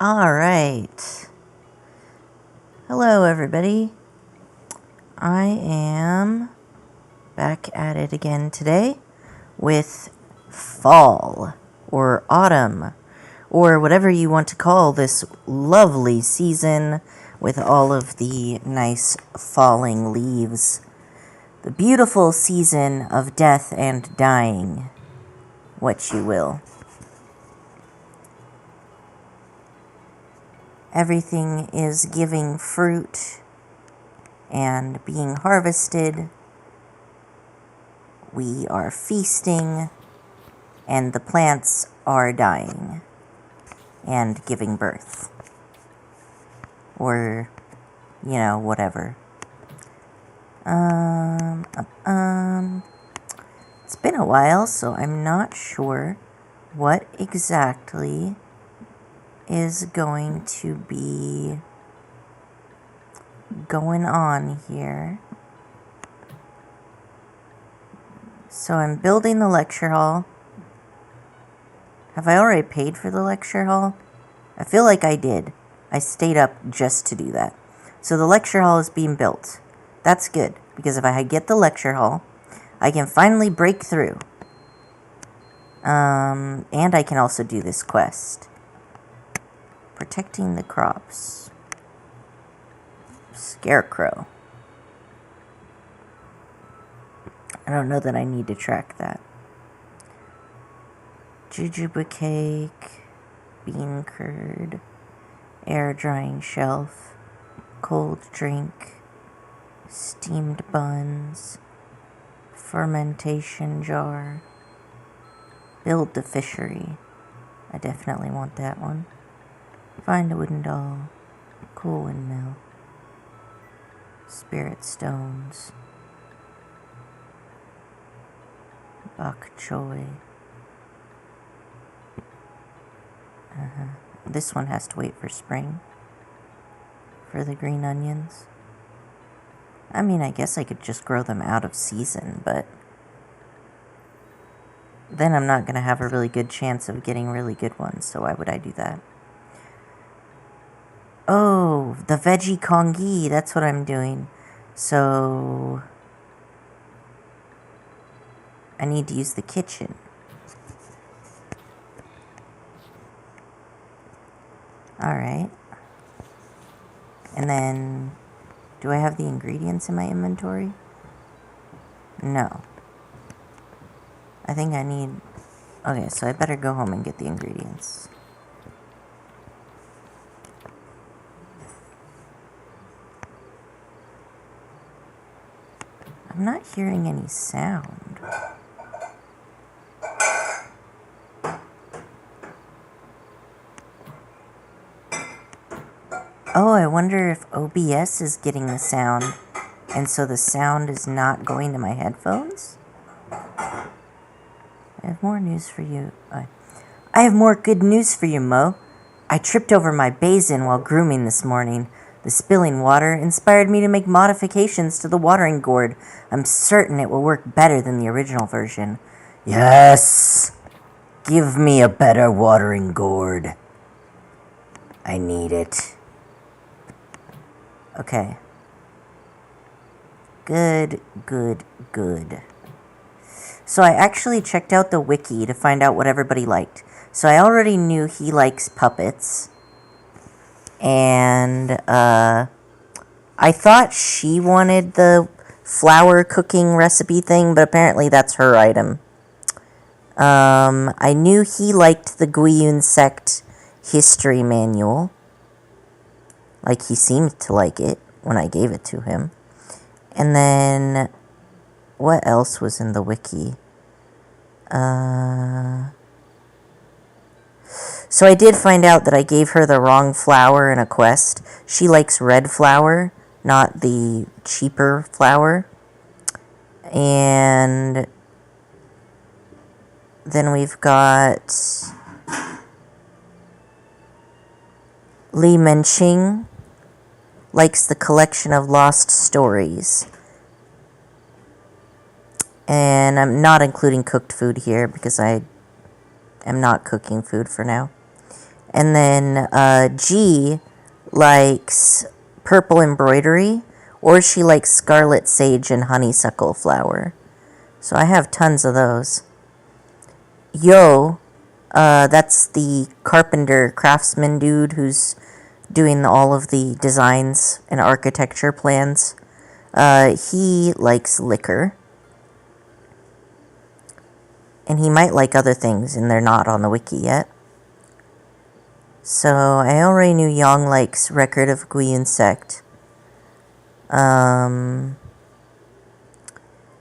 All right. Hello, everybody. I am back at it again today with fall or autumn or whatever you want to call this lovely season with all of the nice falling leaves. The beautiful season of death and dying, what you will. Everything is giving fruit and being harvested. We are feasting, and the plants are dying and giving birth. Or, whatever. It's been a while, so I'm not sure what exactly is going to be going on here. So I'm building the lecture hall. Have I already paid for the lecture hall? I feel like I did. I stayed up just to do that. So the lecture hall is being built. That's good, because if I get the lecture hall, I can finally break through. And I can also do this quest. Protecting the crops. Scarecrow. I don't know that I need to track that. Jujube cake. Bean curd. Air drying shelf. Cold drink. Steamed buns. Fermentation jar. Build the fishery. I definitely want that one. Find a wooden doll. Cool windmill. Spirit stones. Bok choy. This one has to wait for spring. For the green onions. I mean, I guess I could just grow them out of season, but then I'm not going to have a really good chance of getting really good ones, so why would I do that? Oh, the veggie congee, that's what I'm doing. So I need to use the kitchen. Alright. And then, do I have the ingredients in my inventory? No. I think I need... Okay, so I better go home and get the ingredients. I'm not hearing any sound. Oh, I wonder if OBS is getting the sound, and so the sound is not going to my headphones? I have more news for you. I have more good news for you, Mo. I tripped over my basin while grooming this morning. The spilling water inspired me to make modifications to the watering gourd. I'm certain it will work better than the original version. Yes! Give me a better watering gourd. I need it. Okay. Good. So I actually checked out the wiki to find out what everybody liked. So I already knew he likes puppets. And I thought she wanted the flour cooking recipe thing, but apparently that's her item. I knew he liked the Guiyun sect history manual. Like, he seemed to like it when I gave it to him. And then, what else was in the wiki? So I did find out that I gave her the wrong flour in a quest. She likes red flour, not the cheaper flour. And then we've got Li Menqing likes the collection of lost stories. And I'm not including cooked food here because I am not cooking food for now. And then G likes purple embroidery, or she likes scarlet sage and honeysuckle flower. So I have tons of those. Yo, that's the carpenter craftsman dude who's doing all of the designs and architecture plans. He likes liquor. And he might like other things, and they're not on the wiki yet. So I already knew Yang likes Record of Gui Sect. And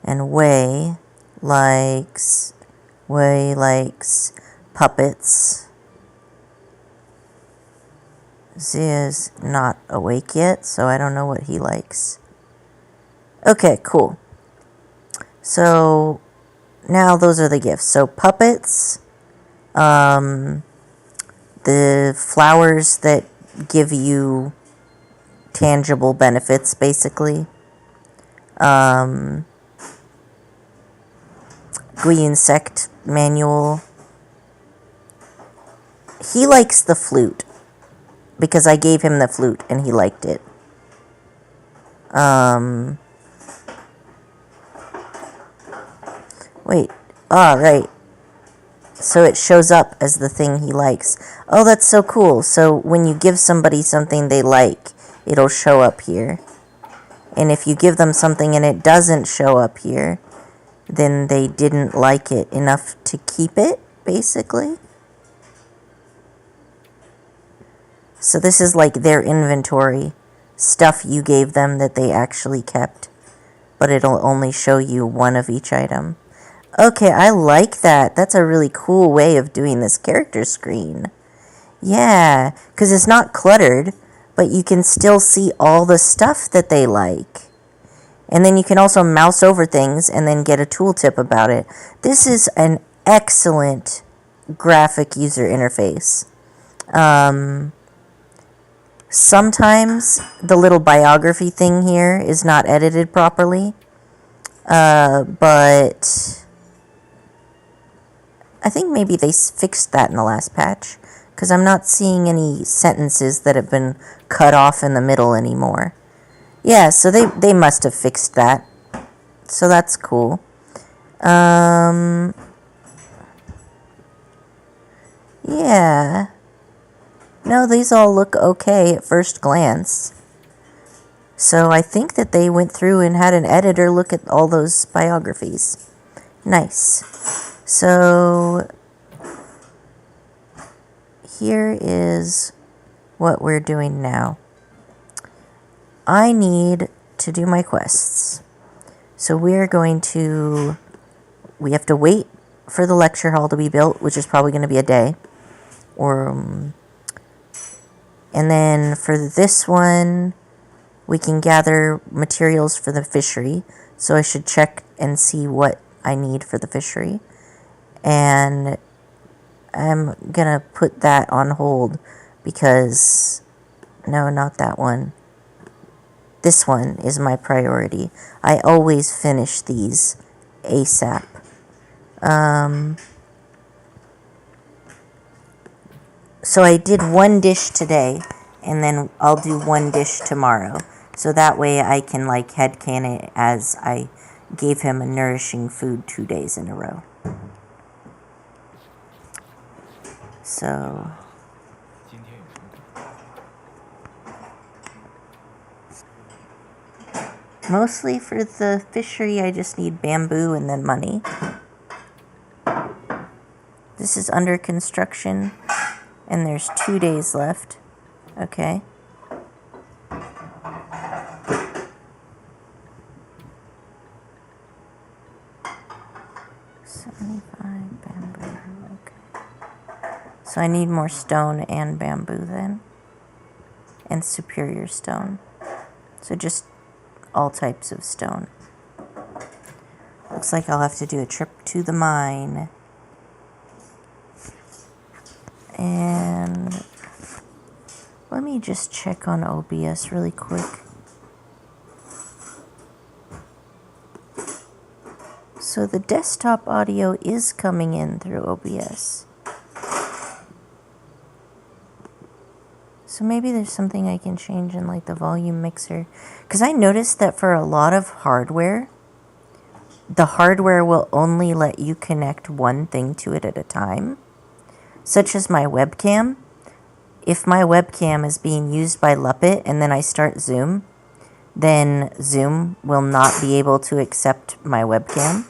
Wei likes puppets. Zia's not awake yet, so I don't know what he likes. Okay, cool. So now those are the gifts. So puppets, the flowers that give you tangible benefits, basically. Gui Insect manual. He likes the flute because I gave him the flute and he liked it. Wait. Right. So it shows up as the thing he likes. Oh, that's so cool. So when you give somebody something they like, it'll show up here. And if you give them something and it doesn't show up here, then they didn't like it enough to keep it, basically. So this is like their inventory. Stuff you gave them that they actually kept. But it'll only show you one of each item. Okay, I like that. That's a really cool way of doing this character screen. Yeah, because it's not cluttered, but you can still see all the stuff that they like. And then you can also mouse over things and then get a tooltip about it. This is an excellent graphic user interface. Sometimes the little biography thing here is not edited properly. But I think maybe they fixed that in the last patch, because I'm not seeing any sentences that have been cut off in the middle anymore. Yeah, so they must have fixed that. So that's cool. Yeah. No, these all look okay at first glance. So I think that they went through and had an editor look at all those biographies. Nice. So here is what we're doing now. I need to do my quests. So we have to wait for the lecture hall to be built, which is probably going to be a day. And then for this one, we can gather materials for the fishery. So I should check and see what I need for the fishery. And I'm going to put that on hold because, no, not that one. This one is my priority. I always finish these ASAP. So I did one dish today, and then I'll do one dish tomorrow. So that way I can headcanon it as I gave him a nourishing food 2 days in a row. So mostly for the fishery, I just need bamboo and then money. This is under construction, and there's 2 days left. Okay. So I need more stone and bamboo then. And superior stone. So just all types of stone. Looks like I'll have to do a trip to the mine. And let me just check on OBS really quick. So the desktop audio is coming in through OBS. So maybe there's something I can change in like the volume mixer. Because I noticed that for a lot of hardware, the hardware will only let you connect one thing to it at a time. Such as my webcam. If my webcam is being used by Luppet and then I start Zoom, then Zoom will not be able to accept my webcam.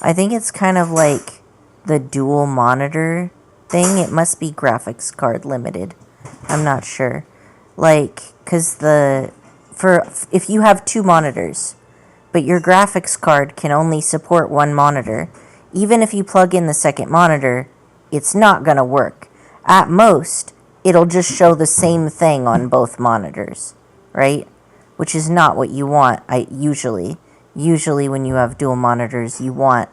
I think it's kind of like the dual monitor thing. It must be graphics card limited. I'm not sure. Like, because if you have two monitors, but your graphics card can only support one monitor, even if you plug in the second monitor, it's not going to work. At most, it'll just show the same thing on both monitors, right? Which is not what you want. Usually when you have dual monitors, you want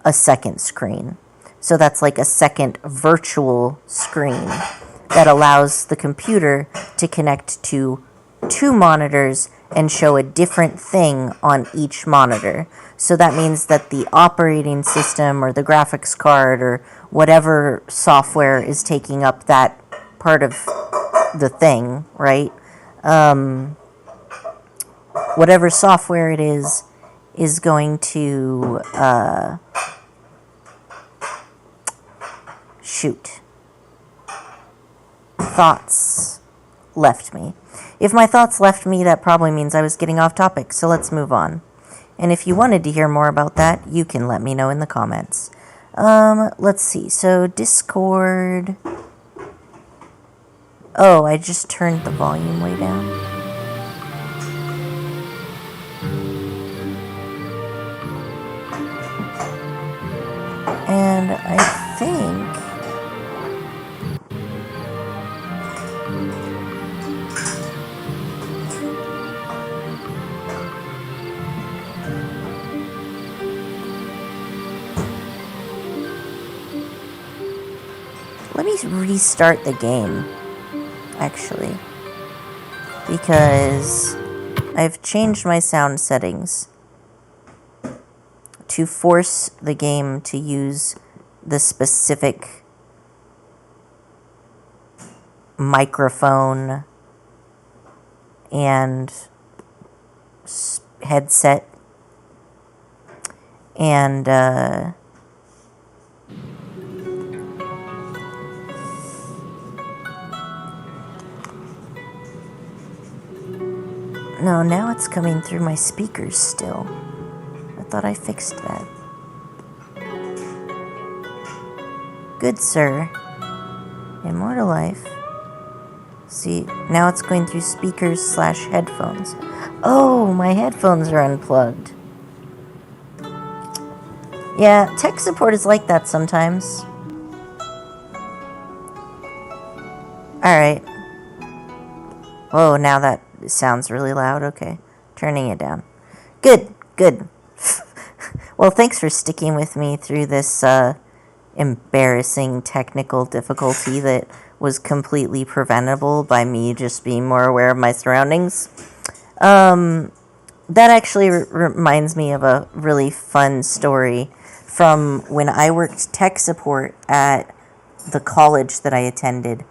a second screen. So that's like a second virtual screen that allows the computer to connect to two monitors and show a different thing on each monitor. So that means that the operating system or the graphics card or whatever software is taking up that part of the thing, right? Whatever software it is going to shoot. Thoughts left me. If my thoughts left me, that probably means I was getting off topic, so let's move on. And if you wanted to hear more about that, you can let me know in the comments. Let's see. So Discord. Oh, I just turned the volume way down. And I think let me restart the game, actually, because I've changed my sound settings to force the game to use the specific microphone and headset and no, now it's coming through my speakers still. I thought I fixed that. Good, sir. Immortal life. See, now it's going through speakers / headphones. Oh, my headphones are unplugged. Yeah, tech support is like that sometimes. Alright. Whoa, now that sounds really loud. Okay, turning it down. Good. Well, thanks for sticking with me through this embarrassing technical difficulty that was completely preventable by me just being more aware of my surroundings. That actually reminds me of a really fun story from when I worked tech support at the college that I attended.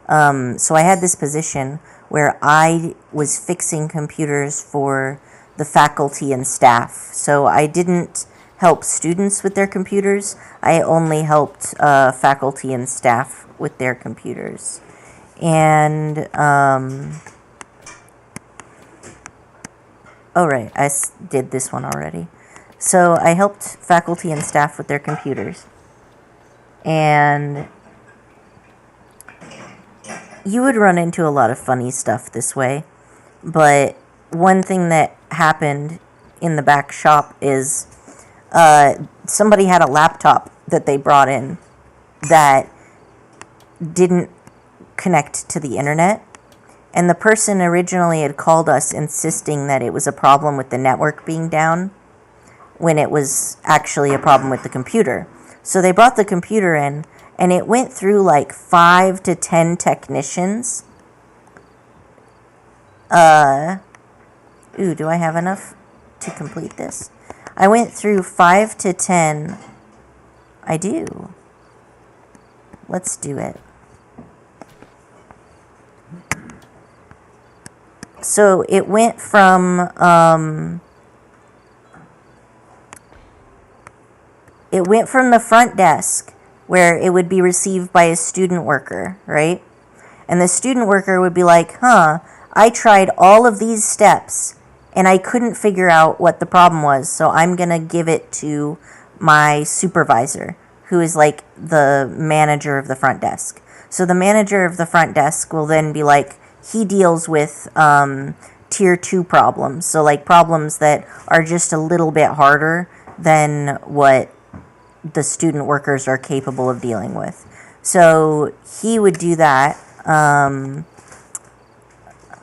So I had this position where I was fixing computers for the faculty and staff. So I didn't help students with their computers. I only helped faculty and staff with their computers. And, oh right, I did this one already. So I helped faculty and staff with their computers. And you would run into a lot of funny stuff this way. But one thing that happened in the back shop is somebody had a laptop that they brought in that didn't connect to the internet. And the person originally had called us insisting that it was a problem with the network being down when it was actually a problem with the computer. So they brought the computer in, and it went through like 5 to 10 technicians. Ooh, do I have enough to complete this? I went through 5 to 10. I do. Let's do it. So it went from the front desk where it would be received by a student worker, right? And the student worker would be like, I tried all of these steps and I couldn't figure out what the problem was, so I'm going to give it to my supervisor, who is like the manager of the front desk. So the manager of the front desk will then be like, he deals with tier 2 problems. So like problems that are just a little bit harder than what the student workers are capable of dealing with. So he would do that.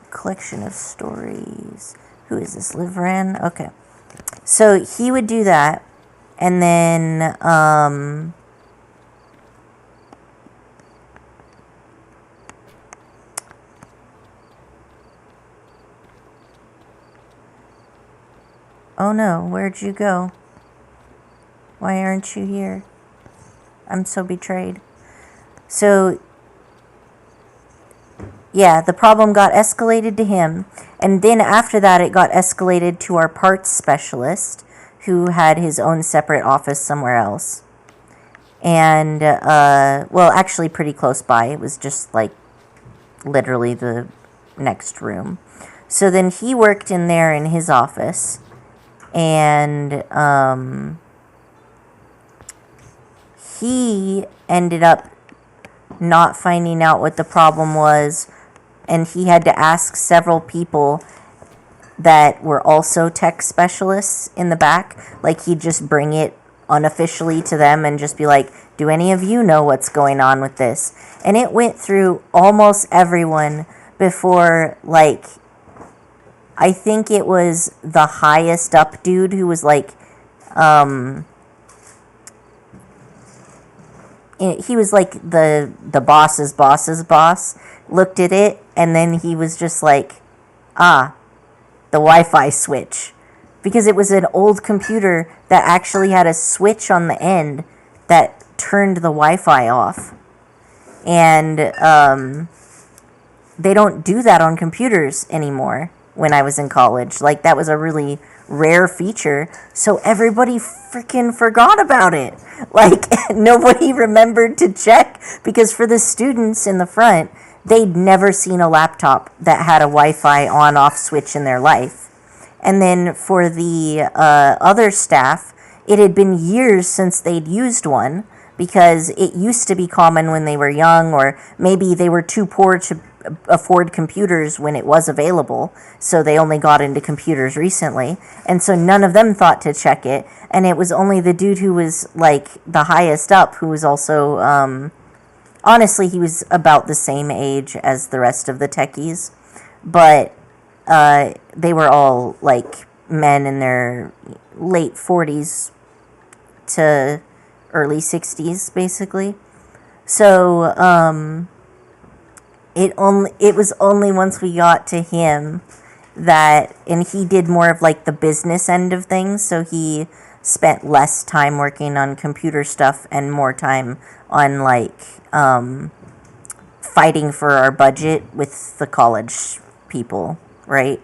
Collection of stories. Who is this? Livran? Okay. So he would do that. And then oh no, where'd you go? Why aren't you here? I'm so betrayed. So yeah, the problem got escalated to him, and then after that it got escalated to our parts specialist, who had his own separate office somewhere else. And, well, actually pretty close by. It was just, like, literally the next room. So then he worked in there in his office, and he ended up not finding out what the problem was, and he had to ask several people that were also tech specialists in the back. Like, he'd just bring it unofficially to them and just be like, do any of you know what's going on with this? And it went through almost everyone before, like, I think it was the highest up dude who was like, he was like the boss's boss, looked at it, and then he was just like, the Wi-Fi switch. Because it was an old computer that actually had a switch on the end that turned the Wi-Fi off. And they don't do that on computers anymore when I was in college. Like, that was a really rare feature, so everybody freaking forgot about it. Like, nobody remembered to check, because for the students in the front, they'd never seen a laptop that had a Wi-Fi on-off switch in their life. And then for the other staff, it had been years since they'd used one, because it used to be common when they were young, or maybe they were too poor to afford computers when it was available, so they only got into computers recently, and so none of them thought to check it. And it was only the dude who was like the highest up, who was also honestly, he was about the same age as the rest of the techies, but they were all like men in their late 40s to early 60s, basically. So it was only once we got to him that, and he did more of like the business end of things, so he spent less time working on computer stuff and more time on like fighting for our budget with the college people, right?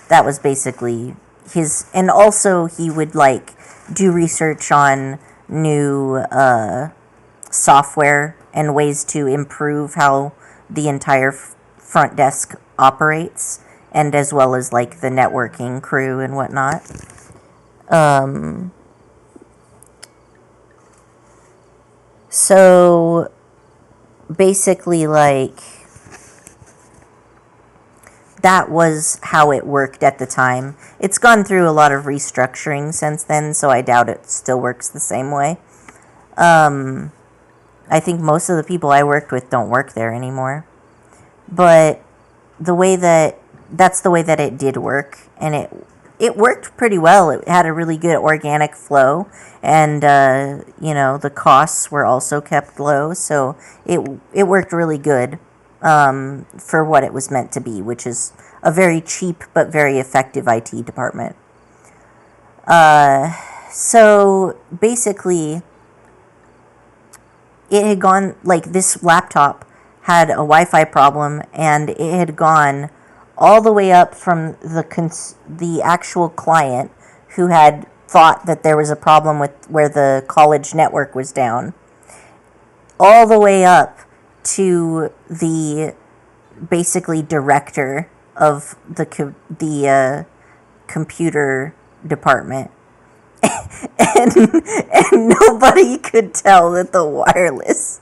That was basically his, and also he would like do research on new software and ways to improve how the entire front desk operates, and as well as like the networking crew and whatnot. So basically, like, that was how it worked at the time. It's gone through a lot of restructuring since then, so I doubt it still works the same way. I think most of the people I worked with don't work there anymore. But that's the way that it did work, and it worked pretty well. It had a really good organic flow, and the costs were also kept low, so it worked really good for what it was meant to be, which is a very cheap but very effective IT department. So basically, it had gone, like, this laptop had a Wi-Fi problem, and it had gone all the way up from the actual client who had thought that there was a problem with where the college network was down, all the way up to the basically director of the computer department. and nobody could tell that the wireless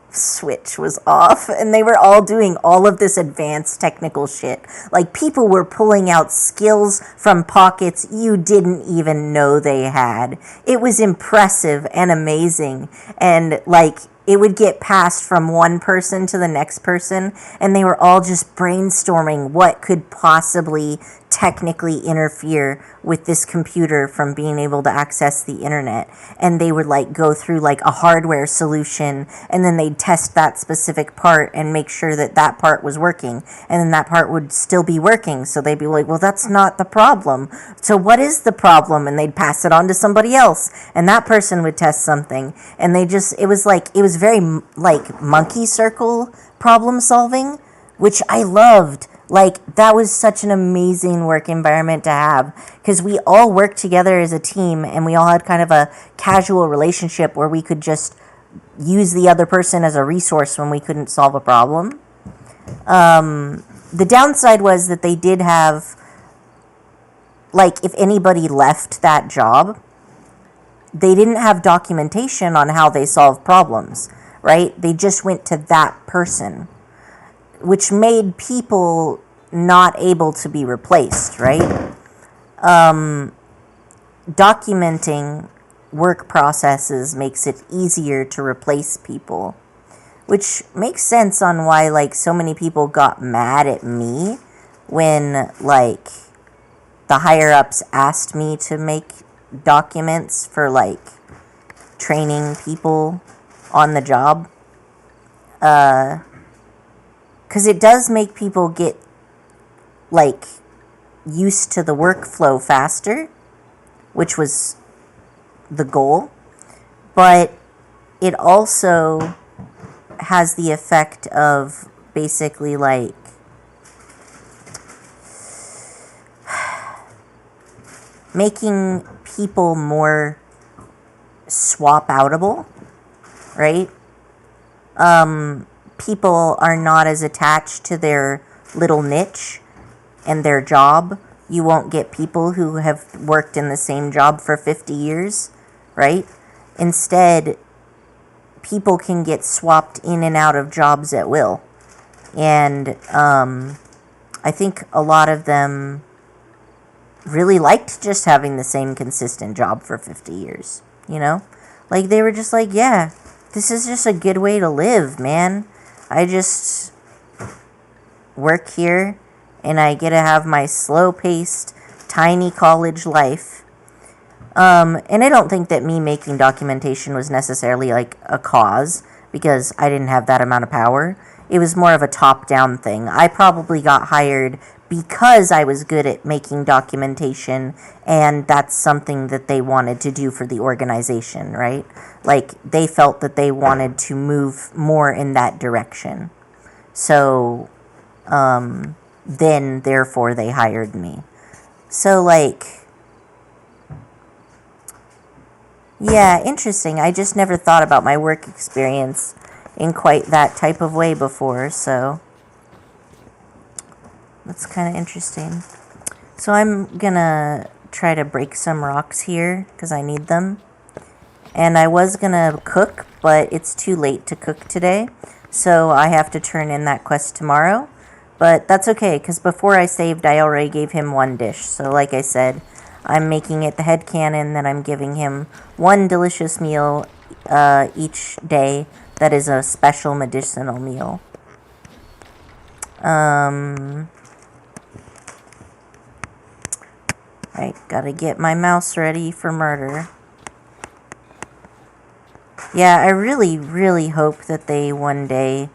switch was off, and they were all doing all of this advanced technical shit. Like, people were pulling out skills from pockets you didn't even know they had. It was impressive and amazing, and like, it would get passed from one person to the next person, and they were all just brainstorming what could possibly technically interfere with this computer from being able to access the internet. And they would like go through like a hardware solution, and then they'd test that specific part and make sure that that part was working, and then that part would still be working. So they'd be like, well, that's not the problem, so what is the problem? And they'd pass it on to somebody else, and that person would test something, and it was very like monkey circle problem solving, which I loved. Like, that was such an amazing work environment to have, because we all worked together as a team, and we all had kind of a casual relationship where we could just use the other person as a resource when we couldn't solve a problem. The downside was that they did have, like, if anybody left that job, they didn't have documentation on how they solved problems, right? They just went to that person, which made people not able to be replaced, right? Documenting work processes makes it easier to replace people, which makes sense on why, like, so many people got mad at me when, like, the higher-ups asked me to make documents for, like, training people on the job. Because it does make people get, like, used to the workflow faster, which was the goal. But it also has the effect of basically, like, making people more swap-outable, right? People are not as attached to their little niche and their job. You won't get people who have worked in the same job for 50 years, right? Instead, people can get swapped in and out of jobs at will. And I think a lot of them really liked just having the same consistent job for 50 years, you know? Like, they were just like, yeah, this is just a good way to live, man. I just work here, and I get to have my slow-paced, tiny college life. And I don't think that me making documentation was necessarily, like, a cause, because I didn't have that amount of power. It was more of a top-down thing. I probably got hired because I was good at making documentation, and that's something that they wanted to do for the organization, right? Like, they felt that they wanted to move more in that direction. So, then, therefore, they hired me. So, like, yeah, interesting. I just never thought about my work experience in quite that type of way before, so that's kind of interesting. So I'm gonna try to break some rocks here because I need them. And I was gonna cook, but it's too late to cook today, so I have to turn in that quest tomorrow. But that's okay, because before I saved, I already gave him one dish. So like I said, I'm making it the headcanon that I'm giving him one delicious meal each day that is a special medicinal meal. Right, gotta get my mouse ready for murder. Yeah, I really, really hope that they one day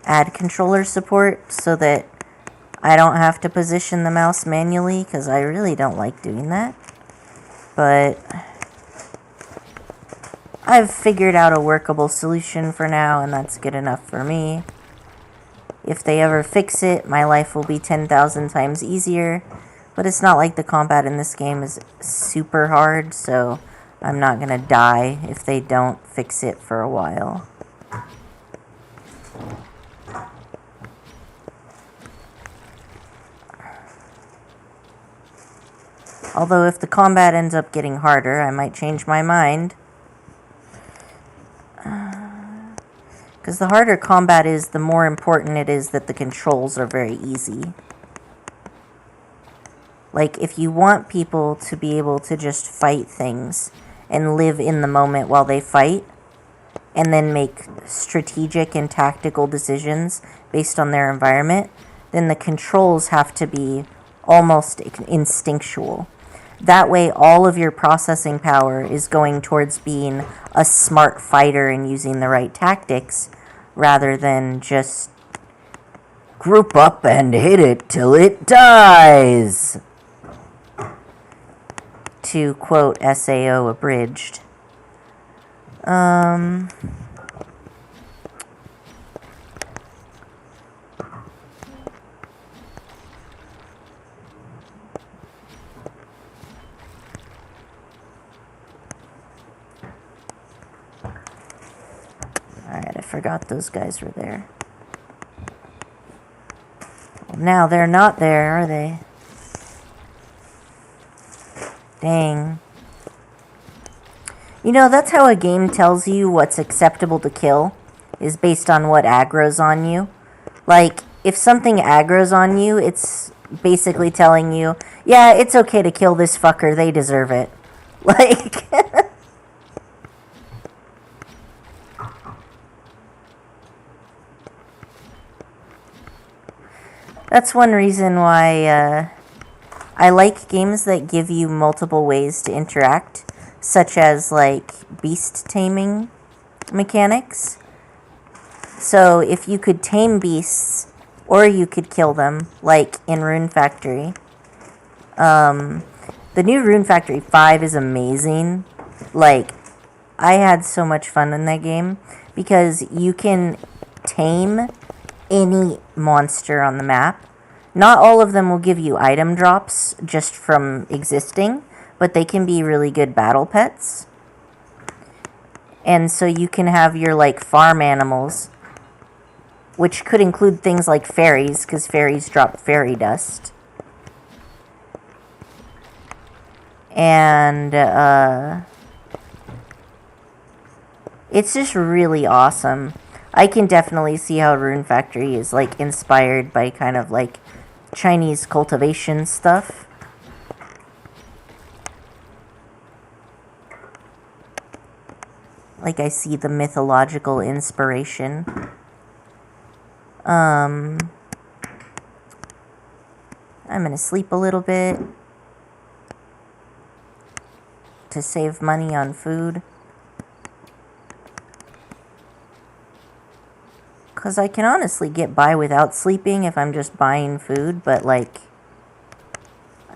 add controller support so that I don't have to position the mouse manually, because I really don't like doing that. But I've figured out a workable solution for now, and that's good enough for me. If they ever fix it, my life will be 10,000 times easier. But it's not like the combat in this game is super hard, so I'm not gonna die if they don't fix it for a while. Although if the combat ends up getting harder, I might change my mind. Because the harder combat is, the more important it is that the controls are very easy. Like, if you want people to be able to just fight things and live in the moment while they fight, and then make strategic and tactical decisions based on their environment, then the controls have to be almost instinctual. That way, all of your processing power is going towards being a smart fighter and using the right tactics, rather than just group up and hit it till it dies. To quote SAO abridged. Alright, I forgot those guys were there. Well, now they're not there, are they? Dang. You know, that's how a game tells you what's acceptable to kill, is based on what aggro's on you. Like, if something aggro's on you, it's basically telling you, yeah, it's okay to kill this fucker, they deserve it. Like... That's one reason why, I like games that give you multiple ways to interact, such as, like, beast taming mechanics. So, if you could tame beasts, or you could kill them, like in Rune Factory. The new Rune Factory 5 is amazing. Like, I had so much fun in that game, because you can tame any monster on the map. Not all of them will give you item drops just from existing, but they can be really good battle pets. And so you can have your, like, farm animals, which could include things like fairies, because fairies drop fairy dust. And, it's just really awesome. I can definitely see how Rune Factory is, like, inspired by kind of, like, Chinese cultivation stuff. Like, I see the mythological inspiration. I'm gonna sleep a little bit to save money on food. Because I can honestly get by without sleeping if I'm just buying food, but, like,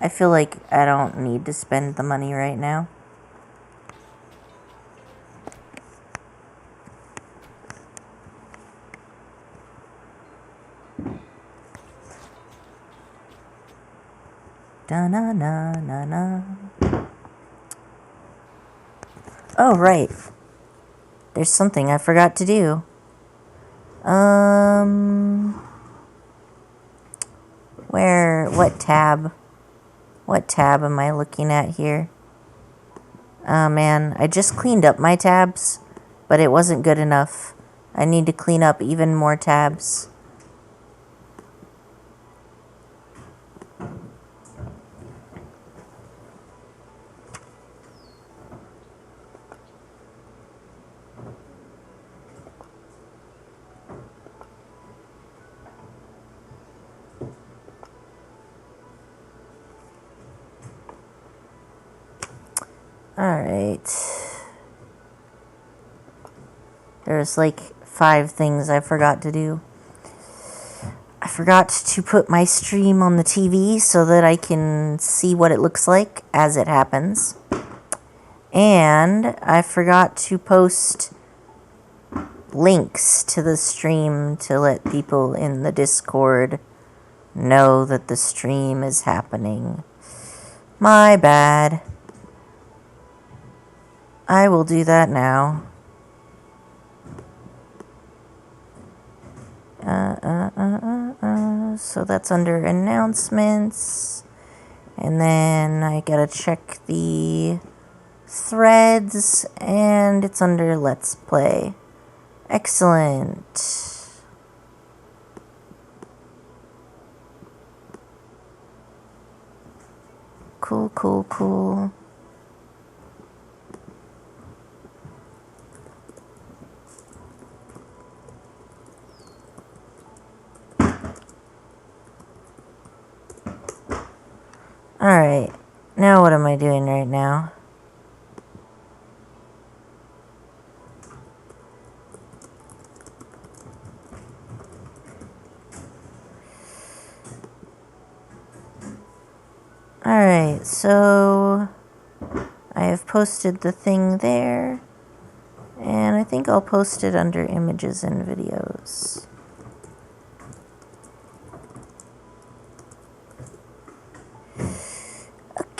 I feel like I don't need to spend the money right now. Da-na-na-na-na. Oh, right. There's something I forgot to do. What tab? What tab am I looking at here? Oh man, I just cleaned up my tabs, but it wasn't good enough. I need to clean up even more tabs. Alright. There's like 5 things I forgot to do. I forgot to put my stream on the TV so that I can see what it looks like as it happens. And I forgot to post links to the stream to let people in the Discord know that the stream is happening. My bad. I will do that now. So that's under announcements. And then I gotta check the threads, and it's under Let's Play. Excellent. Cool, cool, cool. Alright, now what am I doing right now? Alright, so I have posted the thing there, and I think I'll post it under images and videos.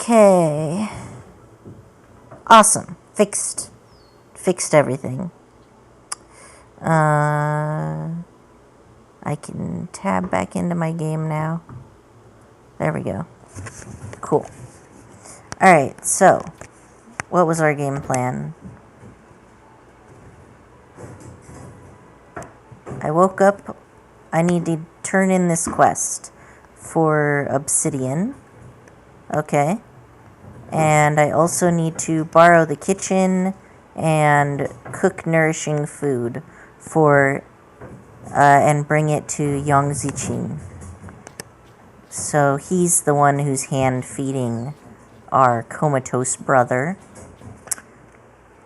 Okay. Awesome. Fixed everything. I can tab back into my game now. There we go. Cool. Alright, so what was our game plan? I woke up. I need to turn in this quest for obsidian. Okay. And I also need to borrow the kitchen and cook nourishing food for and bring it to Yang Ziqing. So he's the one who's hand feeding our comatose brother.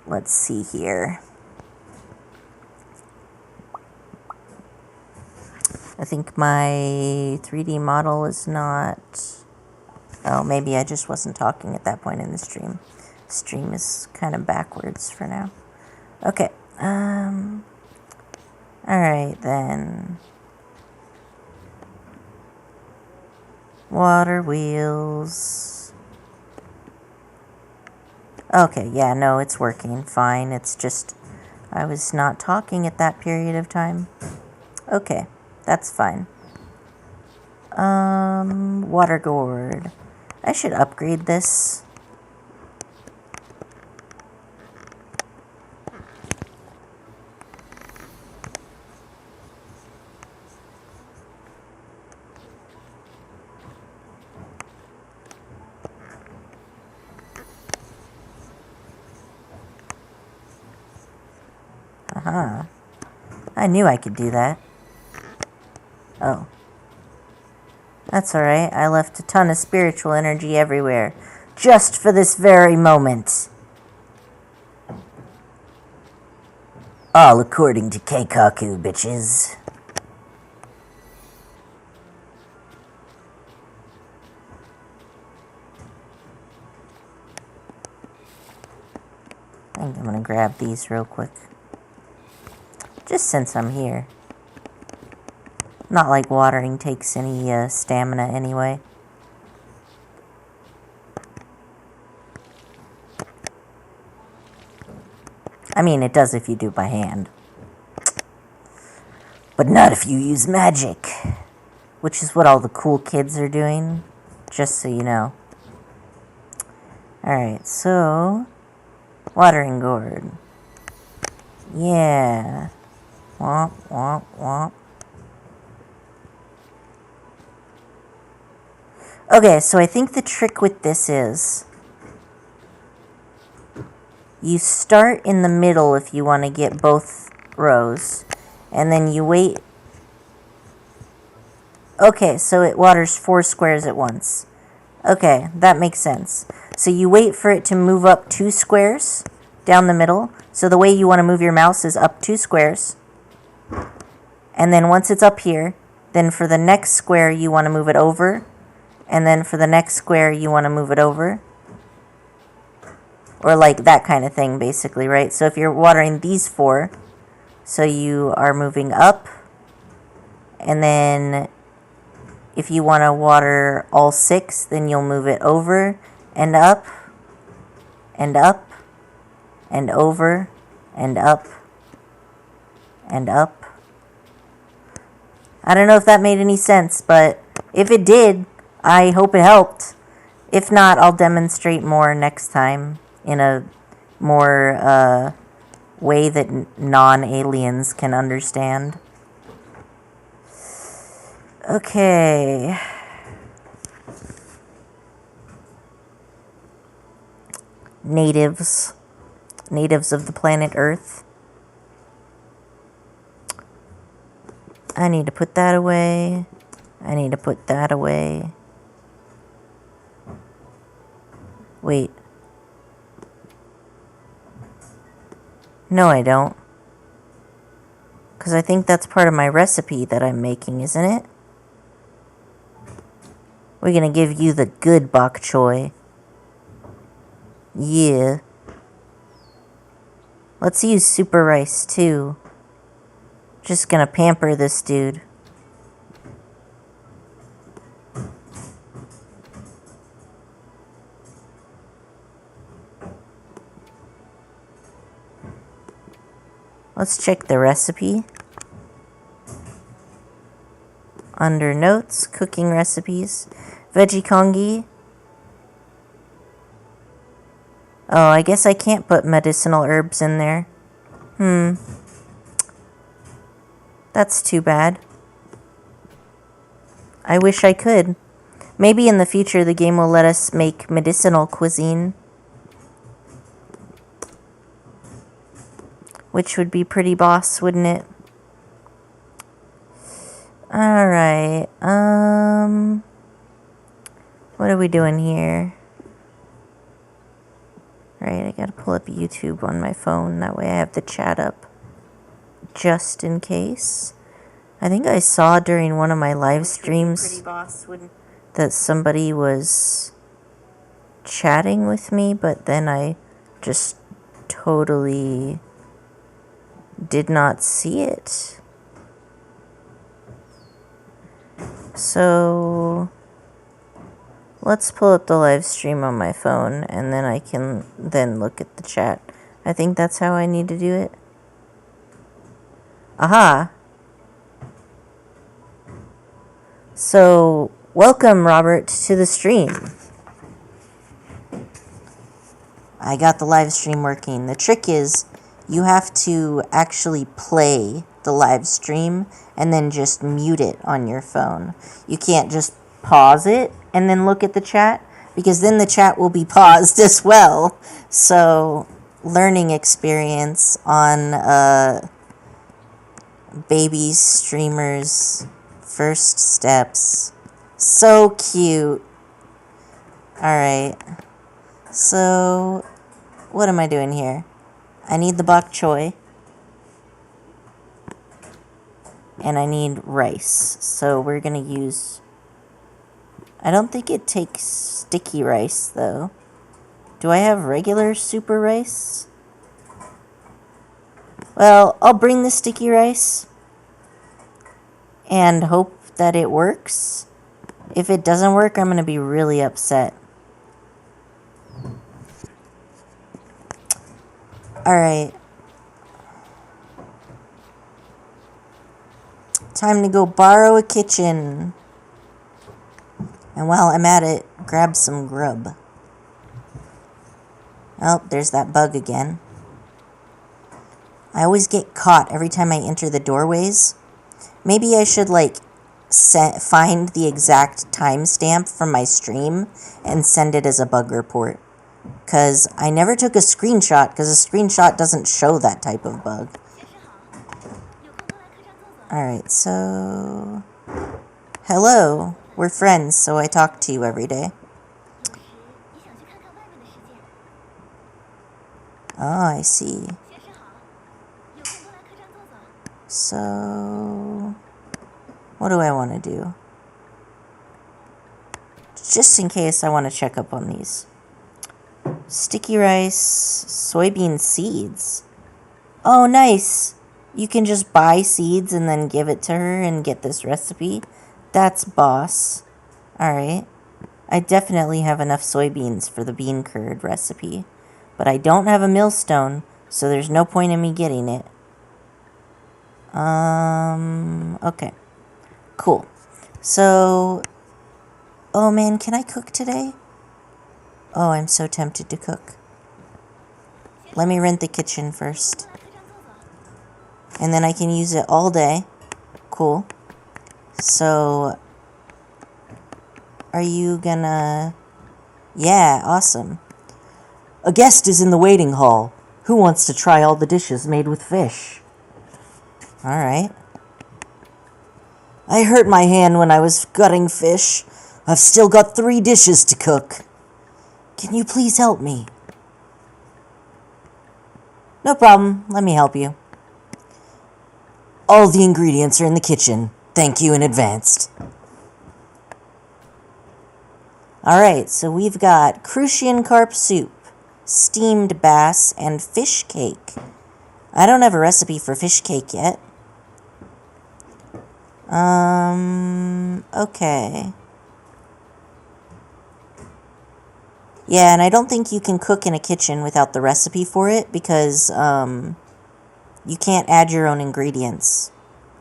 Let's see here. I think my 3D model is not... Oh, maybe I just wasn't talking at that point in the stream. Stream is kind of backwards for now. Okay. Alright then. Water wheels. Okay, yeah, no, it's working fine. It's just I was not talking at that period of time. Okay, that's fine. Water gourd. I should upgrade this. I knew I could do that. Oh. That's alright. I left a ton of spiritual energy everywhere. Just for this very moment. All according to Keikaku, bitches. I think I'm gonna grab these real quick. Just since I'm here. Not like watering takes any stamina anyway. I mean, it does if you do it by hand. But not if you use magic. Which is what all the cool kids are doing. Just so you know. Alright, so... watering gourd. Yeah. Womp, womp, womp. Okay, so I think the trick with this is you start in the middle if you want to get both rows, and then you wait. Okay, so it waters 4 squares at once. Okay, that makes sense. So you wait for it to move up 2 squares down the middle. So the way you want to move your mouse is up 2 squares. And then once it's up here, then for the next square you want to move it over. And then for the next square, you want to move it over. Or like that kind of thing, basically, right? So if you're watering these 4, So you are moving up, and then if you want to water all 6, then you'll move it over and up and up and over and up and up. I don't know if that made any sense, but if it did, I hope it helped. If not, I'll demonstrate more next time in a more way that non-aliens can understand. Okay. Natives of the planet Earth. I need to put that away. I need to put that away. Wait. No, I don't. Because I think that's part of my recipe that I'm making, isn't it? We're going to give you the good bok choy. Yeah. Let's use super rice, too. Just going to pamper this dude. Let's check the recipe. Under notes, cooking recipes, veggie congee. Oh, I guess I can't put medicinal herbs in there. That's too bad. I wish I could. Maybe in the future the game will let us make medicinal cuisine. Which would be pretty boss, wouldn't it? Alright, what are we doing here? Right, I gotta pull up YouTube on my phone, that way I have the chat up. Just in case. I think I saw during one of my live streams that somebody was chatting with me, but then I just totally did not see it. So let's pull up the live stream on my phone and then I can then look at the chat. I think that's how I need to do it. Aha! So, welcome Robert to the stream. I got the live stream working. The trick is you have to actually play the live stream and then just mute it on your phone. You can't just pause it and then look at the chat, because then the chat will be paused as well. So, learning experience on baby streamers' first steps. So cute. Alright. So, what am I doing here? I need the bok choy. And I need rice. So we're going to use... I don't think it takes sticky rice, though. Do I have regular super rice? Well, I'll bring the sticky rice. And hope that it works. If it doesn't work, I'm going to be really upset. Alright. Time to go borrow a kitchen. And while I'm at it, grab some grub. Oh, there's that bug again. I always get caught every time I enter the doorways. Maybe I should, like, find the exact timestamp from my stream and send it as a bug report. Because I never took a screenshot, because a screenshot doesn't show that type of bug. Alright, so... Hello. We're friends, so I talk to you every day. Oh, I see. So... What do I want to do? Just in case I want to check up on these. Sticky rice, soybean seeds. Oh, nice. You can just buy seeds and then give it to her and get this recipe. That's boss. Alright. I definitely have enough soybeans for the bean curd recipe. But I don't have a millstone, so there's no point in me getting it. Okay. Cool. So, oh man, can I cook today? Oh, I'm so tempted to cook. Let me rent the kitchen first. And then I can use it all day. Cool. So, are you gonna... Yeah, awesome. A guest is in the waiting hall. Who wants to try all the dishes made with fish? Alright. I hurt my hand when I was gutting fish. I've still got 3 dishes to cook. Can you please help me? No problem. Let me help you. All the ingredients are in the kitchen. Thank you in advance. Alright, so we've got crucian carp soup, steamed bass, and fish cake. I don't have a recipe for fish cake yet. Okay. Yeah, and I don't think you can cook in a kitchen without the recipe for it because, you can't add your own ingredients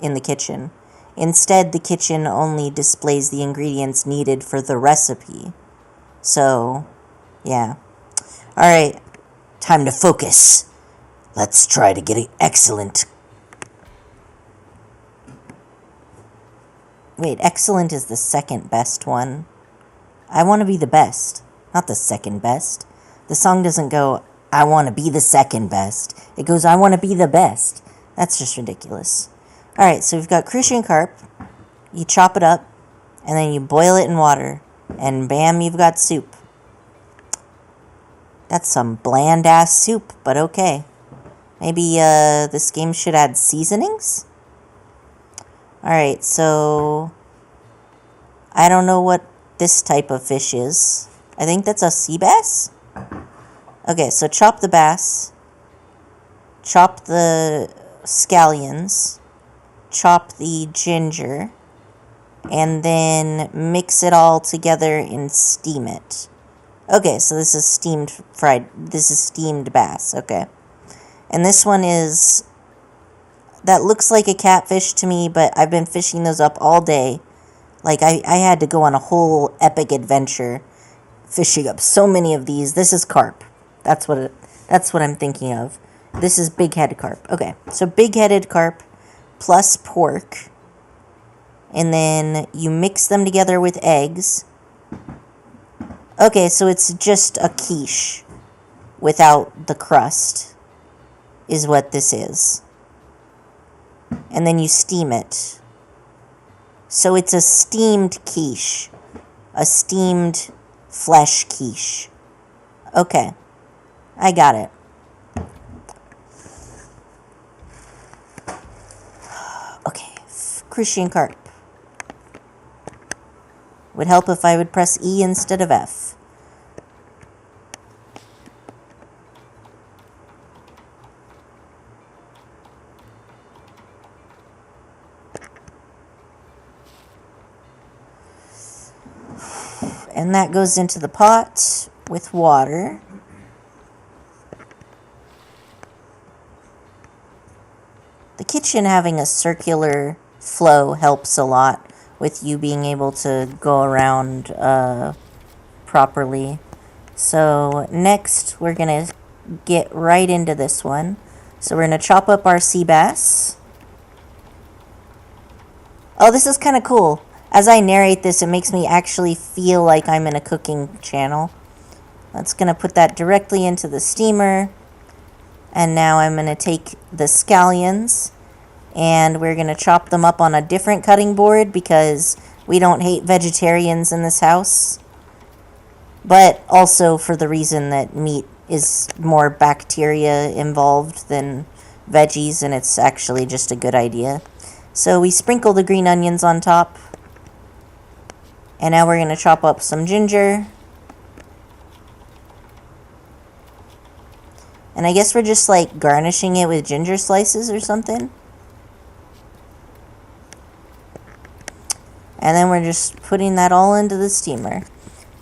in the kitchen. Instead, the kitchen only displays the ingredients needed for the recipe. So, yeah. Alright, time to focus. Let's try to get it excellent. Wait, excellent is the second best one. I want to be the best, not the second best. The song doesn't go, I want to be the second best. It goes, I want to be the best. That's just ridiculous. Alright, so we've got crucian carp. You chop it up, and then you boil it in water. And bam, you've got soup. That's some bland-ass soup, but okay. Maybe this game should add seasonings? Alright, so... I don't know what this type of fish is. I think that's a sea bass? Okay, so chop the bass. Chop the scallions. Chop the ginger. And then mix it all together and steam it. Okay, so this is steamed bass, okay. And this one is... That looks like a catfish to me, but I've been fishing those up all day. Like, I had to go on a whole epic adventure fishing up so many of these. This is carp. That's what I'm thinking of. This is big-headed carp. Okay, so big-headed carp plus pork. And then you mix them together with eggs. Okay, so it's just a quiche without the crust is what this is. And then you steam it. So it's a steamed quiche. A steamed flesh quiche. Okay. I got it. Okay. Crucian carp. Would help if I would press E instead of F. And that goes into the pot with water. The kitchen having a circular flow helps a lot with you being able to go around properly. So next we're going to get right into this one. So we're going to chop up our sea bass. Oh, this is kind of cool. As I narrate this, it makes me actually feel like I'm in a cooking channel. That's going to put that directly into the steamer. And now I'm going to take the scallions and we're going to chop them up on a different cutting board because we don't hate vegetarians in this house. But also for the reason that meat is more bacteria involved than veggies, and it's actually just a good idea. So we sprinkle the green onions on top. And now we're going to chop up some ginger. And I guess we're just like garnishing it with ginger slices or something. And then we're just putting that all into the steamer.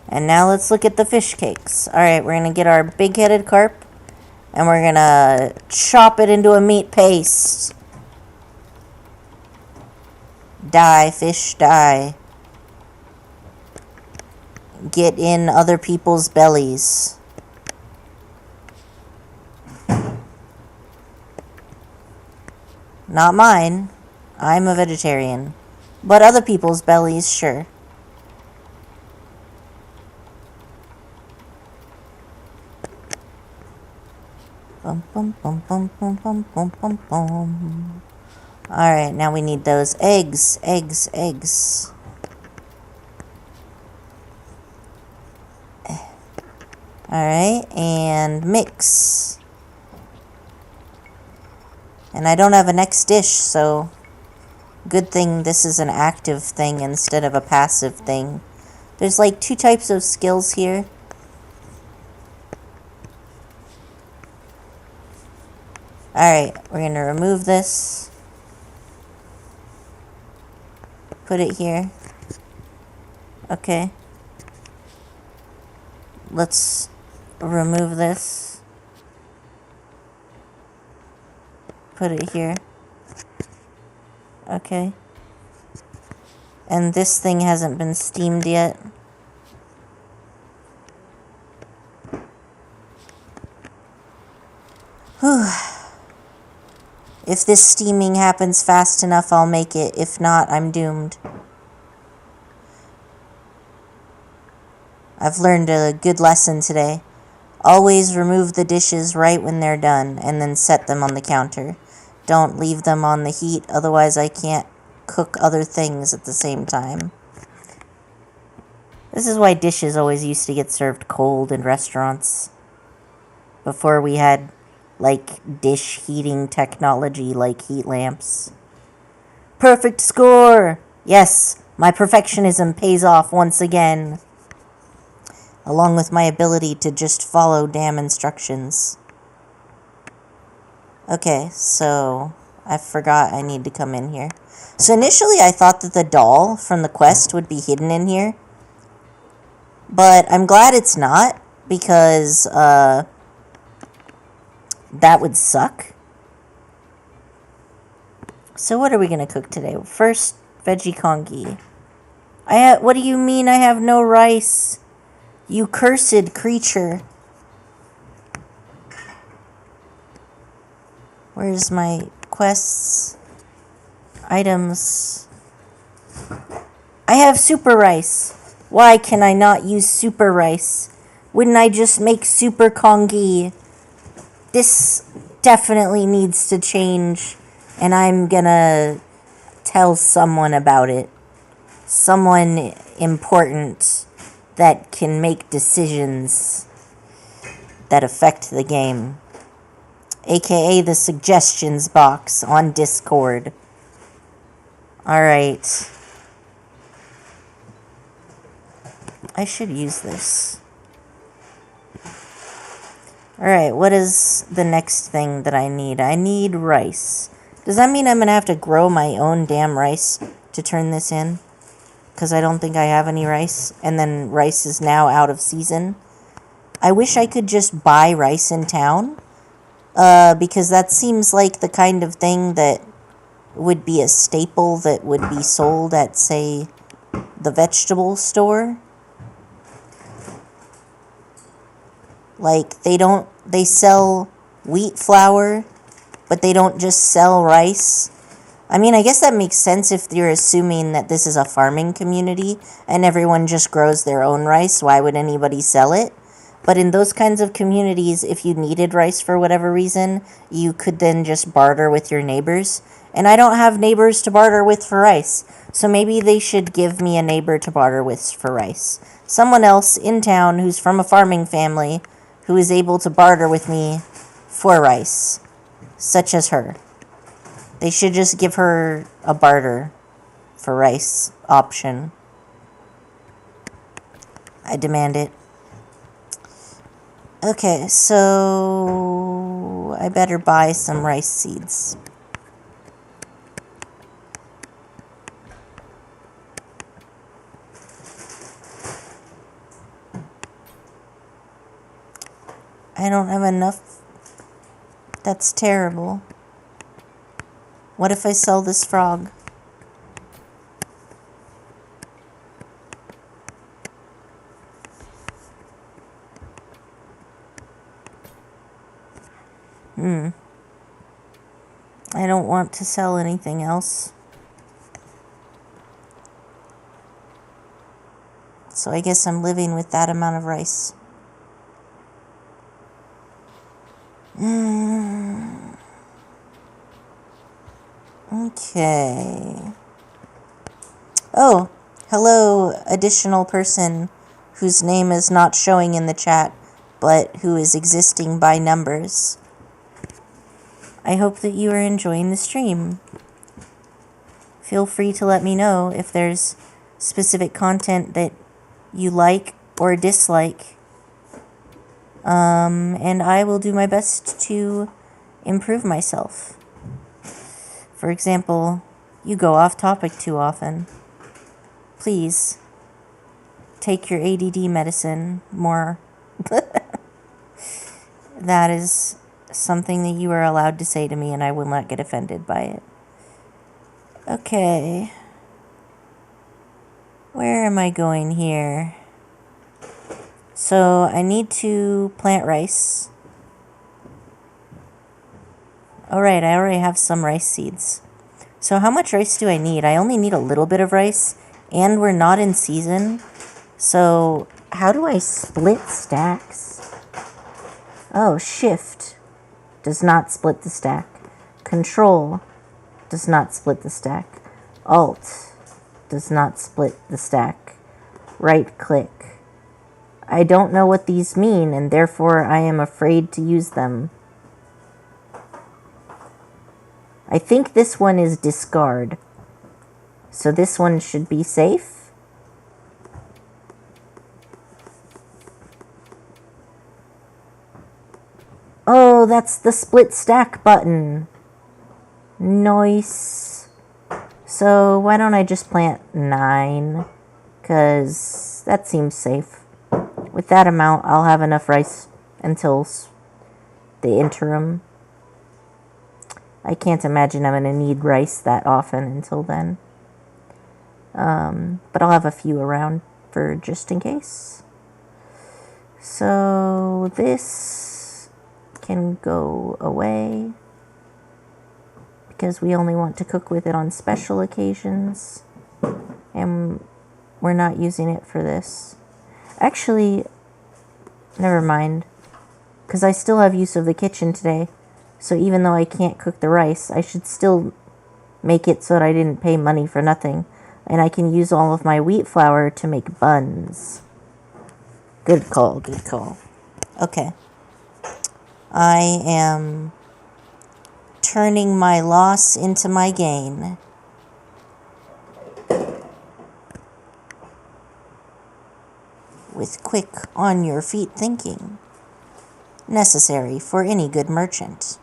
And now let's look at the fish cakes. Alright, we're going to get our big-headed carp. And we're going to chop it into a meat paste. Die, fish, die. Get in other people's bellies. Not mine. I'm a vegetarian. But other people's bellies, sure. Bum, bum, bum, bum, bum, bum, bum, bum, bum. Alright, now we need those eggs. Eggs, eggs. Alright, and mix. And I don't have a next dish, so good thing this is an active thing instead of a passive thing. There's like 2 types of skills here. Alright, we're going to remove this. Put it here. Okay. Let's remove this. Put it here. Okay. And this thing hasn't been steamed yet. Whew. If this steaming happens fast enough, I'll make it. If not, I'm doomed. I've learned a good lesson today. Always remove the dishes right when they're done, and then set them on the counter. Don't leave them on the heat, otherwise I can't cook other things at the same time. This is why dishes always used to get served cold in restaurants. Before we had, like, dish heating technology like heat lamps. Perfect score! Yes, my perfectionism pays off once again. Along with my ability to just follow damn instructions. Okay, so I forgot I need to come in here. So initially I thought that the doll from the quest would be hidden in here. But I'm glad it's not, because that would suck. So what are we going to cook today? First, veggie congee. What do you mean I have no rice? You cursed creature. Where's my quests? Items. I have super rice. Why can I not use super rice? Wouldn't I just make super congee? This definitely needs to change, and I'm gonna tell someone about it. Someone important that can make decisions that affect the game. AKA the suggestions box on Discord. Alright. I should use this. Alright, what is the next thing that I need? I need rice. Does that mean I'm going to have to grow my own damn rice to turn this in? Because I don't think I have any rice. And then rice is now out of season. I wish I could just buy rice in town. Because that seems like the kind of thing that would be a staple that would be sold at, say, the vegetable store. Like, they sell wheat flour, but they don't just sell rice. I mean, I guess that makes sense if you're assuming that this is a farming community and everyone just grows their own rice. Why would anybody sell it? But in those kinds of communities, if you needed rice for whatever reason, you could then just barter with your neighbors. And I don't have neighbors to barter with for rice, so maybe they should give me a neighbor to barter with for rice. Someone else in town who's from a farming family who is able to barter with me for rice, such as her. They should just give her a barter for rice option. I demand it. Okay, so I better buy some rice seeds. I don't have enough. That's terrible. What if I sell this frog? I don't want to sell anything else. So I guess I'm living with that amount of rice. Okay. Oh, hello, additional person whose name is not showing in the chat, but who is existing by numbers. I hope that you are enjoying the stream. Feel free to let me know if there's specific content that you like or dislike. And I will do my best to improve myself. For example, you go off topic too often. Please, take your ADD medicine more. That is something that you are allowed to say to me, and I will not get offended by it. Okay. Where am I going here? So I need to plant rice. Alright, I already have some rice seeds. So how much rice do I need? I only need a little bit of rice, and we're not in season. So how do I split stacks? Oh, Shift does not split the stack. Control does not split the stack. Alt does not split the stack. Right click. I don't know what these mean, and therefore I am afraid to use them. I think this one is discard. So this one should be safe. Oh, that's the split stack button. Nice. So why don't I just plant 9? Because that seems safe. With that amount, I'll have enough rice until the interim. I can't imagine I'm going to need rice that often until then. But I'll have a few around for just in case. So this can go away because we only want to cook with it on special occasions. And we're not using it for this. Actually, never mind, because I still have use of the kitchen today, so even though I can't cook the rice, I should still make it so that I didn't pay money for nothing, and I can use all of my wheat flour to make buns. Good call, good call. Okay. I am turning my loss into my gain. With quick, on-your-feet thinking, necessary for any good merchant.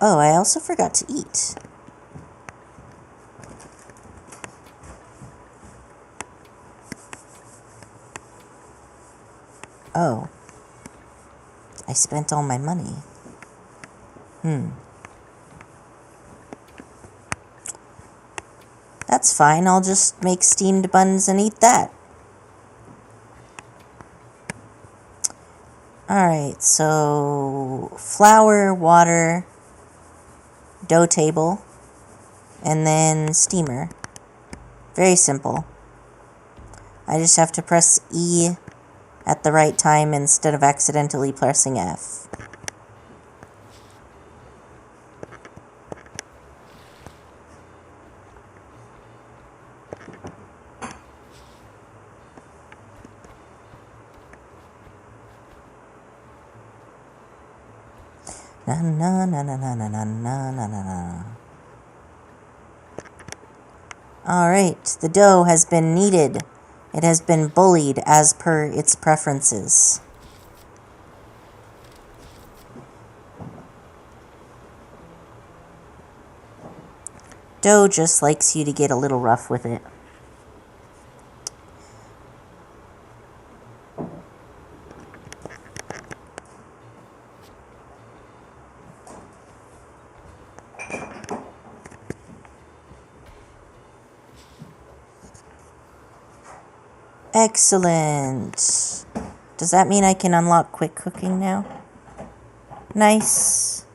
Oh, I also forgot to eat. Oh. I spent all my money. That's fine, I'll just make steamed buns and eat that. Alright, so flour, water, dough table, and then steamer. Very simple. I just have to press E at the right time instead of accidentally pressing F. Na na na na na na na na na na. Alright, the dough has been kneaded. It has been bullied as per its preferences. Dough just likes you to get a little rough with it. Excellent. Does that mean I can unlock quick cooking now? Nice.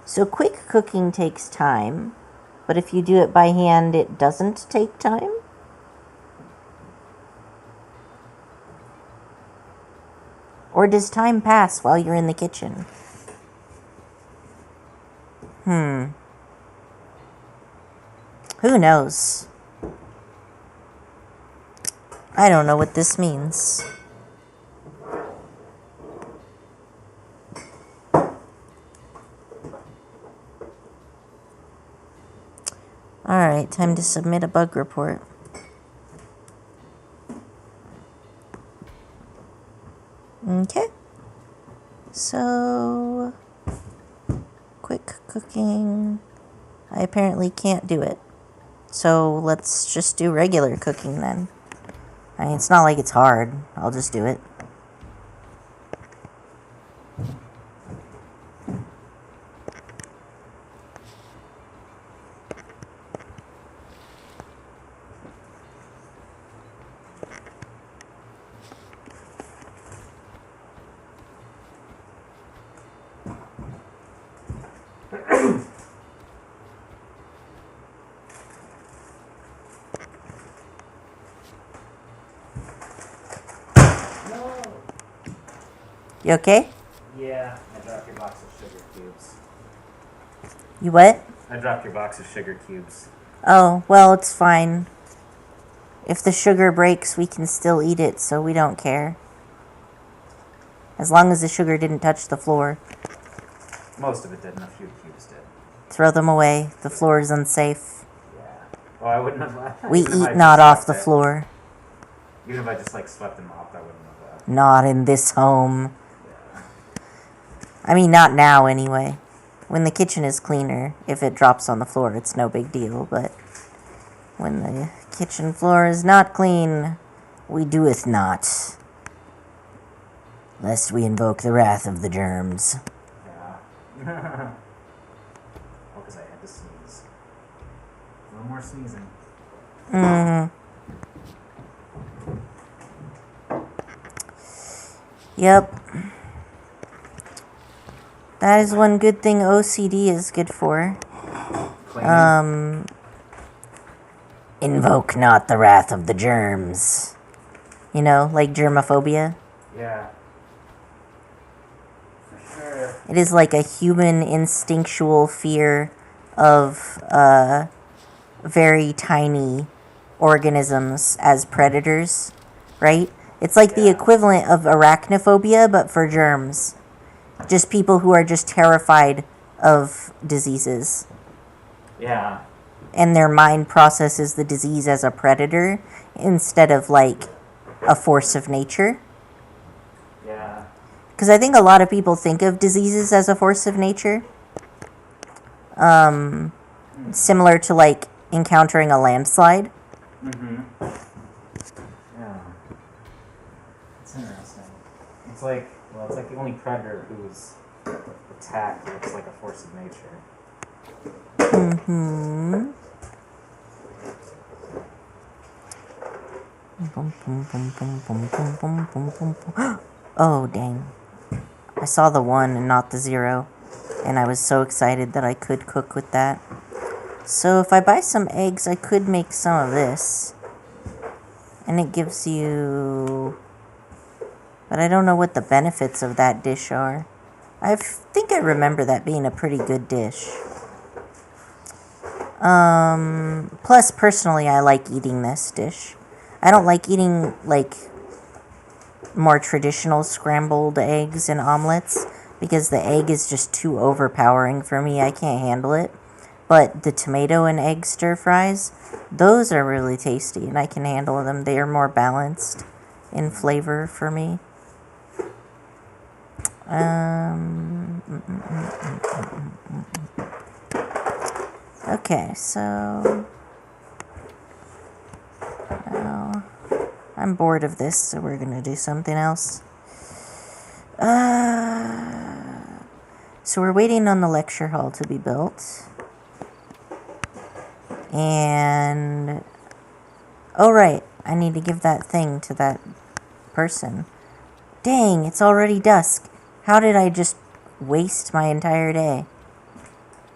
So quick cooking takes time, but if you do it by hand, it doesn't take time? Or does time pass while you're in the kitchen? Who knows? I don't know what this means. Alright, time to submit a bug report. Okay. So, quick cooking. I apparently can't do it. So let's just do regular cooking then. I mean, it's not like it's hard. I'll just do it. You okay? Yeah, I dropped your box of sugar cubes. You what? I dropped your box of sugar cubes. Oh, well, it's fine. If the sugar breaks, we can still eat it, so we don't care. As long as the sugar didn't touch the floor. Most of it didn't, a few cubes did. Throw them away. The floor is unsafe. Yeah. Oh, I wouldn't have... We eat not off the floor. Even if I just, swept them off, I wouldn't have that. Not in this home. Yeah. I mean, not now, anyway. When the kitchen is cleaner, if it drops on the floor, it's no big deal, but when the kitchen floor is not clean, we doeth not, lest we invoke the wrath of the germs. Yeah. Oh, because I had to sneeze. No more sneezing. Yep. That is one good thing OCD is good for. Invoke not the wrath of the germs. You know, like germophobia. Yeah. For sure. It is like a human instinctual fear of very tiny organisms as predators, right? It's like the equivalent of arachnophobia, but for germs. Just people who are just terrified of diseases. Yeah. And their mind processes the disease as a predator instead of like a force of nature. Yeah. Because I think a lot of people think of diseases as a force of nature. Similar to like encountering a landslide. Yeah. It's interesting. It's like the only predator who's attacked looks like a force of nature. Oh, dang. I saw the 1 and not the 0. And I was so excited that I could cook with that. So if I buy some eggs, I could make some of this. And it gives you... But I don't know what the benefits of that dish are. I think I remember that being a pretty good dish. Plus, personally, I like eating this dish. I don't like eating, like, more traditional scrambled eggs and omelets because the egg is just too overpowering for me. I can't handle it. But the tomato and egg stir fries, those are really tasty and I can handle them. They are more balanced in flavor for me. Okay, so I'm bored of this, so we're gonna do something else. So we're waiting on the lecture hall to be built. And oh right, I need to give that thing to that person. Dang, it's already dusk. How did I just waste my entire day?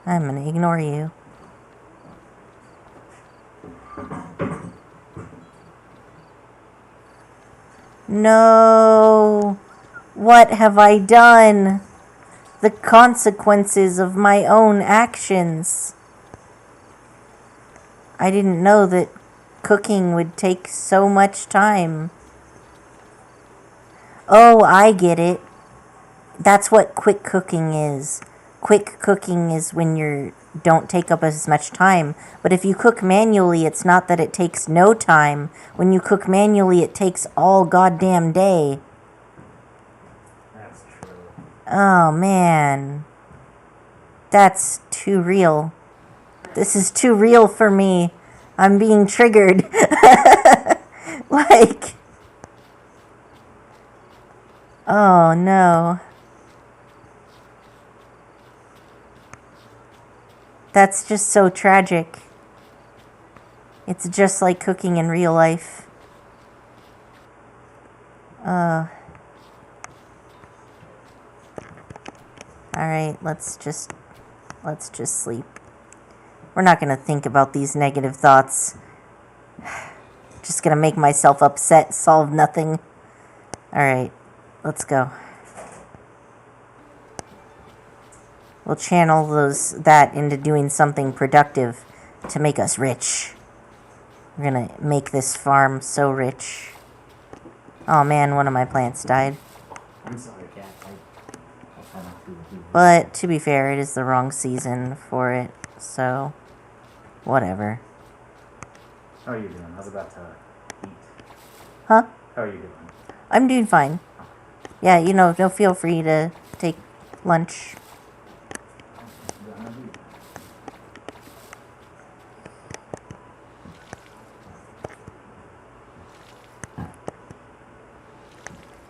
I'm gonna ignore you. No! What have I done? The consequences of my own actions. I didn't know that cooking would take so much time. Oh, I get it. That's what quick cooking is. Quick cooking is when you don't take up as much time. But if you cook manually, it's not that it takes no time. When you cook manually, it takes all goddamn day. That's true. Oh, man. That's too real. This is too real for me. I'm being triggered. Like, oh no. That's just so tragic. It's just like cooking in real life. Alright, let's just sleep. We're not gonna think about these negative thoughts. Just gonna make myself upset, solve nothing. Alright, let's go. We'll channel that into doing something productive to make us rich. We're gonna make this farm so rich. Oh man, one of my plants died. I'm sorry, Cat. I'll try not to do it. But to be fair, it is the wrong season for it, so whatever. How are you doing? I was about to eat. Huh? How are you doing? I'm doing fine. Yeah, no, feel free to take lunch.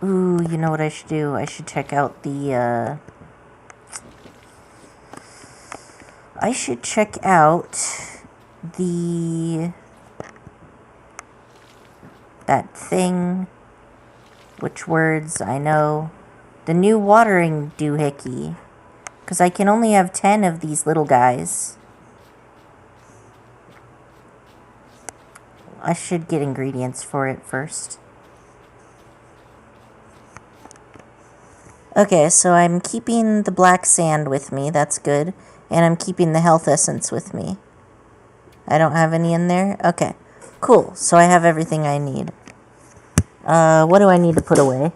Ooh, you know what I should do? I should check out the, that thing, which words I know, the new watering doohickey, because I can only have 10 of these little guys. I should get ingredients for it first. Okay, so I'm keeping the black sand with me, that's good, and I'm keeping the health essence with me. I don't have any in there? Okay, cool, so I have everything I need. What do I need to put away?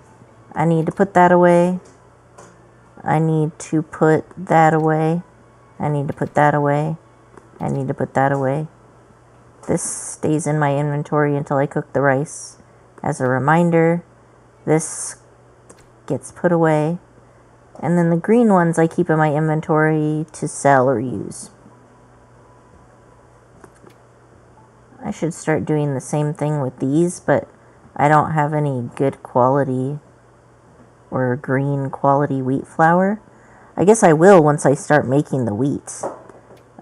I need to put that away. I need to put that away. I need to put that away. I need to put that away. This stays in my inventory until I cook the rice. As a reminder, this gets put away. And then the green ones I keep in my inventory to sell or use. I should start doing the same thing with these, but I don't have any good quality or green quality wheat flour. I guess I will once I start making the wheat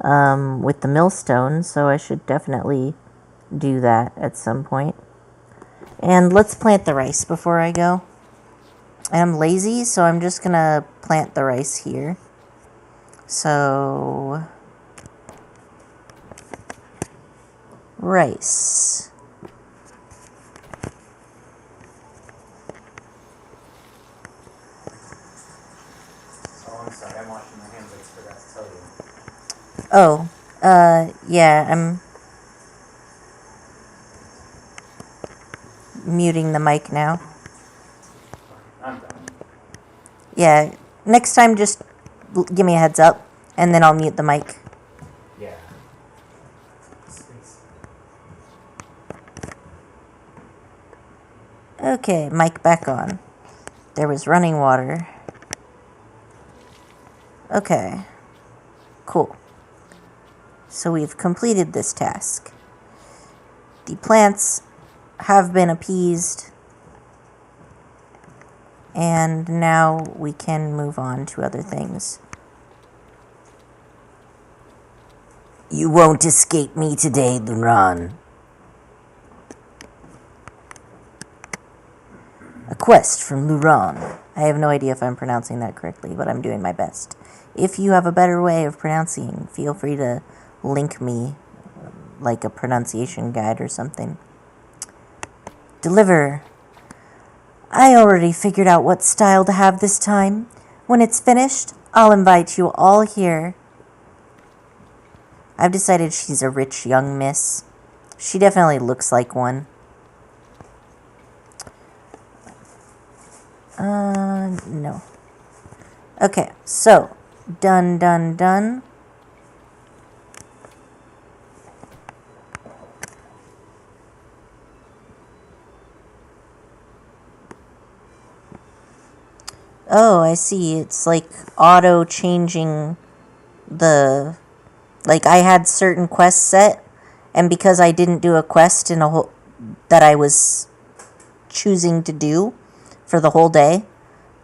with the millstone, so I should definitely do that at some point. And let's plant the rice before I go. I'm lazy, so I'm just gonna plant the rice here. So, rice. Oh, I'm sorry. I'm washing my hands. I just forgot to tell you. Oh, yeah, I'm muting the mic now. I'm done. Yeah, next time just give me a heads up, and then I'll mute the mic. Yeah. Space. Okay, mic back on. There was running water. Okay. Cool. So we've completed this task. The plants have been appeased. And now we can move on to other things. You won't escape me today, Luran. A quest from Luran. I have no idea if I'm pronouncing that correctly, but I'm doing my best. If you have a better way of pronouncing, feel free to link me, like a pronunciation guide or something. Deliver. I already figured out what style to have this time. When it's finished, I'll invite you all here. I've decided she's a rich young miss. She definitely looks like one. No. Okay, so, done. Oh, I see. It's like auto-changing the... Like, I had certain quests set, and because I didn't do a quest in a whole... that I was choosing to do for the whole day,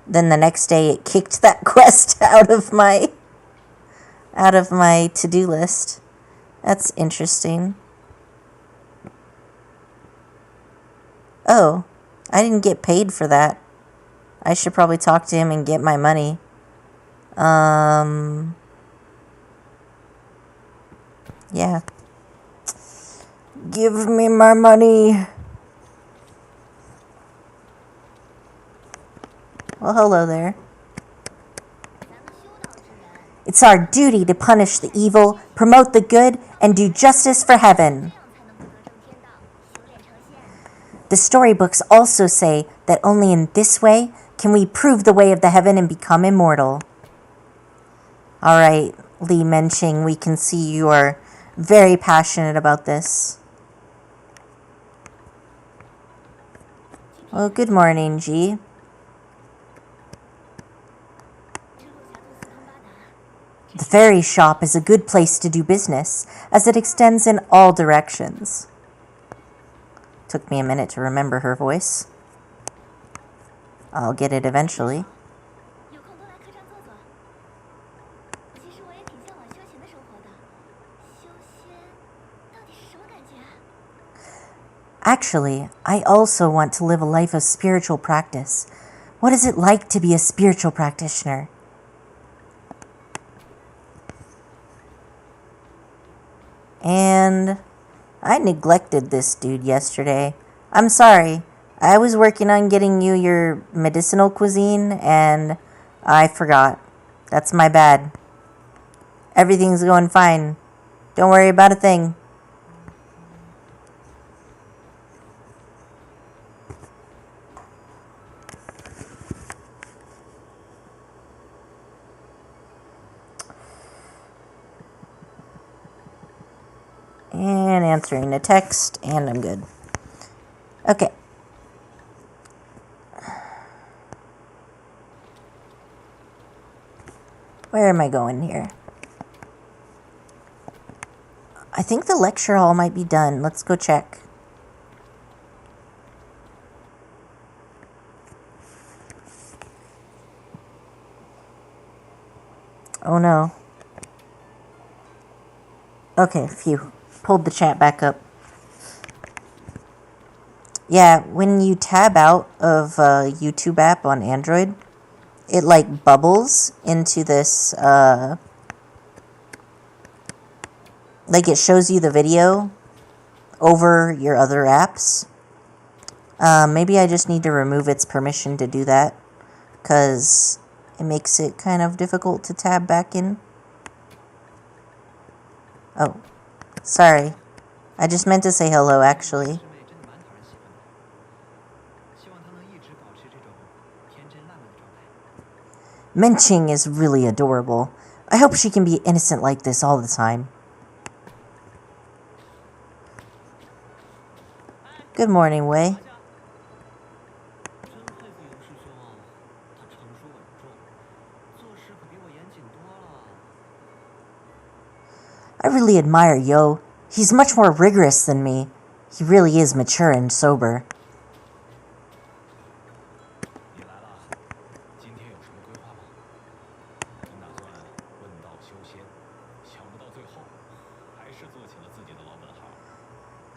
then the next day it kicked that quest out of my to-do list. That's interesting. Oh, I didn't get paid for that. I should probably talk to him and get my money. Yeah. Give me my money. Well, hello there. It's our duty to punish the evil, promote the good, and do justice for heaven. The storybooks also say that only in this way can we prove the way of the heaven and become immortal. Alright, Li Menqing, we can see you are very passionate about this. Well, good morning, G. The fairy shop is a good place to do business, as it extends in all directions. Took me a minute to remember her voice. I'll get it eventually. Actually, I also want to live a life of spiritual practice. What is it like to be a spiritual practitioner? And I neglected this dude yesterday. I'm sorry. I was working on getting you your medicinal cuisine and I forgot. That's my bad. Everything's going fine. Don't worry about a thing. And answering a text, and I'm good. Okay. Where am I going here? I think the lecture hall might be done. Let's go check. Oh no. Okay, phew. Pulled the chat back up. Yeah, when you tab out of a YouTube app on Android, it like bubbles into this, like it shows you the video over your other apps. Maybe I just need to remove its permission to do that, because it makes it kind of difficult to tab back in. Oh, sorry. I just meant to say hello, actually. Menqing is really adorable. I hope she can be innocent like this all the time. Good morning, Wei. I really admire Yo. He's much more rigorous than me. He really is mature and sober.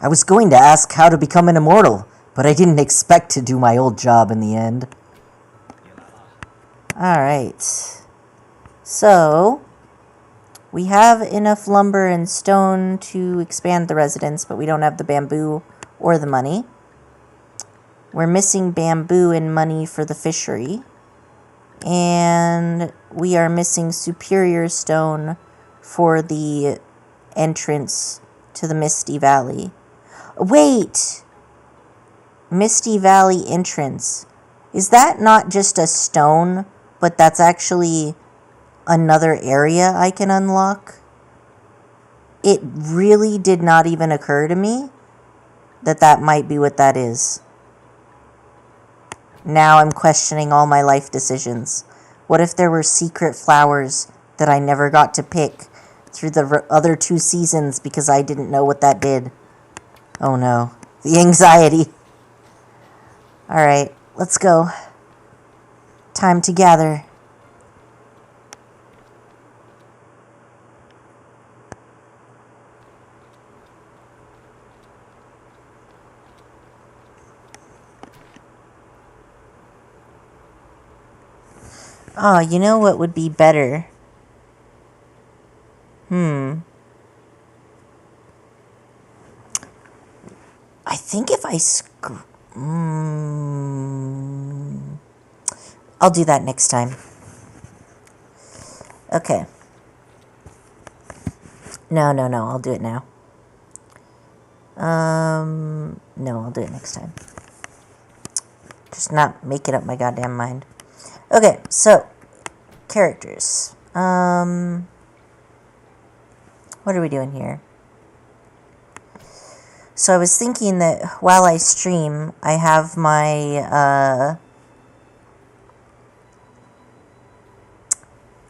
I was going to ask how to become an immortal, but I didn't expect to do my old job in the end. Alright. So, we have enough lumber and stone to expand the residence, but we don't have the bamboo or the money. We're missing bamboo and money for the fishery. And we are missing superior stone for the entrance to the Misty Valley. Wait! Misty Valley entrance. Is that not just a stone, but that's actually another area I can unlock? It really did not even occur to me that that might be what that is. Now I'm questioning all my life decisions. What if there were secret flowers that I never got to pick through the other 2 seasons because I didn't know what that did? Oh no. The anxiety. Alright, let's go. Time to gather. Oh, you know what would be better? I think if I I'll do that next time. Okay. No, I'll do it now. No, I'll do it next time. Just not making up my goddamn mind. Okay, so, characters. What are we doing here? So I was thinking that while I stream, I have my,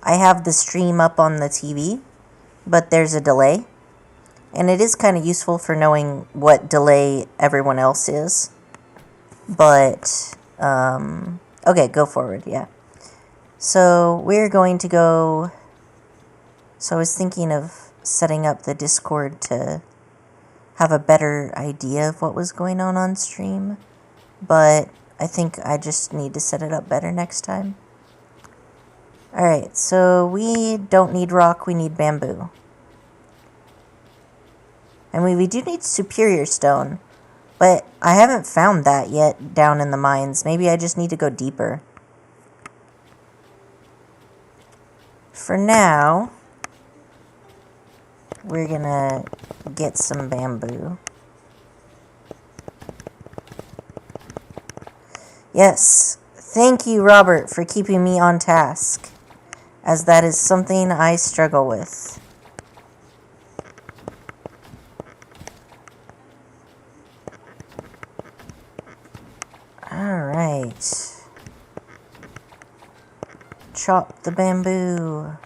I have the stream up on the TV, but there's a delay. And it is kind of useful for knowing what delay everyone else is. But, okay, go forward, yeah. So we're going to go, so I was thinking of setting up the Discord to have a better idea of what was going on stream, but I think I just need to set it up better next time. Alright, so we don't need rock, we need bamboo. And we do need superior stone, but I haven't found that yet down in the mines. Maybe I just need to go deeper. For now, we're gonna get some bamboo. Yes, thank you, Robert, for keeping me on task, as that is something I struggle with. Alright. Chop the bamboo.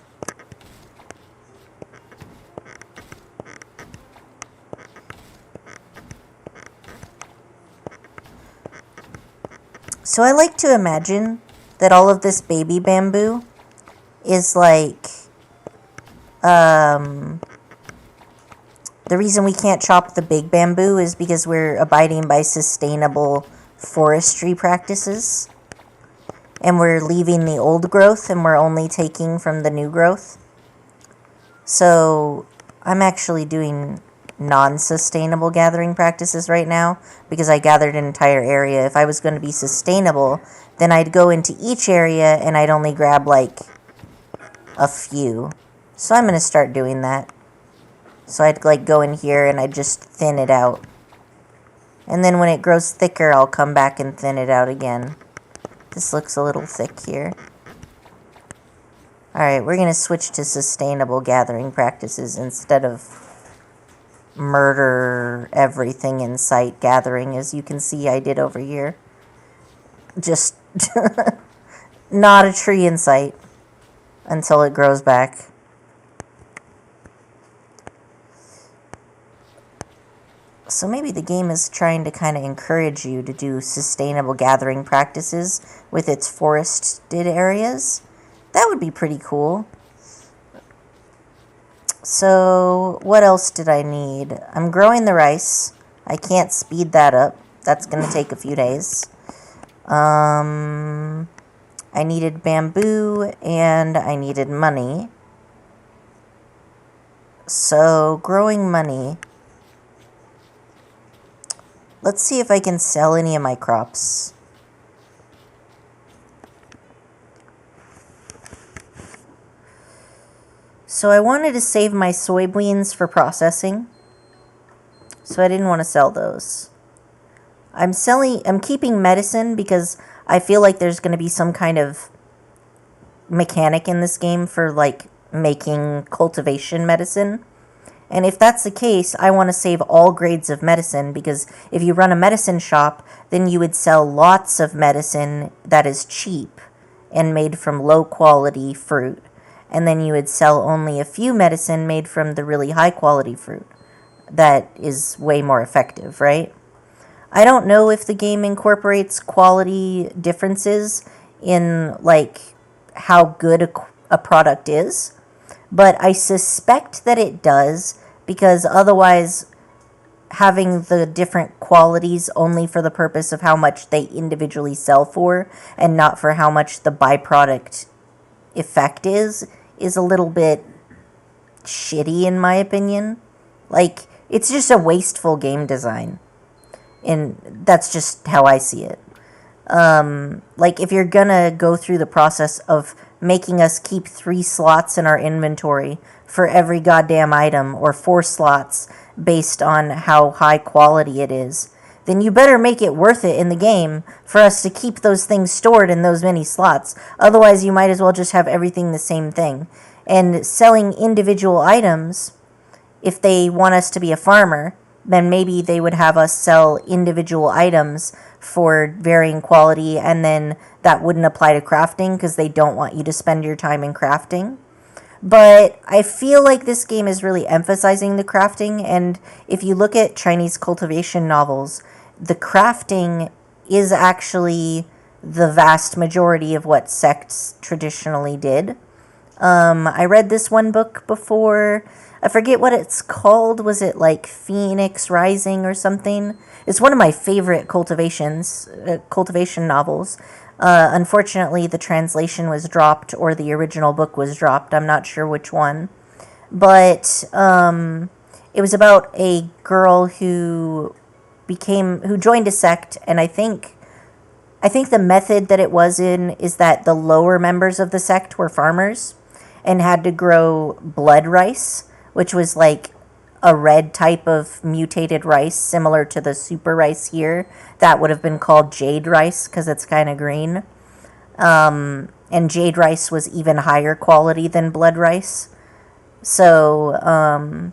So I like to imagine that all of this baby bamboo is like, the reason we can't chop the big bamboo is because we're abiding by sustainable forestry practices. And we're leaving the old growth and we're only taking from the new growth. So I'm actually doing non-sustainable gathering practices right now because I gathered an entire area. If I was going to be sustainable, then I'd go into each area and I'd only grab like a few. So I'm going to start doing that. So I'd like go in here and I'd just thin it out. And then when it grows thicker, I'll come back and thin it out again. This looks a little thick here. Alright, we're going to switch to sustainable gathering practices instead of murder everything in sight gathering, as you can see I did over here. Just not a tree in sight until it grows back. So maybe the game is trying to kind of encourage you to do sustainable gathering practices with its forested areas. That would be pretty cool. So what else did I need? I'm growing the rice. I can't speed that up. That's going to take a few days. I needed bamboo and I needed money. So growing money. Let's see if I can sell any of my crops. So I wanted to save my soybeans for processing. So I didn't want to sell those. I'm keeping medicine because I feel like there's going to be some kind of mechanic in this game for like making cultivation medicine. And if that's the case, I want to save all grades of medicine, because if you run a medicine shop, then you would sell lots of medicine that is cheap and made from low quality fruit. And then you would sell only a few medicine made from the really high quality fruit that is way more effective, right? I don't know if the game incorporates quality differences in like how good a product is, but I suspect that it does, because otherwise having the different qualities only for the purpose of how much they individually sell for and not for how much the byproduct effect is a little bit shitty in my opinion. Like, it's just a wasteful game design. And that's just how I see it. Like, if you're gonna go through the process of making us keep 3 slots in our inventory for every goddamn item, or 4 slots based on how high quality it is, then you better make it worth it in the game for us to keep those things stored in those many slots. Otherwise, you might as well just have everything the same thing. And selling individual items, if they want us to be a farmer, then maybe they would have us sell individual items for varying quality, and then that wouldn't apply to crafting because they don't want you to spend your time in crafting. But I feel like this game is really emphasizing the crafting, and if you look at Chinese cultivation novels, the crafting is actually the vast majority of what sects traditionally did. I read this one book before. I forget what it's called. Was it like Phoenix Rising or something? It's one of my favorite cultivation novels. Unfortunately, the translation was dropped, or the original book was dropped. I'm not sure which one. But it was about a girl who joined a sect, and I think the method that it was in is that the lower members of the sect were farmers and had to grow blood rice, which was like a red type of mutated rice similar to the super rice here. That would have been called jade rice because it's kind of green. And jade rice was even higher quality than blood rice. So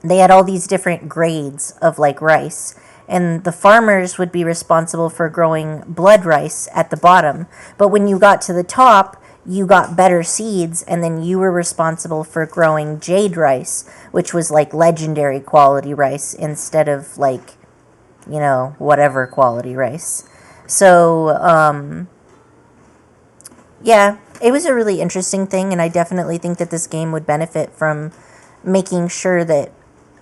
they had all these different grades of like rice. And the farmers would be responsible for growing blood rice at the bottom. But when you got to the top, you got better seeds, and then you were responsible for growing jade rice, which was like legendary quality rice instead of like, whatever quality rice. So, yeah, it was a really interesting thing, and I definitely think that this game would benefit from making sure that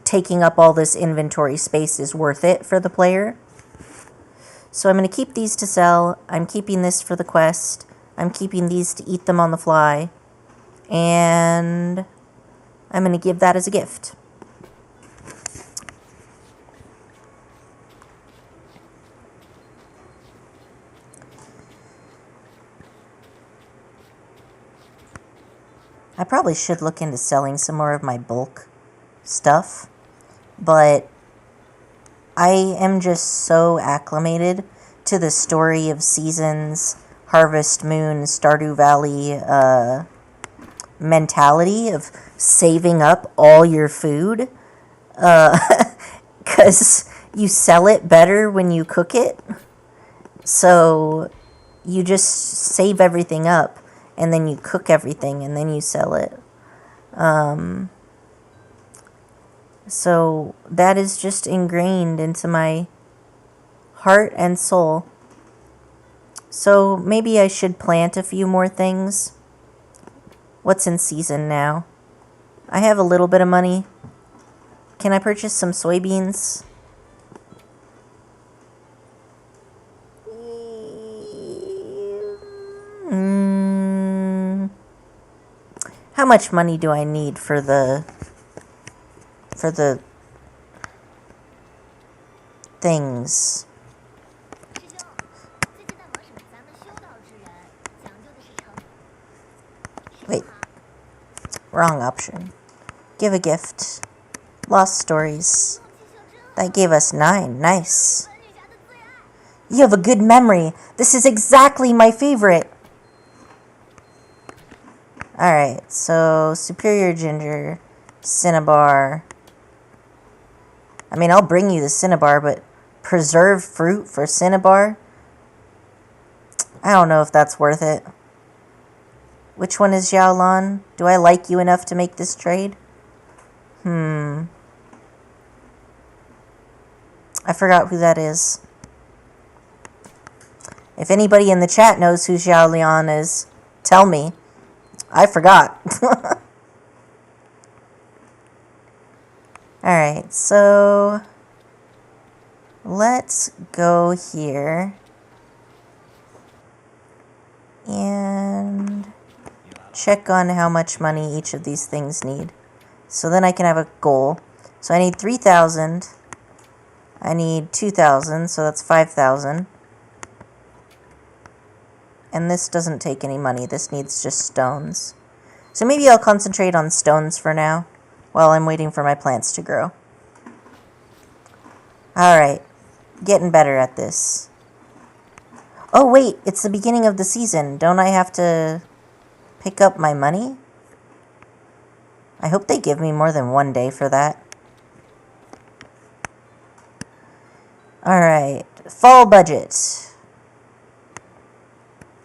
taking up all this inventory space is worth it for the player. So I'm going to keep these to sell. I'm keeping this for the quest. I'm keeping these to eat them on the fly. And I'm going to give that as a gift. I probably should look into selling some more of my bulk stuff, but I am just so acclimated to the story of seasons, Harvest Moon, Stardew Valley mentality of saving up all your food, because you sell it better when you cook it. So you just save everything up, and then you cook everything, and then you sell it. So that is just ingrained into my heart and soul. So maybe I should plant a few more things. What's in season now? I have a little bit of money. Can I purchase some soybeans? How much money do I need for the things? Wait, wrong option. Give a gift. Lost stories. That gave us 9. Nice. You have a good memory. This is exactly my favorite. Alright, so superior ginger, cinnabar. I mean, I'll bring you the cinnabar, but preserved fruit for cinnabar? I don't know if that's worth it. Which one is Xiaolan? Do I like you enough to make this trade? I forgot who that is. If anybody in the chat knows who Xiaolian is, tell me. I forgot. Alright, so let's go here and check on how much money each of these things need. So then I can have a goal. So I need 3,000. I need 2,000, so that's 5,000. And this doesn't take any money. This needs just stones. So maybe I'll concentrate on stones for now while I'm waiting for my plants to grow. Alright. Getting better at this. Oh wait, it's the beginning of the season. Don't I have to pick up my money? I hope they give me more than 1 day for that. Alright. Fall budget.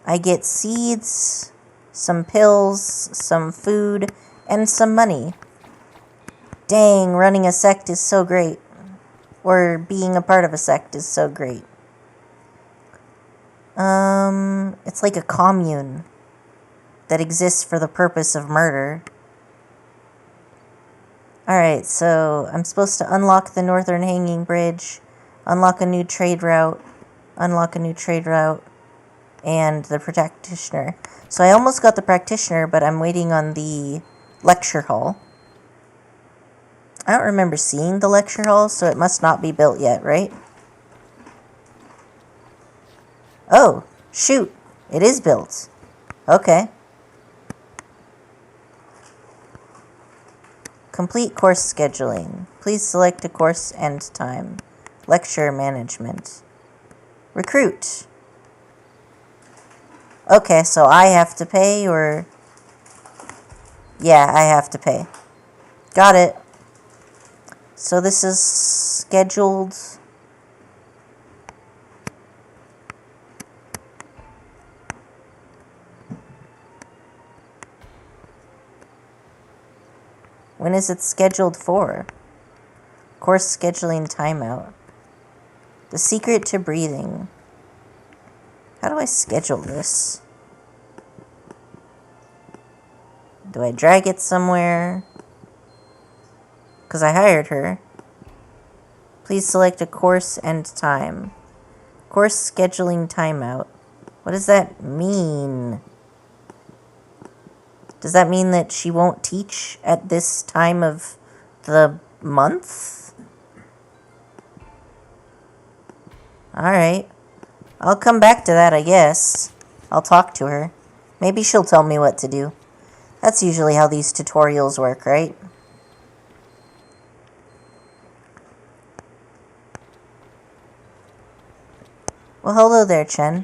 I get seeds, some pills, some food, and some money. Dang, running a sect is so great. Or being a part of a sect is so great. It's like a commune that exists for the purpose of murder. Alright, so I'm supposed to unlock the Northern Hanging Bridge, unlock a new trade route, and the practitioner. So I almost got the practitioner, but I'm waiting on the lecture hall. I don't remember seeing the lecture hall, so it must not be built yet, right? Oh, shoot. It is built. Okay. Complete course scheduling. Please select a course and time. Lecture management. Recruit. Okay, so I have to pay, or... Yeah, I have to pay. Got it. So this is scheduled... When is it scheduled for? Course scheduling timeout. The secret to breathing. How do I schedule this? Do I drag it somewhere? Because I hired her. Please select a course and time. Course scheduling timeout. What does that mean? Does that mean that she won't teach at this time of the month? Alright. I'll come back to that, I guess. I'll talk to her. Maybe she'll tell me what to do. That's usually how these tutorials work, right? Well, hello there, Chen.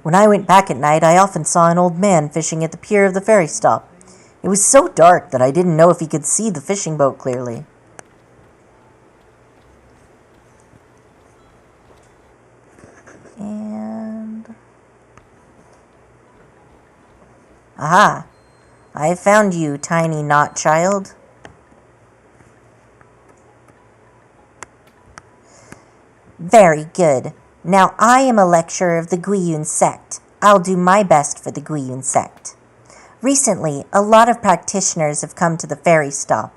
When I went back at night, I often saw an old man fishing at the pier of the ferry stop. It was so dark that I didn't know if he could see the fishing boat clearly. And... Aha! I found you, tiny knot child. Very good. Now I am a lecturer of the Guiyun sect. I'll do my best for the Guiyun sect. Recently, a lot of practitioners have come to the ferry stop.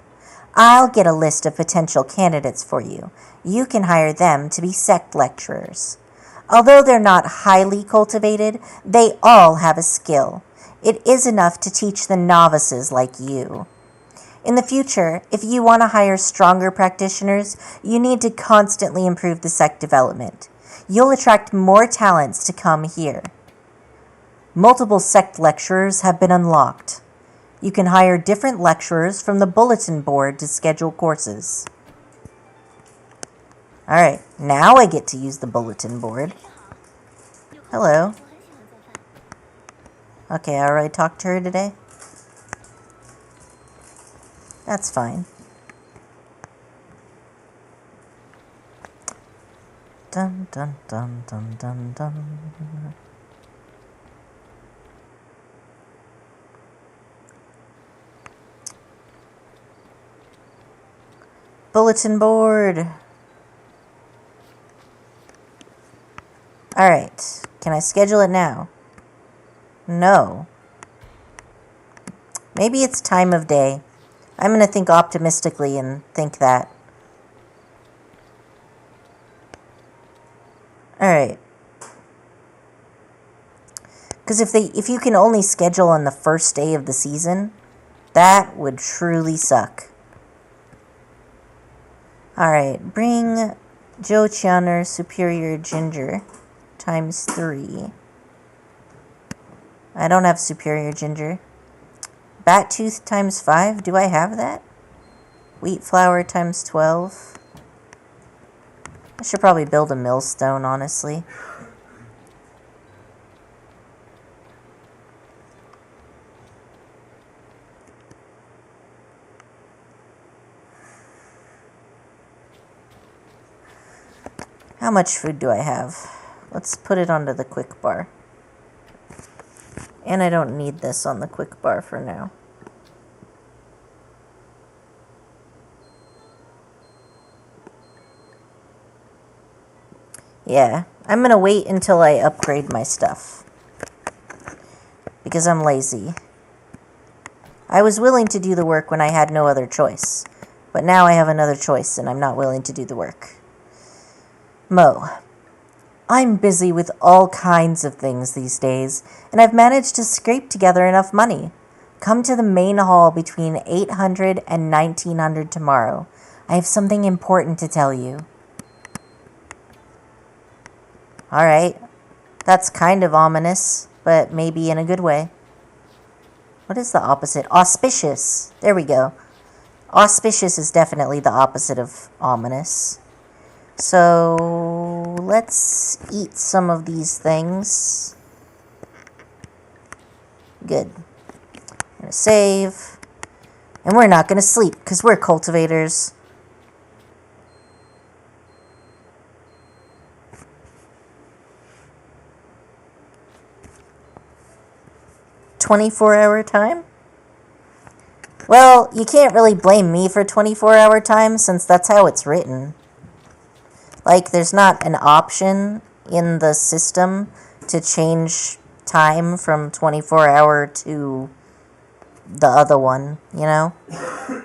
I'll get a list of potential candidates for you. You can hire them to be sect lecturers. Although they're not highly cultivated, they all have a skill. It is enough to teach the novices like you. In the future, if you want to hire stronger practitioners, you need to constantly improve the sect development. You'll attract more talents to come here. Multiple sect lecturers have been unlocked. You can hire different lecturers from the bulletin board to schedule courses. Alright, now I get to use the bulletin board. Hello. Okay, I already talked to her today. That's fine. Dun dun dun dun dun dun. Bulletin board. Alright, can I schedule it now? No. Maybe it's time of day. I'm going to think optimistically and think that. Alright. Because if you can only schedule on the first day of the season, that would truly suck. Alright, bring Joe Chianer Superior Ginger times 3. I don't have Superior Ginger. Bat Tooth times 5, do I have that? Wheat Flour times 12. I should probably build a millstone, honestly. How much food do I have? Let's put it onto the quick bar. And I don't need this on the quick bar for now. Yeah, I'm gonna wait until I upgrade my stuff. Because I'm lazy. I was willing to do the work when I had no other choice. But now I have another choice and I'm not willing to do the work. Mo. I'm busy with all kinds of things these days, and I've managed to scrape together enough money. Come to the main hall between 800 and 1900 tomorrow. I have something important to tell you. Alright. That's kind of ominous, but maybe in a good way. What is the opposite? Auspicious. There we go. Auspicious is definitely the opposite of ominous. So, let's eat some of these things. Good. I'm going to save. And we're not going to sleep, because we're cultivators. "24-hour time?" Well, you can't really blame me for 24-hour time, since that's how it's written. Like, there's not an option in the system to change time from 24-hour to the other one, you know?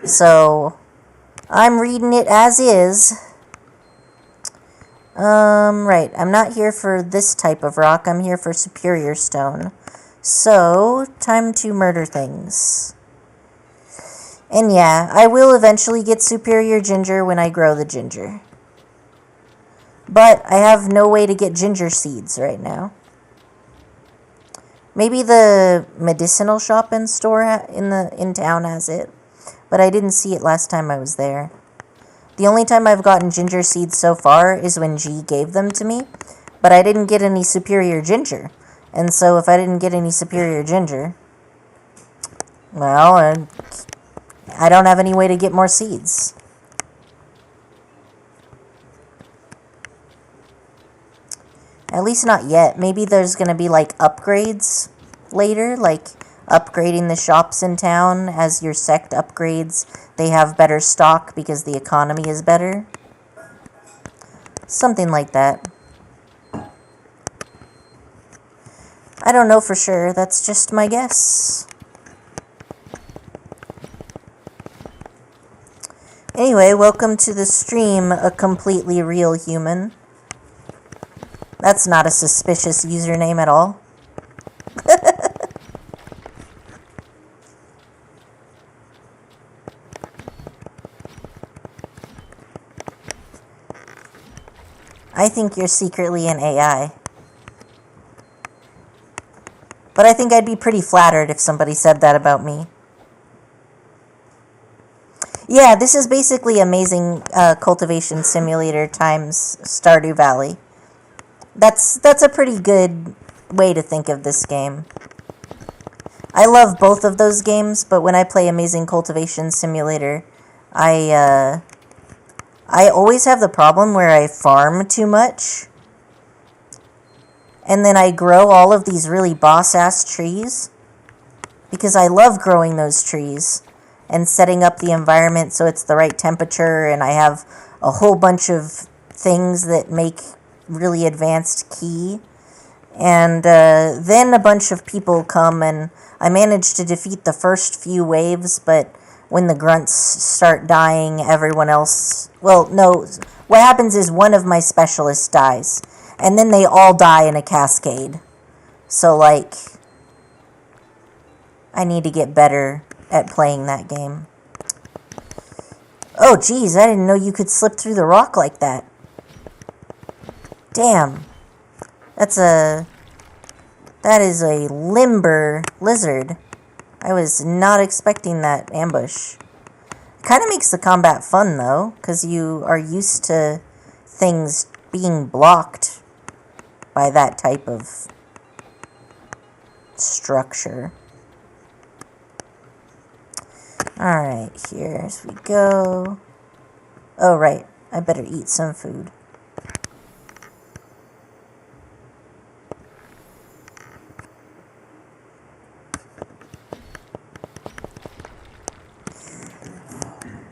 So, I'm reading it as is. Right. I'm not here for this type of rock. I'm here for superior stone. So, time to murder things. And yeah, I will eventually get superior ginger when I grow the ginger. But I have no way to get ginger seeds right now. Maybe the medicinal shop and store in town has it, but I didn't see it last time I was there. The only time I've gotten ginger seeds so far is when G gave them to me, but I didn't get any superior ginger. And so if I didn't get any superior ginger, well, I don't have any way to get more seeds. At least not yet. Maybe there's going to be, like, upgrades later. Like, upgrading the shops in town. As your sect upgrades, they have better stock because the economy is better. Something like that. I don't know for sure. That's just my guess. Anyway, welcome to the stream, A Completely Real Human. That's not a suspicious username at all. I think you're secretly an AI. But I think I'd be pretty flattered if somebody said that about me. Yeah, this is basically Amazing Cultivation Simulator times Stardew Valley. That's a pretty good way to think of this game. I love both of those games, but when I play Amazing Cultivation Simulator, I always have the problem where I farm too much. And then I grow all of these really boss-ass trees. Because I love growing those trees. And setting up the environment so it's the right temperature. And I have a whole bunch of things that make really advanced key. And then a bunch of people come and I managed to defeat the first few waves. But when the grunts start dying, everyone else... Well, no. What happens is one of my specialists dies. And then they all die in a cascade. So, like, I need to get better at playing that game. Oh, geez, I didn't know you could slip through the rock like that. Damn. That is a limber lizard. I was not expecting that ambush. Kind of makes the combat fun, though, because you are used to things being blocked by that type of structure. Alright, here as we go. Oh, right. I better eat some food.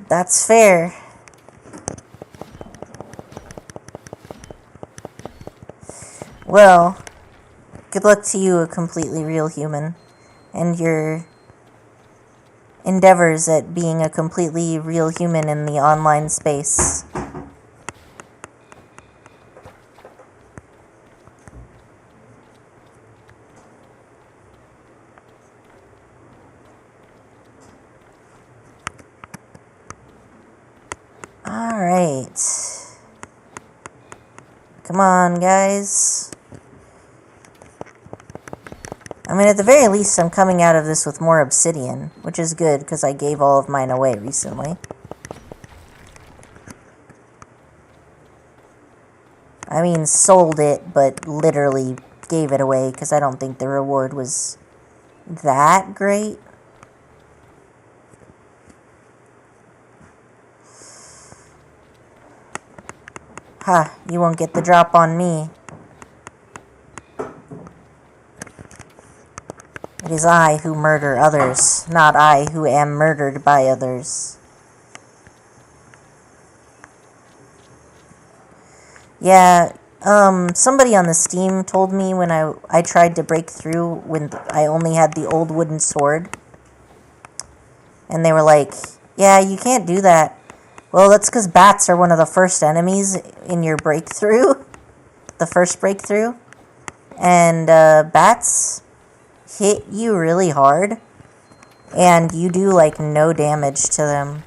That's fair. Well, good luck to you, A Completely Real Human, and your endeavors at being a completely real human in the online space. Alright. Come on, guys. I mean, at the very least, I'm coming out of this with more obsidian, which is good, because I gave all of mine away recently. I mean, sold it, but literally gave it away, because I don't think the reward was that great. Ha, you won't get the drop on me. It is I who murder others, not I who am murdered by others. Yeah, somebody on the Steam told me when I tried to break through when I only had the old wooden sword. And they were like, yeah, you can't do that. Well, that's because bats are one of the first enemies in your breakthrough. The first breakthrough. And bats hit you really hard. And you do like no damage to them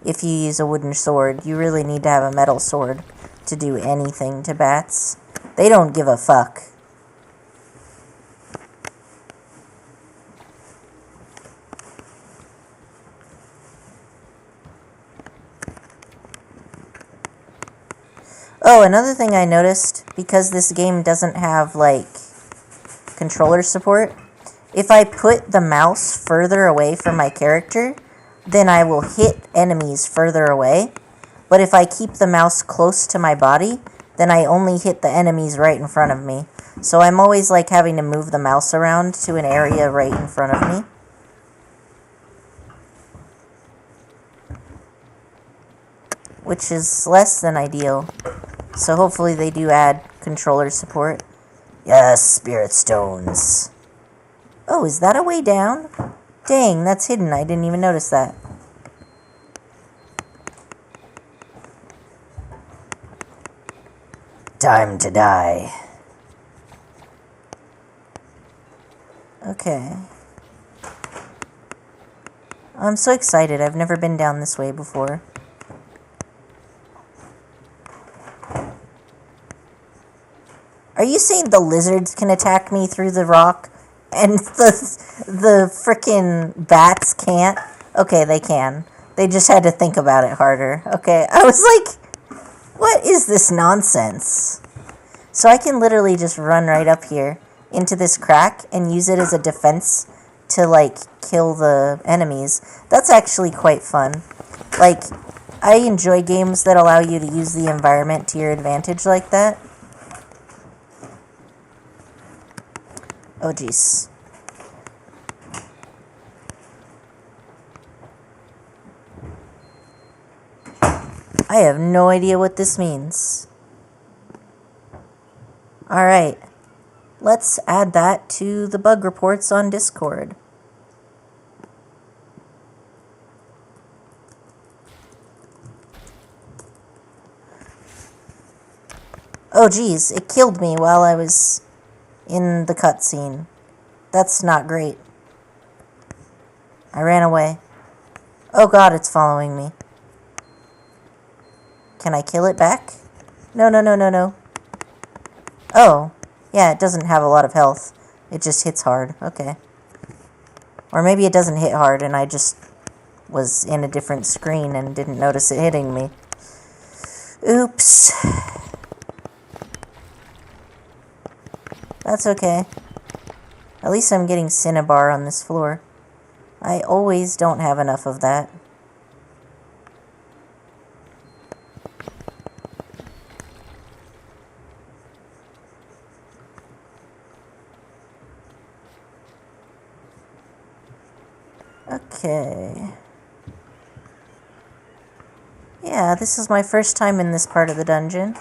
if you use a wooden sword. You really need to have a metal sword to do anything to bats. They don't give a fuck. Oh, another thing I noticed, because this game doesn't have, like, controller support, if I put the mouse further away from my character, then I will hit enemies further away. But if I keep the mouse close to my body, then I only hit the enemies right in front of me. So I'm always like having to move the mouse around to an area right in front of me. Which is less than ideal. So hopefully they do add controller support. Yes, spirit stones. Oh, is that a way down? Dang, that's hidden. I didn't even notice that. Time to die. Okay. I'm so excited. I've never been down this way before. Are you saying the lizards can attack me through the rock and the frickin' bats can't? Okay, they can. They just had to think about it harder. Okay, I was like, what is this nonsense? So I can literally just run right up here into this crack and use it as a defense to, like, kill the enemies. That's actually quite fun. Like, I enjoy games that allow you to use the environment to your advantage like that. Oh, jeez. I have no idea what this means. Alright. Let's add that to the bug reports on Discord. Oh, geez. It killed me while I was in the cutscene. That's not great. I ran away. Oh god, it's following me. Can I kill it back? No, no, no, no, no. Oh, yeah, it doesn't have a lot of health. It just hits hard. Okay. Or maybe it doesn't hit hard and I just was in a different screen and didn't notice it hitting me. Oops. That's okay. At least I'm getting cinnabar on this floor. I always don't have enough of that. Okay. Yeah, this is my first time in this part of the dungeon.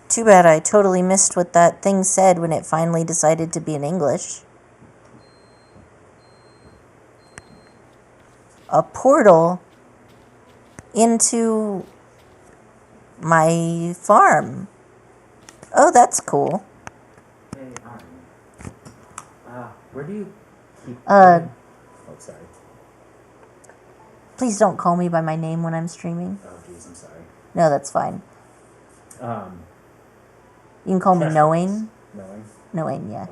Too bad I totally missed what that thing said when it finally decided to be in English. A portal into my farm. Oh, that's cool. Hey, where do you keep... Oh, sorry. Please don't call me by my name when I'm streaming. Oh, jeez, I'm sorry. No, that's fine. You can call me Knowing. Knowing? Knowing, yeah.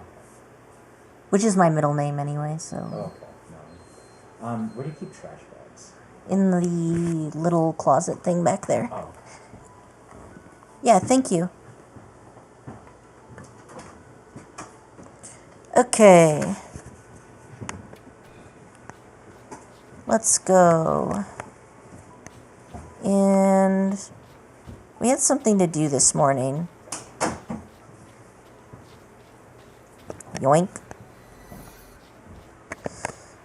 Which is my middle name anyway, so... Oh, okay. Knowing. Where do you keep trash bags? In the little closet thing back there. Oh. Yeah, thank you. Okay. Let's go. And we had something to do this morning. Yoink.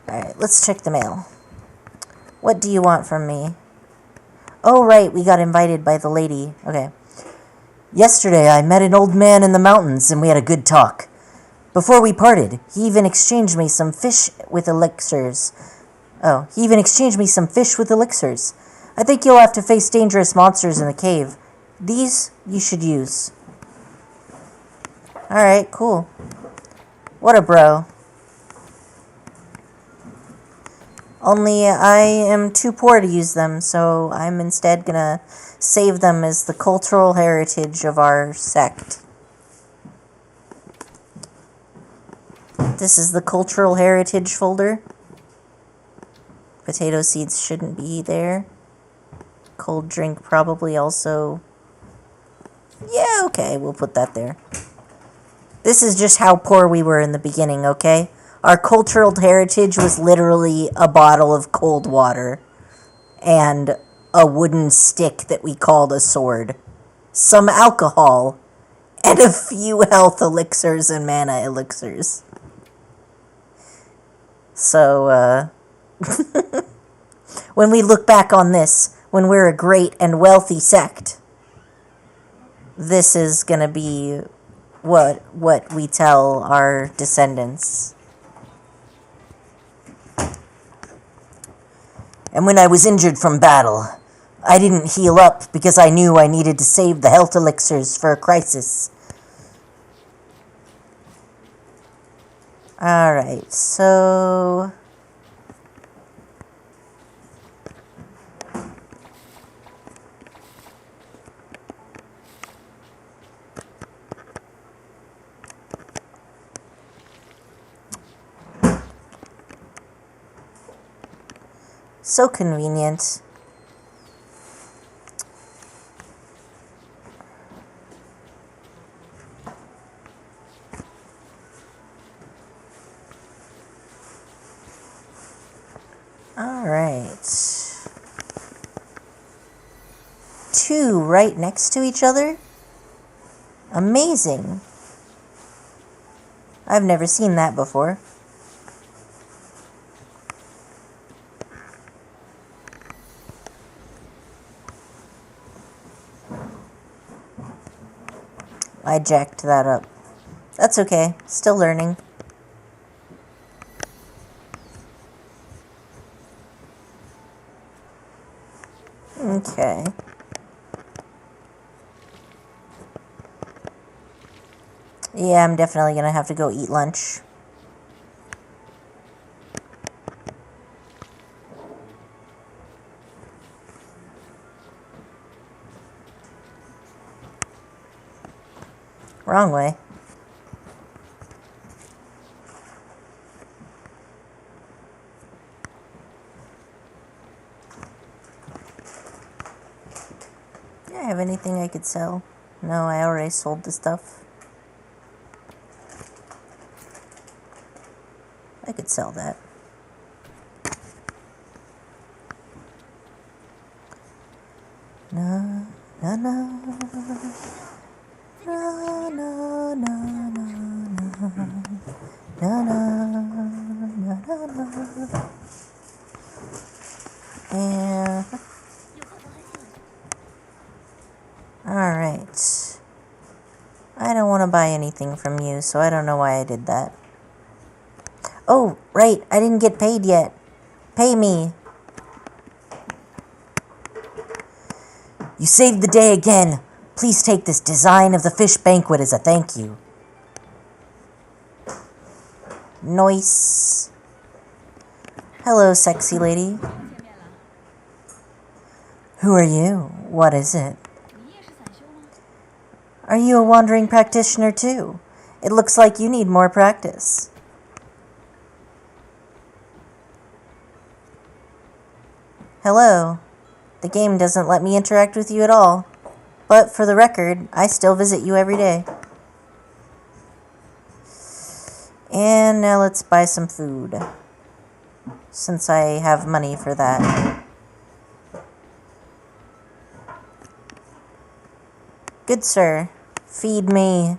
Alright, let's check the mail. What do you want from me? Oh, right, we got invited by the lady. Okay. Yesterday, I met an old man in the mountains, and we had a good talk. Before we parted, he even exchanged me some fish with elixirs. I think you'll have to face dangerous monsters in the cave. These, you should use. Alright, cool. What a bro. Only I am too poor to use them, so I'm instead gonna save them as the cultural heritage of our sect. This is the cultural heritage folder. Potato seeds shouldn't be there. Cold drink probably also. Yeah, okay, we'll put that there. This is just how poor we were in the beginning, okay? Our cultural heritage was literally a bottle of cold water. and a wooden stick that we called a sword, some alcohol, and a few health elixirs and mana elixirs. So, when we look back on this, when we're a great and wealthy sect, this is gonna be what we tell our descendants. And when I was injured from battle, I didn't heal up because I knew I needed to save the health elixirs for a crisis. Alright, so... So convenient. All right. 2 right next to each other? Amazing. I've never seen that before. I jacked that up. That's okay. Still learning. Okay. Yeah, I'm definitely gonna have to go eat lunch. Wrong way. Do I have anything I could sell? No, I already sold the stuff. I could sell that. No, no, no. No, no, no, no, no. No, no, no, no. And... Alright. I don't want to buy anything from you, so I don't know why I did that. Oh, right, I didn't get paid yet. Pay me. You saved the day again. Please take this design of the fish banquet as a thank you. Nice. Hello, sexy lady. Who are you? What is it? Are you a wandering practitioner too? It looks like you need more practice. Hello. The game doesn't let me interact with you at all. But for the record, I still visit you every day. And now let's buy some food, since I have money for that. Good sir, feed me.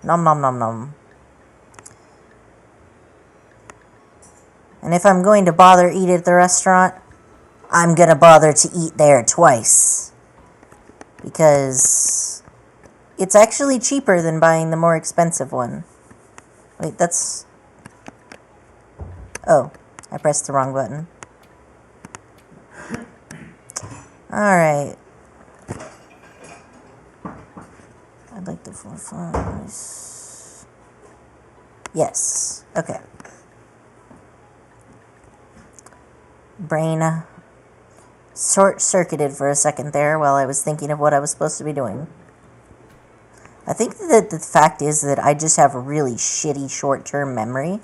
Nom nom nom nom. And if I'm going to bother eat at the restaurant, I'm gonna bother to eat there twice. Because it's actually cheaper than buying the more expensive one. Wait, that's... Oh, I pressed the wrong button. Alright. I'd like the 4 fries. Yes, okay. Brain short-circuited for a second there while I was thinking of what I was supposed to be doing. I think that the fact is that I just have a really shitty short-term memory.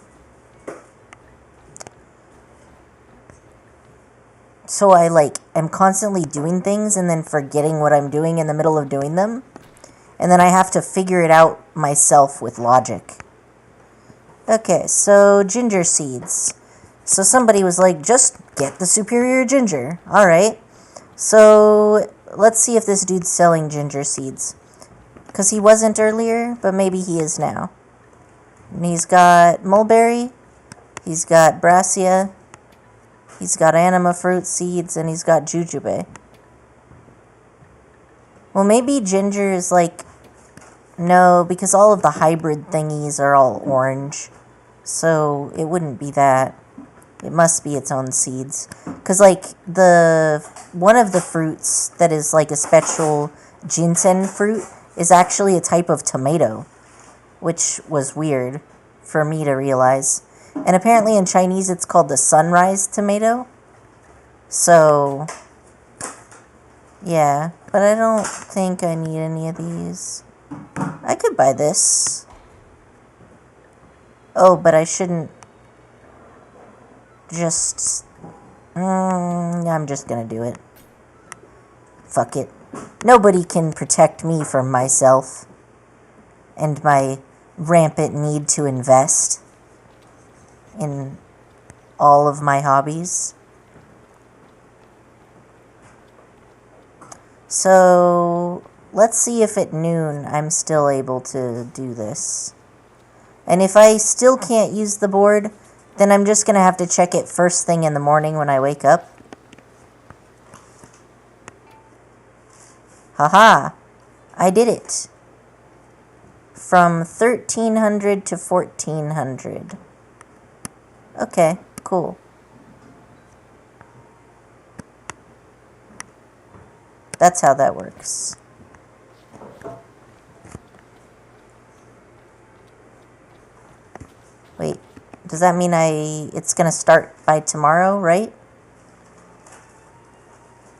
So I, am constantly doing things and then forgetting what I'm doing in the middle of doing them. And then I have to figure it out myself with logic. Okay, so ginger seeds. So somebody was like, just get the superior ginger. Alright. So let's see if this dude's selling ginger seeds. Because he wasn't earlier, but maybe he is now. And he's got mulberry, he's got brassia, he's got anima fruit seeds, and he's got jujube. Well, maybe ginger is like... No, because all of the hybrid thingies are all orange. So it wouldn't be that. It must be its own seeds. Because, like, one of the fruits that is, like, a special ginseng fruit is actually a type of tomato. Which was weird for me to realize. And apparently in Chinese it's called the sunrise tomato. So, yeah. But I don't think I need any of these. I could buy this. Oh, but I shouldn't just... I'm just gonna do it. Fuck it. Nobody can protect me from myself and my rampant need to invest in all of my hobbies. So, let's see if at noon I'm still able to do this. And if I still can't use the board, then I'm just going to have to check it first thing in the morning when I wake up. Haha! I did it. From 1300 to 1400. Okay, cool. That's how that works. Wait, does that mean it's gonna start by tomorrow, right?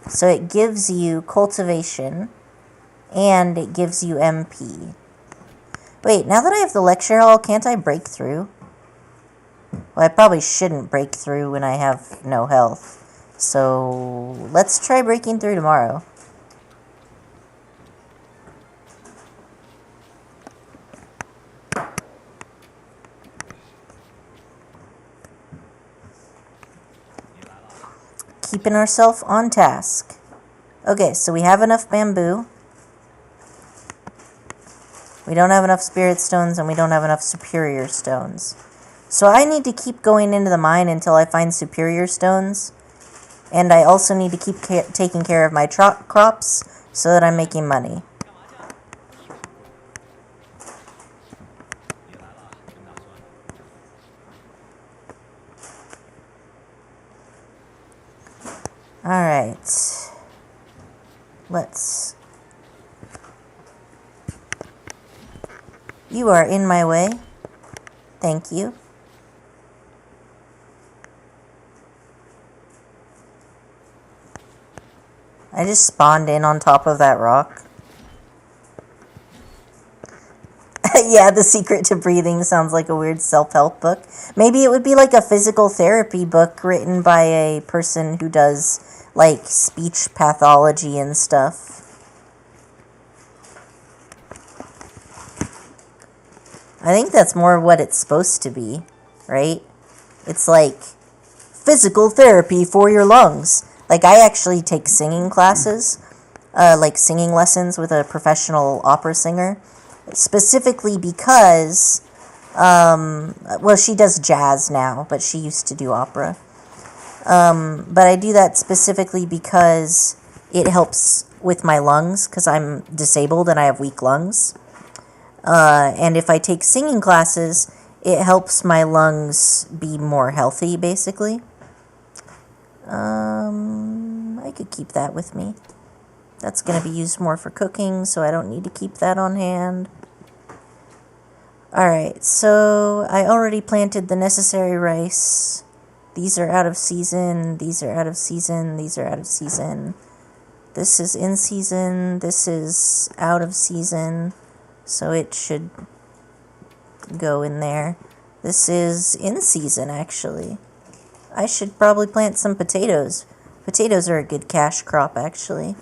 So it gives you cultivation, and it gives you MP. Wait, now that I have the lecture hall, can't I break through? Well, I probably shouldn't break through when I have no health. So, let's try breaking through tomorrow. Keeping ourselves on task. Okay, so we have enough bamboo. We don't have enough spirit stones, and we don't have enough superior stones. So I need to keep going into the mine until I find superior stones. And I also need to keep taking care of my crops so that I'm making money. Alright. Let's... You are in my way. Thank you. I just spawned in on top of that rock. Yeah, The Secret to Breathing sounds like a weird self-help book. Maybe it would be like a physical therapy book written by a person who does, like, speech pathology and stuff. I think that's more what it's supposed to be, right? It's like physical therapy for your lungs. Like, I actually take singing classes, like singing lessons with a professional opera singer, specifically because, well, she does jazz now, but she used to do opera. But I do that specifically because it helps with my lungs, because I'm disabled and I have weak lungs. And if I take singing classes, it helps my lungs be more healthy, basically. I could keep that with me. That's going to be used more for cooking, so I don't need to keep that on hand. Alright, so I already planted the necessary rice. These are out of season, these are out of season, these are out of season. This is in season, this is out of season, so it should go in there. This is in season, actually. I should probably plant some potatoes. Potatoes are a good cash crop, actually.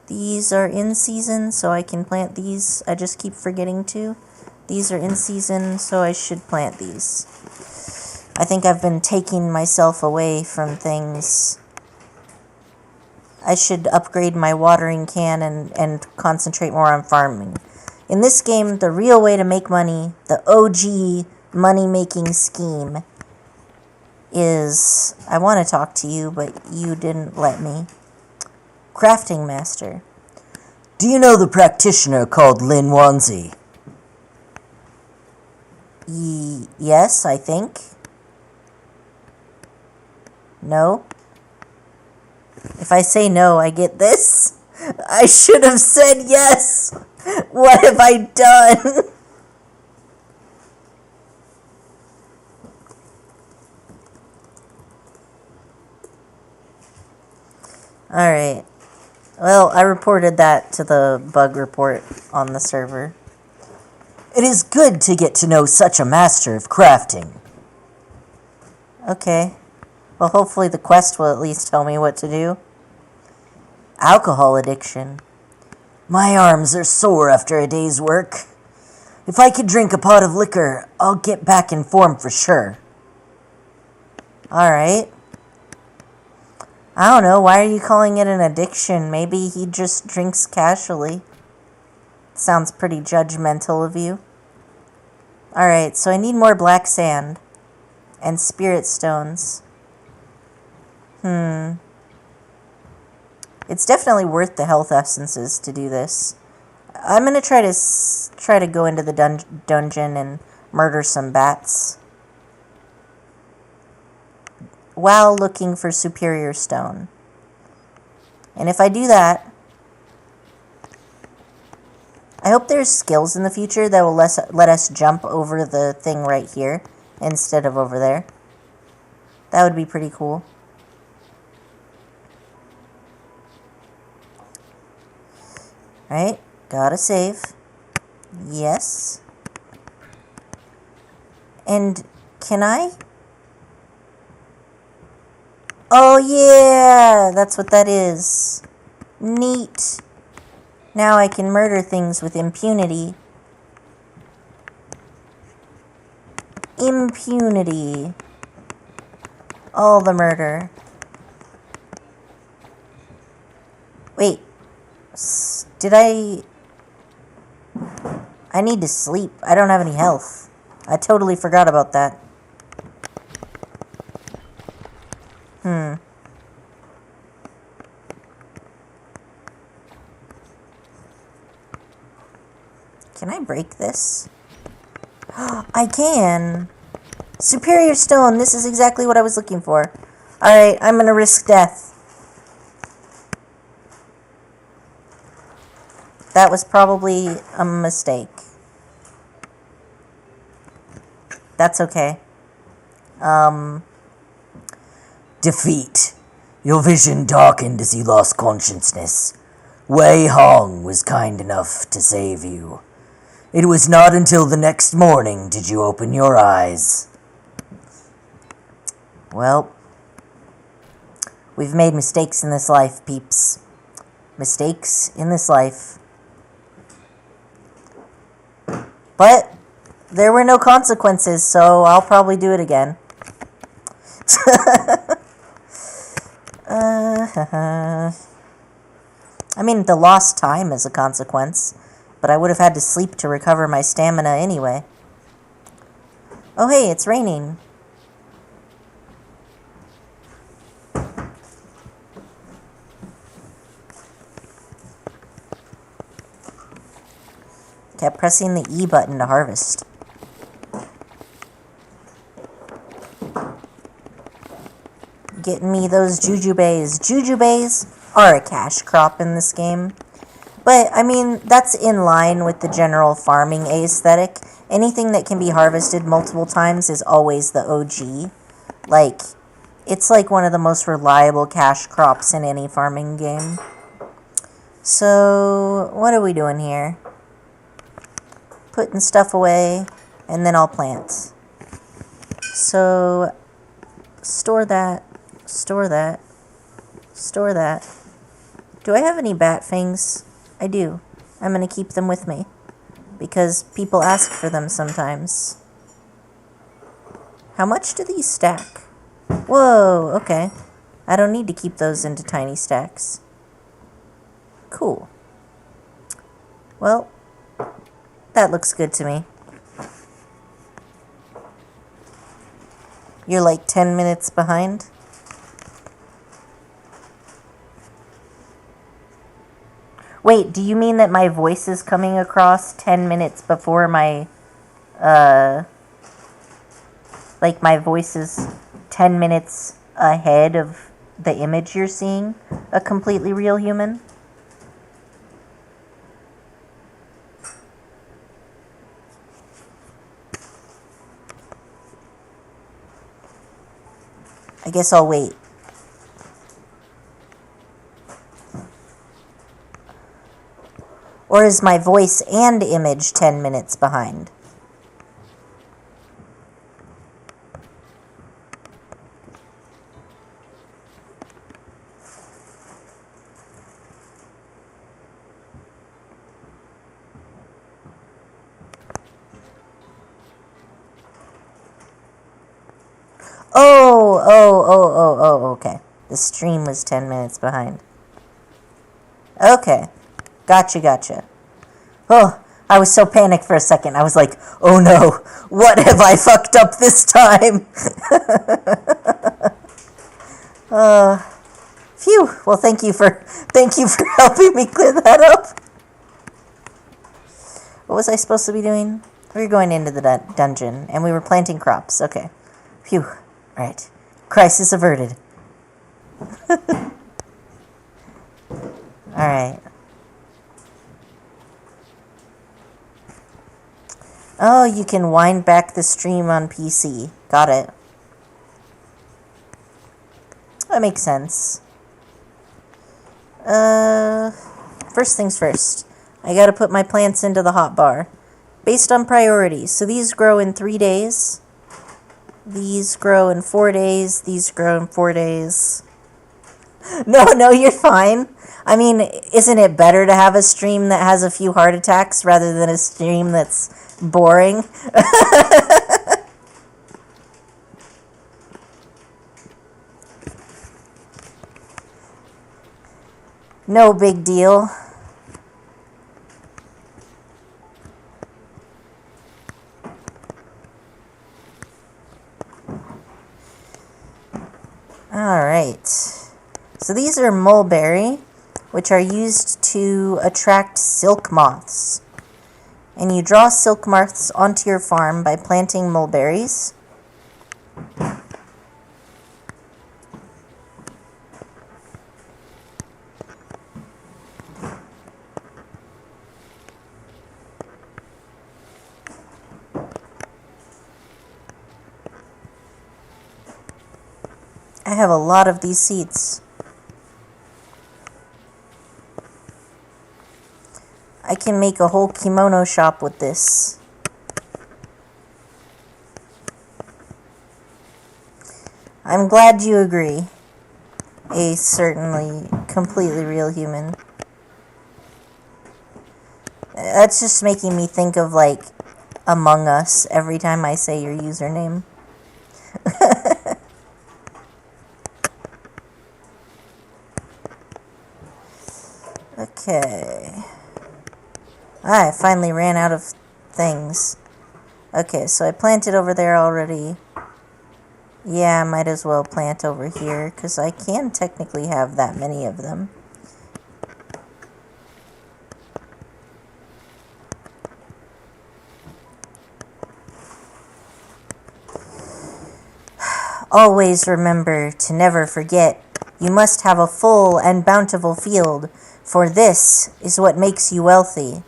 These are in season, so I can plant these. I just keep forgetting to. These are in season, so I should plant these. I think I've been taking myself away from things. I should upgrade my watering can and concentrate more on farming. In this game, the real way to make money, the OG money-making scheme, is... I want to talk to you, but you didn't let me. Crafting Master. Do you know the practitioner called Lin Wanzi? Yes, I think. No? If I say no, I get this? I should have said yes! What have I done? Alright. Well, I reported that to the bug report on the server. It is good to get to know such a master of crafting. Okay. Well, hopefully the quest will at least tell me what to do. Alcohol addiction. My arms are sore after a day's work. If I could drink a pot of liquor, I'll get back in form for sure. Alright. I don't know, why are you calling it an addiction? Maybe he just drinks casually. Sounds pretty judgmental of you. Alright, so I need more black sand. And spirit stones. It's definitely worth the health essences to do this. I'm gonna try to go into the dungeon and murder some bats. While looking for superior stone. And if I do that, I hope there's skills in the future that will let us jump over the thing right here instead of over there. That would be pretty cool. Right, gotta save. Yes. And can I? Oh yeah, that's what that is. Neat. Now I can murder things with impunity. Impunity. All the murder. Wait. Did I need to sleep. I don't have any health. I totally forgot about that. Can I break this? I can! Superior stone! This is exactly what I was looking for. Alright, I'm gonna risk death. That was probably a mistake. That's okay. Defeat. Your vision darkened as you lost consciousness. Wei Hong was kind enough to save you. It was not until the next morning did you open your eyes. Well, we've made mistakes in this life, peeps. Mistakes in this life. But there were no consequences, so I'll probably do it again. I mean, the lost time is a consequence, but I would have had to sleep to recover my stamina anyway. Oh hey, it's raining. Kept pressing the E button to harvest. Getting me those jujubes. Jujubes are a cash crop in this game. But, I mean, that's in line with the general farming aesthetic. Anything that can be harvested multiple times is always the OG. Like, it's like one of the most reliable cash crops in any farming game. So, what are we doing here? Putting stuff away, and then I'll plant. So, store that, store that, store that. Do I have any bat fangs? I do. I'm going to keep them with me. because people ask for them sometimes. How much do these stack? Whoa, okay. I don't need to keep those into tiny stacks. Cool. Well, that looks good to me. You're like 10 minutes behind? Wait, do you mean that my voice is coming across 10 minutes before my, like my voice is 10 minutes ahead of the image you're seeing? A completely real human? I guess I'll wait. Or is my voice and image 10 minutes behind? Okay. The stream was 10 minutes behind. Okay. Gotcha. Oh, I was so panicked for a second. I was like, oh no, what have I fucked up this time? Phew. Well, thank you for helping me clear that up. What was I supposed to be doing? We were going into the dungeon, and we were planting crops. Okay. Phew. All right. Crisis averted. All right. Oh, you can wind back the stream on PC. Got it. That makes sense. First things first. I gotta put my plants into the hotbar. Based on priorities. So these grow in 3 days. These grow in 4 days. These grow in 4 days. No, you're fine. I mean, isn't it better to have a stream that has a few heart attacks rather than a stream that's boring? No big deal. Alright. So these are mulberry, which are used to attract silk moths. And you draw silk moths onto your farm by planting mulberries. I have a lot of these seeds. I can make a whole kimono shop with this. I'm glad you agree. A certainly completely real human. That's just making me think of like Among Us every time I say your username. Okay. I finally ran out of things. Okay, so I planted over there already. Yeah, I might as well plant over here, because I can technically have that many of them. Always remember to never forget, you must have a full and bountiful field, for this is what makes you wealthy.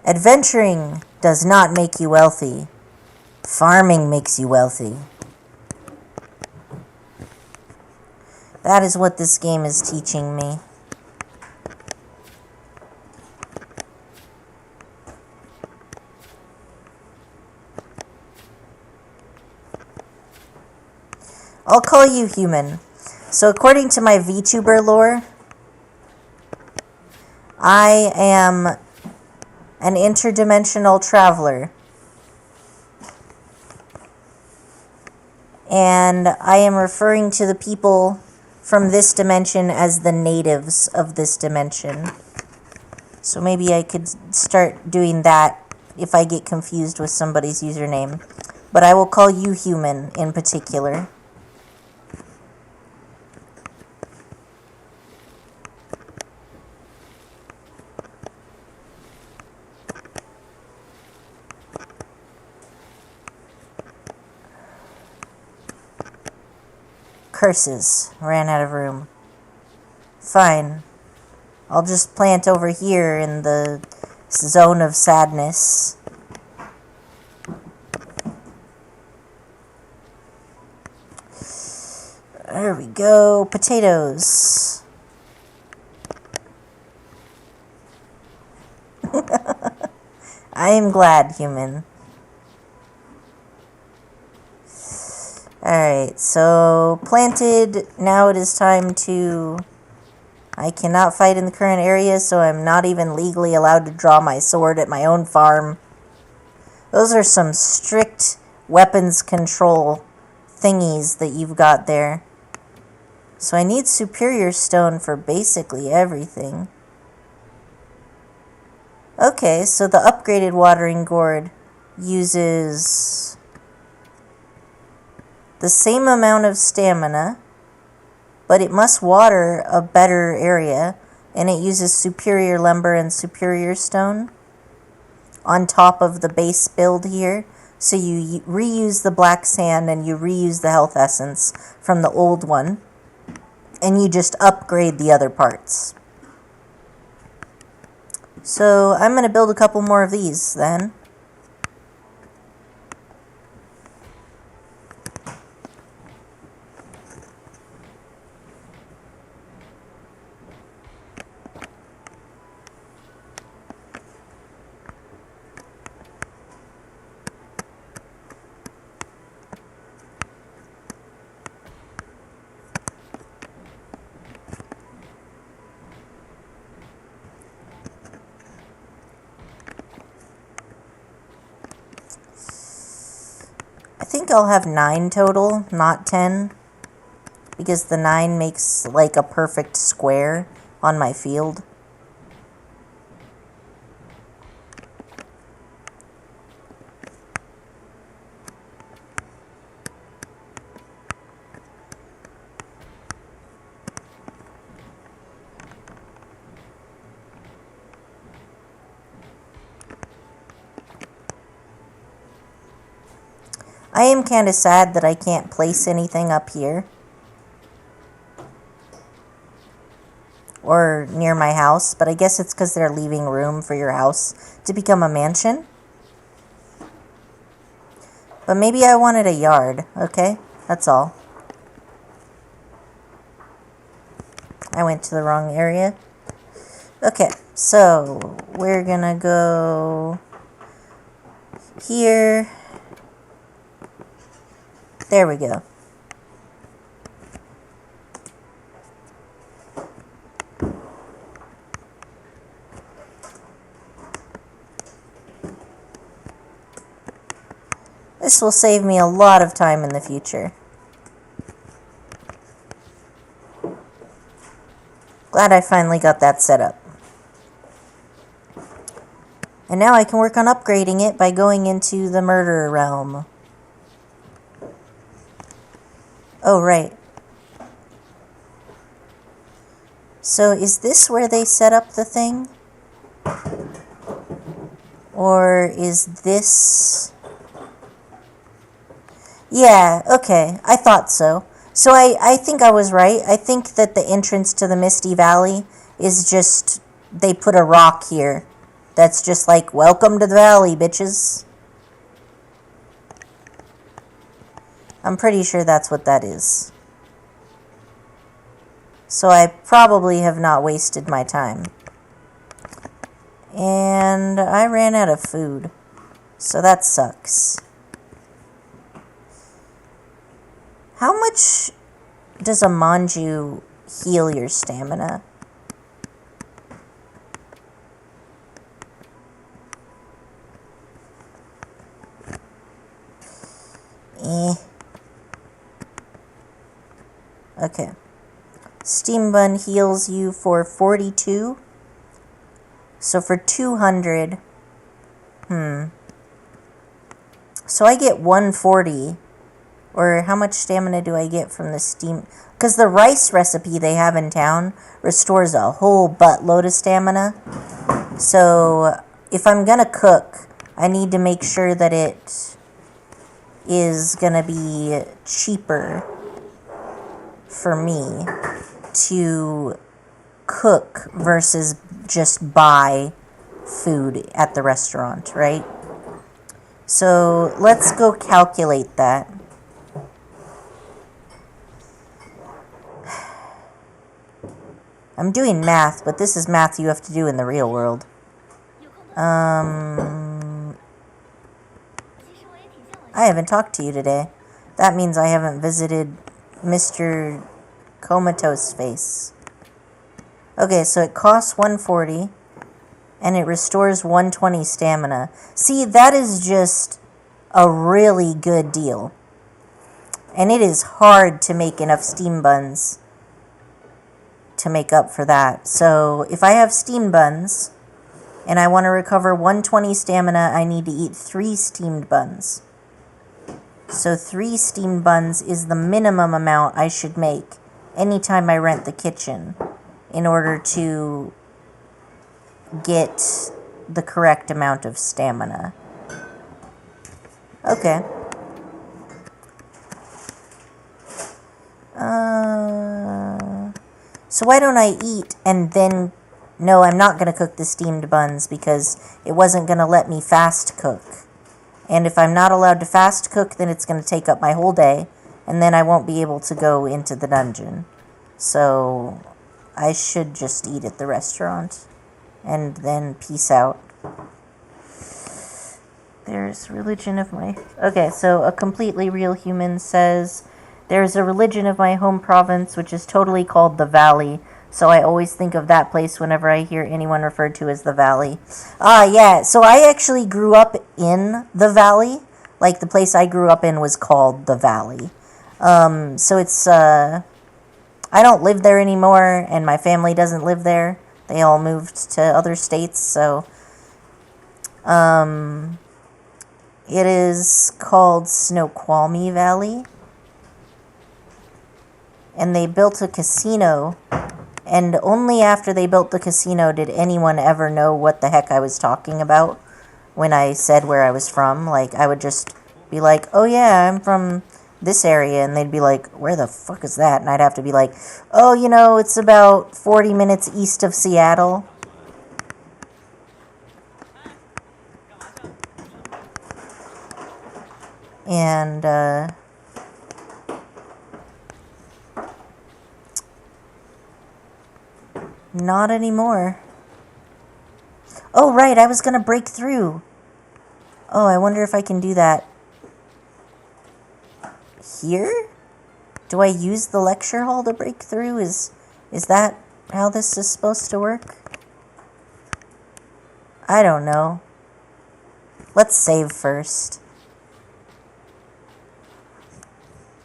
Adventuring does not make you wealthy. Farming makes you wealthy. That is what this game is teaching me. I'll call you human. So according to my VTuber lore, I am an interdimensional traveler. And I am referring to the people from this dimension as the natives of this dimension. So maybe I could start doing that if I get confused with somebody's username. But I will call you human in particular. Curses. Ran out of room. Fine. I'll just plant over here in the zone of sadness. There we go. Potatoes. I am glad, human. Alright, so planted. Now it is time to... I cannot fight in the current area, so I'm not even legally allowed to draw my sword at my own farm. Those are some strict weapons control thingies that you've got there. So I need superior stone for basically everything. Okay, so the upgraded watering gourd uses the same amount of stamina, but it must water a better area, and it uses superior lumber and superior stone on top of the base build here. So you reuse the black sand and you reuse the health essence from the old one, and you just upgrade the other parts. So I'm going to build a couple more of these then. I think I'll have 9 total, not 10, because the 9 makes like a perfect square on my field. I am kind of sad that I can't place anything up here or near my house, but I guess it's because they're leaving room for your house to become a mansion. But maybe I wanted a yard, okay? That's all. I went to the wrong area. Okay, so we're gonna go here. There we go. This will save me a lot of time in the future. Glad I finally got that set up. And now I can work on upgrading it by going into the murder realm. Oh, right. So is this where they set up the thing? Or is this... Yeah, okay. I thought so. So I think I was right. I think that the entrance to the Misty Valley is just... They put a rock here. That's just like, welcome to the valley, bitches. I'm pretty sure that's what that is. So I probably have not wasted my time. And I ran out of food. So that sucks. How much does a manju heal your stamina? Okay. Steam bun heals you for 42. So for 200. So I get 140. Or how much stamina do I get from the steam? Because the rice recipe they have in town restores a whole buttload of stamina. So if I'm going to cook, I need to make sure that it is going to be cheaper for me to cook versus just buy food at the restaurant, right? So let's go calculate that. I'm doing math, but this is math you have to do in the real world. I haven't talked to you today. That means I haven't visited Mr. Comatose Face. Okay, so it costs 140, and it restores 120 stamina. See, that is just a really good deal. And it is hard to make enough steam buns to make up for that. So if I have steam buns and I want to recover 120 stamina, I need to eat 3 steamed buns. So 3 steamed buns is the minimum amount I should make anytime I rent the kitchen in order to get the correct amount of stamina. Okay. So why don't I eat and then... No, I'm not going to cook the steamed buns because it wasn't going to let me fast cook. And if I'm not allowed to fast cook, then it's going to take up my whole day, and then I won't be able to go into the dungeon. So I should just eat at the restaurant and then peace out. There's religion of my... Okay, so a completely real human says... There's a religion of my home province which is totally called the Valley, so I always think of that place whenever I hear anyone referred to as the Valley. Yeah, so I actually grew up in the Valley. Like, the place I grew up in was called the Valley. So it's, I don't live there anymore, and my family doesn't live there. They all moved to other states, so... It is called Snoqualmie Valley. And they built a casino, and only after they built the casino did anyone ever know what the heck I was talking about when I said where I was from. Like, I would just be like, oh yeah, I'm from this area, and they'd be like, where the fuck is that? And I'd have to be like, oh, you know, it's about 40 minutes east of Seattle. And, not anymore. Oh, right, I was gonna break through. Oh, I wonder if I can do that here? Do I use the lecture hall to break through? Is that how this is supposed to work? I don't know. Let's save first.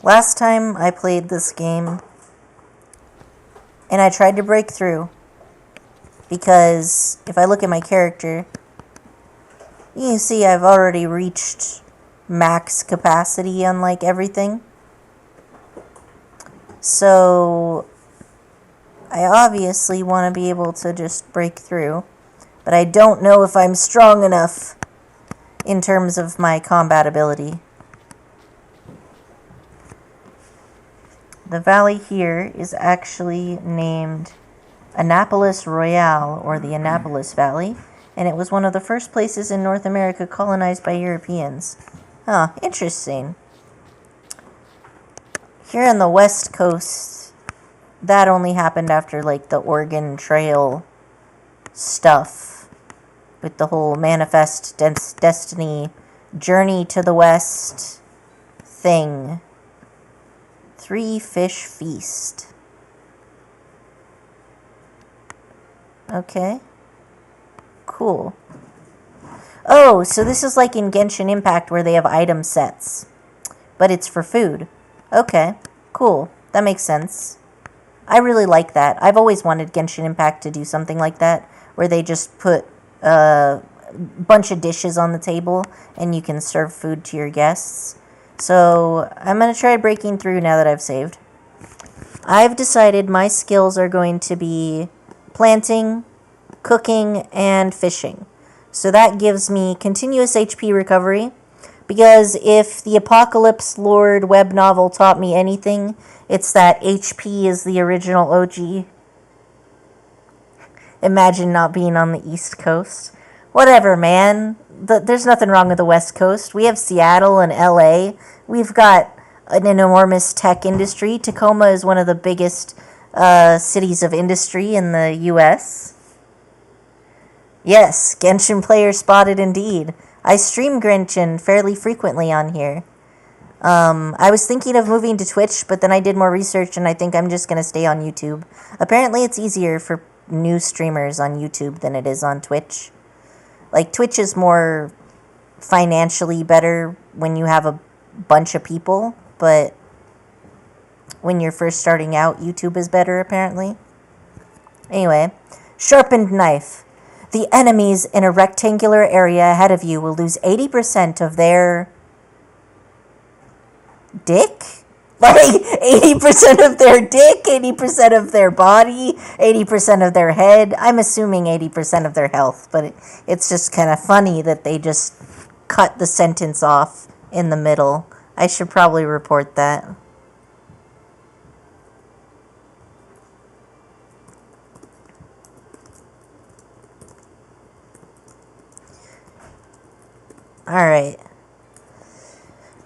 Last time I played this game, and I tried to break through, because if I look at my character, you can see I've already reached max capacity on like everything. So I obviously want to be able to just break through, but I don't know if I'm strong enough in terms of my combat ability. The valley here is actually named Annapolis Royale, or the Annapolis Valley, and it was one of the first places in North America colonized by Europeans. Huh, interesting. Here on the West Coast, that only happened after, like, the Oregon Trail stuff, with the whole Manifest Destiny Journey to the West thing. 3 Fish Feast. Okay. Cool. Oh, so this is like in Genshin Impact where they have item sets, but it's for food. Okay, cool. That makes sense. I really like that. I've always wanted Genshin Impact to do something like that, where they just put a bunch of dishes on the table and you can serve food to your guests. So I'm going to try breaking through now that I've saved. I've decided my skills are going to be planting, cooking, and fishing. So that gives me continuous HP recovery, because if the Apocalypse Lord web novel taught me anything, it's that HP is the original OG. Imagine not being on the East Coast. Whatever, man. There's nothing wrong with the West Coast. We have Seattle and LA. We've got an enormous tech industry. Tacoma is one of the biggest cities of industry in the US. Yes, Genshin player spotted indeed. I stream Genshin fairly frequently on here. I was thinking of moving to Twitch, but then I did more research and I think I'm just going to stay on YouTube. Apparently it's easier for new streamers on YouTube than it is on Twitch. Like, Twitch is more financially better when you have a bunch of people, but when you're first starting out, YouTube is better, apparently. Anyway, sharpened knife. The enemies in a rectangular area ahead of you will lose 80% of their dick? Like, 80% of their dick, 80% of their body, 80% of their head. I'm assuming 80% of their health, but it's just kind of funny that they just cut the sentence off in the middle. I should probably report that. Alright.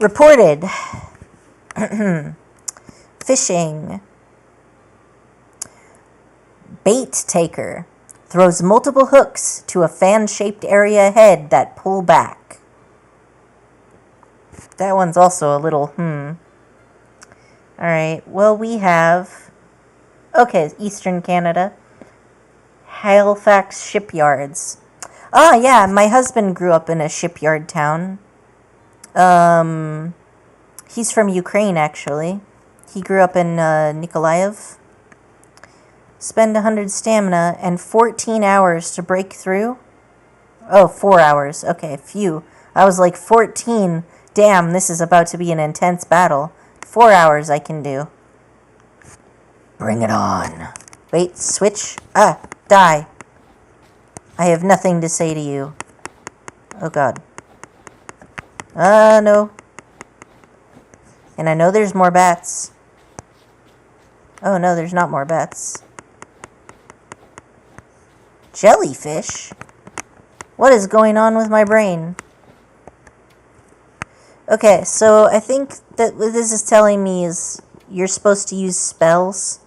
Reported. Fishing. Bait taker. Throws multiple hooks to a fan-shaped area ahead that pull back. That one's also a little, Alright, well, we have... Okay, Eastern Canada. Halifax shipyards. Ah, yeah, my husband grew up in a shipyard town. He's from Ukraine, actually. He grew up in Nikolaev. Spend 100 stamina and 14 hours to break through. Oh, 4 hours. Okay, phew. I was like, 14. Damn, this is about to be an intense battle. 4 hours I can do. Bring it on. Wait, switch. Ah, die. I have nothing to say to you. Oh, God. No. And I know there's more bats. Oh, no, there's not more bats. Jellyfish? What is going on with my brain? Okay, so I think that what this is telling me is you're supposed to use spells.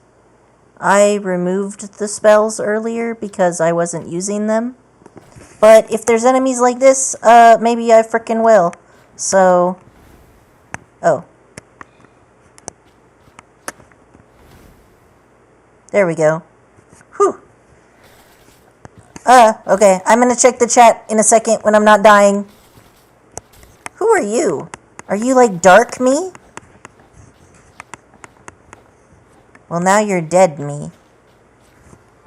I removed the spells earlier because I wasn't using them. But if there's enemies like this, maybe I frickin' will. So... Oh. There we go. Whew. Okay. I'm gonna check the chat in a second when I'm not dying. Who are you? Are you like Dark Me? Well, now you're dead me.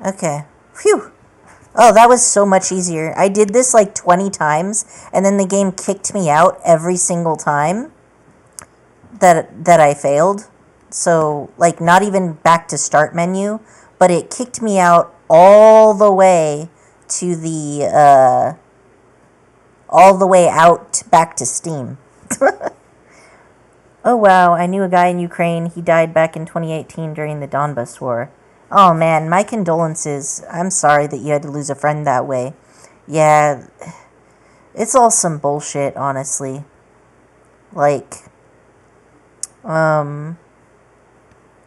Okay. Phew. Oh, that was so much easier. I did this like 20 times, and then the game kicked me out every single time that I failed. So, like, not even back to start menu, but it kicked me out all the way to the, all the way out back to Steam. Oh, wow, I knew a guy in Ukraine. He died back in 2018 during the Donbas War. Oh, man, my condolences. I'm sorry that you had to lose a friend that way. Yeah, it's all some bullshit, honestly. Like,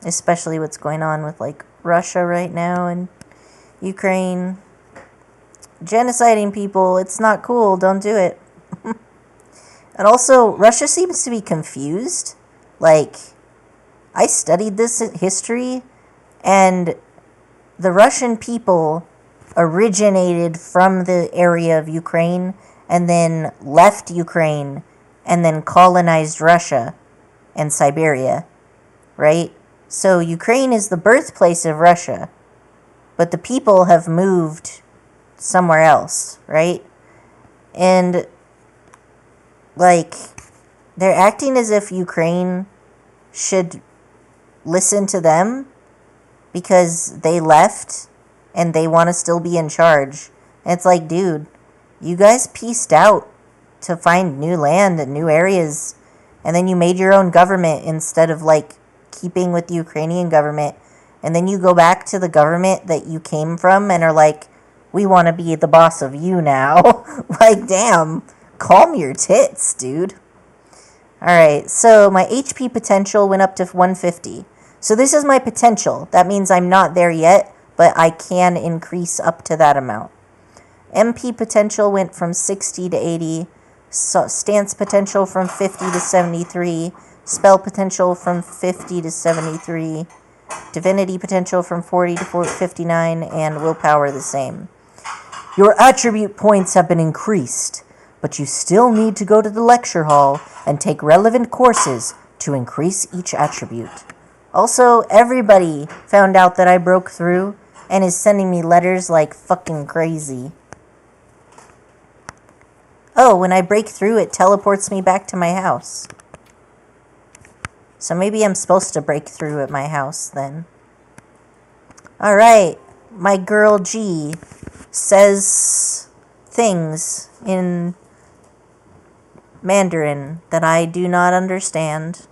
especially what's going on with, like, Russia right now and Ukraine. Genociding people, it's not cool, don't do it. And also, Russia seems to be confused. Like, I studied this history, and the Russian people originated from the area of Ukraine, and then left Ukraine, and then colonized Russia and Siberia, right? So Ukraine is the birthplace of Russia, but the people have moved somewhere else, right? And, like, they're acting as if Ukraine should listen to them because they left and they want to still be in charge. And it's like, dude, you guys pieced out to find new land and new areas, and then you made your own government instead of, like, keeping with the Ukrainian government. And then you go back to the government that you came from and are like, we want to be the boss of you now. Like, damn, calm your tits, dude. Alright, so my HP potential went up to 150. So this is my potential. That means I'm not there yet, but I can increase up to that amount. MP potential went from 60 to 80. Stance potential from 50 to 73. Spell potential from 50 to 73. Divinity potential from 40 to 59. And willpower the same. Your attribute points have been increased, but you still need to go to the lecture hall and take relevant courses to increase each attribute. Also, everybody found out that I broke through and is sending me letters like fucking crazy. Oh, when I break through, it teleports me back to my house. So maybe I'm supposed to break through at my house then. Alright, my girl G says things in Mandarin that I do not understand.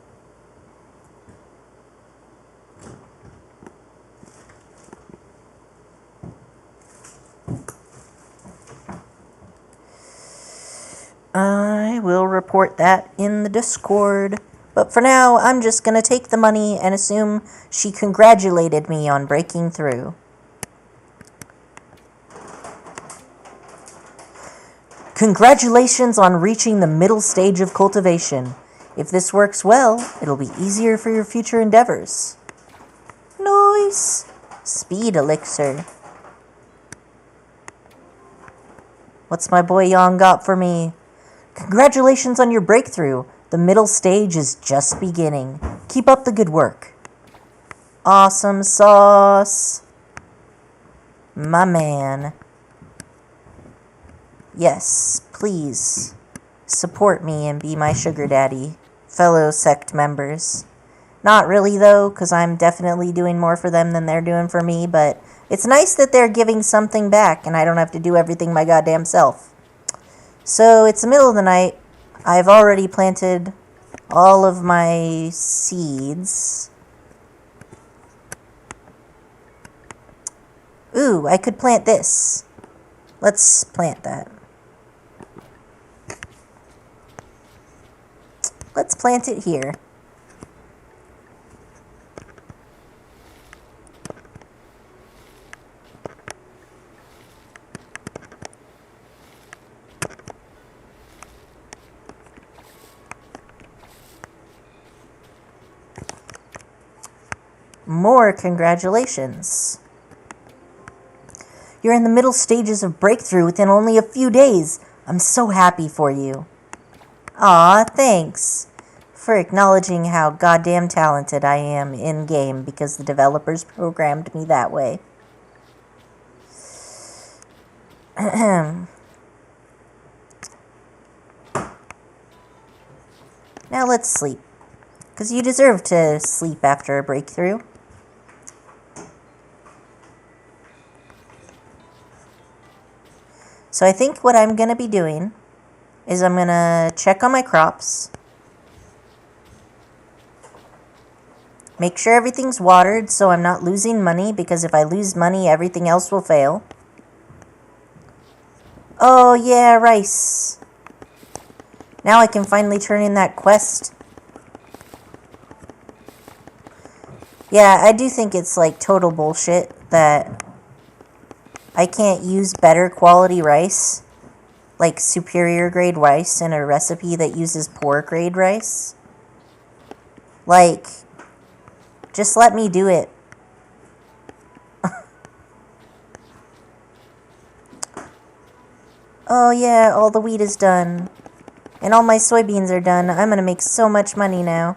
I will report that in the Discord. But for now, I'm just gonna take the money and assume she congratulated me on breaking through. Congratulations on reaching the middle stage of cultivation. If this works well, it'll be easier for your future endeavors. Nice! Speed elixir. What's my boy Yang got for me? Congratulations on your breakthrough. The middle stage is just beginning. Keep up the good work. Awesome sauce. My man. Yes, please support me and be my sugar daddy, fellow sect members. Not really, though, because I'm definitely doing more for them than they're doing for me, but it's nice that they're giving something back and I don't have to do everything my goddamn self. So it's the middle of the night. I've already planted all of my seeds. Ooh, I could plant this. Let's plant that. Let's plant it here. More congratulations. You're in the middle stages of breakthrough within only a few days. I'm so happy for you. Aw, thanks for acknowledging how goddamn talented I am in-game because the developers programmed me that way. Now let's sleep. Because you deserve to sleep after a breakthrough. So I think what I'm going to be doing is I'm going to check on my crops. Make sure everything's watered so I'm not losing money, because if I lose money, everything else will fail. Oh yeah, rice. Now I can finally turn in that quest. Yeah, I do think it's like total bullshit that I can't use better quality rice, like superior grade rice, in a recipe that uses poor grade rice. Like, just let me do it. Oh yeah, all the wheat is done. And all my soybeans are done. I'm gonna make so much money now.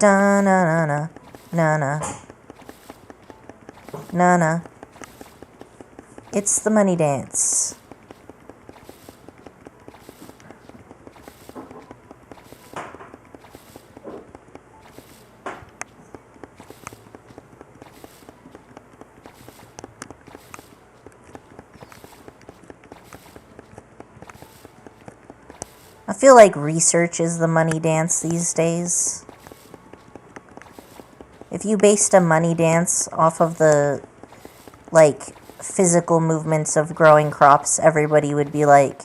Da na na na na na na na. It's the money dance. I feel like research is the money dance these days. If you based a money dance off of the, like, physical movements of growing crops, everybody would be like,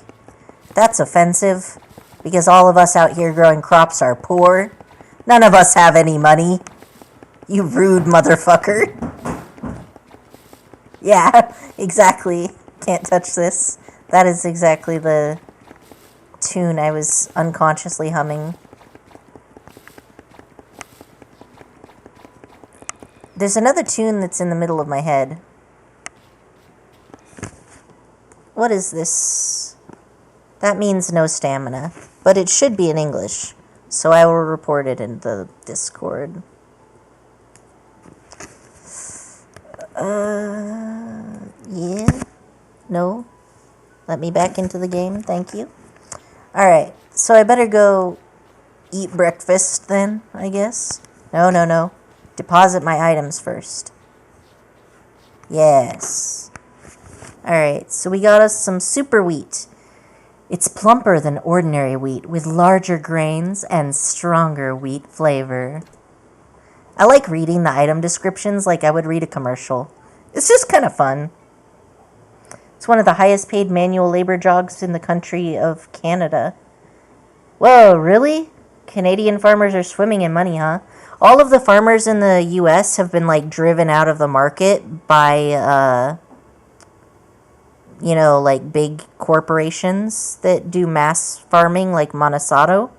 that's offensive, because all of us out here growing crops are poor. None of us have any money. You rude motherfucker. Yeah, exactly. Can't touch this. That is exactly the tune I was unconsciously humming. There's another tune that's in the middle of my head. What is this? That means no stamina, but it should be in English, so I will report it in the Discord. Yeah? No? Let me back into the game, thank you. Alright, so I better go eat breakfast then, I guess? No. Deposit my items first. Yes. Alright, so we got us some super wheat. It's plumper than ordinary wheat, with larger grains and stronger wheat flavor. I like reading the item descriptions like I would read a commercial. It's just kind of fun. It's one of the highest paid manual labor jobs in the country of Canada. Whoa, really? Canadian farmers are swimming in money, huh? All of the farmers in the US have been, like, driven out of the market by, like, big corporations that do mass farming, like Monsanto.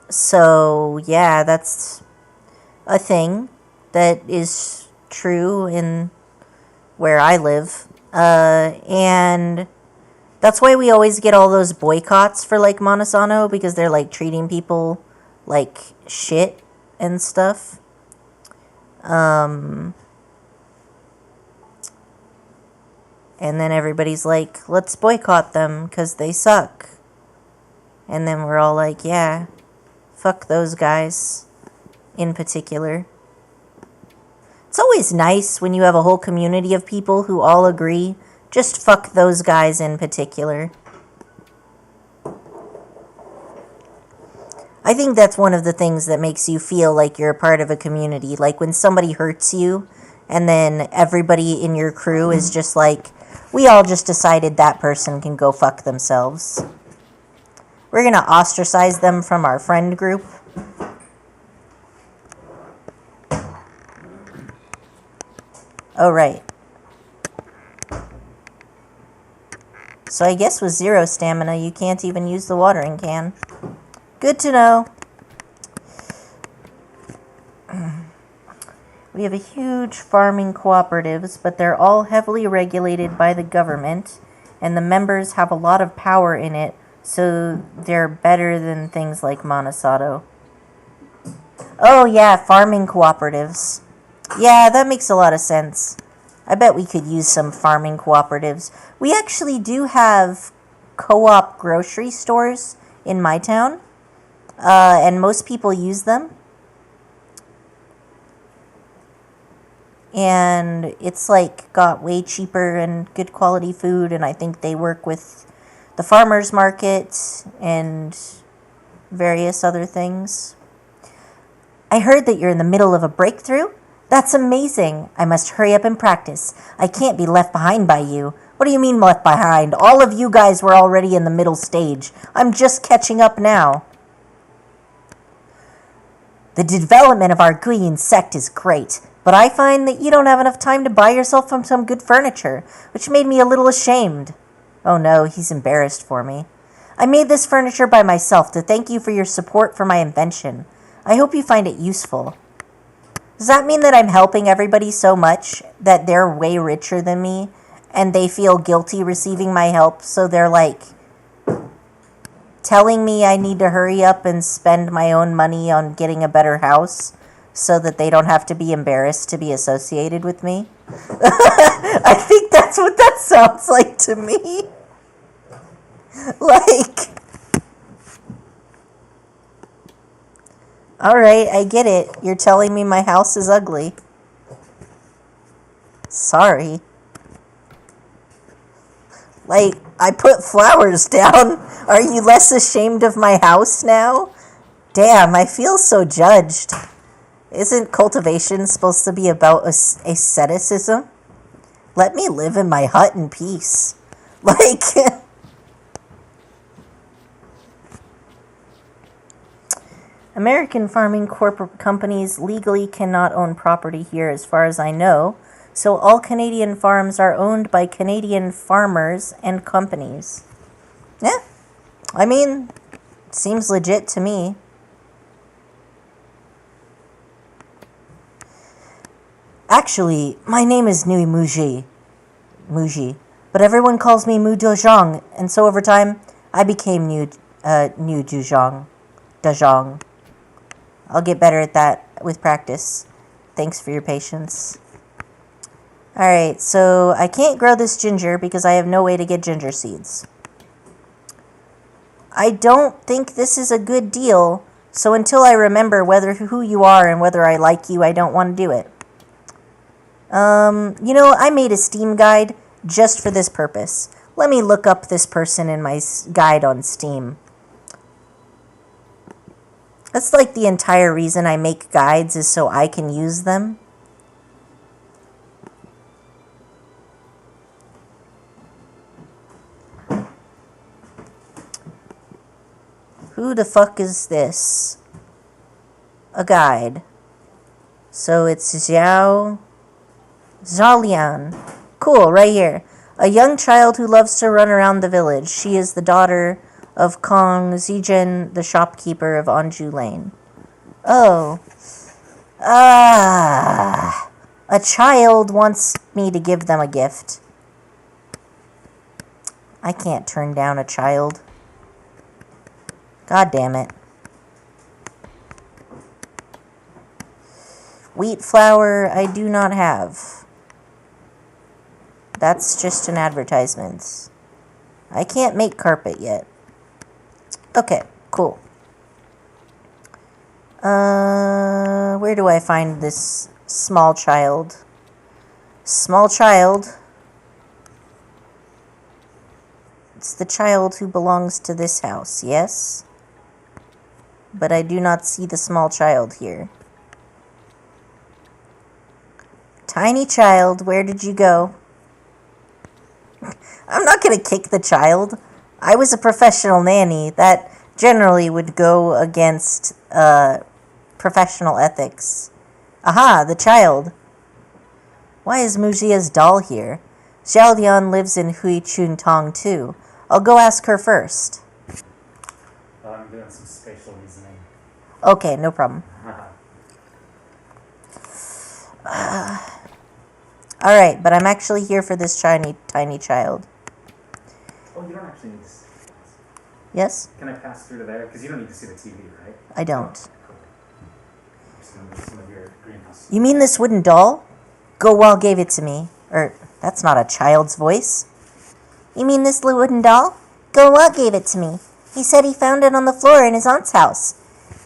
So, yeah, that's a thing that is true in where I live. And that's why we always get all those boycotts for, like, Monsanto, because they're, like, treating people like shit and stuff. And then everybody's like, let's boycott them because they suck. And then we're all like, yeah, fuck those guys in particular. It's always nice when you have a whole community of people who all agree, just fuck those guys in particular. I think that's one of the things that makes you feel like you're a part of a community. Like when somebody hurts you and then everybody in your crew is just like, we all just decided that person can go fuck themselves. We're gonna ostracize them from our friend group. Oh, right. So I guess with 0 stamina, you can't even use the watering can. Good to know. We have a huge farming cooperatives, but they're all heavily regulated by the government, and the members have a lot of power in it, so they're better than things like Monsanto. Oh yeah, farming cooperatives. Yeah, that makes a lot of sense. I bet we could use some farming cooperatives. We actually do have co-op grocery stores in my town, and most people use them. And it's like got way cheaper and good quality food, and I think they work with the farmers market and various other things. I heard that you're in the middle of a breakthrough. That's amazing. I must hurry up and practice. I can't be left behind by you. What do you mean left behind? All of you guys were already in the middle stage. I'm just catching up now. The development of our green sect is great, but I find that you don't have enough time to buy yourself some good furniture, which made me a little ashamed. Oh no, he's embarrassed for me. I made this furniture by myself to thank you for your support for my invention. I hope you find it useful. Does that mean that I'm helping everybody so much that they're way richer than me and they feel guilty receiving my help, so they're like, telling me I need to hurry up and spend my own money on getting a better house so that they don't have to be embarrassed to be associated with me. I think that's what that sounds like to me. Like, alright, I get it. You're telling me my house is ugly. Sorry. Like, I put flowers down. Are you less ashamed of my house now? Damn, I feel so judged. Isn't cultivation supposed to be about asceticism? Let me live in my hut in peace. Like, American farming corporate companies legally cannot own property here as far as I know, so all Canadian farms are owned by Canadian farmers and companies. Yeah, I mean, seems legit to me. Actually, my name is Nui Muji, but everyone calls me Mu Dojong, and so over time, I became New Dojong. I'll get better at that with practice. Thanks for your patience. Alright, so I can't grow this ginger because I have no way to get ginger seeds. I don't think this is a good deal, so until I remember who you are and whether I like you, I don't want to do it. You know, I made a Steam guide just for this purpose. Let me look up this person in my guide on Steam. That's like the entire reason I make guides is so I can use them. Who the fuck is this? A guide. So it's Zhao Lian. Cool, right here. A young child who loves to run around the village. She is the daughter of Kong Zijin, the shopkeeper of Anju Lane. Oh. A child wants me to give them a gift. I can't turn down a child. God damn it. Wheat flour I do not have. That's just an advertisement. I can't make carpet yet. Okay, cool. Where do I find this small child? Small child. It's the child who belongs to this house, yes? But I do not see the small child here. Tiny child, where did you go? I'm not going to kick the child. I was a professional nanny. That generally would go against professional ethics. Aha, the child. Why is Mujia's doll here? Xiaolian lives in Huichun Tong too. I'll go ask her first. I'm doing some spatial reasoning. Okay, no problem. Alright, but I'm actually here for this tiny child. Oh, you don't actually need to see this. Yes? Can I pass through to there? Because you don't need to see the TV, right? I don't. Cool. I'm just going to move some of your greenhouse. You mean this wooden doll? Gowal gave it to me. That's not a child's voice. You mean this wooden doll? Gowal gave it to me. He said he found it on the floor in his aunt's house.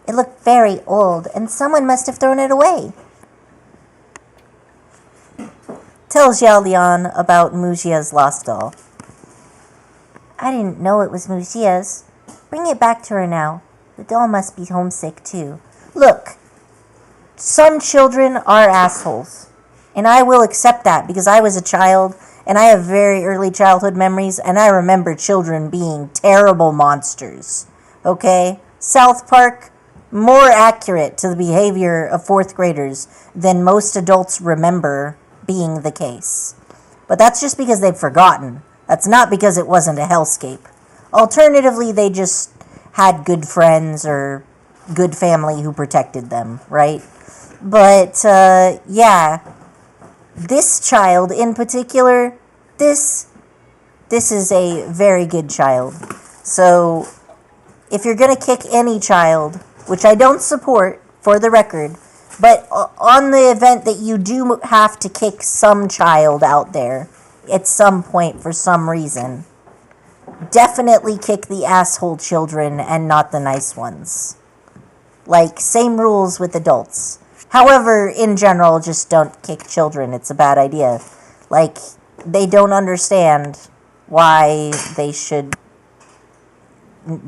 It looked very old, and someone must have thrown it away. Tell Xiaolian about Mujia's lost doll. I didn't know it was Mujia's. Bring it back to her now. The doll must be homesick too. Look, some children are assholes. And I will accept that because I was a child and I have very early childhood memories and I remember children being terrible monsters. Okay? South Park, more accurate to the behavior of fourth graders than most adults remember being the case. But that's just because they've forgotten. That's not because it wasn't a hellscape. Alternatively, they just had good friends or good family who protected them, right? But, yeah. This child in particular, this is a very good child. So, if you're going to kick any child, which I don't support for the record, but on the event that you do have to kick some child out there at some point for some reason, definitely kick the asshole children and not the nice ones. Like, same rules with adults. However, in general, just don't kick children. It's a bad idea. Like, they don't understand why they should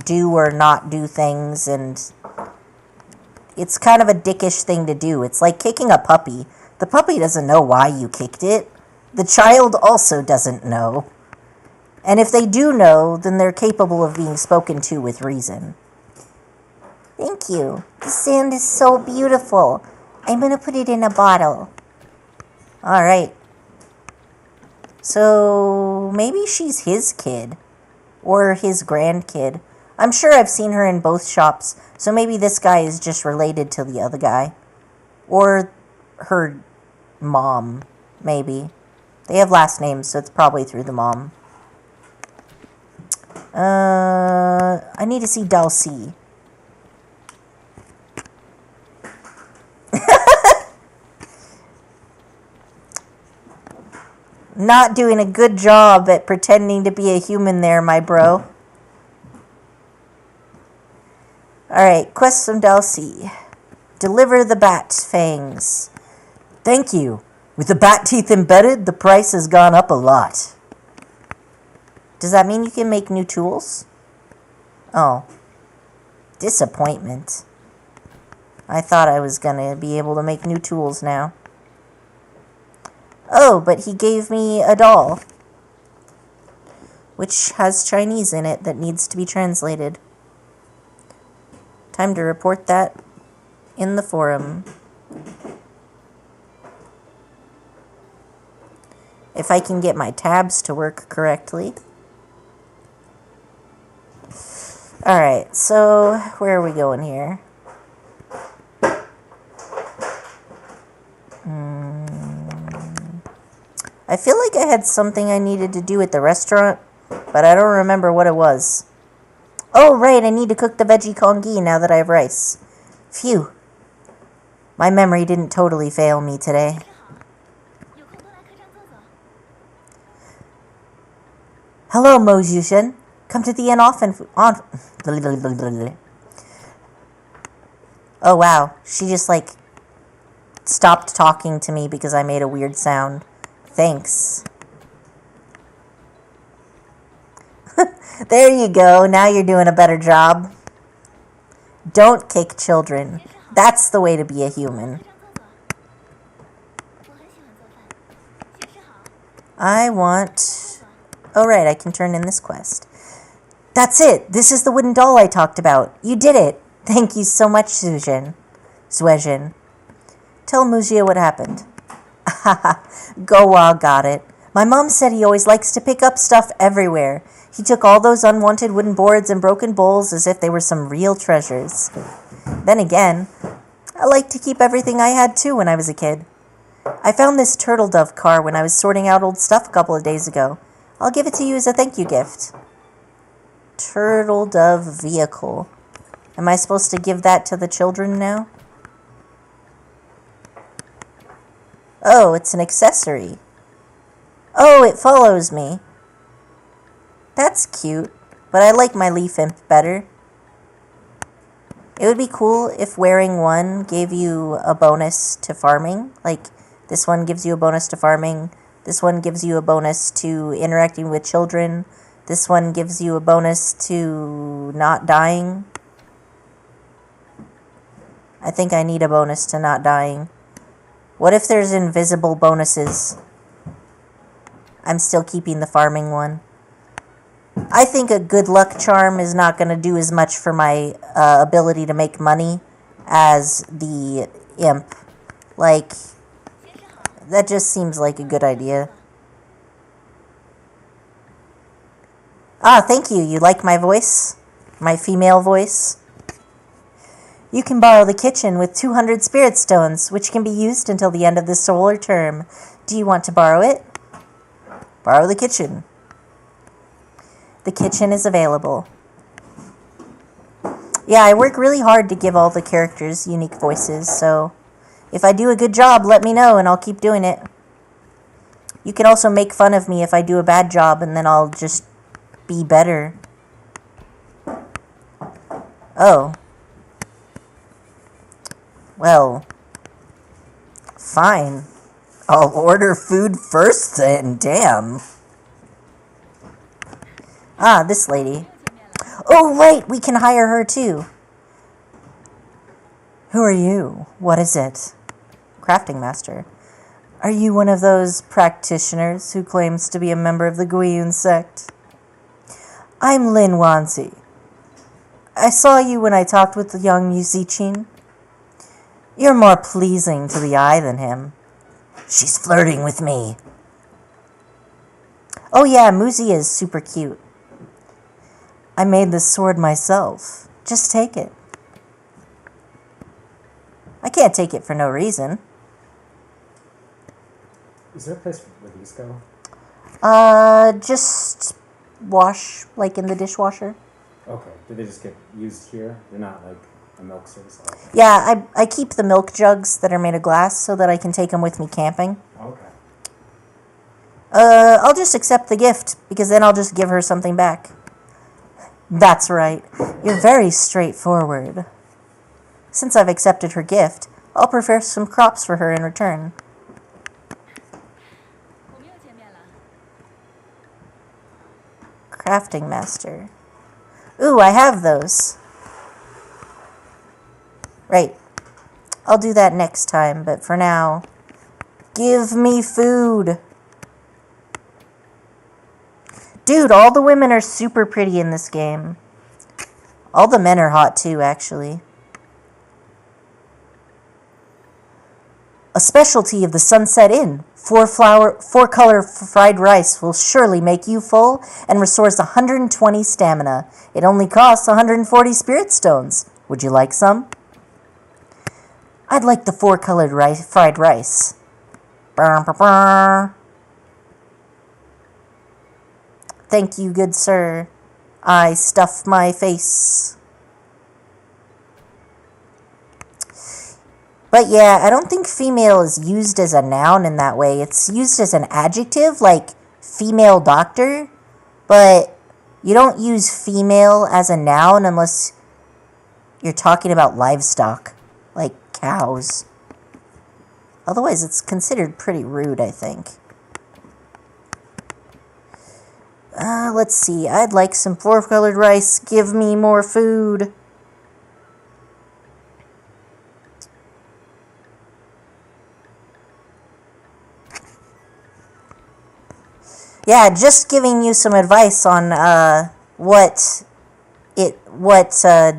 do or not do things, and it's kind of a dickish thing to do. It's like kicking a puppy. The puppy doesn't know why you kicked it. The child also doesn't know. And if they do know, then they're capable of being spoken to with reason. Thank you. The sand is so beautiful. I'm going to put it in a bottle. All right. So maybe she's his kid or his grandkid. I'm sure I've seen her in both shops, so maybe this guy is just related to the other guy. Or her mom, maybe. They have last names, so it's probably through the mom. I need to see Dulcie. Not doing a good job at pretending to be a human there, my bro. Alright, quest from Dulcie. Deliver the bat fangs. Thank you. With the bat teeth embedded, the price has gone up a lot. Does that mean you can make new tools? Oh. Disappointment. I thought I was gonna be able to make new tools now. Oh, but he gave me a doll, which has Chinese in it that needs to be translated. Time to report that in the forum. If I can get my tabs to work correctly. Alright, so where are we going here? I feel like I had something I needed to do at the restaurant, but I don't remember what it was. Oh, right, I need to cook the veggie congee now that I have rice. Phew. My memory didn't totally fail me today. Hello, Mo Yushin. Come to the inn often. Oh, wow. She just, like, stopped talking to me because I made a weird sound. Thanks. There you go. Now you're doing a better job. Don't kick children. That's the way to be a human. I want... Oh, right. I can turn in this quest. That's it. This is the wooden doll I talked about. You did it. Thank you so much, Suejin. Tell Mujia what happened. Gowa got it. My mom said he always likes to pick up stuff everywhere. He took all those unwanted wooden boards and broken bowls as if they were some real treasures. Then again, I like to keep everything I had too when I was a kid. I found this turtle dove car when I was sorting out old stuff a couple of days ago. I'll give it to you as a thank you gift. Turtle dove vehicle. Am I supposed to give that to the children now? Oh, it's an accessory. Oh, it follows me. That's cute, but I like my leaf imp better. It would be cool if wearing one gave you a bonus to farming. Like, this one gives you a bonus to farming. This one gives you a bonus to interacting with children. This one gives you a bonus to not dying. I think I need a bonus to not dying. What if there's invisible bonuses? I'm still keeping the farming one. I think a good luck charm is not going to do as much for my ability to make money as the imp. Like, that just seems like a good idea. Ah, thank you. You like my voice? My female voice? You can borrow the kitchen with 200 spirit stones, which can be used until the end of the solar term. Do you want to borrow it? Borrow the kitchen. The kitchen is available. Yeah, I work really hard to give all the characters unique voices, so if I do a good job, let me know and I'll keep doing it. You can also make fun of me if I do a bad job and then I'll just be better. Oh. Well, fine. I'll order food first then, damn. Ah, this lady. Oh, right, we can hire her too. Who are you? What is it? Crafting master. Are you one of those practitioners who claims to be a member of the Guiyun sect? I'm Lin Wanzi. I saw you when I talked with the young Yuzichin. You're more pleasing to the eye than him. She's flirting with me. Oh yeah, Muzi is super cute. I made this sword myself. Just take it. I can't take it for no reason. Is there a place where these go? Just wash, like in the dishwasher. Okay. Do they just get used here? They're not like a milk service? Okay. Yeah, I keep the milk jugs that are made of glass so that I can take them with me camping. Okay. I'll just accept the gift, because then I'll just give her something back. That's right. You're very straightforward. Since I've accepted her gift, I'll prepare some crops for her in return. Crafting master. Ooh, I have those. Right. I'll do that next time, but for now, give me food. Dude, all the women are super pretty in this game. All the men are hot too, actually. A specialty of the Sunset Inn. 4-color fried rice will surely make you full and restores 120 stamina. It only costs 140 spirit stones. Would you like some? I'd like the 4-colored fried rice. Thank you, good sir. I stuff my face. But yeah, I don't think female is used as a noun in that way. It's used as an adjective, like female doctor. But you don't use female as a noun unless you're talking about livestock, like cows. Otherwise, it's considered pretty rude, I think. Let's see. I'd like some 4-colored rice. Give me more food. Yeah, just giving you some advice on what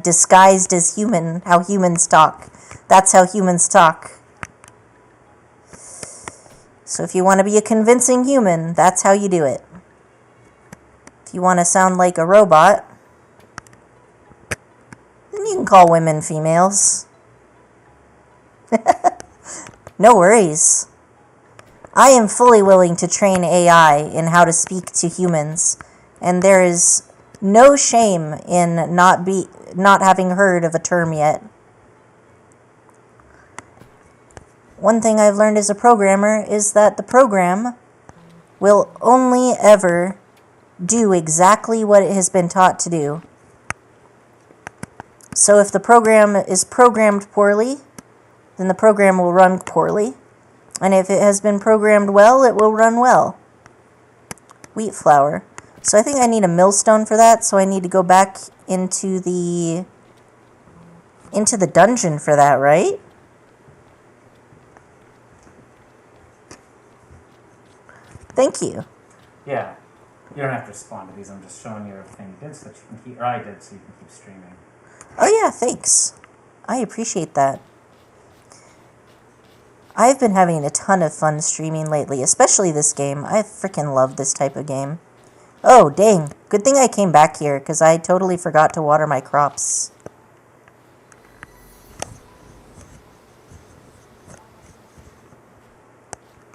disguised as human, how humans talk. That's how humans talk. So if you want to be a convincing human, that's how you do it. If you want to sound like a robot, then you can call women females. No worries. I am fully willing to train AI in how to speak to humans, and there is no shame in not having heard of a term yet. One thing I've learned as a programmer is that the program will only ever do exactly what it has been taught to do. So if the program is programmed poorly, then the program will run poorly. And if it has been programmed well, it will run well. Wheat flour. So I think I need a millstone for that, so I need to go back into the dungeon for that, right? Thank you. Yeah. You don't have to respond to these. I'm just showing you everything you did so that you can keep, or I did so you can keep streaming. Oh yeah, thanks. I appreciate that. I've been having a ton of fun streaming lately, especially this game. I freaking love this type of game. Oh, dang. Good thing I came back here, because I totally forgot to water my crops.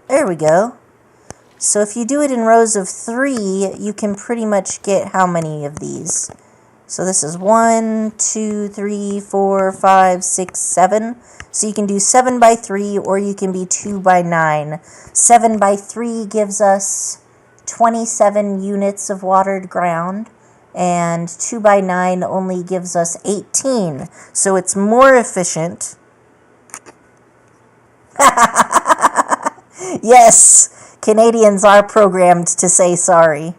There we go. So if you do it in rows of 3, you can pretty much get how many of these? So this is 1, 2, 3, 4, 5, 6, 7. So you can do 7 by 3 or you can be 2 by 9. 7 by 3 gives us 27 units of watered ground. And 2 by 9 only gives us 18. So it's more efficient. Yes, Canadians are programmed to say sorry.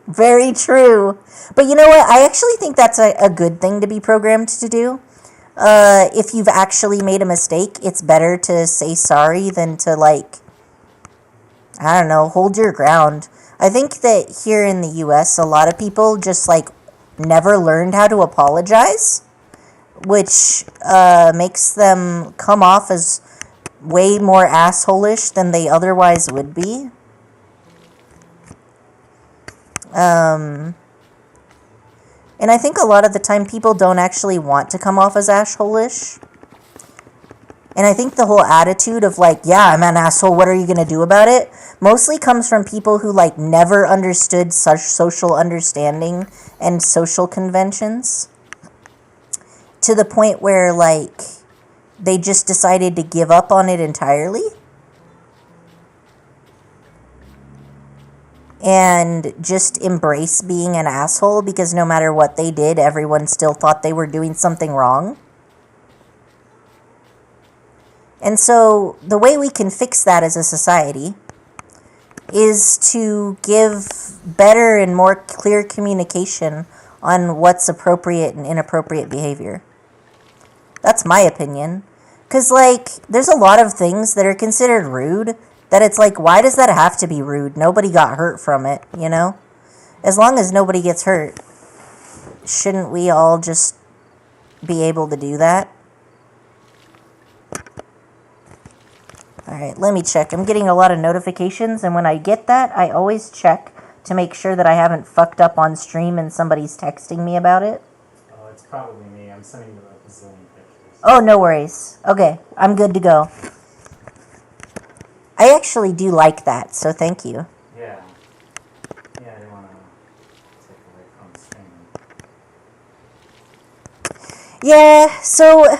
Very true. But you know what? I actually think that's a good thing to be programmed to do. If you've actually made a mistake, it's better to say sorry than to, like, I don't know, hold your ground. I think that here in the US, a lot of people just, like, never learned how to apologize, which makes them come off as way more asshole-ish than they otherwise would be. And I think a lot of the time people don't actually want to come off as asshole-ish. And I think the whole attitude of, like, yeah, I'm an asshole, what are you going to do about it? Mostly comes from people who, like, never understood such social understanding and social conventions. To the point where, like, they just decided to give up on it entirely. And just embrace being an asshole because no matter what they did, everyone still thought they were doing something wrong. And so the way we can fix that as a society is to give better and more clear communication on what's appropriate and inappropriate behavior. That's my opinion. Because, like, there's a lot of things that are considered rude that it's like, why does that have to be rude? Nobody got hurt from it, you know? As long as nobody gets hurt, shouldn't we all just be able to do that? Alright, let me check. I'm getting a lot of notifications, and when I get that, I always check to make sure that I haven't fucked up on stream and somebody's texting me about it. Oh, it's probably me. I'm sending you a bazillion pictures. Oh, no worries. Okay, I'm good to go. I actually do like that, so thank you. Yeah. Yeah, I didn't want to take away from the stream. Yeah, so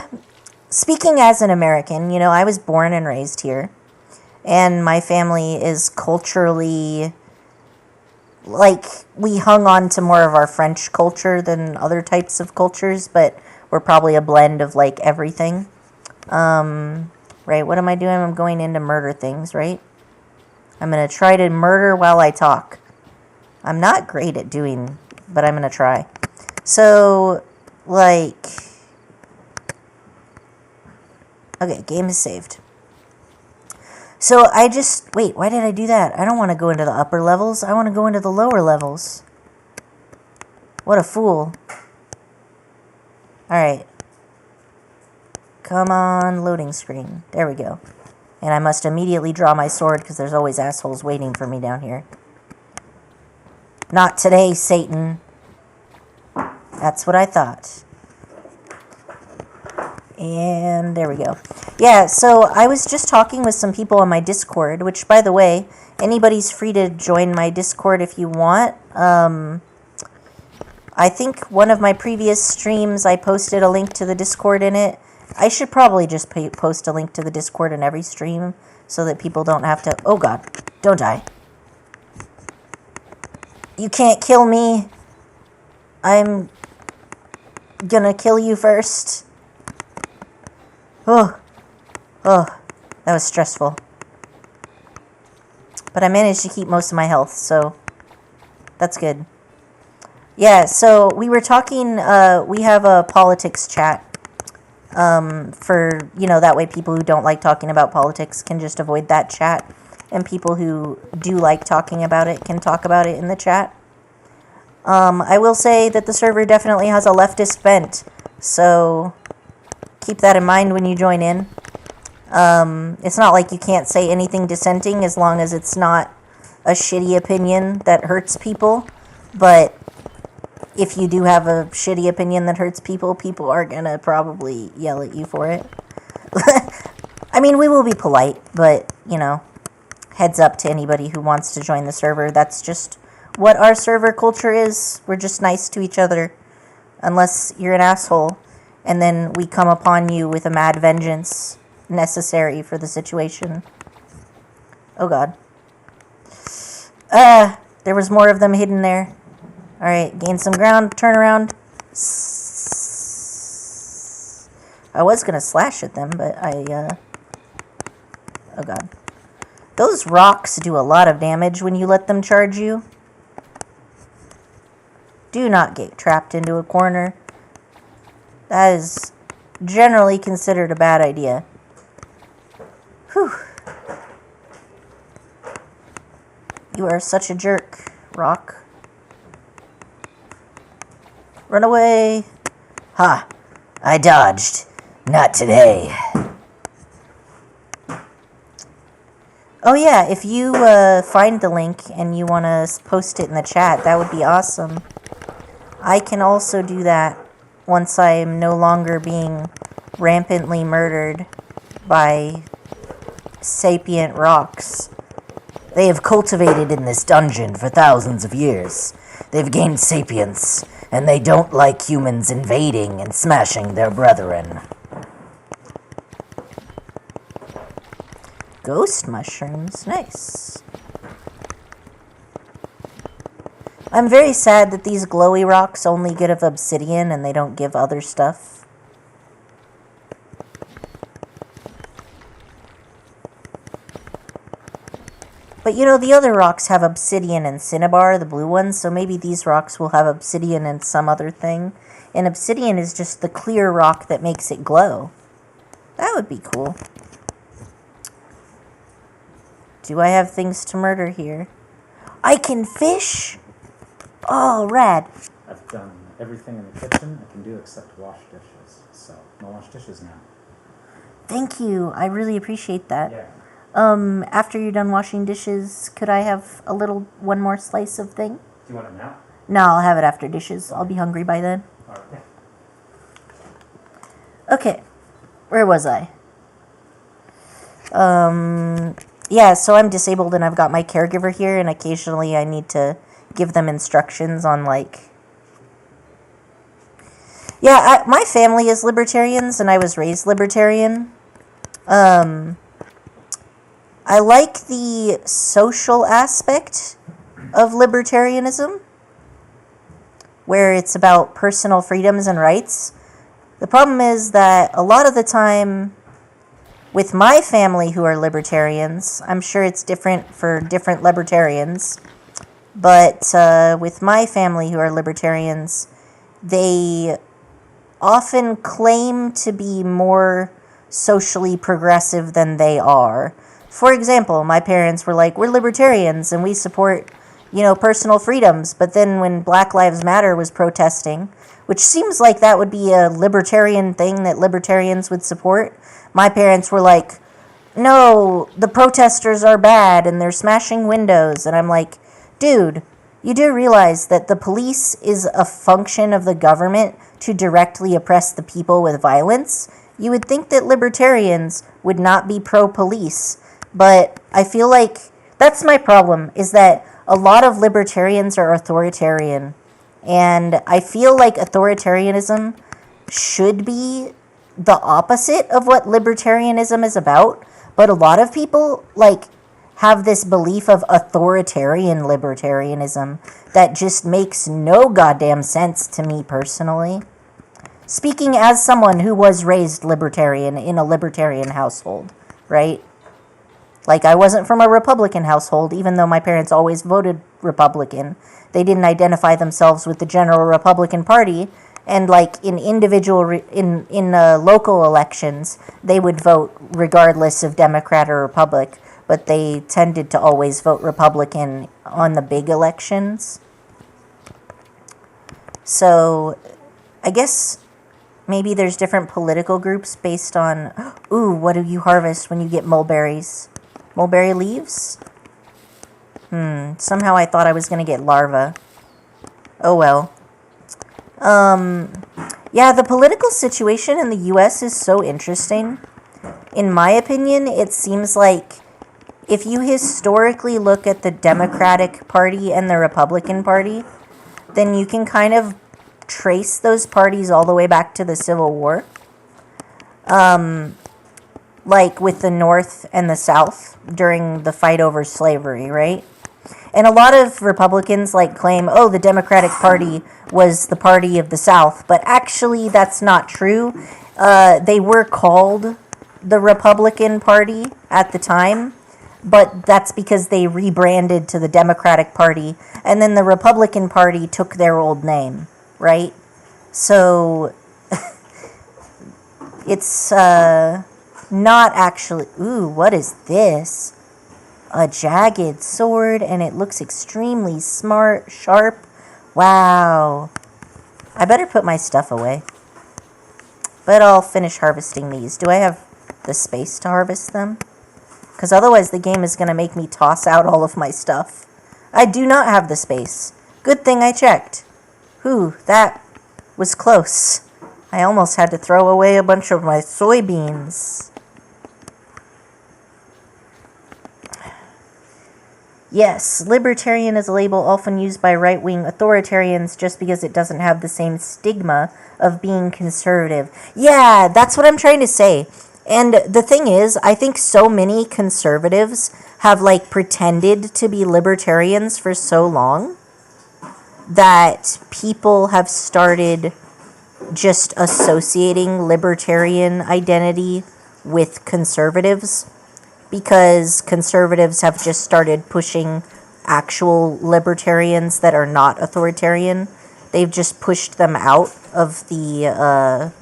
speaking as an American, you know, I was born and raised here, and my family is culturally, like, we hung on to more of our French culture than other types of cultures, but we're probably a blend of, like, everything. Right, what am I doing? I'm going into murder things, right? I'm going to try to murder while I talk. I'm not great at doing, but I'm going to try. So, like, okay, game is saved. So I just, wait, why did I do that? I don't want to go into the upper levels. I want to go into the lower levels. What a fool. Alright. Come on, loading screen. There we go. And I must immediately draw my sword because there's always assholes waiting for me down here. Not today, Satan. That's what I thought. And there we go. Yeah, so I was just talking with some people on my Discord, which, by the way, anybody's free to join my Discord if you want. I think one of my previous streams, I posted a link to the Discord in it. I should probably just post a link to the Discord in every stream so that people don't have to... Oh, God. Don't die. You can't kill me. I'm gonna kill you first. Oh, that was stressful. But I managed to keep most of my health, so that's good. Yeah, so we were talking, we have a politics chat. For, you know, that way people who don't like talking about politics can just avoid that chat. And people who do like talking about it can talk about it in the chat. I will say that the server definitely has a leftist bent. So keep that in mind when you join in. It's not like you can't say anything dissenting as long as it's not a shitty opinion that hurts people. But if you do have a shitty opinion that hurts people, people are gonna probably yell at you for it. I mean, we will be polite, but, you know, heads up to anybody who wants to join the server. That's just what our server culture is. We're just nice to each other. Unless you're an asshole, and then we come upon you with a mad vengeance necessary for the situation. Oh god. There was more of them hidden there. Alright, gain some ground, turn around. I was gonna slash at them, but oh god. Those rocks do a lot of damage when you let them charge you. Do not get trapped into a corner. That is generally considered a bad idea. Whew. You are such a jerk, rock. Run away. Ha! I dodged. Not today. Oh yeah, if you find the link and you want to post it in the chat, that would be awesome. I can also do that once I am no longer being rampantly murdered by sapient rocks. They have cultivated in this dungeon for thousands of years. They've gained sapience, and they don't like humans invading and smashing their brethren. Ghost mushrooms, nice. I'm very sad that these glowy rocks only give obsidian and they don't give other stuff. But you know, the other rocks have obsidian and cinnabar, the blue ones, so maybe these rocks will have obsidian and some other thing. And obsidian is just the clear rock that makes it glow. That would be cool. Do I have things to murder here? I can fish? Oh, rad. I've done everything in the kitchen I can do except wash dishes. So, no wash dishes now. Thank you. I really appreciate that. Yeah. After you're done washing dishes, could I have one more slice of thing? Do you want it now? No, I'll have it after dishes. I'll be hungry by then. Alright. Okay. Where was I? Yeah, so I'm disabled and I've got my caregiver here, and occasionally I need to give them instructions on, like... Yeah, my family is libertarians, and I was raised libertarian. I like the social aspect of libertarianism, where it's about personal freedoms and rights. The problem is that a lot of the time, with my family who are libertarians, I'm sure it's different for different libertarians, but with my family who are libertarians, they often claim to be more socially progressive than they are. For example, my parents were like, we're libertarians and we support, personal freedoms. But then when Black Lives Matter was protesting, which seems like that would be a libertarian thing that libertarians would support, my parents were like, no, the protesters are bad and they're smashing windows. And I'm like, dude, you do realize that the police is a function of the government to directly oppress the people with violence? You would think that libertarians would not be pro-police. But I feel like that's my problem, is that a lot of libertarians are authoritarian. And I feel like authoritarianism should be the opposite of what libertarianism is about. But a lot of people, have this belief of authoritarian libertarianism that just makes no goddamn sense to me personally. Speaking as someone who was raised libertarian in a libertarian household, right? I wasn't from a Republican household, even though my parents always voted Republican. They didn't identify themselves with the general Republican Party, and in in local elections, they would vote regardless of Democrat or Republic, but they tended to always vote Republican on the big elections. So, I guess maybe there's different political groups based on, ooh, what do you harvest when you get mulberries? Mulberry leaves? Somehow I thought I was going to get larvae. Oh well. Yeah, the political situation in the U.S. is so interesting. In my opinion, it seems like if you historically look at the Democratic Party and the Republican Party, then you can kind of trace those parties all the way back to the Civil War. Like with the North and the South during the fight over slavery, right? And a lot of Republicans claim, oh, the Democratic Party was the party of the South, but actually that's not true. They were called the Republican Party at the time, but that's because they rebranded to the Democratic Party, and then the Republican Party took their old name, right? So it's not actually... Ooh, what is this? A jagged sword, and it looks extremely sharp. Wow. I better put my stuff away. But I'll finish harvesting these. Do I have the space to harvest them? Because otherwise the game is going to make me toss out all of my stuff. I do not have the space. Good thing I checked. Whew, that was close. I almost had to throw away a bunch of my soybeans. Yes, libertarian is a label often used by right-wing authoritarians just because it doesn't have the same stigma of being conservative. Yeah, that's what I'm trying to say. And the thing is, I think so many conservatives have pretended to be libertarians for so long that people have started just associating libertarian identity with conservatives, because conservatives have just started pushing actual libertarians that are not authoritarian. They've just pushed them out of the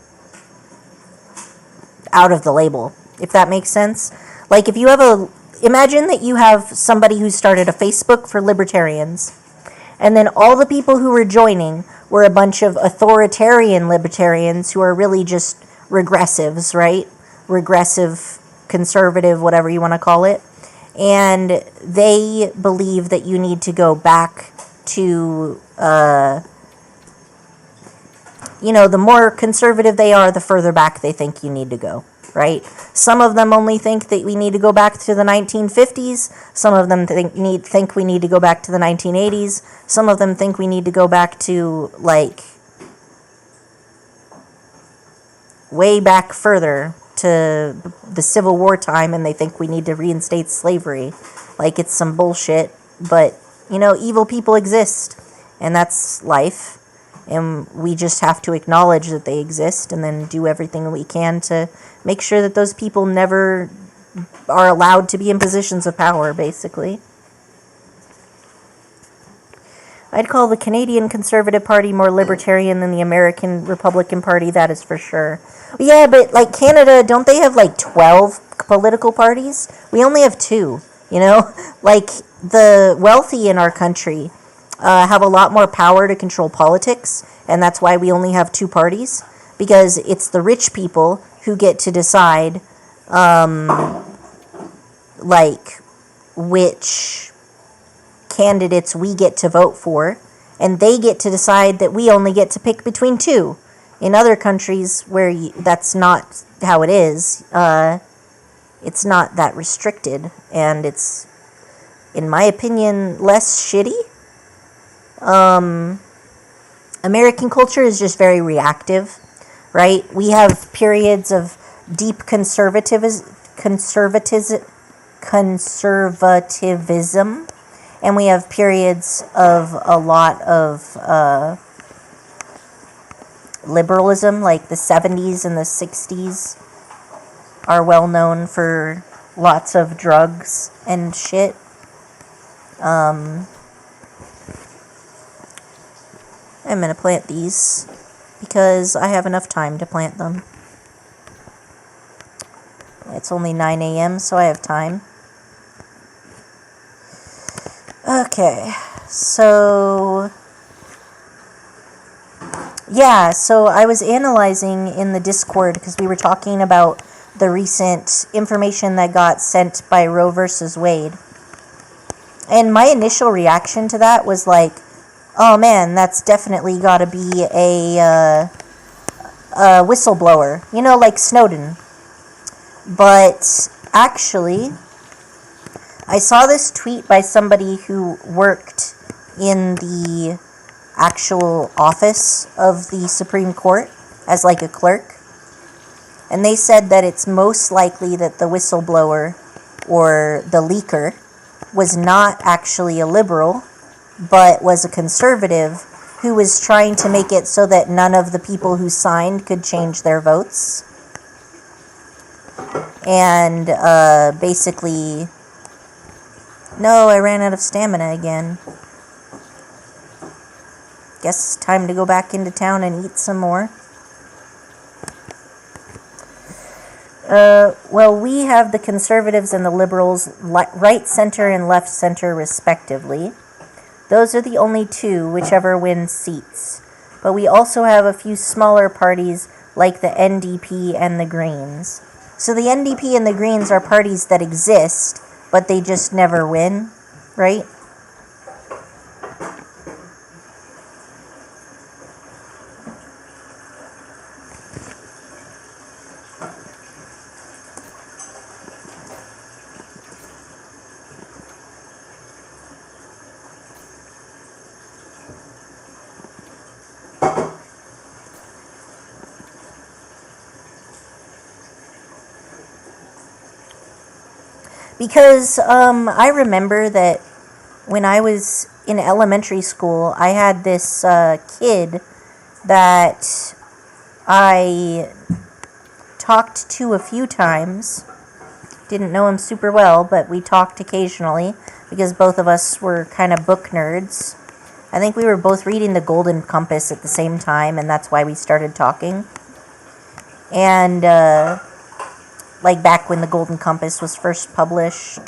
label, if that makes sense. If you have imagine that you have somebody who started a Facebook for libertarians, and then all the people who were joining were a bunch of authoritarian libertarians who are really just regressives, right? Regressive, conservative, whatever you want to call it. And they believe that you need to go back to, the more conservative they are, the further back they think you need to go, right? Some of them only think that we need to go back to the 1950s. Some of them think we need to go back to the 1980s. Some of them think we need to go back to, way back further to the Civil War time, and they think we need to reinstate slavery. It's some bullshit, but, evil people exist, and that's life, and we just have to acknowledge that they exist and then do everything we can to make sure that those people never are allowed to be in positions of power, basically. I'd call the Canadian Conservative Party more libertarian than the American Republican Party, that is for sure. Yeah, but Canada, don't they have 12 political parties? We only have 2, the wealthy in our country have a lot more power to control politics, and that's why we only have 2 parties, because it's the rich people who get to decide, which candidates we get to vote for, and they get to decide that we only get to pick between 2. In other countries where that's not how it is, it's not that restricted, and it's, in my opinion, less shitty. American culture is just very reactive, right? We have periods of deep conservatism, and we have periods of a lot of liberalism, like the 70s and the 60s are well known for lots of drugs and shit. I'm going to plant these because I have enough time to plant them. It's only 9 a.m., so I have time. Okay, so yeah, so I was analyzing in the Discord because we were talking about the recent information that got sent by Roe versus Wade. And my initial reaction to that was oh man, that's definitely got to be a whistleblower, like Snowden. But actually, I saw this tweet by somebody who worked in the actual office of the Supreme Court as like a clerk. And they said that it's most likely that the whistleblower or the leaker was not actually a liberal, but was a conservative who was trying to make it so that none of the people who signed could change their votes. And basically, no, I ran out of stamina again. Guess time to go back into town and eat some more. Well, we have the conservatives and the liberals, right center and left center respectively. Those are the only two, whichever wins seats. But we also have a few smaller parties like the NDP and the Greens. So the NDP and the Greens are parties that exist, but they just never win, right? Because I remember that when I was in elementary school, I had this kid that I talked to a few times. Didn't know him super well, but we talked occasionally because both of us were kind of book nerds. I think we were both reading The Golden Compass at the same time, and that's why we started talking. And like back when The Golden Compass was first published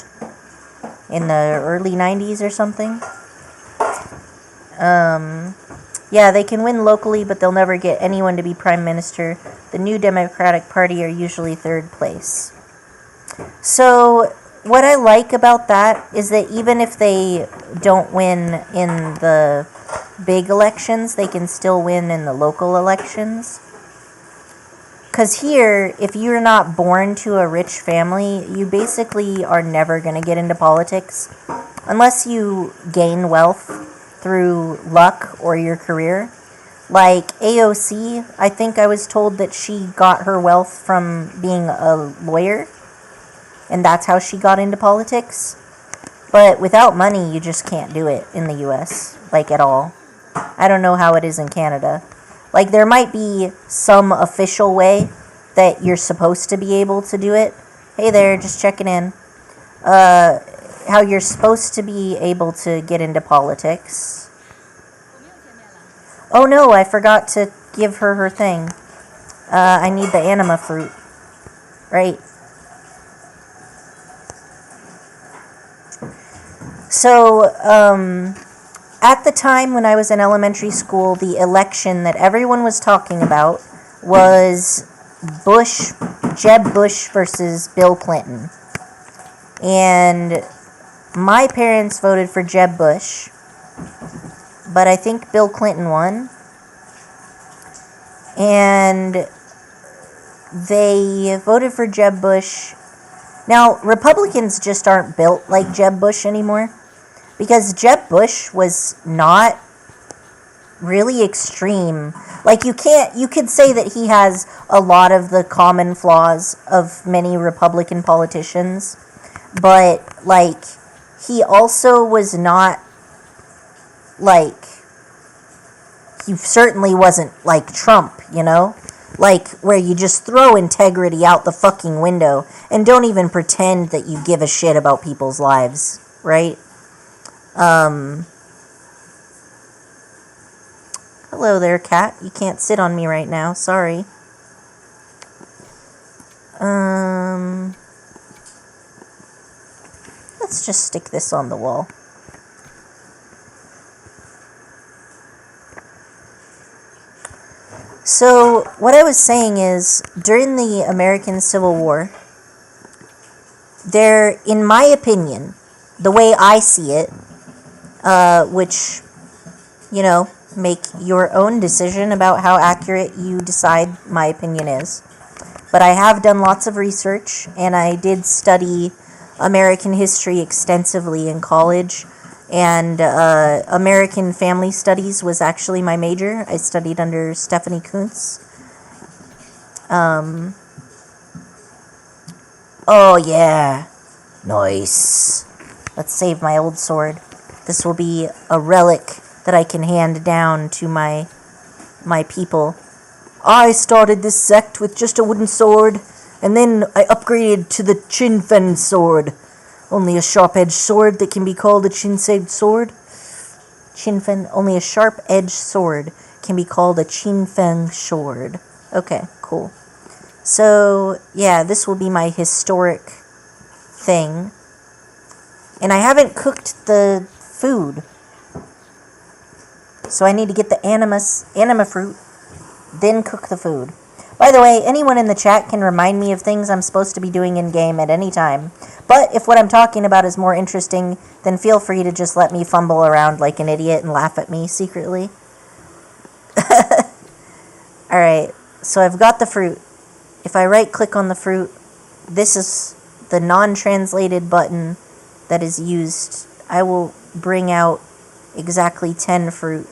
in the early 90s or something. Yeah, they can win locally, but they'll never get anyone to be prime minister. The New Democratic Party are usually third place. So what I like about that is that even if they don't win in the big elections, they can still win in the local elections. Because here, if you're not born to a rich family, you basically are never going to get into politics unless you gain wealth through luck or your career. Like AOC, I think I was told that she got her wealth from being a lawyer, and that's how she got into politics. But without money, you just can't do it in the US, like at all. I don't know how it is in Canada. Like, there might be some official way that you're supposed to be able to do it. Hey there, just checking in. How you're supposed to be able to get into politics. Oh no, I forgot to give her her thing. I need the anima fruit. Right. So, at the time when I was in elementary school, the election that everyone was talking about was Jeb Bush versus Bill Clinton. And my parents voted for Jeb Bush, but I think Bill Clinton won. And they voted for Jeb Bush. Now, Republicans just aren't built like Jeb Bush anymore. Because Jeb Bush was not really extreme. Like, you could say that he has a lot of the common flaws of many Republican politicians. But, like, he also was not, like, he certainly wasn't like Trump, you know? Like, where you just throw integrity out the fucking window and don't even pretend that you give a shit about people's lives, right? Hello there, cat. You can't sit on me right now. Sorry. Let's just stick this on the wall. So, what I was saying is, during the American Civil War, there, in my opinion, the way I see it, which, you know, make your own decision about how accurate you decide my opinion is. But I have done lots of research, and I did study American history extensively in college, And American Family Studies was actually my major. I studied under Stephanie Kuntz. Oh, yeah. Nice. Let's save my old sword. This will be a relic that I can hand down to my people. I started this sect with just a wooden sword, and then I upgraded to the Chinfen sword. Only a sharp-edged sword that can be called a Chinfen sword. Only a sharp-edged sword can be called a Chinfen sword. Okay, cool. So, yeah, this will be my historic thing. And I haven't cooked the food. So I need to get the anima fruit, then cook the food. By the way, anyone in the chat can remind me of things I'm supposed to be doing in-game at any time. But if what I'm talking about is more interesting, then feel free to just let me fumble around like an idiot and laugh at me secretly. Alright, so I've got the fruit. If I right-click on the fruit, this is the non-translated button that is used. I will bring out exactly 10 fruit.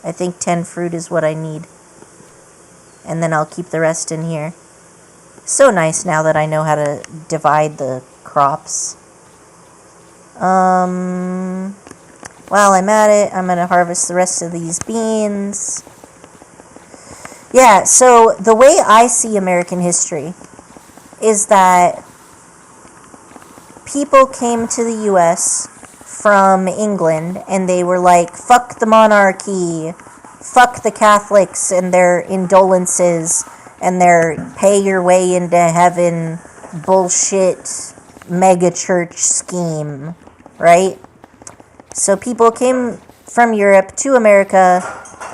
I think 10 fruit is what I need. And then I'll keep the rest in here. So nice now that I know how to divide the crops. While I'm at it, I'm going to harvest the rest of these beans. Yeah, so the way I see American history is that people came to the U.S. from England, and they were like, fuck the monarchy, fuck the Catholics and their indolences and their pay your way into heaven bullshit mega church scheme, right? So people came from Europe to America,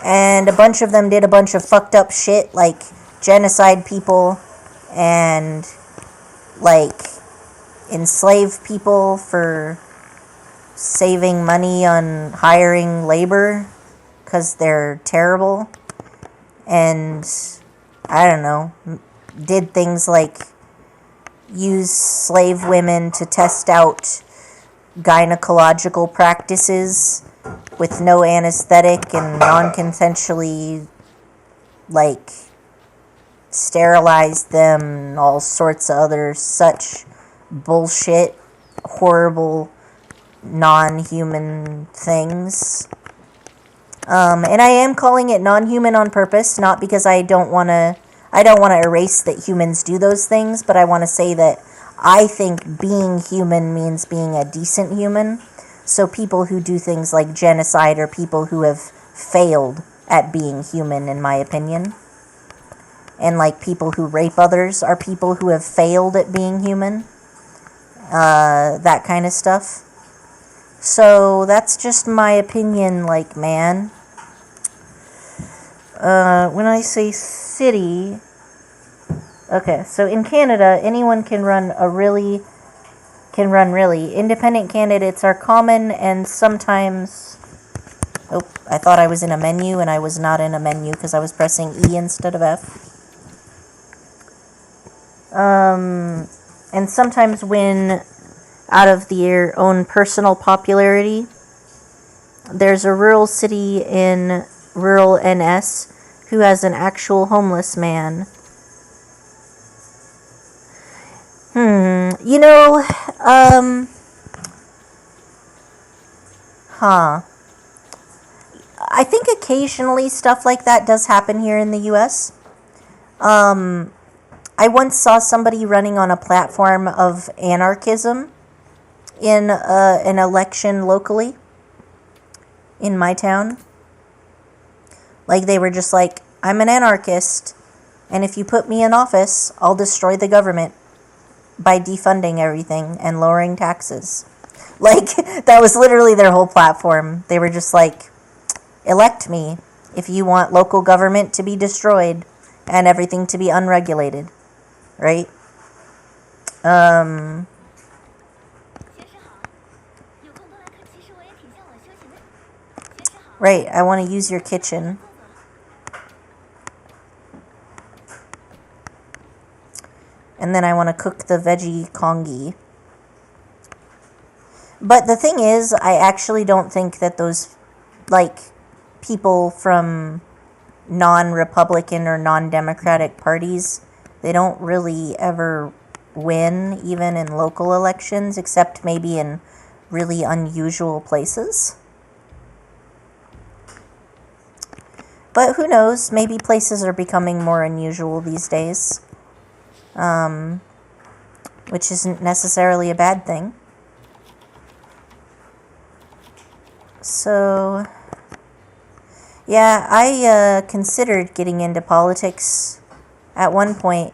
and a bunch of them did a bunch of fucked up shit, like genocide people and like enslave people for saving money on hiring labor because they're terrible, and I don't know, did things like use slave women to test out gynecological practices with no anesthetic and non-consensually like sterilized them and all sorts of other such bullshit, horrible, non-human things. And I am calling it non-human on purpose, not because I don't want to erase that humans do those things, but I want to say that I think being human means being a decent human. So people who do things like genocide are people who have failed at being human, in my opinion. And like people who rape others are people who have failed at being human. That kind of stuff. So that's just my opinion, like, man. When I say city... Okay, so in Canada, anyone can run really. Independent candidates are common, and sometimes... Oh, I thought I was in a menu, and I was not in a menu because I was pressing E instead of F. And sometimes win out of their own personal popularity. There's a rural city in rural NS who has an actual homeless man. You know, I think occasionally stuff like that does happen here in the U.S. I once saw somebody running on a platform of anarchism in an election locally in my town. Like, they were just like, I'm an anarchist, and if you put me in office, I'll destroy the government by defunding everything and lowering taxes. Like, that was literally their whole platform. They were just like, elect me if you want local government to be destroyed and everything to be unregulated. Right? Right, I want to use your kitchen. And then I want to cook the veggie congee. But the thing is, I actually don't think that those, like, people from non-Republican or non-Democratic parties, they don't really ever win, even in local elections, except maybe in really unusual places. But who knows? Maybe places are becoming more unusual these days, which isn't necessarily a bad thing. So, yeah, I considered getting into politics at one point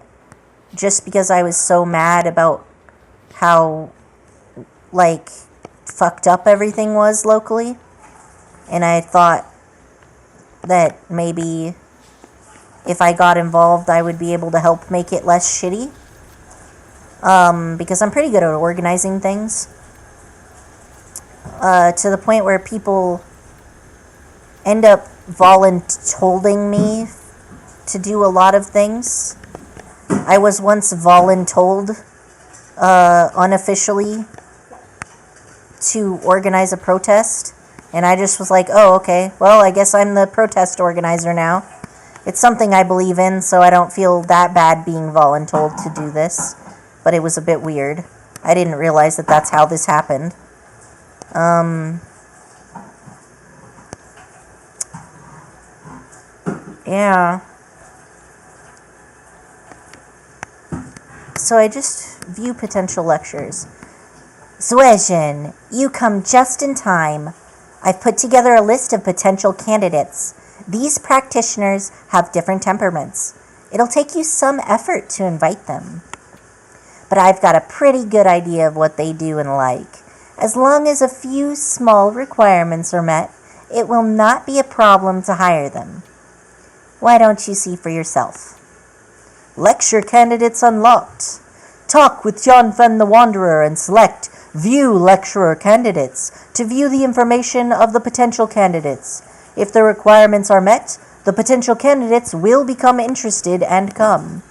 just because I was so mad about how, like, fucked up everything was locally. And I thought that maybe if I got involved, I would be able to help make it less shitty. Because I'm pretty good at organizing things. To the point where people end up voluntolding me to do a lot of things. I was once voluntold, unofficially, to organize a protest. And I just was like, oh, okay, well, I guess I'm the protest organizer now. It's something I believe in, so I don't feel that bad being voluntold to do this. But it was a bit weird. I didn't realize that that's how this happened. Yeah. So I just view potential lectures. Suejan, you come just in time. I've put together a list of potential candidates. These practitioners have different temperaments. It'll take you some effort to invite them. But I've got a pretty good idea of what they do and like. As long as a few small requirements are met, it will not be a problem to hire them. Why don't you see for yourself? Lecture candidates unlocked. Talk with John Fen the Wanderer and select View Lecturer Candidates to view the information of the potential candidates. If the requirements are met, the potential candidates will become interested and come.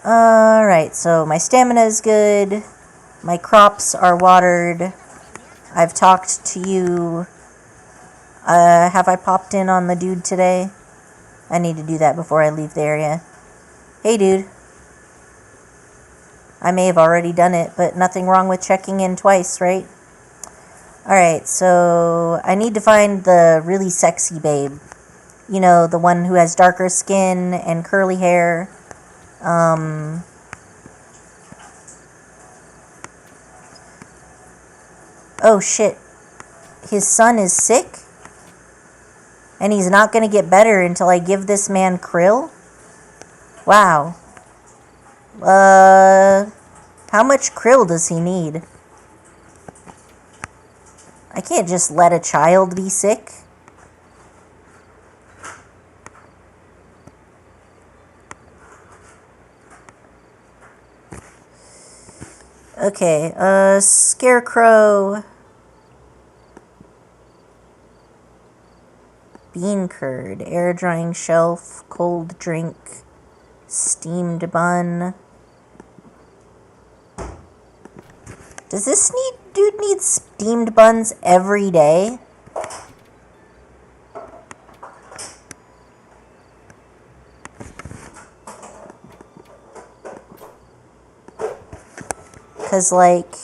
Alright, so my stamina is good. My crops are watered. I've talked to you. Have I popped in on the dude today? I need to do that before I leave the area. Hey, dude. I may have already done it, but nothing wrong with checking in twice, right? Alright, so I need to find the really sexy babe. You know, the one who has darker skin and curly hair. Oh shit. His son is sick? And he's not going to get better until I give this man krill? Wow. How much krill does he need? I can't just let a child be sick. Okay, scarecrow. Bean curd, air drying shelf, cold drink, steamed bun. Does this dude need steamed buns every day? Because, like,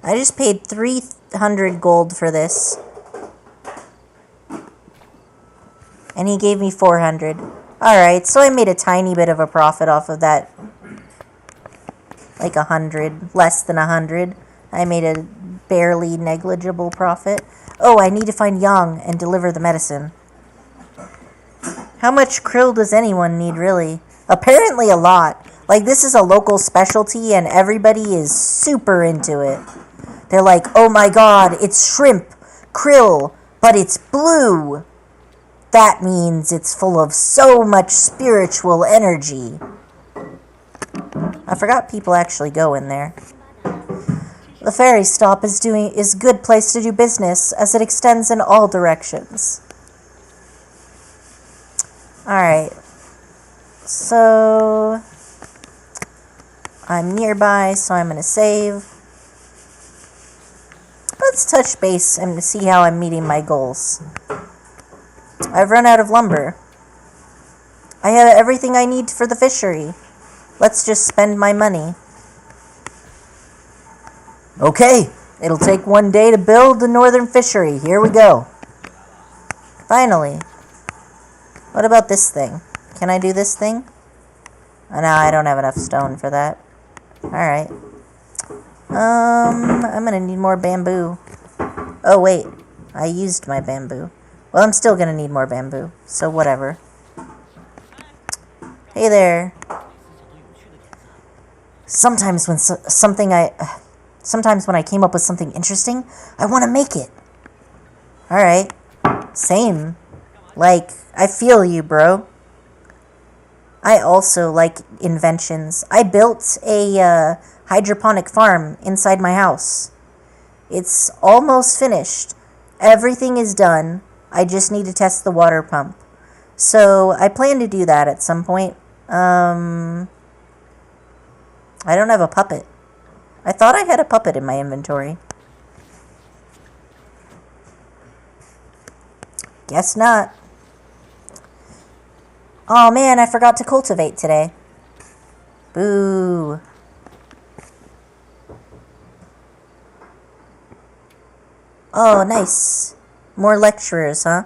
I just paid 300 gold for this. And he gave me 400. Alright, so I made a tiny bit of a profit off of that. Like 100, less than 100. I made a barely negligible profit. Oh, I need to find Yang and deliver the medicine. How much krill does anyone need, really? Apparently a lot. Like, this is a local specialty and everybody is super into it. They're like, oh my god, it's shrimp, krill, but it's blue. That means it's full of so much spiritual energy. I forgot people actually go in there. The ferry stop is a good place to do business as it extends in all directions. Alright. So I'm nearby, so I'm going to save. Let's touch base and see how I'm meeting my goals. I've run out of lumber. I have everything I need for the fishery. Let's just spend my money. Okay, it'll take 1 day to build the northern fishery. Here we go. Finally. What about this thing? Can I do this thing? Oh, no, I don't have enough stone for that. Alright. I'm gonna need more bamboo. Oh, wait. I used my bamboo. Well, I'm still gonna need more bamboo. So, whatever. Hey there. Sometimes when when I came up with something interesting, I want to make it. Alright. Same. Like, I feel you, bro. I also like inventions. I built a hydroponic farm inside my house. It's almost finished. Everything is done. I just need to test the water pump. So I plan to do that at some point. I don't have a puppet. I thought I had a puppet in my inventory. Guess not. Oh man, I forgot to cultivate today. Boo. Oh, nice. More lecturers, huh?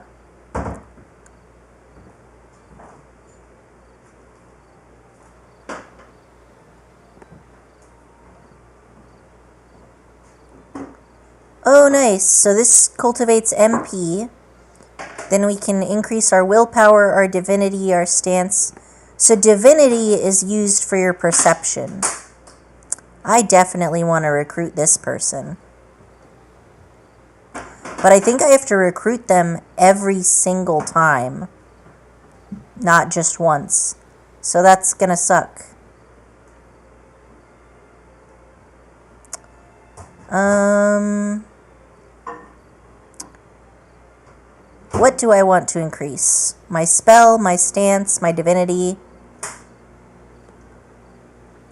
Oh, nice. So this cultivates MP. Then we can increase our willpower, our divinity, our stance. So divinity is used for your perception. I definitely want to recruit this person. But I think I have to recruit them every single time. Not just once. So that's gonna suck. What do I want to increase? My spell, my stance, my divinity.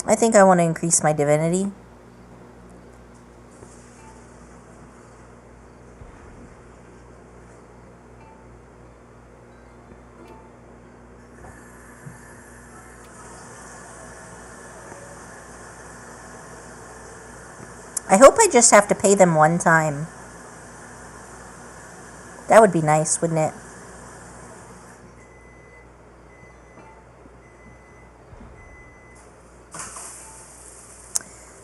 I think I want to increase my divinity. I hope I just have to pay them one time. That would be nice, wouldn't it?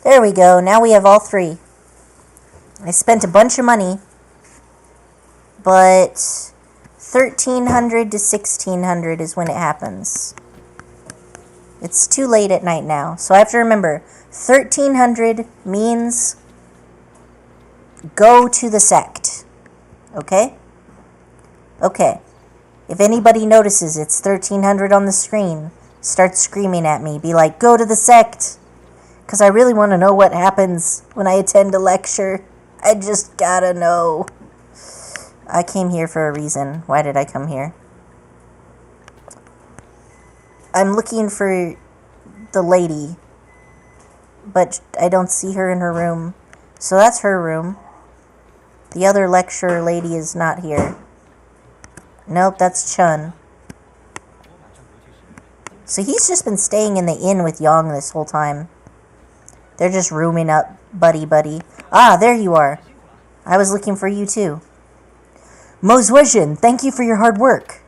There we go. Now we have all three. I spent a bunch of money, but 1,300 to 1,600 is when it happens. It's too late at night now, so I have to remember 1,300 means go to the sect. Okay? Okay. If anybody notices it's 1,300 on the screen, start screaming at me. Be like, go to the sect. Because I really want to know what happens when I attend a lecture. I just gotta know. I came here for a reason. Why did I come here? I'm looking for the lady, but I don't see her in her room. So that's her room. The other lecturer lady is not here. Nope, that's Chun. So he's just been staying in the inn with Yang this whole time. They're just rooming up, buddy. Ah, there you are. I was looking for you too. Mozwezhin, thank you for your hard work.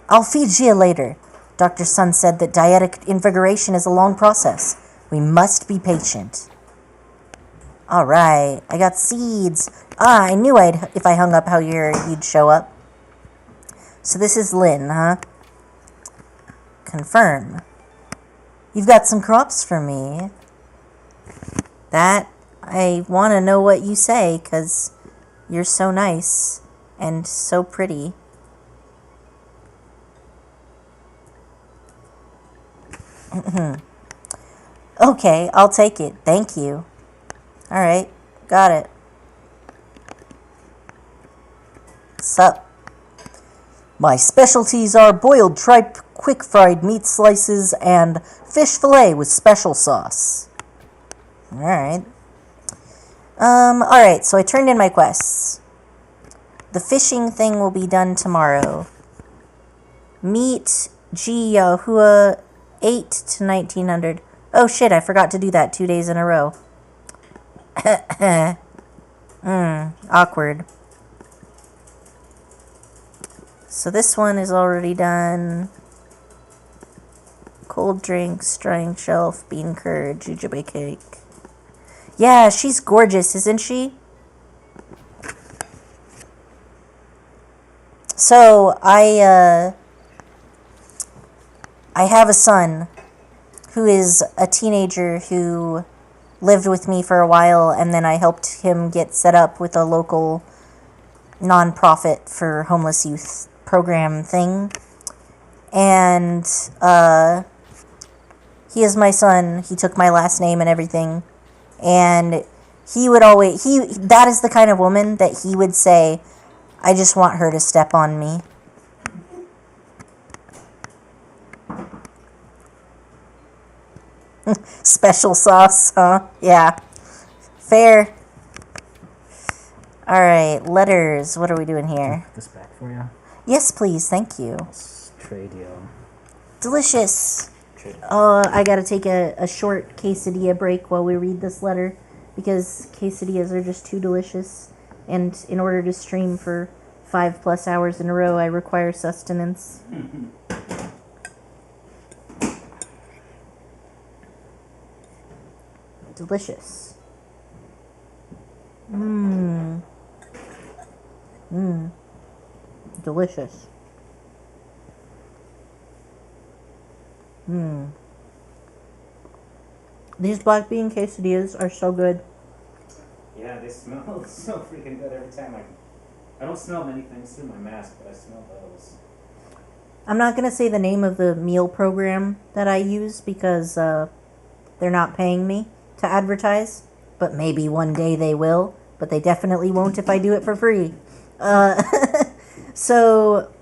I'll feed you later. Dr. Sun said that dietic invigoration is a long process. We must be patient. Alright, I got seeds. Ah, I knew if I hung up how you'd show up. So this is Lynn, huh? Confirm. You've got some crops for me. That, I want to know what you say, because you're so nice and so pretty. Okay, I'll take it. Thank you. Alright, got it. Sup? My specialties are boiled tripe quick fried meat slices, and fish fillet with special sauce. Alright. Alright, so I turned in my quests. The fishing thing will be done tomorrow. Meet G Yahuwah 8 to 1900. Oh shit, I forgot to do that 2 days in a row. Awkward. So this one is already done. Cold drinks, drying shelf, bean curd, jujube cake. Yeah, she's gorgeous, isn't she? So, I have a son who is a teenager who lived with me for a while, and then I helped him get set up with a local nonprofit for homeless youth program thing. And he is my son. He took my last name and everything. And he would always, that is the kind of woman that he would say, I just want her to step on me. Special sauce, huh? Yeah. Fair. Alright, letters. What are we doing here? This back for you. Yes, please. Thank you. Trade deal. Delicious. Trade. I gotta take a short quesadilla break while we read this letter, because quesadillas are just too delicious. And in order to stream for 5+ hours in a row, I require sustenance. Delicious. Delicious. These black bean quesadillas are so good. Yeah, they smell so freaking good every time. I don't smell many things through my mask, but I smell those. I'm not going to say the name of the meal program that I use because they're not paying me to advertise, but maybe one day they will, but they definitely won't if I do it for free. So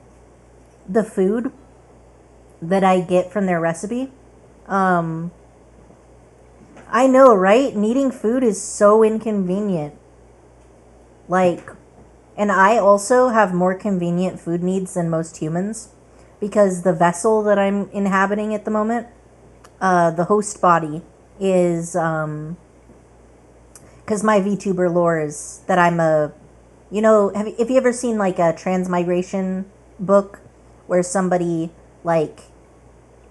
the food that I get from their recipe, I know, right? Needing food is so inconvenient. Like, and I also have more convenient food needs than most humans, because the vessel that I'm inhabiting at the moment, the host body, is, because my VTuber lore is that I'm a, you know, have you ever seen like a transmigration book where somebody like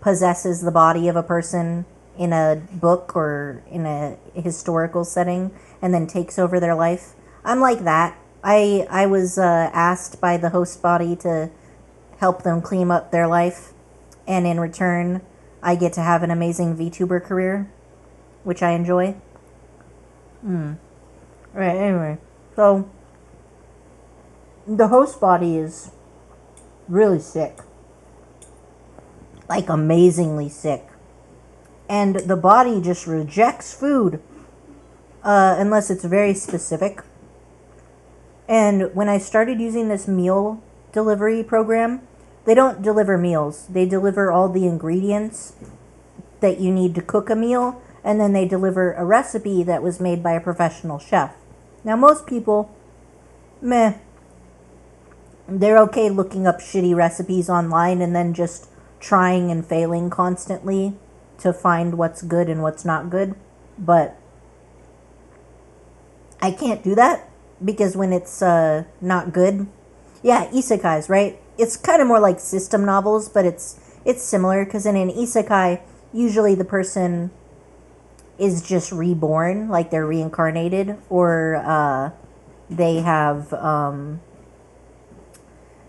possesses the body of a person in a book or in a historical setting and then takes over their life? I'm like that. I was asked by the host body to help them clean up their life, and in return I get to have an amazing VTuber career, which I enjoy. Right, anyway, so the host body is really sick. Like amazingly sick. And the body just rejects food unless it's very specific. And when I started using this meal delivery program, they don't deliver meals. They deliver all the ingredients that you need to cook a meal, and then they deliver a recipe that was made by a professional chef. Now, most people, meh, they're okay looking up shitty recipes online and then just trying and failing constantly to find what's good and what's not good. But I can't do that, because when it's not good, yeah, isekais, right? It's kind of more like system novels, but it's similar, because in an isekai, usually the person is just reborn, like they're reincarnated, or they have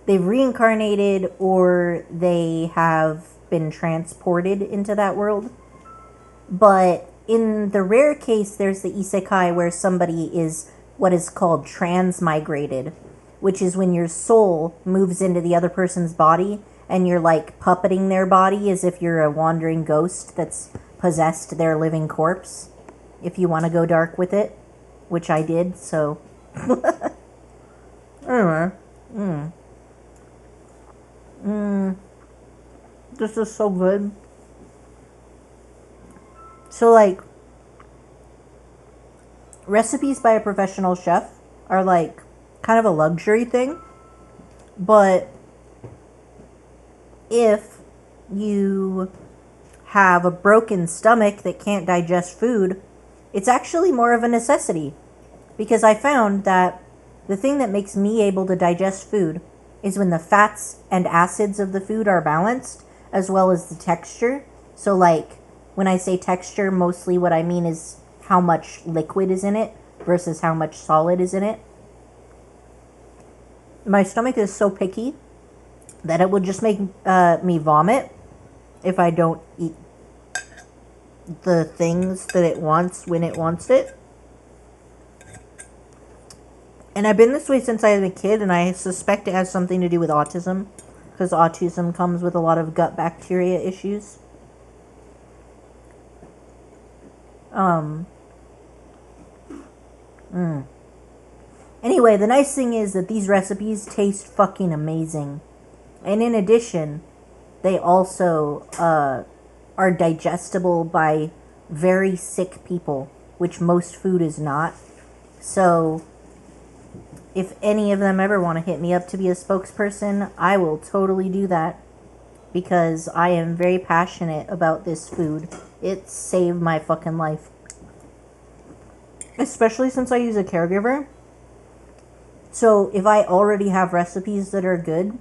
they've reincarnated, or they have been transported into that world. But in the rare case, there's the isekai where somebody is what is called transmigrated, which is when your soul moves into the other person's body and you're like puppeting their body as if you're a wandering ghost that's possessed their living corpse, if you want to go dark with it, which I did, so anyway. This is so good. So, like, recipes by a professional chef are, like, kind of a luxury thing. But if you have a broken stomach that can't digest food, it's actually more of a necessity. Because I found that the thing that makes me able to digest food is when the fats and acids of the food are balanced, as well as the texture. So, like, when I say texture, mostly what I mean is how much liquid is in it versus how much solid is in it. My stomach is so picky that it will just make me vomit if I don't eat the things that it wants when it wants it. And I've been this way since I was a kid, and I suspect it has something to do with autism, because autism comes with a lot of gut bacteria issues. Anyway, the nice thing is that these recipes taste fucking amazing. And in addition, they also are digestible by very sick people, which most food is not. So, if any of them ever want to hit me up to be a spokesperson, I will totally do that. Because I am very passionate about this food. It saved my fucking life. Especially since I use a caregiver. So if I already have recipes that are good,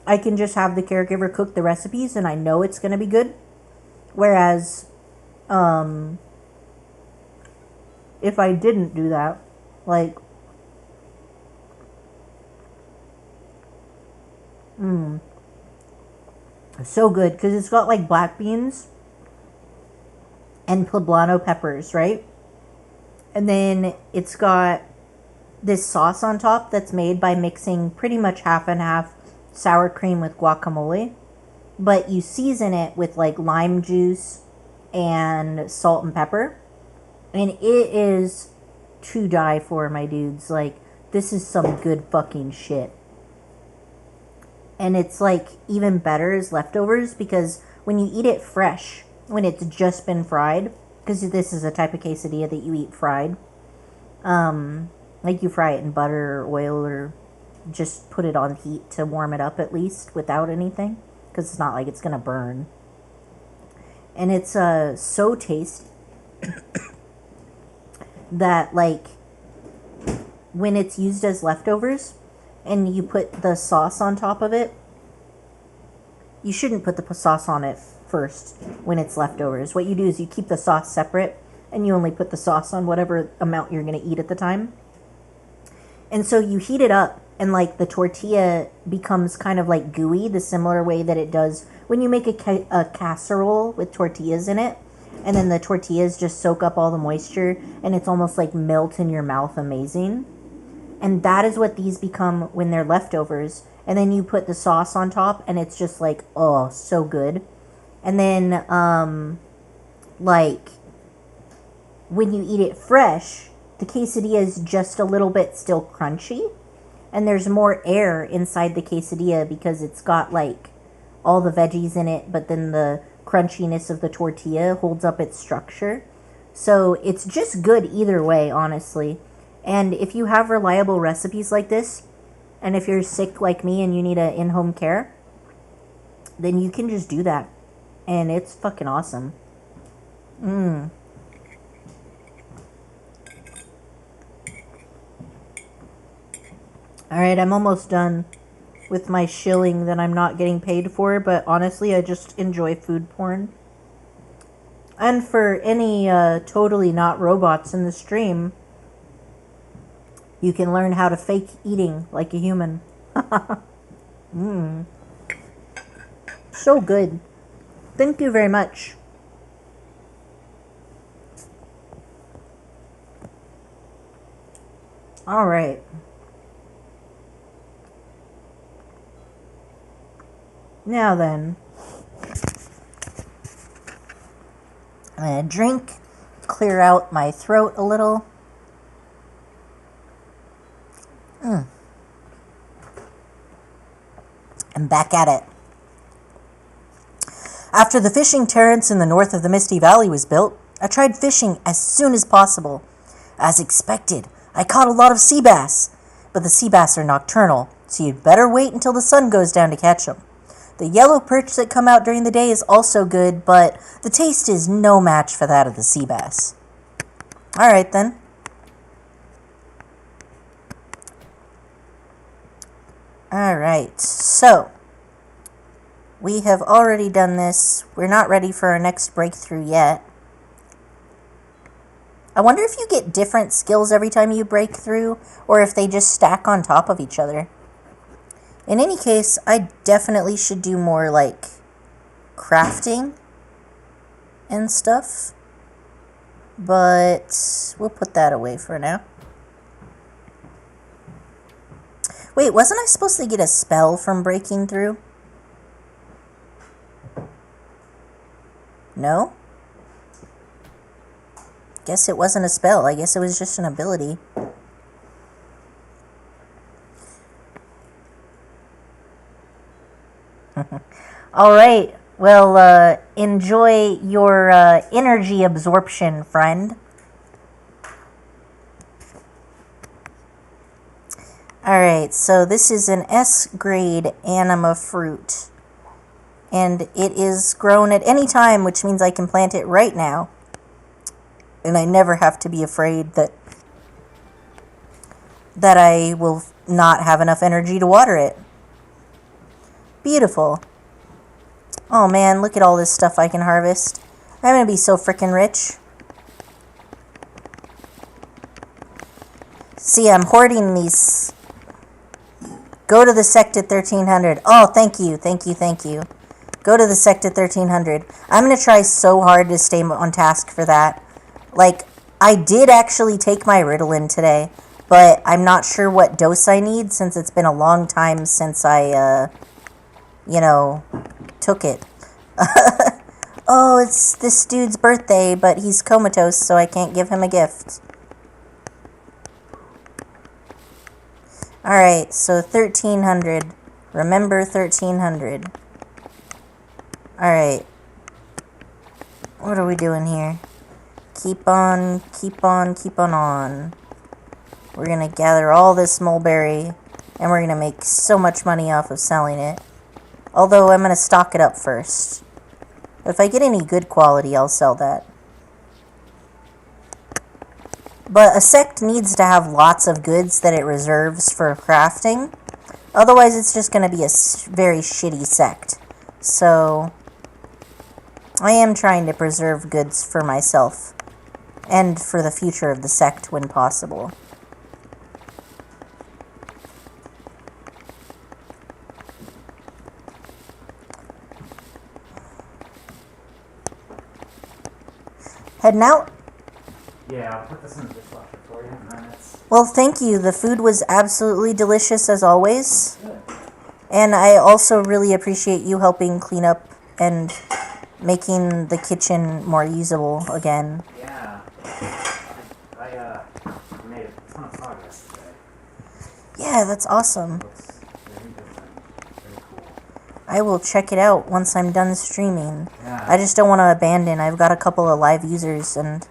I can just have the caregiver cook the recipes and I know it's going to be good. Whereas, if I didn't do that, like, so good, because it's got like black beans and poblano peppers, right? And then it's got this sauce on top that's made by mixing pretty much half and half sour cream with guacamole. But you season it with like lime juice and salt and pepper. And it is to die for, my dudes. Like, this is some good fucking shit. And it's like even better as leftovers, because when you eat it fresh, when it's just been fried, because this is a type of quesadilla that you eat fried, like you fry it in butter or oil, or just put it on heat to warm it up at least without anything, because it's not like it's gonna burn. And it's so tasty that, like, when it's used as leftovers and you put the sauce on top of it, you shouldn't put the sauce on it first when it's leftovers. What you do is you keep the sauce separate and you only put the sauce on whatever amount you're going to eat at the time. And so you heat it up, and like the tortilla becomes kind of like gooey, the similar way that it does when you make a casserole with tortillas in it. And then the tortillas just soak up all the moisture, and it's almost like melt in your mouth amazing. And that is what these become when they're leftovers. And then you put the sauce on top, and it's just like, oh, so good. And then, like, when you eat it fresh, the quesadilla is just a little bit still crunchy. And there's more air inside the quesadilla because it's got, like, all the veggies in it, but then the crunchiness of the tortilla holds up its structure. So it's just good either way, honestly. And if you have reliable recipes like this, and if you're sick like me and you need a in-home care, then you can just do that. And it's fucking awesome. Alright, I'm almost done with my shilling that I'm not getting paid for, but honestly, I just enjoy food porn. And for any totally not robots in the stream, you can learn how to fake eating like a human. So good. Thank you very much. All right. Now then, I'm going to drink, clear out my throat a little. I'm back at it. After the fishing terrace in the north of the Misty Valley was built, I tried fishing as soon as possible. As expected, I caught a lot of sea bass, but the sea bass are nocturnal, so you'd better wait until the sun goes down to catch them. The yellow perch that come out during the day is also good, but the taste is no match for that of the sea bass. Alright then. Alright, so we have already done this. We're not ready for our next breakthrough yet. I wonder if you get different skills every time you break through, or if they just stack on top of each other. In any case, I definitely should do more, like, crafting and stuff. But we'll put that away for now. Wait, wasn't I supposed to get a spell from breaking through? No? Guess it wasn't a spell. I guess it was just an ability. Alright, well, enjoy your energy absorption, friend. Alright, so this is an S grade anima fruit. And it is grown at any time, which means I can plant it right now. And I never have to be afraid that I will not have enough energy to water it. Beautiful. Oh man, look at all this stuff I can harvest. I'm gonna be so freaking rich. See, I'm hoarding these. Go to the sect at 1300. Oh, thank you, thank you, thank you. Go to the sect at 1300. I'm gonna try so hard to stay on task for that. Like, I did actually take my Ritalin today, but I'm not sure what dose I need since it's been a long time since I, took it. Oh, it's this dude's birthday, but he's comatose, so I can't give him a gift. Alright, so 1300. Remember 1300. Alright. What are we doing here? Keep on, keep on, keep on. We're gonna gather all this mulberry, and we're gonna make so much money off of selling it. Although, I'm gonna stock it up first. If I get any good quality, I'll sell that. But a sect needs to have lots of goods that it reserves for crafting. Otherwise, it's just gonna be a very shitty sect. So, I am trying to preserve goods for myself. And for the future of the sect when possible. Heading out? Yeah, I'll put this in the dishwasher for you in minutes. Well, thank you. The food was absolutely delicious as always. Good. And I also really appreciate you helping clean up and making the kitchen more usable again. Yeah. I made a ton of progress today. Yeah, that's awesome. Looks very different. Very cool. I will check it out once I'm done streaming. Yeah. I just don't want to abandon. I've got a couple of live users, and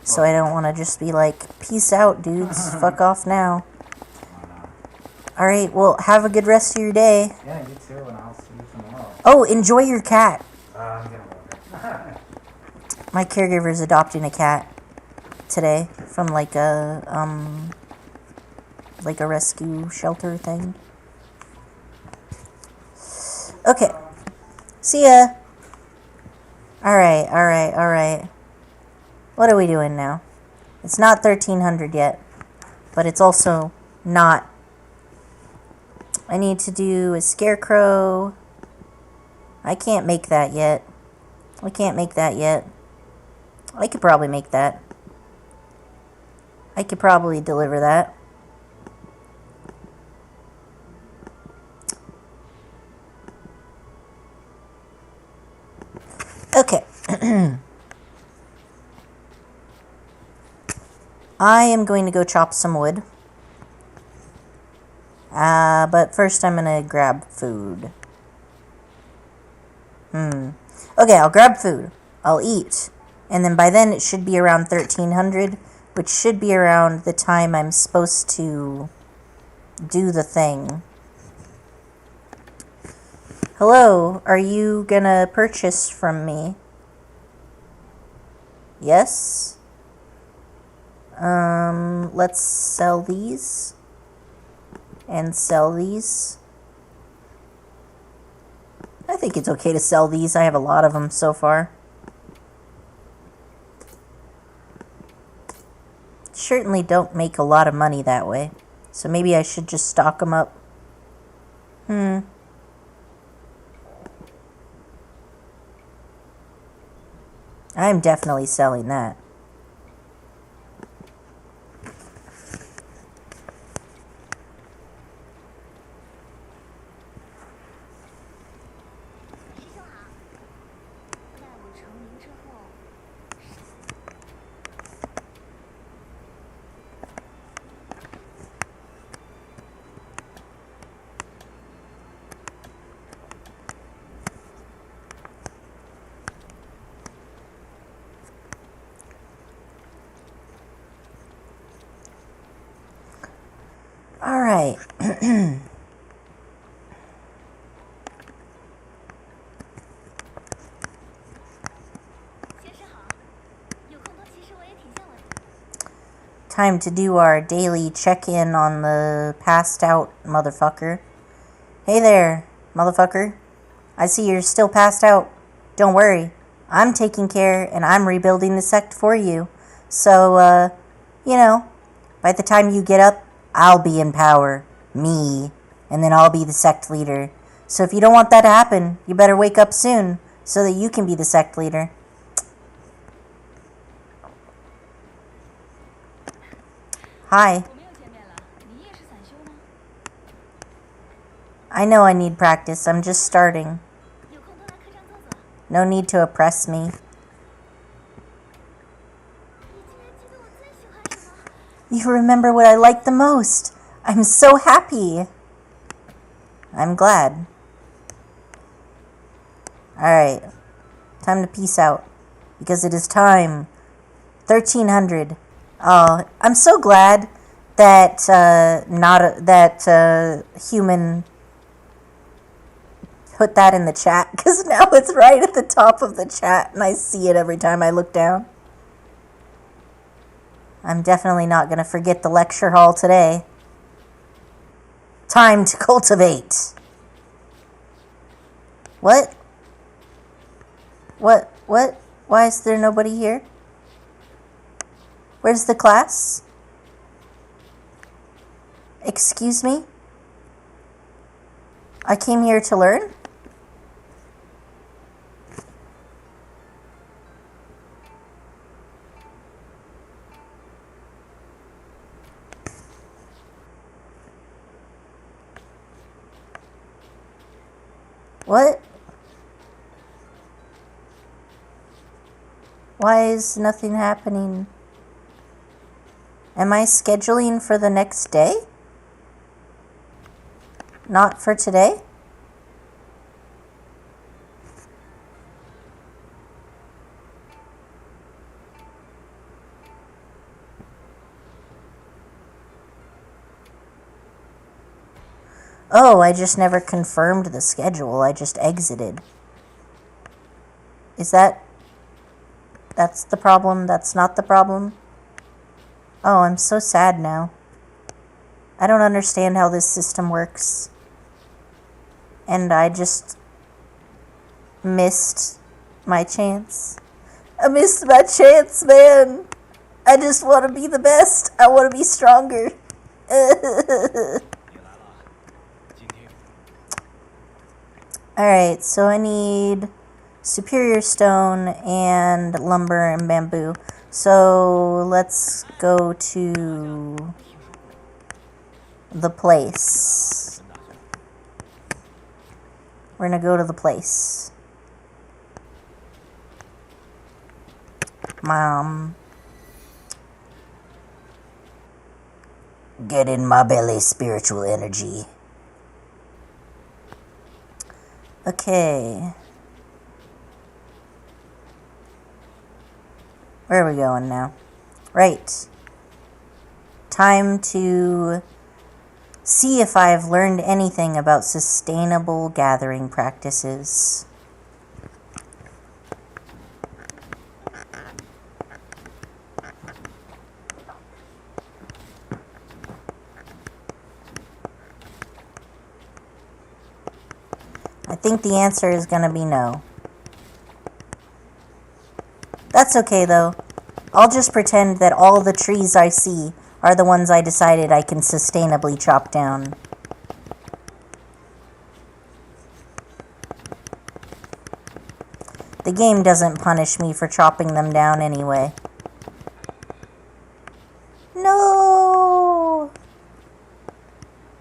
so I don't want to just be like, peace out, dudes. Fuck off now. Alright, well, have a good rest of your day. Yeah, you too, and I'll see you tomorrow. Oh, enjoy your cat. I'm gonna work it. My caregiver's adopting a cat today from like a rescue shelter thing. Okay. See ya. Alright. What are we doing now? It's not 1300 yet, but it's also not. I need to do a scarecrow. I can't make that yet. I could probably make that. I could probably deliver that. Okay. I am going to go chop some wood. But first I'm going to grab food. Okay, I'll grab food. I'll eat. And then by then it should be around 1300, which should be around the time I'm supposed to do the thing. Hello, are you gonna purchase from me? Yes? Let's sell these. And sell these. I think it's okay to sell these. I have a lot of them so far. Certainly don't make a lot of money that way. So maybe I should just stock them up. I'm definitely selling that. All right. Time to do our daily check-in on the passed out motherfucker. Hey there, motherfucker. I see you're still passed out. Don't worry. I'm taking care and I'm rebuilding the sect for you. So, you know, by the time you get up, I'll be in power. Me. And then I'll be the sect leader. So if you don't want that to happen, you better wake up soon so that you can be the sect leader. Hi. I know I need practice. I'm just starting. No need to oppress me. You remember what I like the most. I'm so happy. I'm glad. Alright. Time to peace out. Because it is time. 1300. Oh, I'm so glad that human put that in the chat, because now it's right at the top of the chat and I see it every time I look down. I'm definitely not going to forget the lecture hall today. Time to cultivate. What? What? Why is there nobody here? Where's the class? Excuse me? I came here to learn? What? Why is nothing happening? Am I scheduling for the next day? Not for today? Oh, I just never confirmed the schedule. I just exited. Is that's the problem? That's not the problem? Oh, I'm so sad now. I don't understand how this system works. And I just missed my chance. I missed my chance, man. I just want to be the best. I want to be stronger. Alright, so I need superior stone and lumber and bamboo. So let's go to the place. We're gonna go to the place. Mom. Get in my belly, spiritual energy. Okay. Where are we going now? Right. Time to see if I've learned anything about sustainable gathering practices. I think the answer is going to be no. That's okay though. I'll just pretend that all the trees I see are the ones I decided I can sustainably chop down. The game doesn't punish me for chopping them down anyway. No!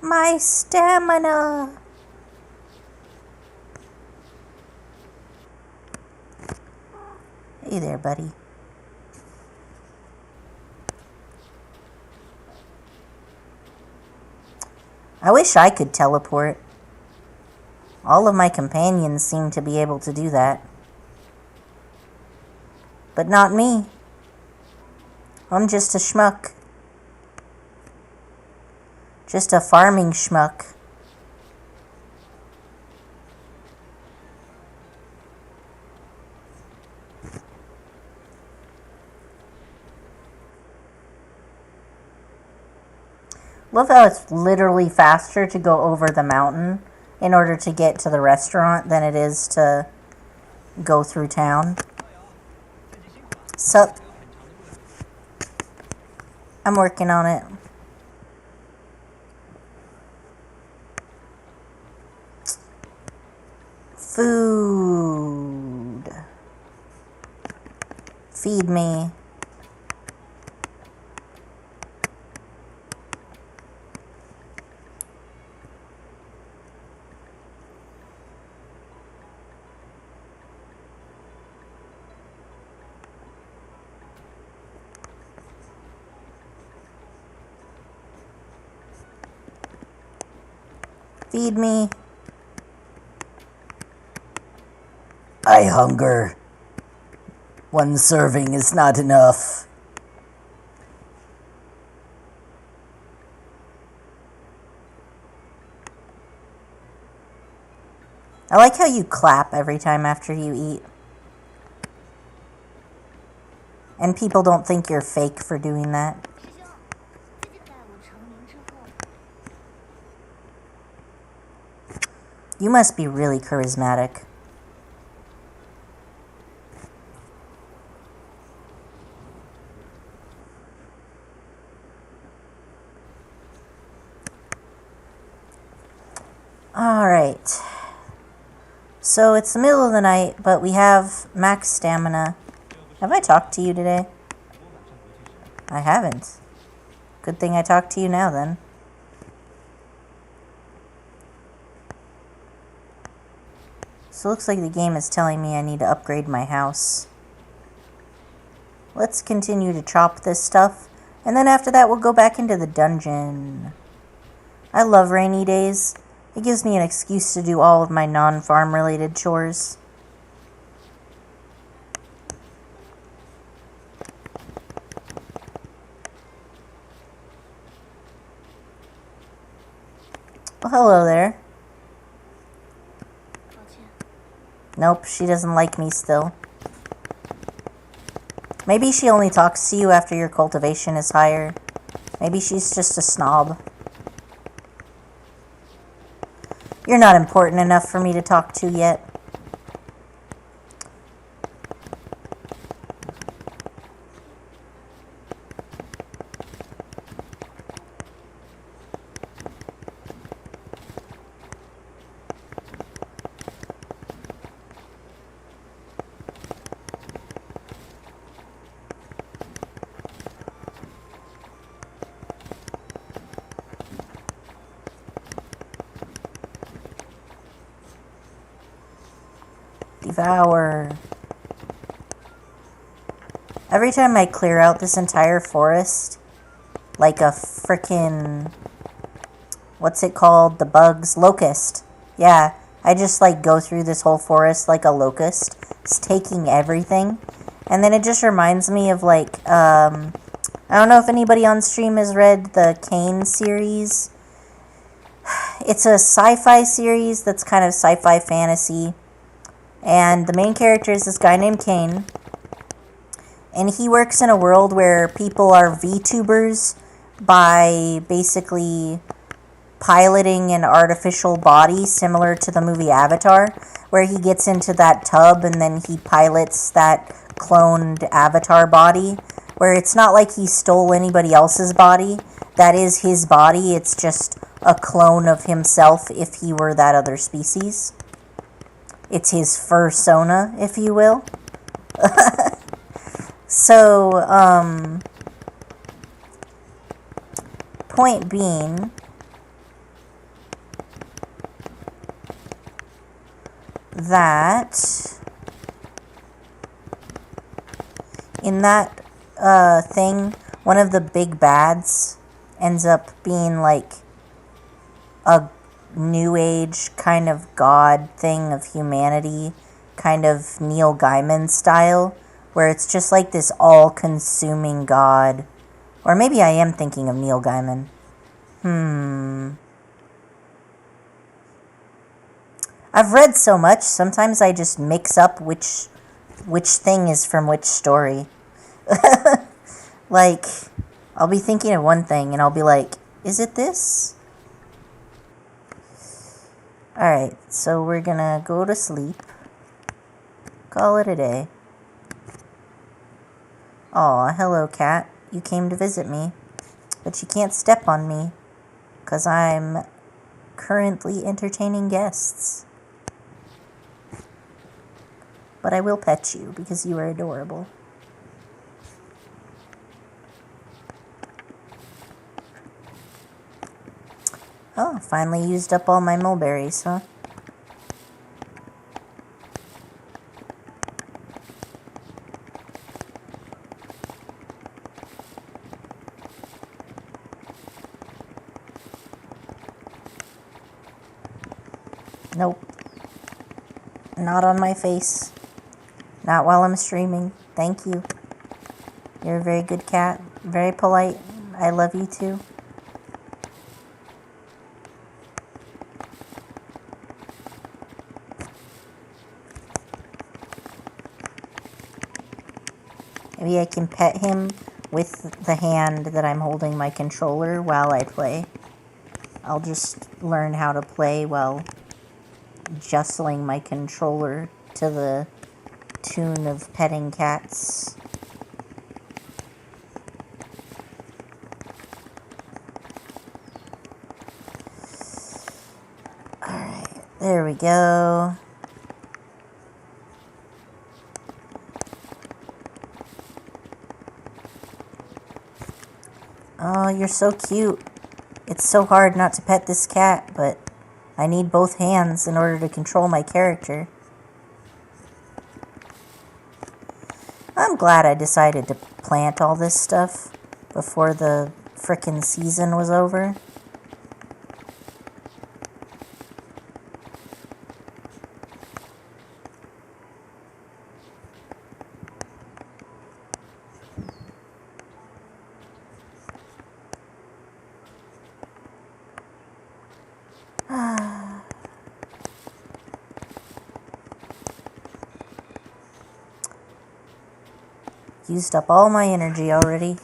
My stamina! Hey there, buddy. I wish I could teleport. All of my companions seem to be able to do that. But not me. I'm just a schmuck. Just a farming schmuck. Love how it's literally faster to go over the mountain in order to get to the restaurant than it is to go through town. Sup? I'm working on it. Food. Feed me. Feed me. I hunger. One serving is not enough. I like how you clap every time after you eat. And people don't think you're fake for doing that. You must be really charismatic. Alright. So it's the middle of the night, but we have max stamina. Have I talked to you today? I haven't. Good thing I talked to you now then. So it looks like the game is telling me I need to upgrade my house. Let's continue to chop this stuff, and then after that we'll go back into the dungeon. I love rainy days. It gives me an excuse to do all of my non-farm related chores. Well, hello there. Nope, she doesn't like me still. Maybe she only talks to you after your cultivation is higher. Maybe she's just a snob. You're not important enough for me to talk to yet. Devour. Every time I clear out this entire forest, like a frickin', what's it called? The bugs? Locust. Yeah, I just like go through this whole forest like a locust. It's taking everything. And then it just reminds me of, like, I don't know if anybody on stream has read the Kane series. It's a sci-fi series that's kind of sci-fi fantasy. And the main character is this guy named Kane. And he works in a world where people are VTubers by basically piloting an artificial body similar to the movie Avatar, where he gets into that tub and then he pilots that cloned Avatar body, where it's not like he stole anybody else's body. That is his body. It's just a clone of himself if he were that other species. It's his fursona, if you will. So, point being, that in that thing, one of the big bads ends up being like a new age kind of god thing of humanity, kind of Neil Gaiman style, where it's just like this all-consuming god. Or maybe I am thinking of Neil Gaiman. I've read so much, sometimes I just mix up which thing is from which story. Like, I'll be thinking of one thing and I'll be like, is it this? Alright, so we're gonna go to sleep. Call it a day. Aw, hello cat. You came to visit me. But you can't step on me, 'cause I'm currently entertaining guests. But I will pet you, because you are adorable. Oh, finally used up all my mulberries, huh? Nope. Not on my face. Not while I'm streaming. Thank you. You're a very good cat. Very polite. I love you too. Maybe I can pet him with the hand that I'm holding my controller while I play. I'll just learn how to play while jostling my controller to the tune of petting cats. Alright, there we go. Oh, you're so cute. It's so hard not to pet this cat, but I need both hands in order to control my character. I'm glad I decided to plant all this stuff before the frickin' season was over. Used up all my energy already.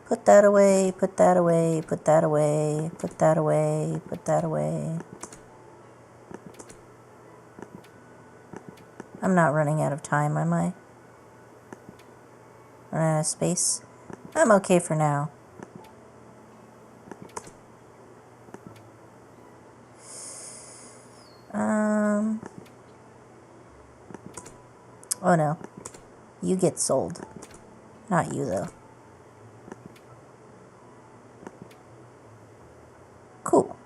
Put that away, put that away, put that away, put that away, put that away. I'm not running out of time, am I? Running out of space? I'm okay for now. Oh no. You get sold. Not you, though. Cool.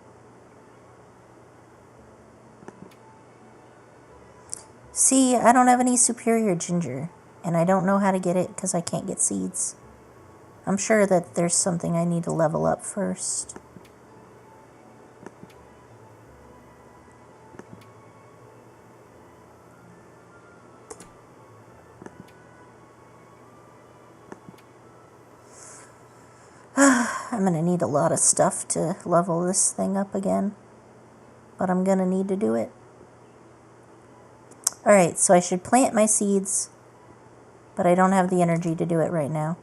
See, I don't have any superior ginger, and I don't know how to get it because I can't get seeds. I'm sure that there's something I need to level up first. I'm going to need a lot of stuff to level this thing up again. But I'm going to need to do it. Alright, so I should plant my seeds. But I don't have the energy to do it right now.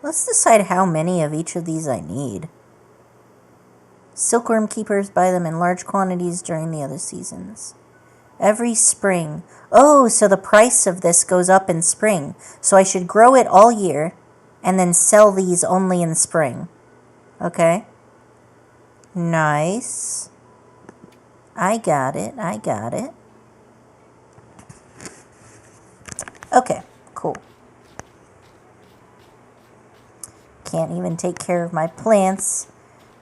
Let's decide how many of each of these I need. Silkworm keepers buy them in large quantities during the other seasons. Every spring. Oh, so the price of this goes up in spring. So I should grow it all year and then sell these only in spring. Okay. Nice. I got it. Okay, cool. Can't even take care of my plants.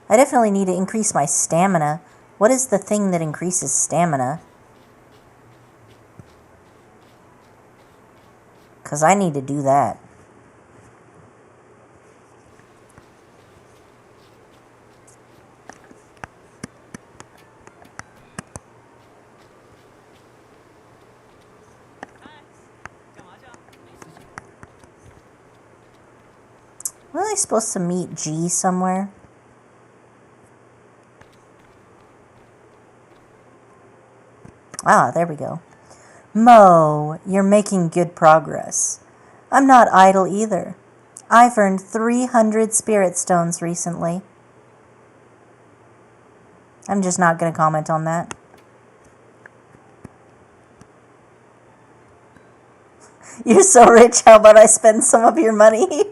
I definitely need to increase my stamina. What is the thing that increases stamina? Because I need to do that. Was I supposed to meet G somewhere? Ah, there we go. Mo, you're making good progress. I'm not idle either. I've earned 300 spirit stones recently. I'm just not going to comment on that. You're so rich, how about I spend some of your money?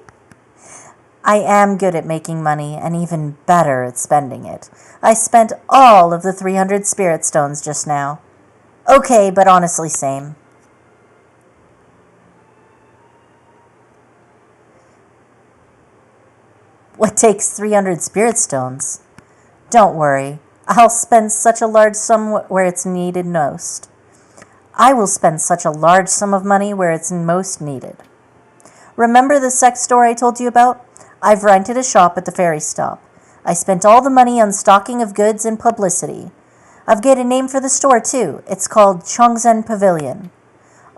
I am good at making money and even better at spending it. I spent all of the 300 spirit stones just now. Okay, but honestly, same. What takes 300 spirit stones? Don't worry, I'll spend such a large sum where it's needed most. I will spend such a large sum of money where it's most needed. Remember the sex store I told you about? I've rented a shop at the ferry stop. I spent all the money on stocking of goods and publicity. I've got a name for the store, too. It's called Chongzhen Pavilion.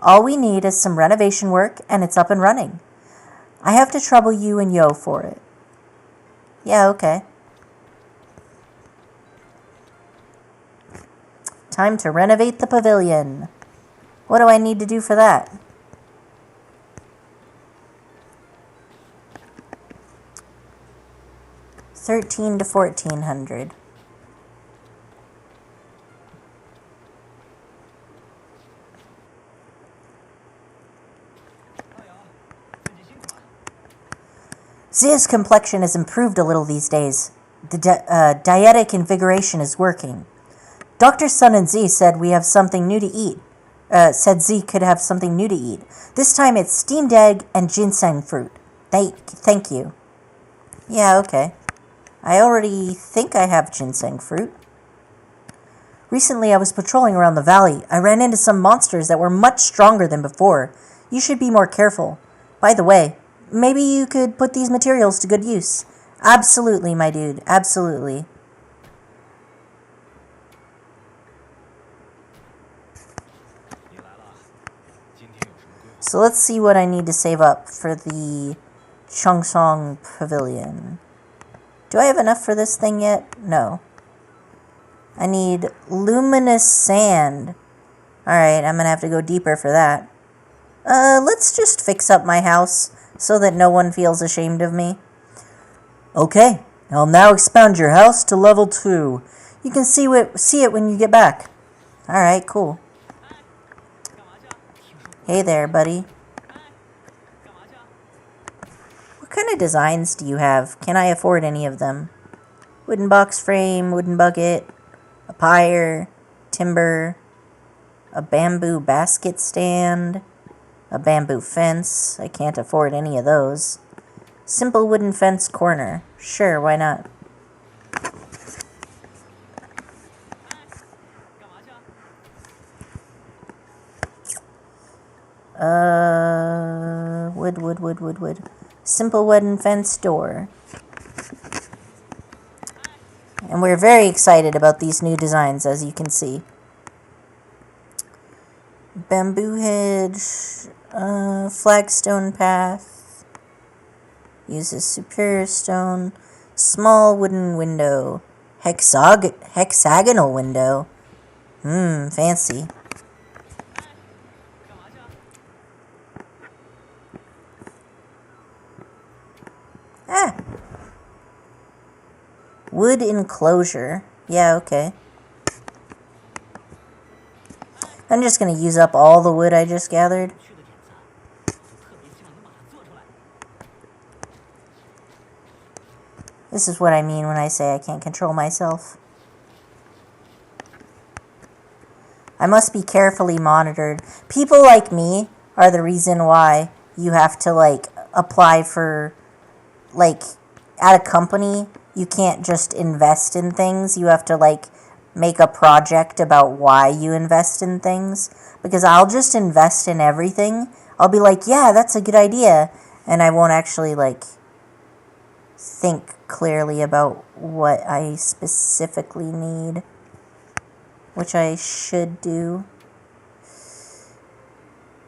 All we need is some renovation work, and it's up and running. I have to trouble you and Yo for it. Yeah, okay. Time to renovate the pavilion. What do I need to do for that? $1,300 to $1,400. Zia's complexion has improved a little these days. The dietic invigoration is working. Dr. Sun and Z said we have something new to eat. Said Z could have something new to eat. This time it's steamed egg and ginseng fruit. Thank you. Yeah, okay. I already think I have ginseng fruit. Recently I was patrolling around the valley. I ran into some monsters that were much stronger than before. You should be more careful. By the way, maybe you could put these materials to good use. Absolutely, my dude. Absolutely. So let's see what I need to save up for the Chongzhen Pavilion. Do I have enough for this thing yet? No. I need luminous sand. Alright, I'm gonna have to go deeper for that. Let's just fix up my house so that no one feels ashamed of me. Okay, I'll now expand your house to level 2. You can see it when you get back. Alright, cool. Hey there, buddy. What kind of designs do you have? Can I afford any of them? Wooden box frame, wooden bucket, a pyre, timber, a bamboo basket stand, a bamboo fence. I can't afford any of those. Simple wooden fence corner. Sure, why not? Wood. Simple wooden fence door. And we're very excited about these new designs, as you can see. Bamboo hedge, flagstone path, uses superior stone, small wooden window, hexagonal window. Fancy. Wood enclosure. Yeah, okay. I'm just going to use up all the wood I just gathered. This is what I mean when I say I can't control myself. I must be carefully monitored. People like me are the reason why you have to, like, apply for, like, at a company, you can't just invest in things. You have to, like, make a project about why you invest in things. Because I'll just invest in everything. I'll be like, yeah, that's a good idea. And I won't actually, like, think clearly about what I specifically need. Which I should do.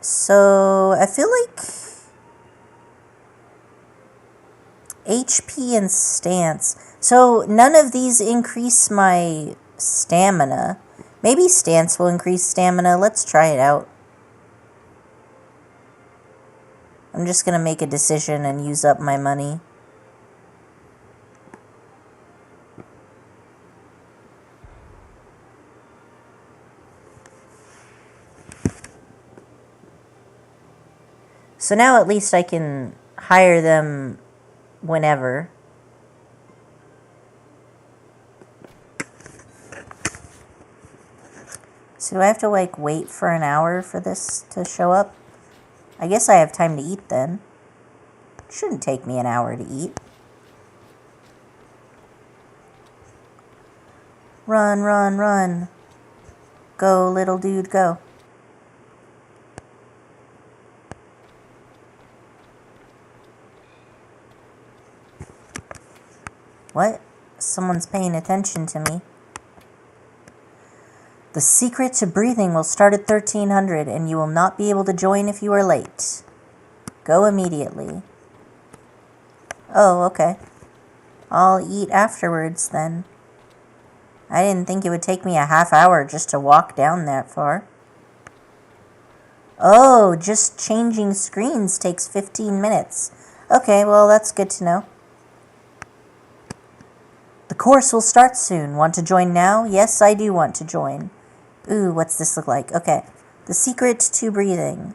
So, I feel like HP and stance. So, none of these increase my stamina. Maybe stance will increase stamina. Let's try it out. I'm just going to make a decision and use up my money. So now at least I can hire them whenever. So do I have to, like, wait for an hour for this to show up? I guess I have time to eat then. It shouldn't take me an hour to eat. Run, run, run. Go, little dude, go. What? Someone's paying attention to me. The secret to breathing will start at 1300 and you will not be able to join if you are late. Go immediately. Oh, okay. I'll eat afterwards then. I didn't think it would take me a half hour just to walk down that far. Oh, just changing screens takes 15 minutes. Okay, well, that's good to know. The course will start soon. Want to join now? Yes, I do want to join. Ooh, what's this look like? Okay. The secret to breathing.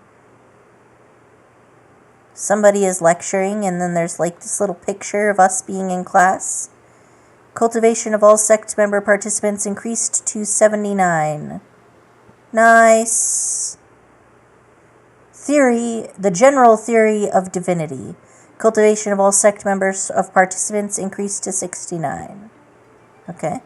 Somebody is lecturing, and then there's like this little picture of us being in class. Cultivation of all sect member participants increased to 79. Nice. Theory, the general theory of divinity. Cultivation of all sect members of participants increased to 69. Okay.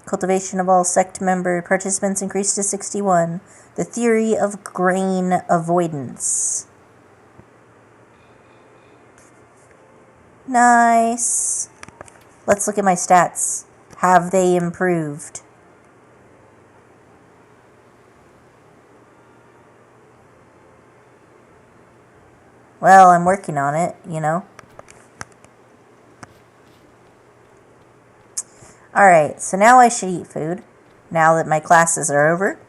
Cultivation of all sect member participants increased to 61. The theory of grain avoidance. Nice. Let's look at my stats. Have they improved? Well, I'm working on it, you know. Alright, so now I should eat food, now that my classes are over.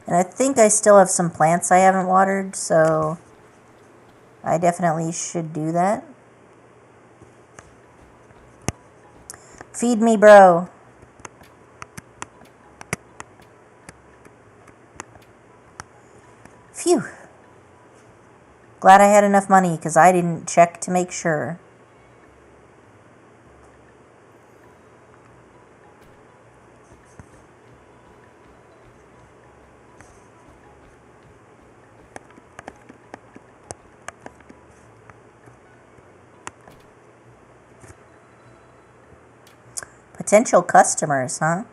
And I think I still have some plants I haven't watered, so I definitely should do that. Feed me, bro. Phew. Glad I had enough money, because I didn't check to make sure. Potential customers, huh?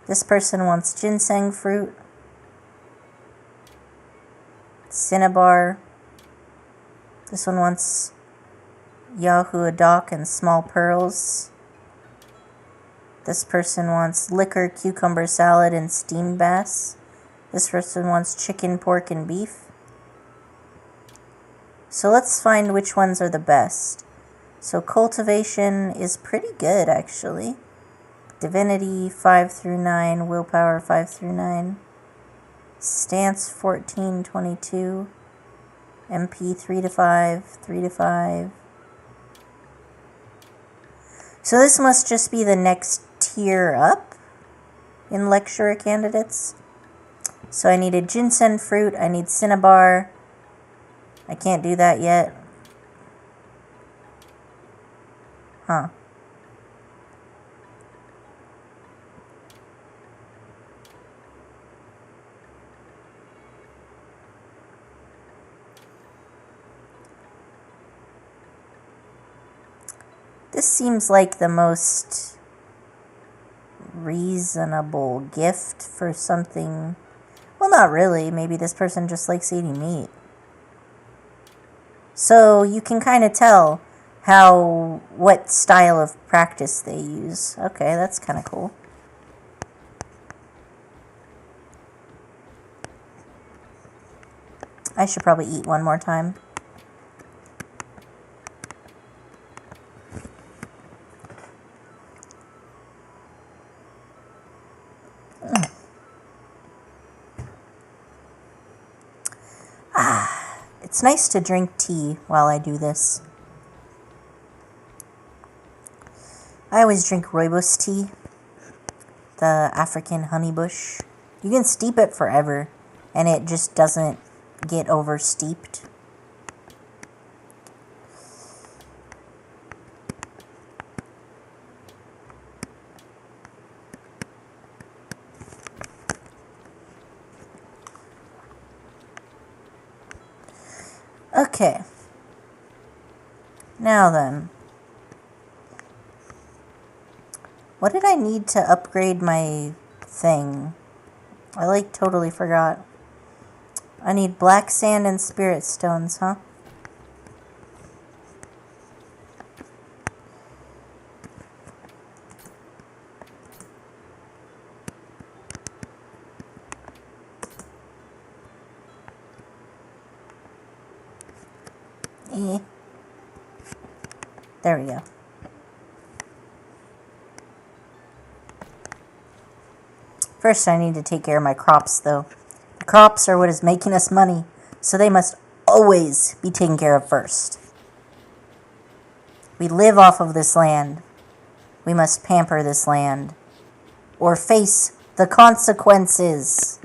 This person wants ginseng fruit. Cinnabar. This one wants Yahoo Dock and small pearls. This person wants liquor, cucumber salad, and steamed bass. This person wants chicken, pork, and beef. So let's find which ones are the best. So cultivation is pretty good, actually. Divinity 5 through 9, willpower 5 through 9. Stance 14-22. MP 3 to 5, 3 to 5. So this must just be the next tier up in lecturer candidates. So I needed ginseng fruit, I need cinnabar. I can't do that yet. Huh. This seems like the most reasonable gift for something. Well, not really. Maybe this person just likes eating meat. So you can kind of tell what style of practice they use. Okay, that's kind of cool. I should probably eat one more time. It's nice to drink tea while I do this. I always drink rooibos tea, the African honeybush. You can steep it forever, and it just doesn't get over steeped. Okay. Now then. What did I need to upgrade my thing? I totally forgot. I need black sand and spirit stones, huh? There we go. First, I need to take care of my crops, though. The crops are what is making us money, so they must always be taken care of first. We live off of this land. We must pamper this land, or face the consequences.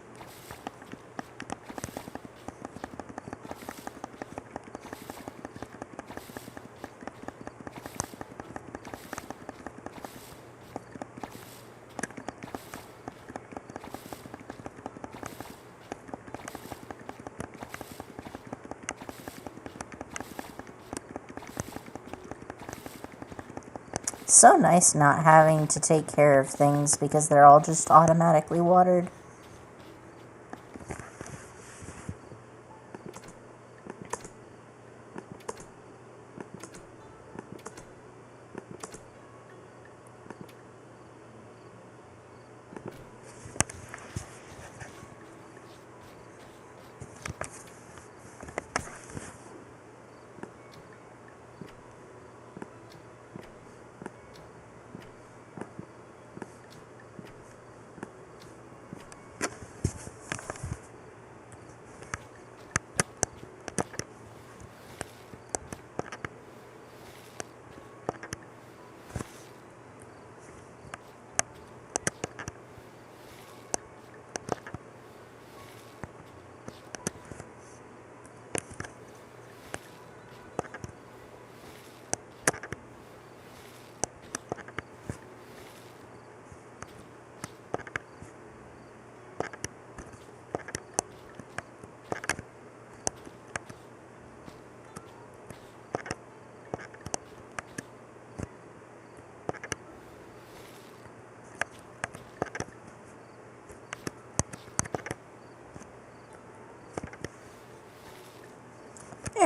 So nice not having to take care of things because they're all just automatically watered.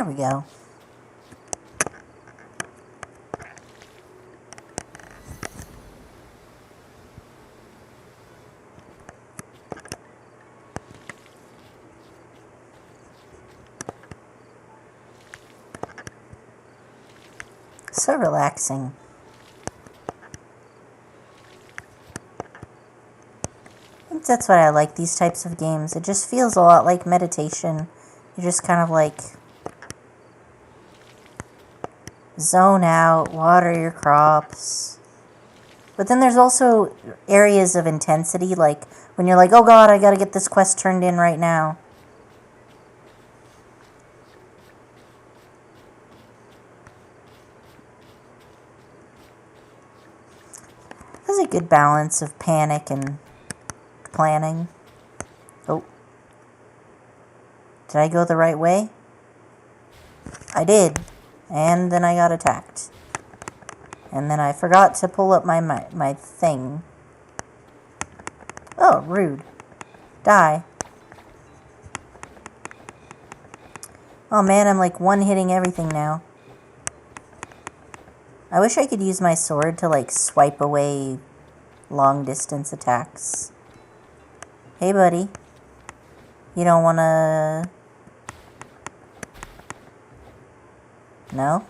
There we go. So relaxing. I think that's what I like, these types of games. It just feels a lot like meditation. You just kind of like zone out, water your crops. But then there's also areas of intensity, like when you're like, oh god, I gotta get this quest turned in right now. There's a good balance of panic and planning. Oh. Did I go the right way? I did. And then I got attacked. And then I forgot to pull up my thing. Oh, rude. Die. Oh man, I'm like one-hitting everything now. I wish I could use my sword to like swipe away long-distance attacks. Hey buddy. You don't wanna... No?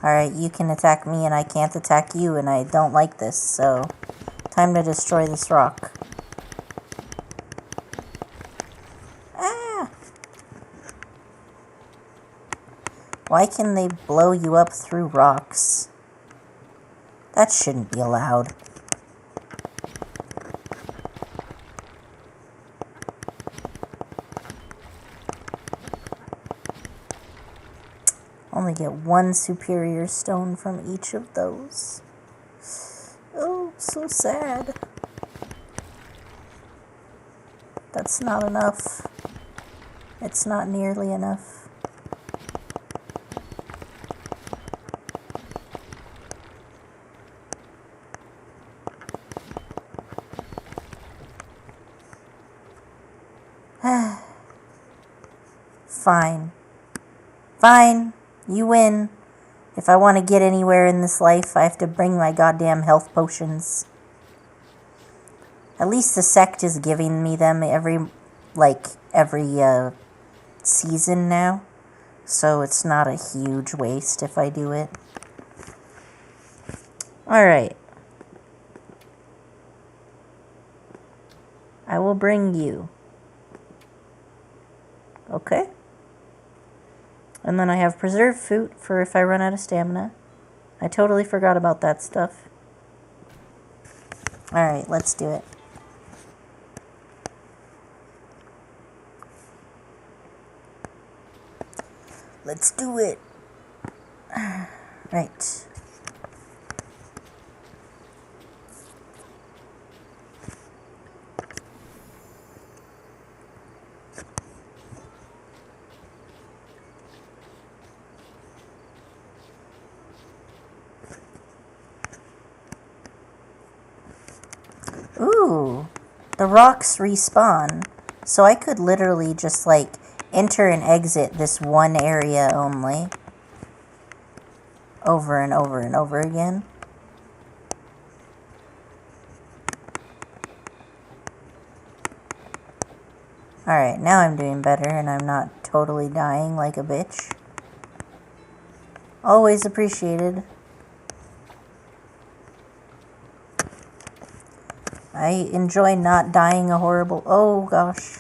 Alright, you can attack me and I can't attack you, and I don't like this, so time to destroy this rock. Ah! Why can they blow you up through rocks? That shouldn't be allowed. Only get one superior stone from each of those. Oh, so sad. That's not enough. It's not nearly enough. Fine. Fine. You win. If I want to get anywhere in this life, I have to bring my goddamn health potions. At least the sect is giving me them every season now. So it's not a huge waste if I do it. Alright. I will bring you. Okay? And then I have preserved food for if I run out of stamina. I totally forgot about that stuff. Alright, let's do it. Let's do it. Right. Ooh, the rocks respawn. So I could literally just like enter and exit this one area only. Over and over and over again. Alright, now I'm doing better and I'm not totally dying like a bitch. Always appreciated. I enjoy not dying a horrible... Oh, gosh.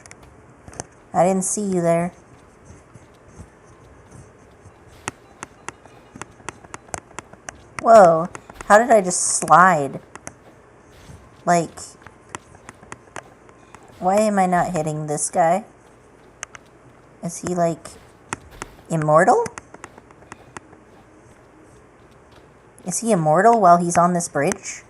I didn't see you there. Whoa. How did I just slide? Like... Why am I not hitting this guy? Is he, like... immortal? Is he immortal while he's on this bridge?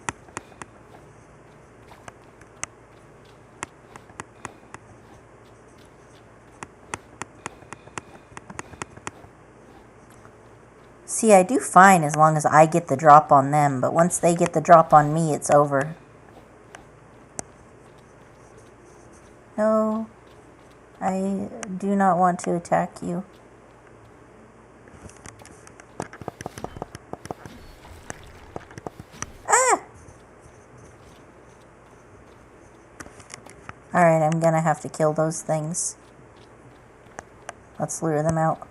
See, I do fine as long as I get the drop on them, but once they get the drop on me, it's over. No. I do not want to attack you. Ah! Alright, I'm gonna have to kill those things. Let's lure them out.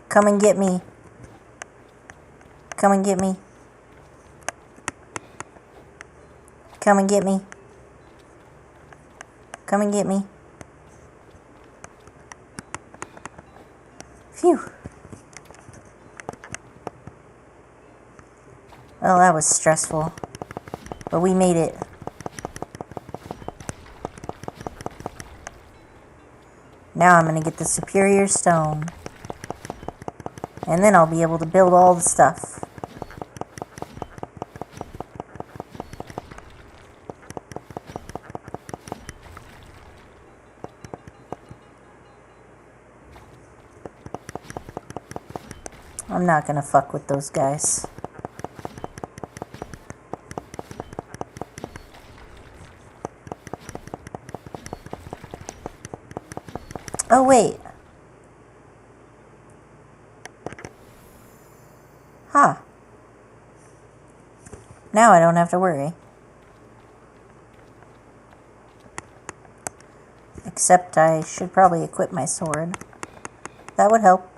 Come and get me. Come and get me. Come and get me. Come and get me. Phew. Well, that was stressful. But we made it. Now I'm going to get the superior stone. And then I'll be able to build all the stuff. I'm not going to fuck with those guys. Oh, wait. Huh. Now I don't have to worry. Except I should probably equip my sword. That would help.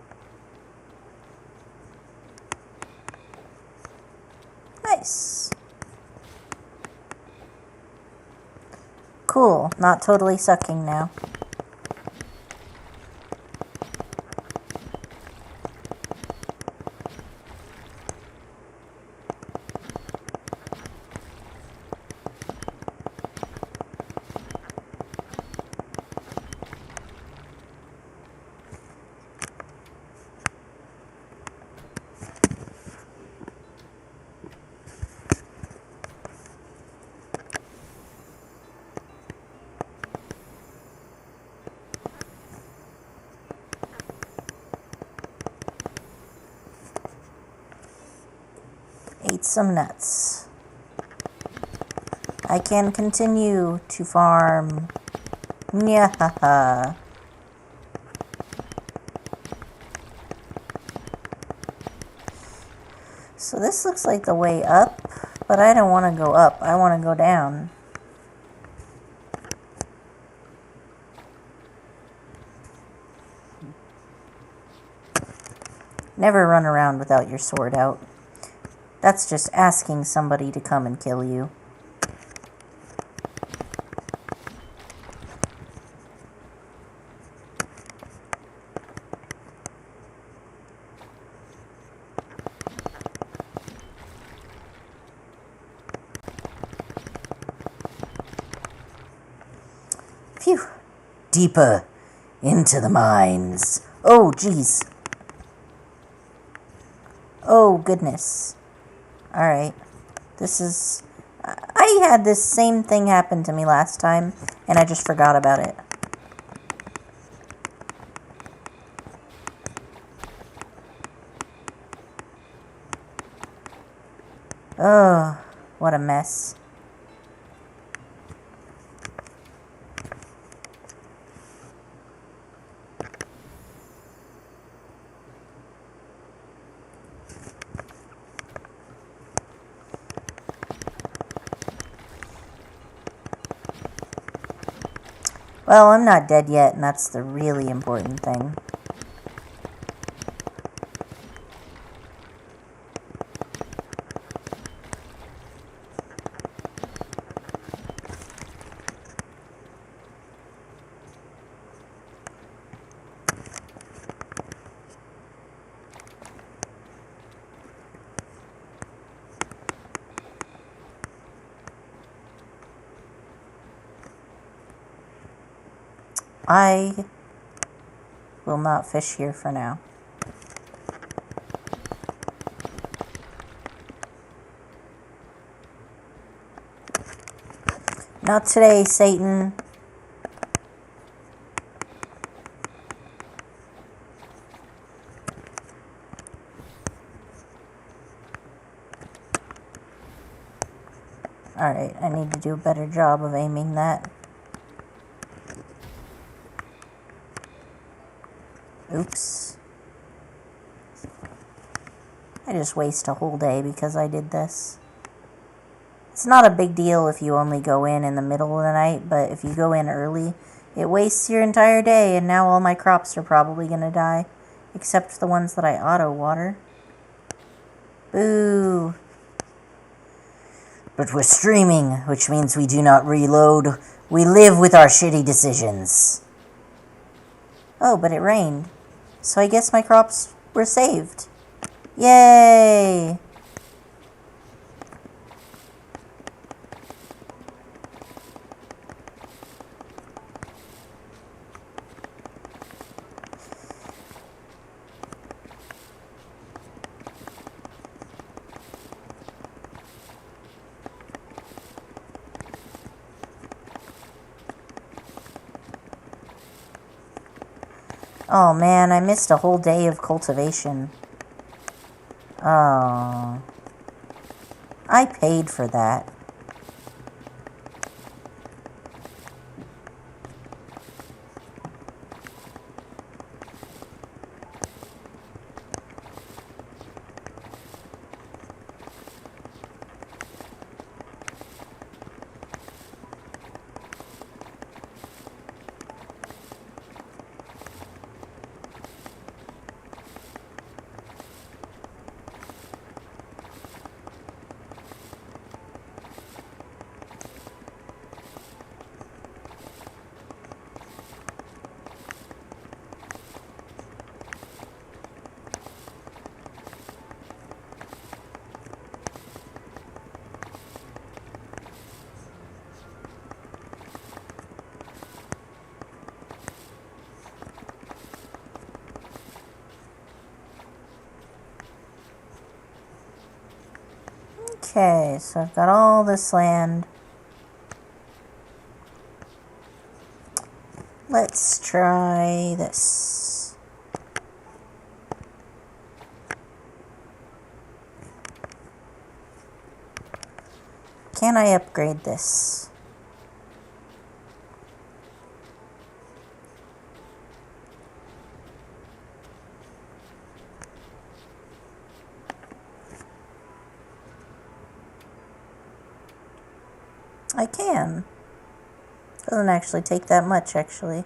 Nice. Cool. Not totally sucking now. Ate some nuts. I can continue to farm. Nyahaha. So this looks like the way up, but I don't want to go up. I want to go down. Never run around without your sword out. That's just asking somebody to come and kill you. Phew. Deeper into the mines. Oh, jeez. Oh, goodness. Alright. This is... I had this same thing happen to me last time, and I just forgot about it. Oh, what a mess. Well, I'm not dead yet, and that's the really important thing. I will not fish here for now. Not today, Satan. Alright, I need to do a better job of aiming that. Oops. I just waste a whole day because I did this. It's not a big deal if you only go in the middle of the night, but if you go in early, it wastes your entire day, and now all my crops are probably going to die, except the ones that I auto-water. Boo. But we're streaming, which means we do not reload. We live with our shitty decisions. Oh, but it rained. So I guess my crops were saved. Yay! Oh man, I missed a whole day of cultivation. Oh. I paid for that. Okay, so I've got all this land. Let's try this. Can I upgrade this? I can. Doesn't actually take that much, actually.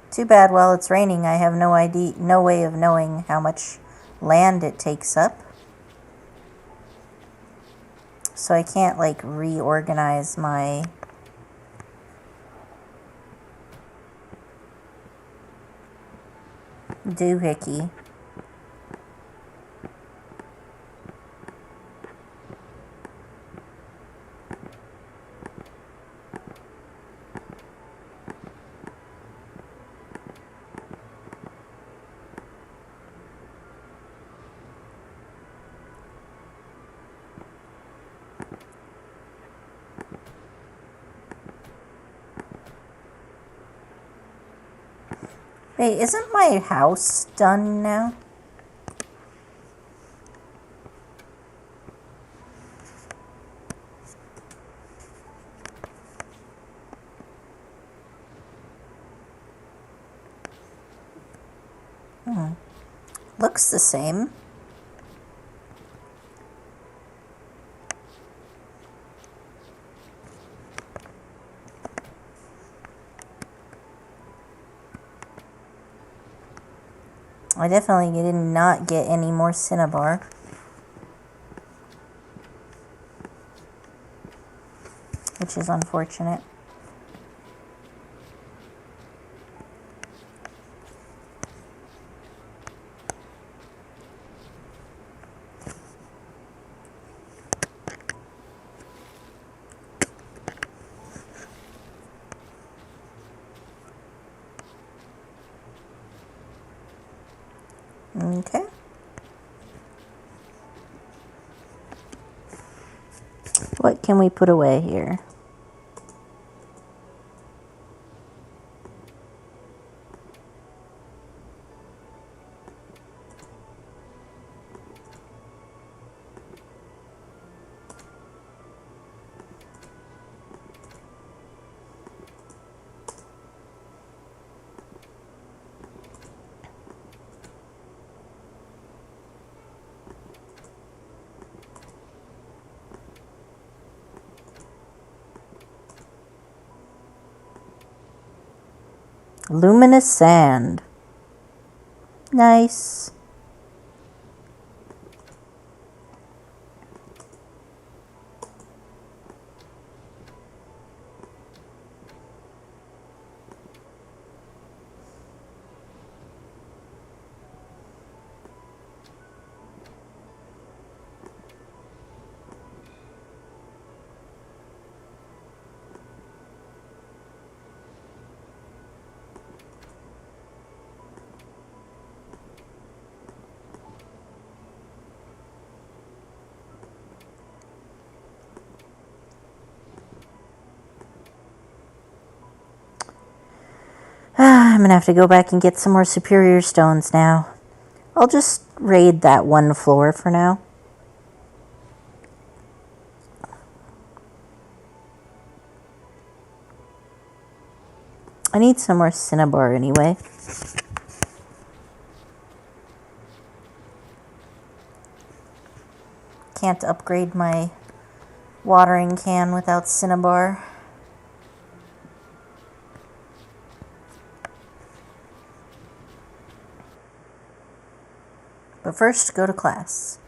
Too bad while it's raining I have no way of knowing how much land it takes up. So I can't like reorganize my doohickey. Wait, isn't my house done now? Looks the same. I definitely did not get any more cinnabar. Which is unfortunate. Okay. What can we put away here? Luminous sand. Nice. I'm gonna have to go back and get some more superior stones now. I'll just raid that one floor for now. I need some more cinnabar anyway. Can't upgrade my watering can without cinnabar. But first, go to class.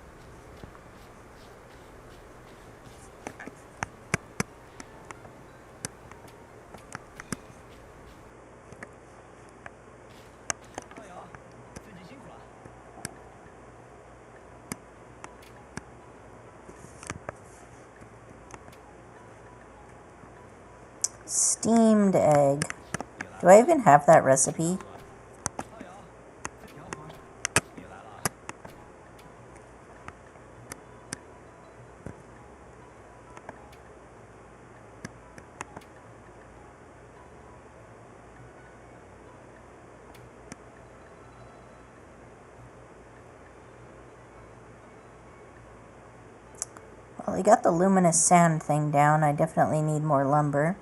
Steamed egg. Do I even have that recipe? Well, I got the luminous sand thing down. I definitely need more lumber.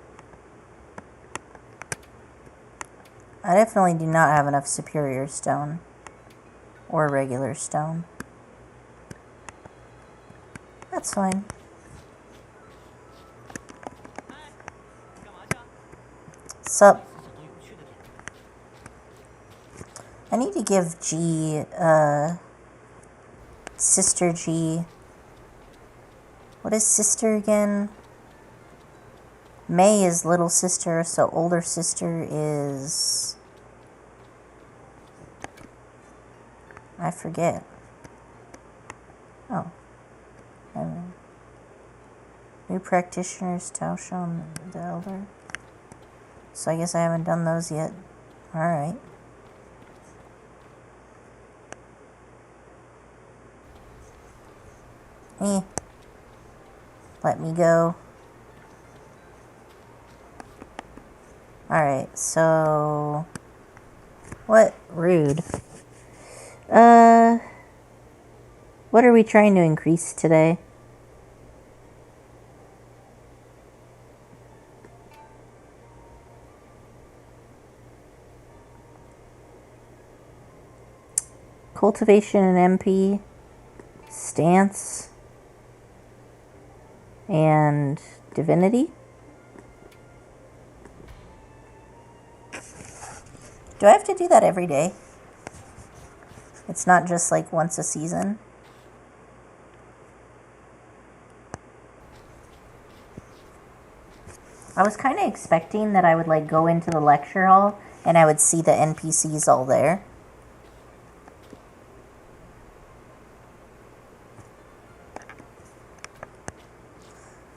I definitely do not have enough superior stone. Or regular stone. That's fine. Sup? I need to give G, Sister G. What is sister again? May is little sister, so older sister is... I forget. Oh. New practitioners, Taoshon, the elder. So I guess I haven't done those yet. Alright. Let me go. Alright, so... What? Rude. What are we trying to increase today? Cultivation and MP. Stance. And divinity. Do I have to do that every day? It's not just like once a season? I was kind of expecting that I would like go into the lecture hall and I would see the NPCs all there.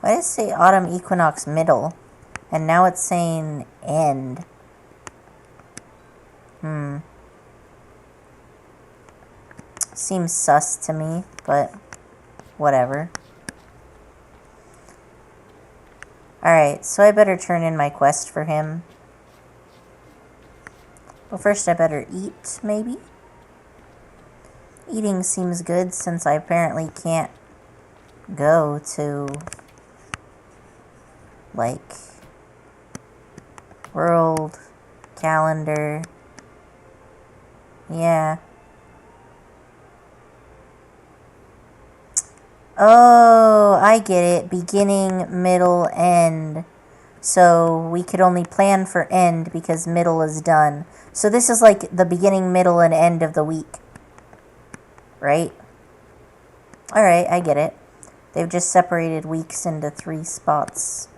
Why does it say autumn equinox middle? And now it's saying end. Seems sus to me, but whatever. Alright, so I better turn in my quest for him. But first I better eat, maybe? Eating seems good since I apparently can't go to, like, world, calendar. Yeah. Oh, I get it. Beginning, middle, end. So we could only plan for end because middle is done. So this is like the beginning, middle, and end of the week. Right? Alright, I get it. They've just separated weeks into 3 spots.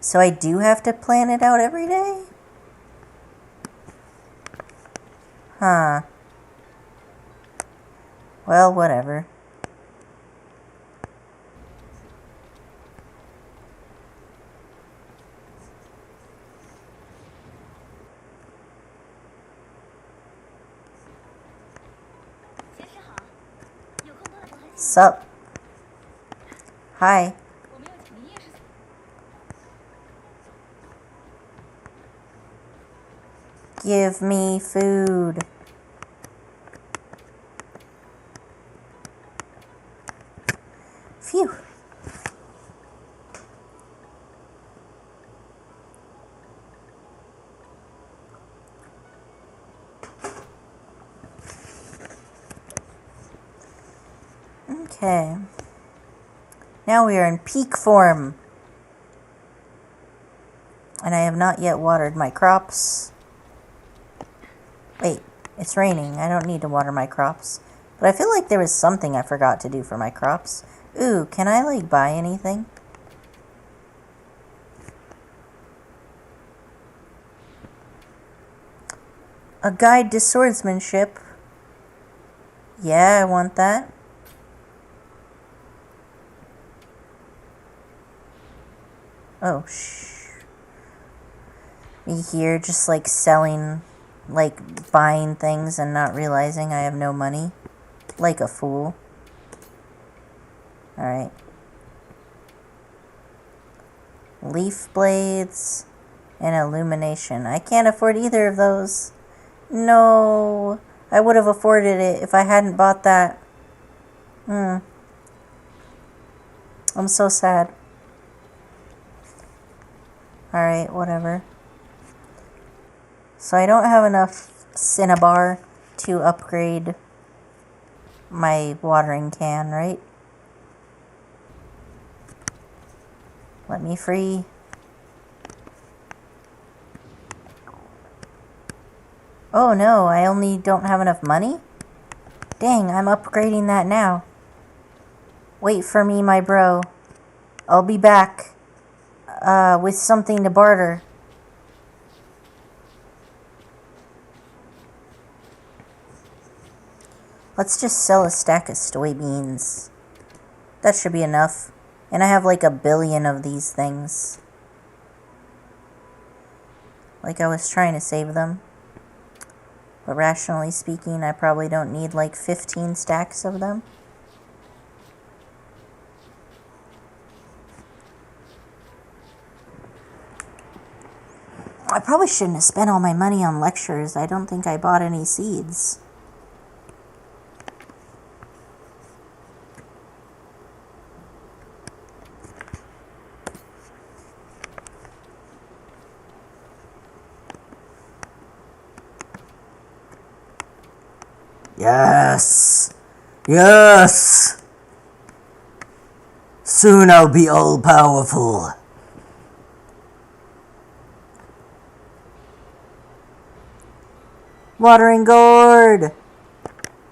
So I do have to plan it out every day? Huh. Well, whatever. Sup? Hi. Give me food. Phew. Okay. Now we are in peak form. And I have not yet watered my crops. Wait, it's raining. I don't need to water my crops. But I feel like there was something I forgot to do for my crops. Ooh, can I, like, buy anything? A guide to swordsmanship. Yeah, I want that. Oh, Me here just, like, selling, like, buying things and not realizing I have no money. Like a fool. Alright. Leaf blades and illumination. I can't afford either of those. No. I would have afforded it if I hadn't bought that. I'm so sad. Alright, whatever. So I don't have enough cinnabar to upgrade my watering can, right? Let me free. Oh no, I only don't have enough money? Dang, I'm upgrading that now. Wait for me, my bro. I'll be back. With something to barter. Let's just sell a stack of soy beans. That should be enough. And I have like 1 billion of these things. Like I was trying to save them. But rationally speaking, I probably don't need like 15 stacks of them. I probably shouldn't have spent all my money on lectures. I don't think I bought any seeds. Yes! Yes! Soon I'll be all-powerful. Watering gourd!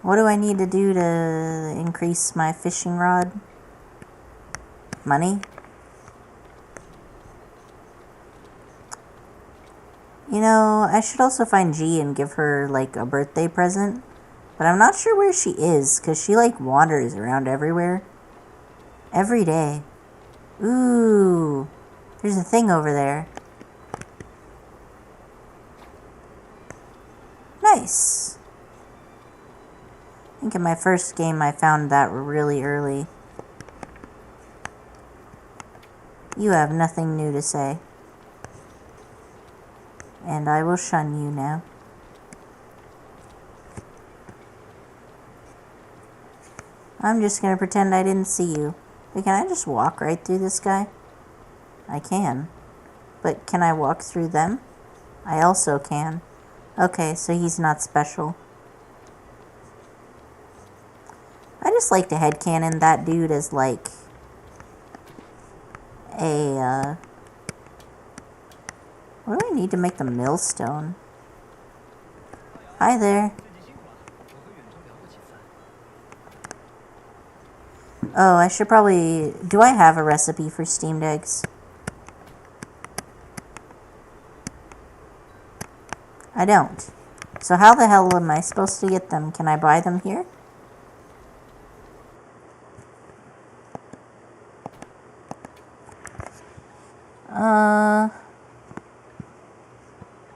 What do I need to do to increase my fishing rod? Money? You know, I should also find G and give her, like, a birthday present. But I'm not sure where she is, because she, like, wanders around everywhere. Every day. Ooh, there's a thing over there. Nice. I think in my first game I found that really early. You have nothing new to say. And I will shun you now. I'm just gonna pretend I didn't see you. But can I just walk right through this guy? I can. But can I walk through them? I also can. Okay, so he's not special. I just like to headcanon that dude as like a What do I need to make the millstone? Hi there. Oh, I should probably... Do I have a recipe for steamed eggs? I don't. So how the hell am I supposed to get them? Can I buy them here?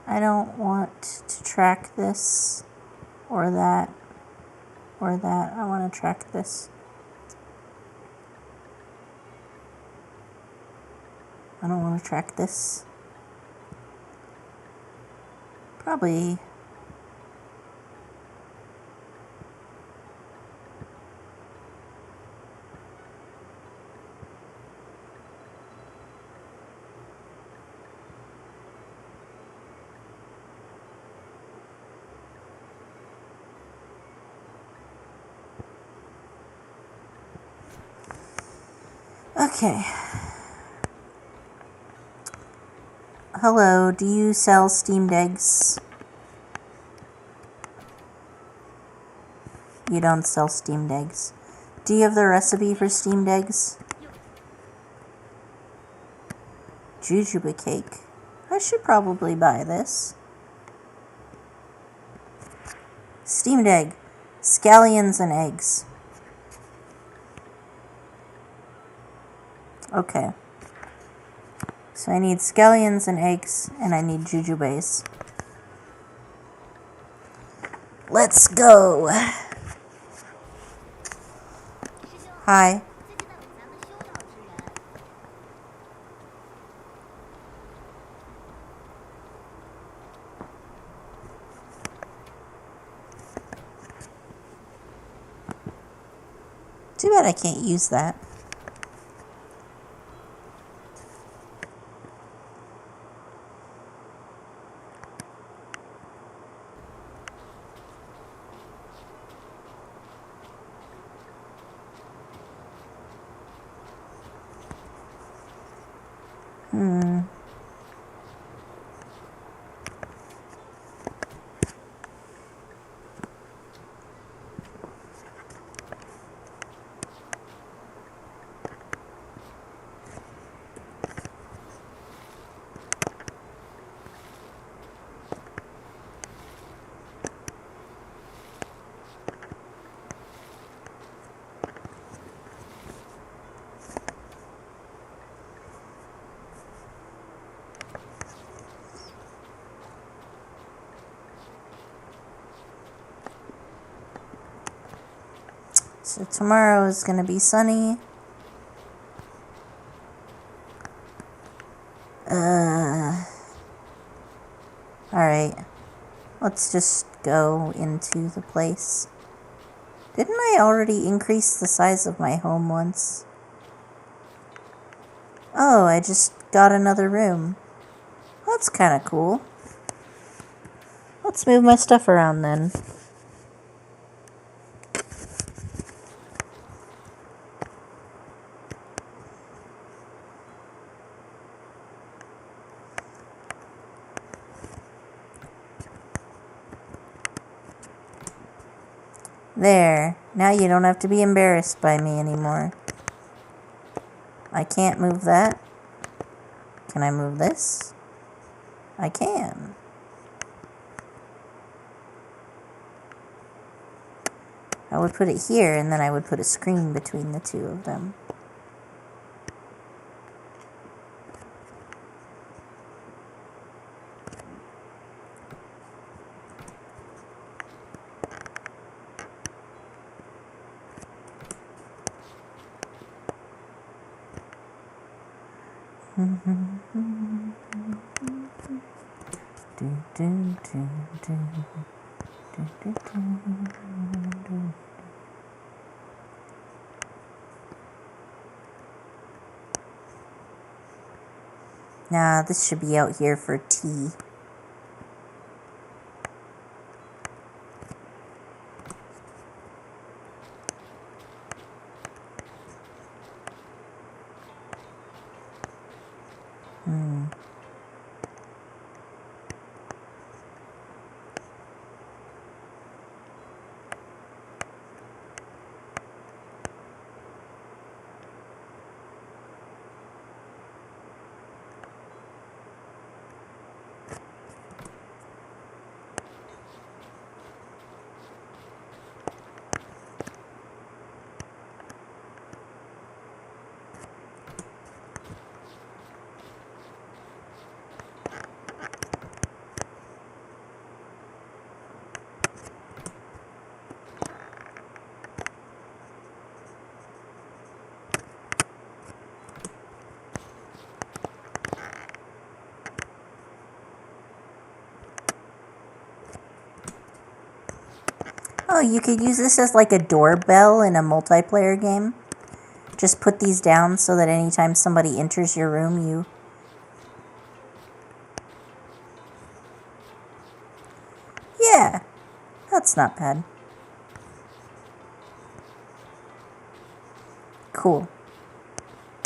I don't want to track this or that or that. I want to track this. I don't want to track this. Probably. Okay. Hello, do you sell steamed eggs? You don't sell steamed eggs. Do you have the recipe for steamed eggs? Jujube cake. I should probably buy this. Steamed egg. Scallions and eggs. Okay. So I need scallions and eggs, and I need jujubes. Let's go! Hi. Too bad I can't use that. So tomorrow is going to be sunny. Alright. Let's just go into the place. Didn't I already increase the size of my home once? Oh, I just got another room. That's kind of cool. Let's move my stuff around then. There. Now you don't have to be embarrassed by me anymore. I can't move that. Can I move this? I can. I would put it here, and then I would put a screen between the two of them. Nah, this should be out here for tea. you could use this as like a doorbell in a multiplayer game. Just put these down so that anytime somebody enters your room, you... Yeah, that's not bad. Cool.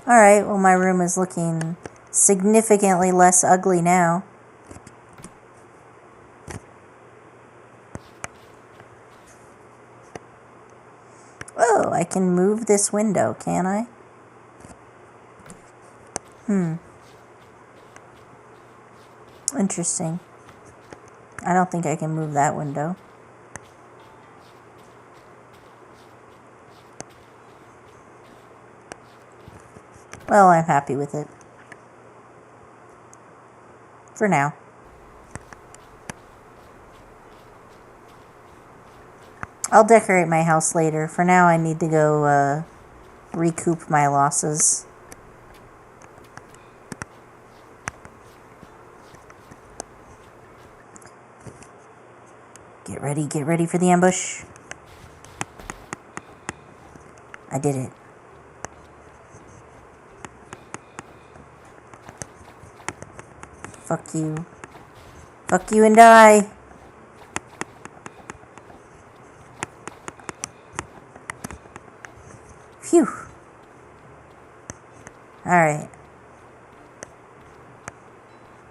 Alright, well my room is looking significantly less ugly now. Oh, I can move this window, can I? Interesting. I don't think I can move that window. Well, I'm happy with it. For now. I'll decorate my house later. For now, I need to go recoup my losses. Get ready for the ambush. I did it. Fuck you. Fuck you and die. Phew. Alright.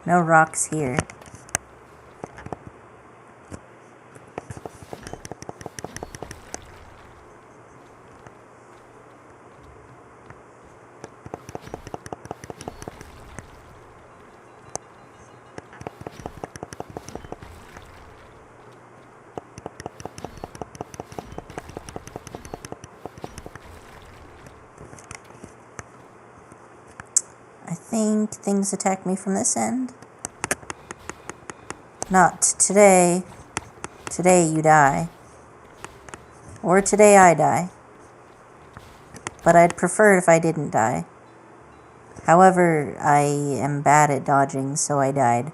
No rocks here. I think things attack me from this end. Not today. Today you die. Or today I die. But I'd prefer if I didn't die. However, I am bad at dodging, so I died.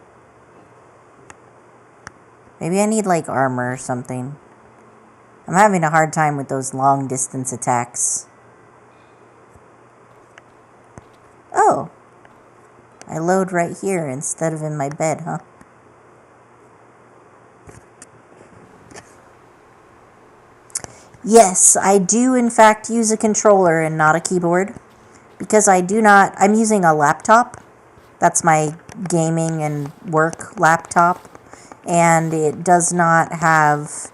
Maybe I need like armor or something. I'm having a hard time with those long distance attacks. Oh. I load right here instead of in my bed, huh? Yes, I do in fact use a controller and not a keyboard. Because I'm using a laptop. That's my gaming and work laptop. And it does not have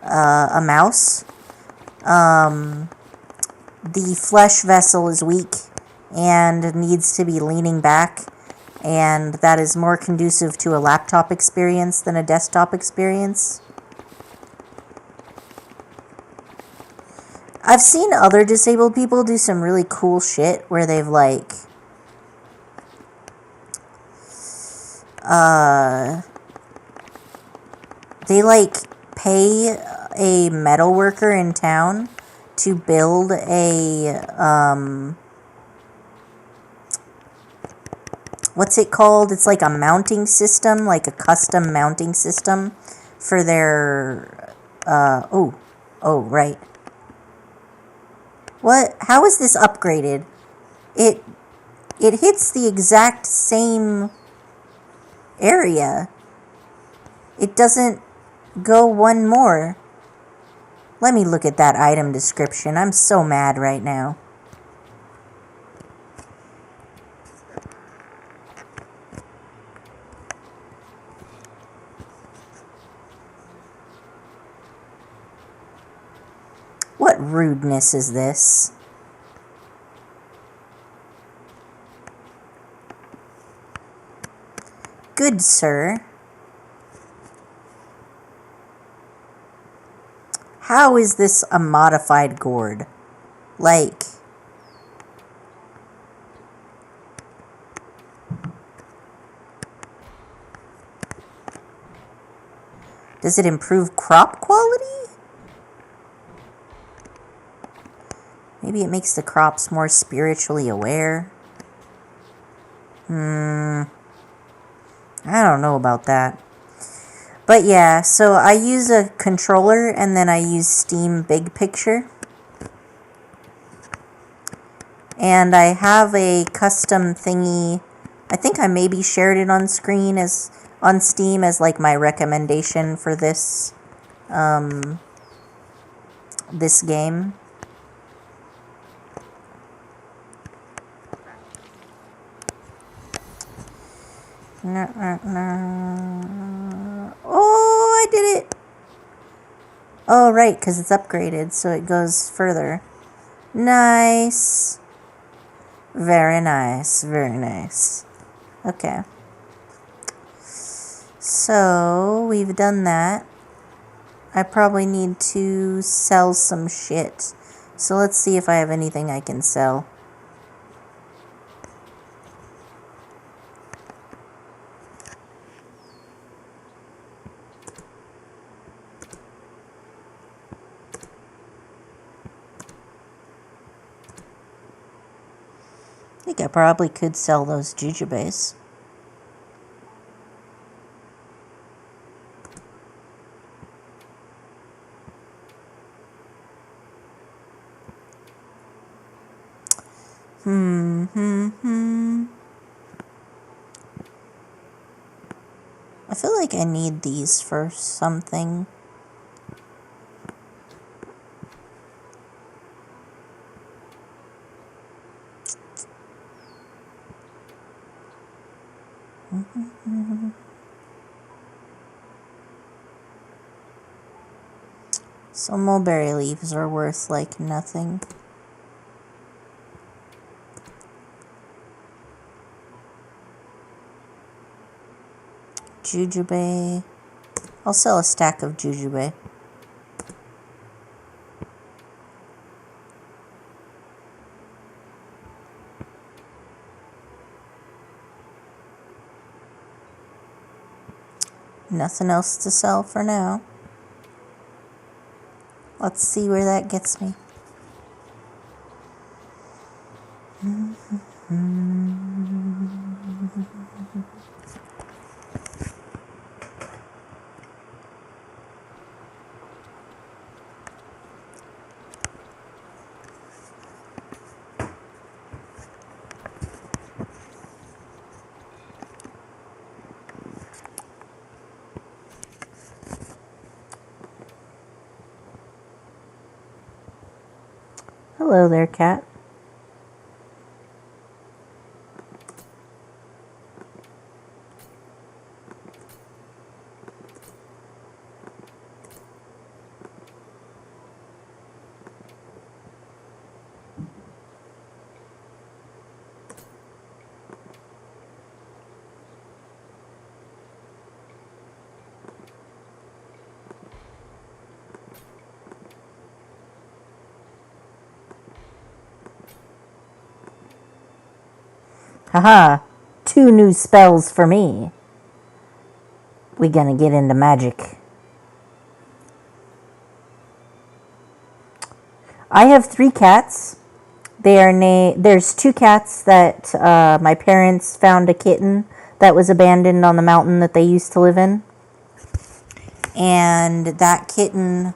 a mouse. The flesh vessel is weak and needs to be leaning back. And that is more conducive to a laptop experience than a desktop experience. I've seen other disabled people do some really cool shit where they've like they like pay a metal worker in town to build a what's it called? It's like a mounting system, like a custom mounting system for their oh right. What? How is this upgraded? It hits the exact same area. It doesn't go one more. Let me look at that item description. I'm so mad right now. What rudeness is this? Good sir. How is this a modified gourd? Like... Does it improve crop quality? Maybe it makes the crops more spiritually aware. I don't know about that. But yeah, so I use a controller and then I use Steam Big Picture. And I have a custom thingy. I think I maybe shared it on screen as on Steam as like my recommendation for this this game. Oh, I did it. Oh, right, because it's upgraded, so it goes further. Nice. Very nice, very nice. Okay. So, we've done that. I probably need to sell some shit. So let's see if I have anything I can sell. I think I probably could sell those jujubes. I feel like I need these for something. So mulberry leaves are worth like nothing. Jujube. I'll sell a stack of jujube. Nothing else to sell for now. Let's see where that gets me. Hello there, cat. Haha, 2 new spells for me. We gonna get into magic. I have 3 cats. They are there's 2 cats that my parents found a kitten that was abandoned on the mountain that they used to live in. And that kitten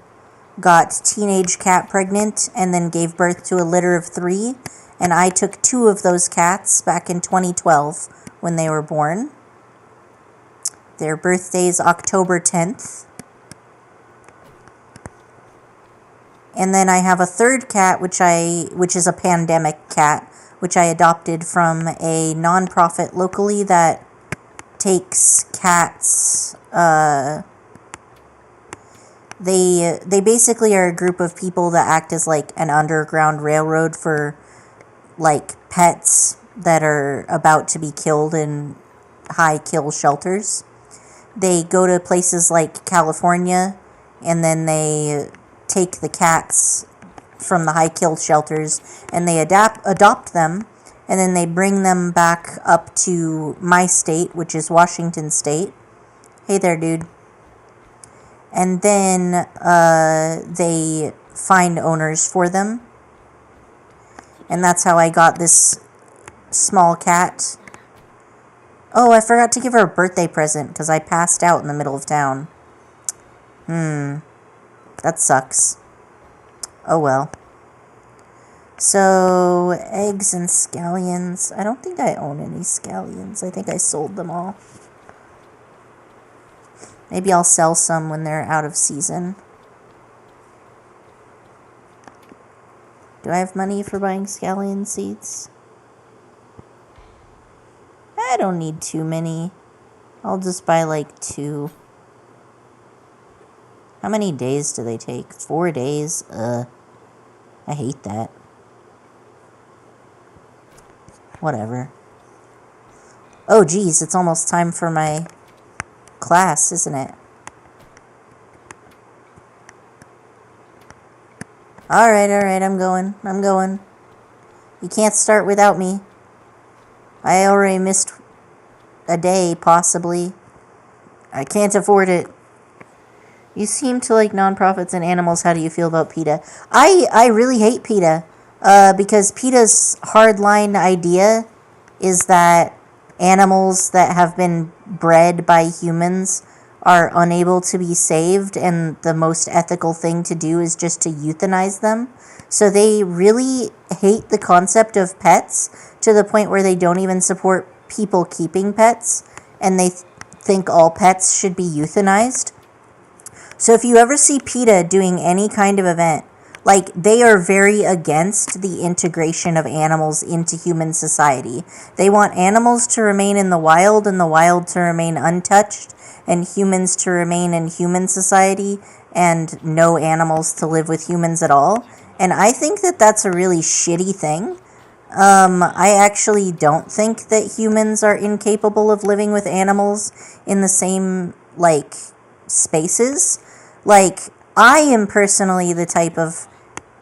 got teenage cat pregnant and then gave birth to a litter of 3. And I took 2 of those cats back in 2012 when they were born. Their birthday is October 10th. And then I have a 3rd cat, which is a pandemic cat, which I adopted from a nonprofit locally that takes cats. They basically are a group of people that act as like an underground railroad for like pets that are about to be killed in high kill shelters. They go to places like California and then they take the cats from the high kill shelters and they adopt them, and then they bring them back up to my state, which is Washington State. Hey there, dude. And then they find owners for them. And that's how I got this small cat. Oh, I forgot to give her a birthday present because I passed out in the middle of town. That sucks. Oh well. So, eggs and scallions. I don't think I own any scallions. I think I sold them all. Maybe I'll sell some when they're out of season. Do I have money for buying scallion seeds? I don't need too many. I'll just buy like 2. How many days do they take? 4 days? I hate that. Whatever. Oh geez, it's almost time for my class, isn't it? Alright, I'm going. You can't start without me. I already missed a day, possibly. I can't afford it. You seem to like nonprofits and animals. How do you feel about PETA? I really hate PETA. Because PETA's hardline idea is that animals that have been bred by humans are unable to be saved, and the most ethical thing to do is just to euthanize them. So they really hate the concept of pets to the point where they don't even support people keeping pets, and they think all pets should be euthanized. So if you ever see PETA doing any kind of event, like, they are very against the integration of animals into human society. They want animals to remain in the wild and the wild to remain untouched, and humans to remain in human society, and no animals to live with humans at all. And I think that that's a really shitty thing. I actually don't think that humans are incapable of living with animals in the same, like, spaces. Like, I am personally the type of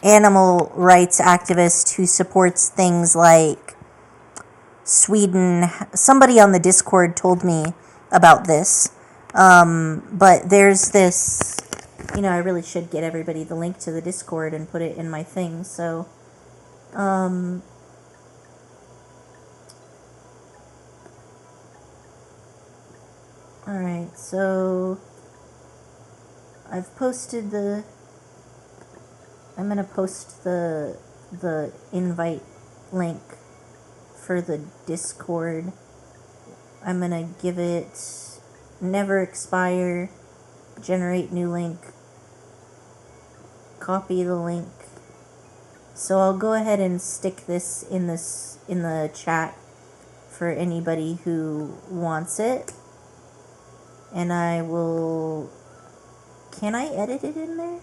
animal rights activist who supports things like Sweden. Somebody on the Discord told me about this. But there's this, I really should get everybody the link to the Discord and put it in my thing. So, alright, so I've posted I'm going to post the invite link for the Discord. I'm going to give it never expire, generate new link, copy the link. So I'll go ahead and stick this in the chat for anybody who wants it. And I will... Can I edit it in there?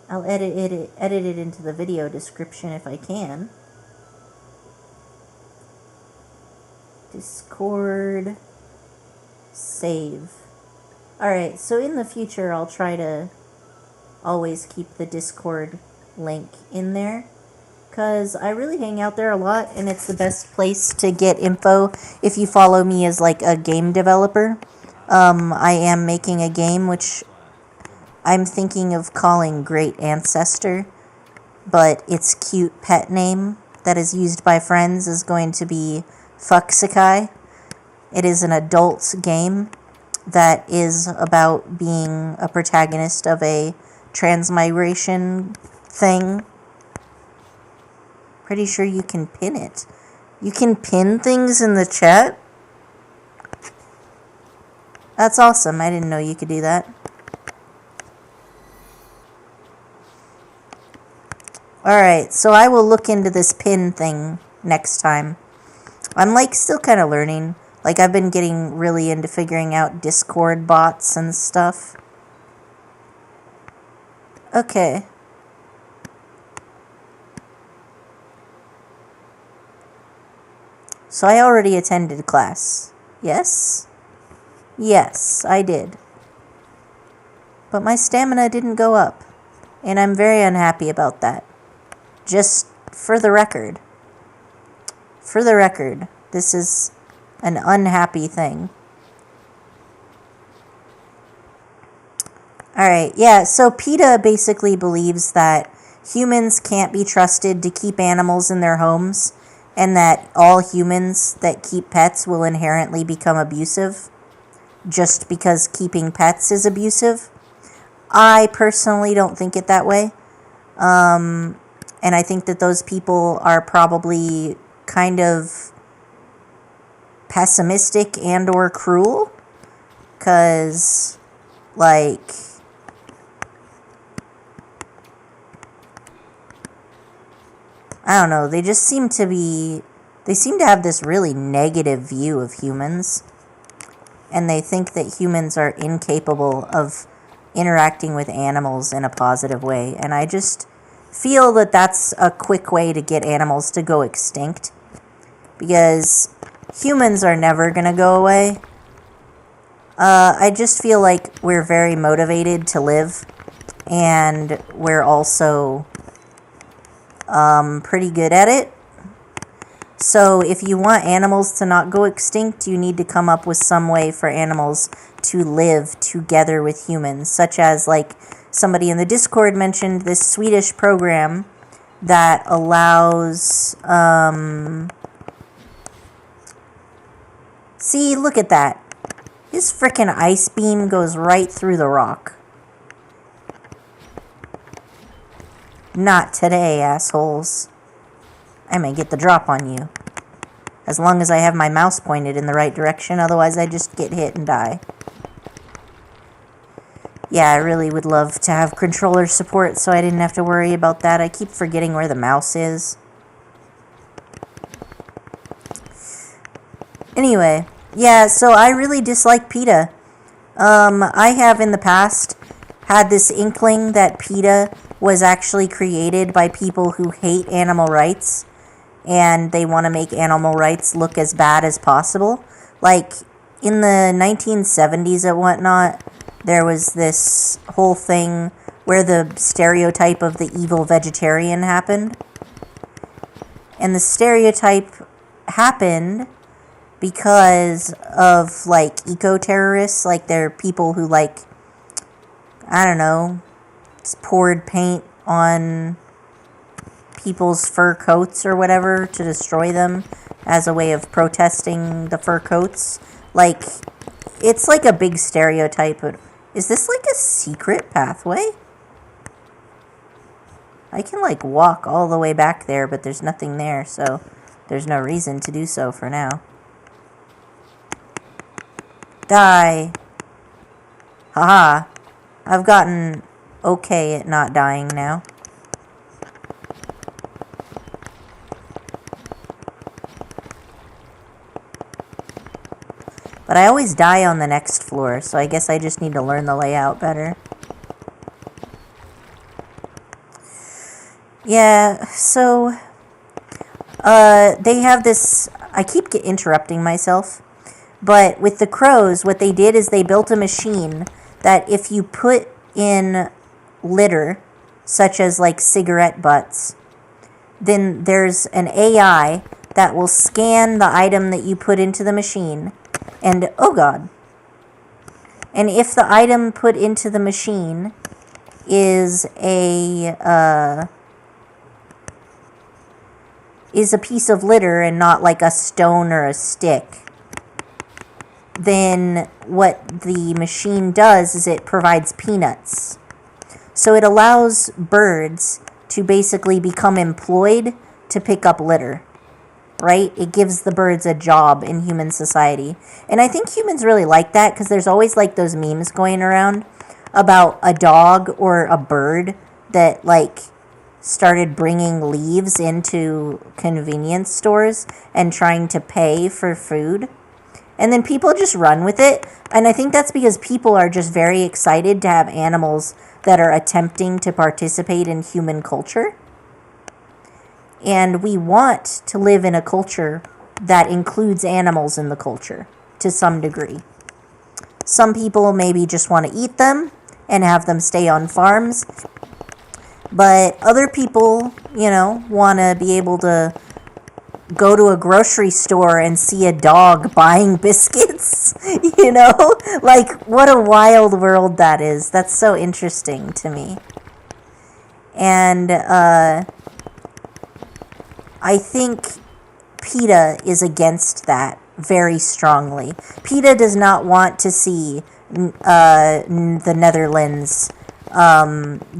I'll edit it into the video description if I can. Discord. Save. Alright, so in the future I'll try to always keep the Discord link in there, because I really hang out there a lot, and it's the best place to get info if you follow me as like a game developer. I am making a game which I'm thinking of calling Great Ancestor, but its cute pet name that is used by friends is going to be Fuxikai. It is an adult game that is about being a protagonist of a transmigration thing. Pretty sure you can pin it. You can pin things in the chat? That's awesome. I didn't know you could do that. Alright, so I will look into this pin thing next time. I'm like still kind of learning. Like, I've been getting really into figuring out Discord bots and stuff. Okay. So I already attended class. Yes? Yes, I did. But my stamina didn't go up. And I'm very unhappy about that. Just for the record. For the record, this is an unhappy thing. Alright, yeah, so PETA basically believes that humans can't be trusted to keep animals in their homes, and that all humans that keep pets will inherently become abusive, just because keeping pets is abusive. I personally don't think it that way. And I think that those people are probably kind of pessimistic and or cruel. Because, like, I don't know, they seem to have this really negative view of humans. And they think that humans are incapable of interacting with animals in a positive way. And I just feel that that's a quick way to get animals to go extinct. Because humans are never going to go away. I just feel like we're very motivated to live. And we're also pretty good at it. So if you want animals to not go extinct, you need to come up with some way for animals to live together with humans, such as, like, somebody in the Discord mentioned this Swedish program that allows, see, look at that. His frickin' ice beam goes right through the rock. Not today, assholes. I may get the drop on you. As long as I have my mouse pointed in the right direction, otherwise I just get hit and die. Yeah, I really would love to have controller support so I didn't have to worry about that. I keep forgetting where the mouse is. Anyway, yeah, so I really dislike PETA. I have in the past had this inkling that PETA was actually created by people who hate animal rights. And they want to make animal rights look as bad as possible. Like, in the 1970s and whatnot, there was this whole thing where the stereotype of the evil vegetarian happened. And the stereotype happened because of, like, eco-terrorists. Like, they're people who, like, I don't know, poured paint on people's fur coats or whatever to destroy them as a way of protesting the fur coats. Like, it's like a big stereotype. But is this like a secret pathway? I can, like, walk all the way back there, but there's nothing there, so there's no reason to do so for now. Die. Haha. I've gotten okay at not dying now. But I always die on the next floor, so I guess I just need to learn the layout better. Yeah, so they have this, I keep interrupting myself, but with the crows, what they did is they built a machine that if you put in litter, such as like cigarette butts, then there's an AI that will scan the item that you put into the machine. And, oh god. And if the item put into the machine is a piece of litter and not like a stone or a stick, then what the machine does is it provides peanuts. So it allows birds to basically become employed to pick up litter. Right? It gives the birds a job in human society. And I think humans really like that because there's always like those memes going around about a dog or a bird that like started bringing leaves into convenience stores and trying to pay for food. And then people just run with it. And I think that's because people are just very excited to have animals that are attempting to participate in human culture. And we want to live in a culture that includes animals in the culture to some degree. Some people maybe just want to eat them and have them stay on farms. But other people, you know, want to be able to go to a grocery store and see a dog buying biscuits, you know? Like, what a wild world that is. That's so interesting to me. And, I think PETA is against that very strongly. PETA does not want to see the Netherlands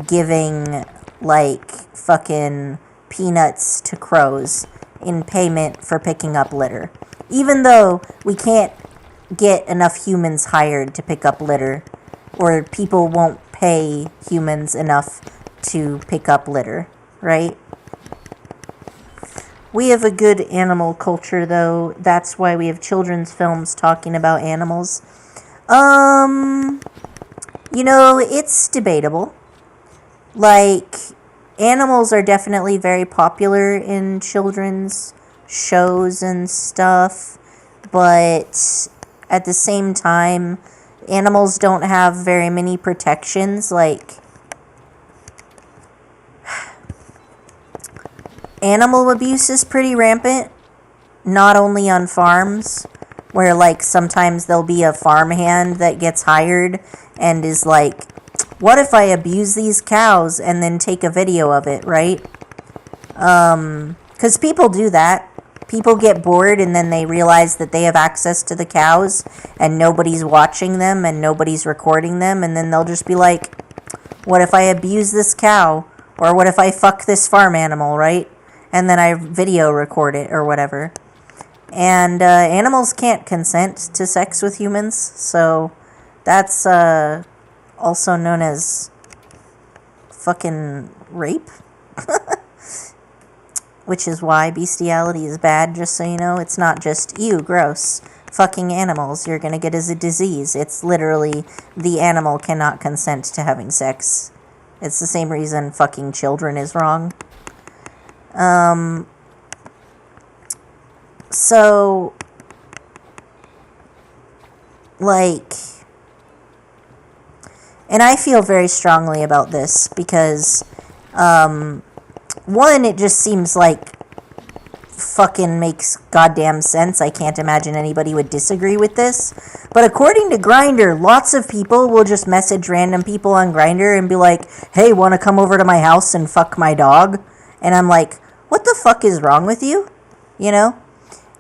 giving, like, fucking peanuts to crows in payment for picking up litter. Even though we can't get enough humans hired to pick up litter, or people won't pay humans enough to pick up litter, right? We have a good animal culture, though. That's why we have children's films talking about animals. It's debatable. Like, animals are definitely very popular in children's shows and stuff, but at the same time, animals don't have very many protections. Like, animal abuse is pretty rampant, not only on farms, where, like, sometimes there'll be a farmhand that gets hired and is like, what if I abuse these cows, and then take a video of it, right? Because people do that. People get bored and then they realize that they have access to the cows and nobody's watching them and nobody's recording them, and then they'll just be like, what if I abuse this cow? Or what if I fuck this farm animal, right? And then I video record it or whatever. And animals can't consent to sex with humans, so that's also known as fucking rape. Which is why bestiality is bad, just so you know. It's not just, ew, gross, fucking animals you're gonna get as a disease. It's literally the animal cannot consent to having sex. It's the same reason fucking children is wrong. So, like, and I feel very strongly about this because, one, it just seems like fucking makes goddamn sense. I can't imagine anybody would disagree with this. But according to Grindr, lots of people will just message random people on Grindr and be like, hey, want to come over to my house and fuck my dog? And I'm like, what the fuck is wrong with you? You know?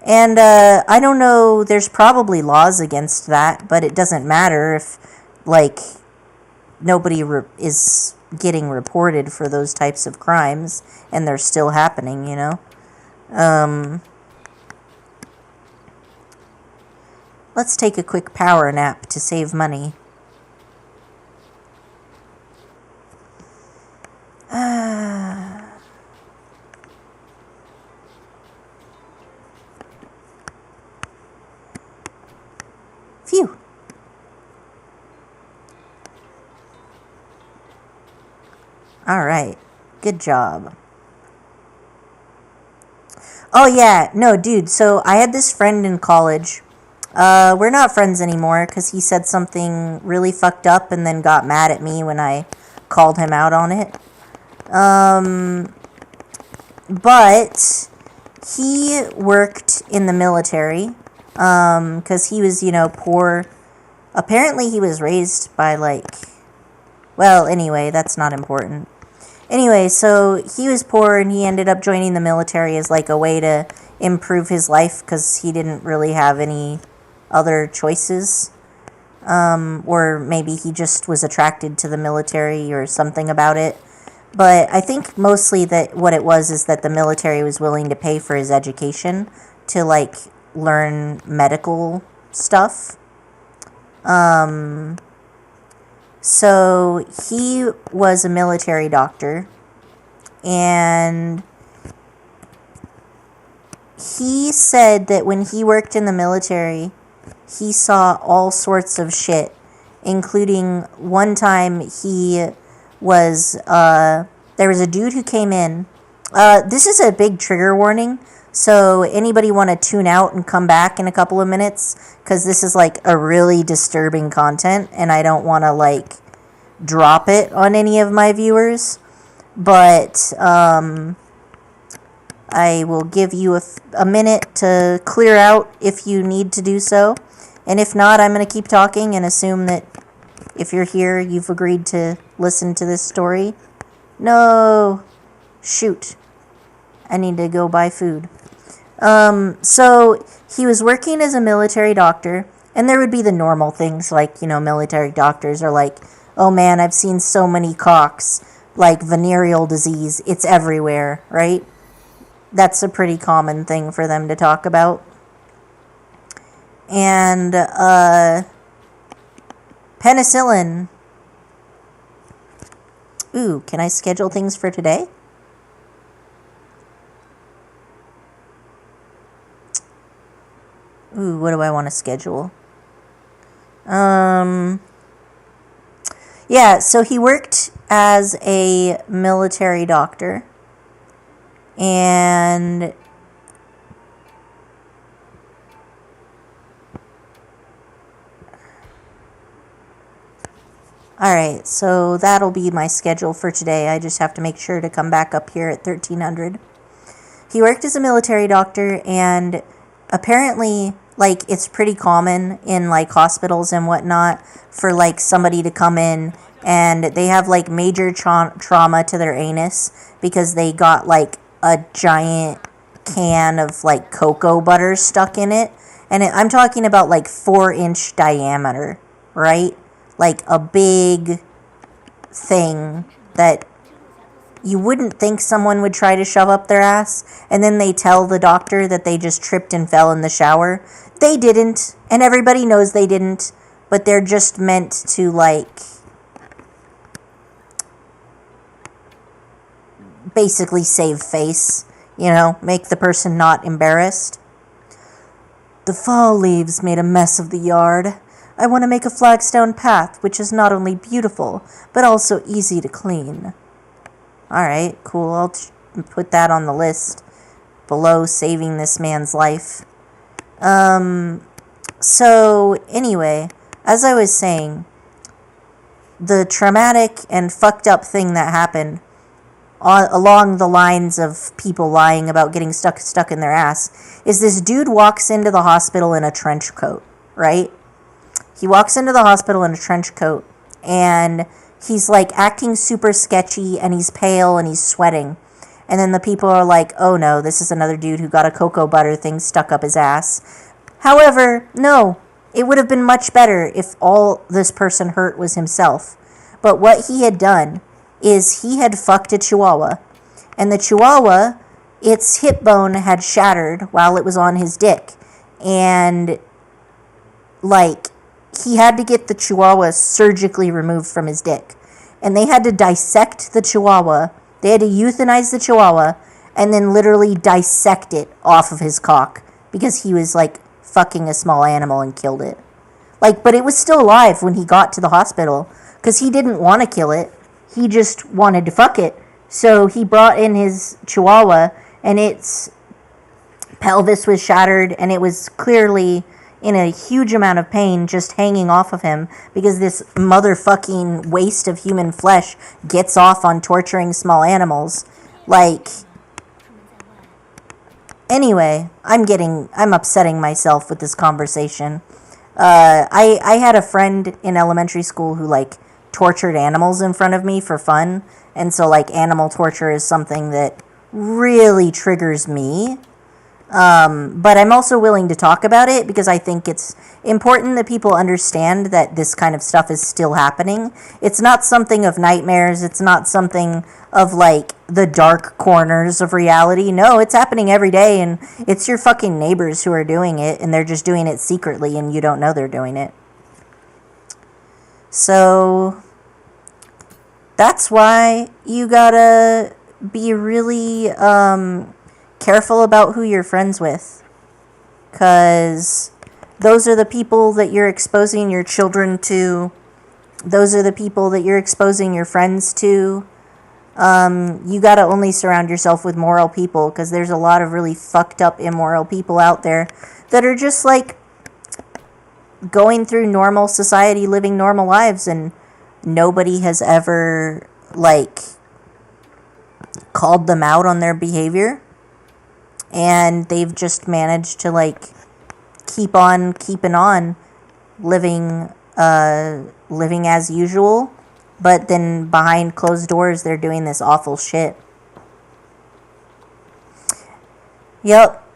And I don't know, there's probably laws against that, but it doesn't matter if, like, nobody is getting reported for those types of crimes, and they're still happening, you know? Let's take a quick power nap to save money. Phew. All right. Good job. Oh, yeah. No, dude. So I had this friend in college. We're not friends anymore because he said something really fucked up and then got mad at me when I called him out on it. But he worked in the military because he was, poor. Apparently he was raised by, well, anyway, that's not important. Anyway, so he was poor and he ended up joining the military as a way to improve his life because he didn't really have any other choices. Or maybe he just was attracted to the military or something about it. But I think mostly that what it was is that the military was willing to pay for his education to learn medical stuff. So he was a military doctor, and he said that when he worked in the military, he saw all sorts of shit, including one time he was, there was a dude who came in. This is a big trigger warning, so anybody want to tune out and come back in a couple of minutes, because this is a really disturbing content, and I don't want to drop it on any of my viewers, but I will give you a minute to clear out if you need to do so, and if not, I'm going to keep talking and assume that if you're here, you've agreed to listen to this story. No, shoot, I need to go buy food. So he was working as a military doctor, and there would be the normal things military doctors are oh man, I've seen so many cocks, like venereal disease, it's everywhere, right? That's a pretty common thing for them to talk about. And penicillin. Ooh, can I schedule things for today? Ooh, what do I want to schedule? Yeah, so he worked as a military doctor. And alright, so that'll be my schedule for today. I just have to make sure to come back up here at 1300. He worked as a military doctor, and apparently, like, it's pretty common in, like, hospitals and whatnot for, like, somebody to come in and they have, like, major trauma to their anus because they got, like, a giant can of, like, cocoa butter stuck in it. And I'm talking about, like, 4-inch diameter, right? Like, a big thing that you wouldn't think someone would try to shove up their ass, and then they tell the doctor that they just tripped and fell in the shower. They didn't, and everybody knows they didn't, but they're just meant to, like, basically save face, you know, make the person not embarrassed. The fall leaves made a mess of the yard. I want to make a flagstone path, which is not only beautiful, but also easy to clean. Alright, cool. I'll put that on the list below saving this man's life. So, anyway, as I was saying, the traumatic and fucked up thing that happened along the lines of people lying about getting stuck in their ass is this dude walks into the hospital in a trench coat, right? He walks into the hospital in a trench coat, and he's, like, acting super sketchy, and he's pale, and he's sweating. And then the people are like, oh no, this is another dude who got a cocoa butter thing stuck up his ass. However, no, it would have been much better if all this person hurt was himself. But what he had done is he had fucked a chihuahua. And the chihuahua, its hip bone had shattered while it was on his dick. And, like, he had to get the chihuahua surgically removed from his dick. And they had to dissect the chihuahua. They had to euthanize the chihuahua and then literally dissect it off of his cock because he was, like, fucking a small animal and killed it. Like, but it was still alive when he got to the hospital because he didn't want to kill it. He just wanted to fuck it. So he brought in his chihuahua, and its pelvis was shattered, and it was clearly in a huge amount of pain just hanging off of him because this motherfucking waste of human flesh gets off on torturing small animals. Like, anyway, I'm upsetting myself with this conversation. I had a friend in elementary school who, like, tortured animals in front of me for fun, and so, like, animal torture is something that really triggers me. But I'm also willing to talk about it because I think it's important that people understand that this kind of stuff is still happening. It's not something of nightmares. It's not something of, like, the dark corners of reality. No, it's happening every day, and it's your fucking neighbors who are doing it, and they're just doing it secretly, and you don't know they're doing it. So that's why you gotta be really, careful about who you're friends with, because those are the people that you're exposing your children to. Those are the people that you're exposing your friends to. You gotta only surround yourself with moral people, because there's a lot of really fucked up immoral people out there that are just, like, going through normal society, living normal lives, and nobody has ever, like, called them out on their behavior. And they've just managed to, like, keep on keeping on, living as usual, but then behind closed doors they're doing this awful shit. Yep.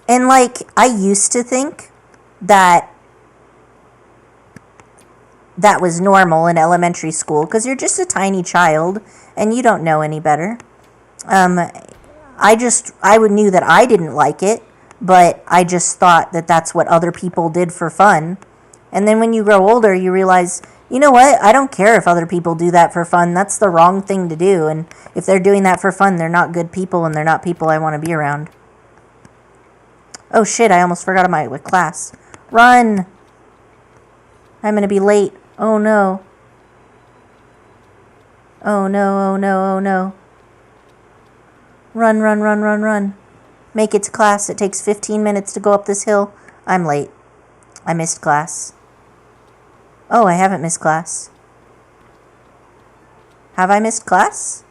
And like, I used to think that that was normal in elementary school because you're just a tiny child and you don't know any better. I knew that I didn't like it, but I just thought that that's what other people did for fun. And then when you grow older, you realize, you know what? I don't care if other people do that for fun. That's the wrong thing to do. And if they're doing that for fun, they're not good people and they're not people I want to be around. Oh shit, I almost forgot my class. Run! I'm going to be late. Oh no. Oh no, oh no, oh no. Run, run, run, run, run. Make it to class. It takes 15 minutes to go up this hill. I'm late. I missed class. Oh, I haven't missed class. Have I missed class?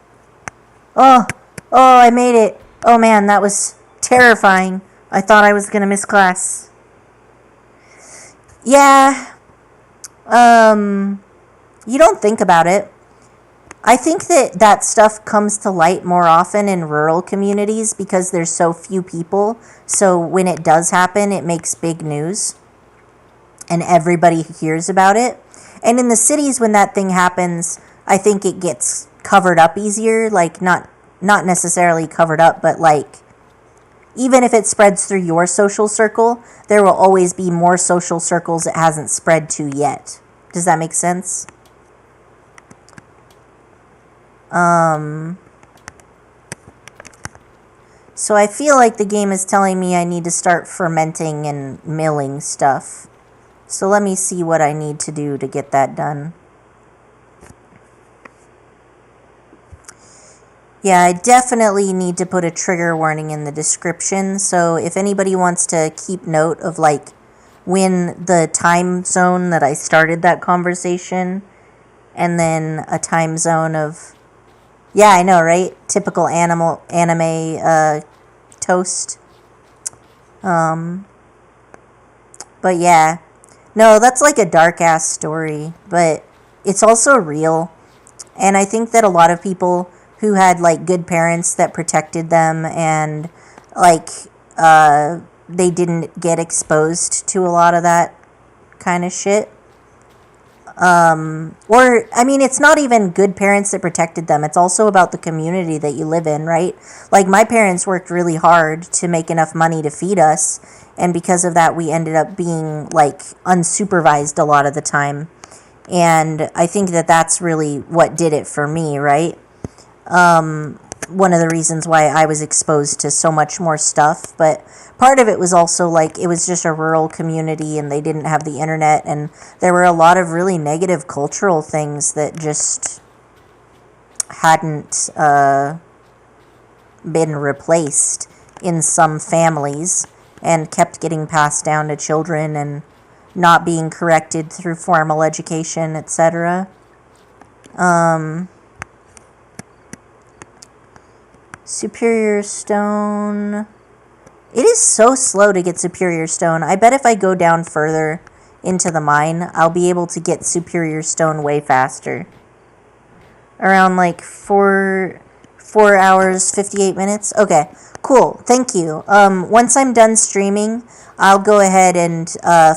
Oh, I made it. Oh man, that was terrifying. I thought I was going to miss class. Yeah. You don't think about it. I think that stuff comes to light more often in rural communities because there's so few people. So when it does happen, it makes big news and everybody hears about it. And in the cities, when that thing happens, I think it gets covered up easier. Like, not necessarily covered up, but like, even if it spreads through your social circle, there will always be more social circles it hasn't spread to yet. Does that make sense? So I feel like the game is telling me I need to start fermenting and milling stuff. So let me see what I need to do to get that done. Yeah, I definitely need to put a trigger warning in the description. So if anybody wants to keep note of like when the time zone that I started that conversation, and then a time zone of, yeah, I know, right? Typical anime toast. But yeah. No, that's like a dark ass story, but it's also real. And I think that a lot of people who had like good parents that protected them and like they didn't get exposed to a lot of that kind of shit. Or, I mean, it's not even good parents that protected them. It's also about the community that you live in, right? Like, my parents worked really hard to make enough money to feed us, and because of that, we ended up being, like, unsupervised a lot of the time. And I think that that's really what did it for me, right? One of the reasons why I was exposed to so much more stuff, but part of it was also like it was just a rural community and they didn't have the internet, and there were a lot of really negative cultural things that just hadn't been replaced in some families and kept getting passed down to children and not being corrected through formal education, etc. Superior Stone. It is so slow to get Superior Stone. I bet if I go down further into the mine, I'll be able to get Superior Stone way faster. Around like 4 hours, 58 minutes. Okay, cool. Thank you. Once I'm done streaming, I'll go ahead and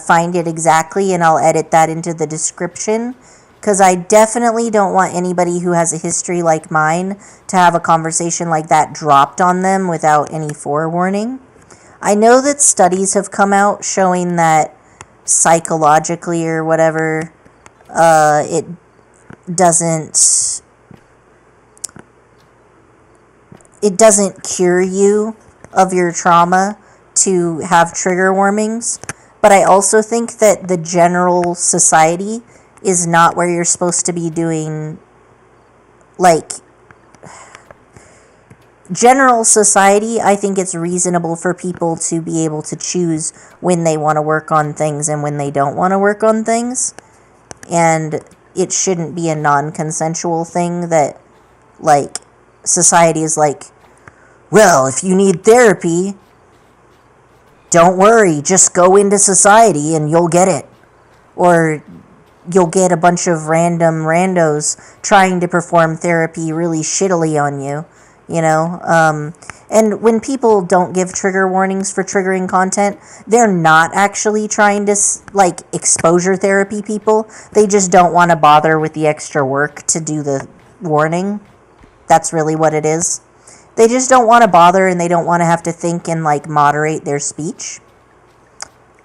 find it exactly, and I'll edit that into the description. Because I definitely don't want anybody who has a history like mine to have a conversation like that dropped on them without any forewarning. I know that studies have come out showing that psychologically or whatever, it doesn't cure you of your trauma to have trigger warnings. But I also think that the general society is not where you're supposed to be doing, like, general society. I think it's reasonable for people to be able to choose when they want to work on things and when they don't want to work on things. And it shouldn't be a non-consensual thing that, like, society is like, well, if you need therapy, don't worry, just go into society and you'll get it. Or you'll get a bunch of random randos trying to perform therapy really shittily on you. you know? And when people don't give trigger warnings for triggering content, they're not actually trying to, like, exposure therapy people. They just don't want to bother with the extra work to do the warning. That's really what it is. They just don't want to bother, and they don't want to have to think and, like, moderate their speech.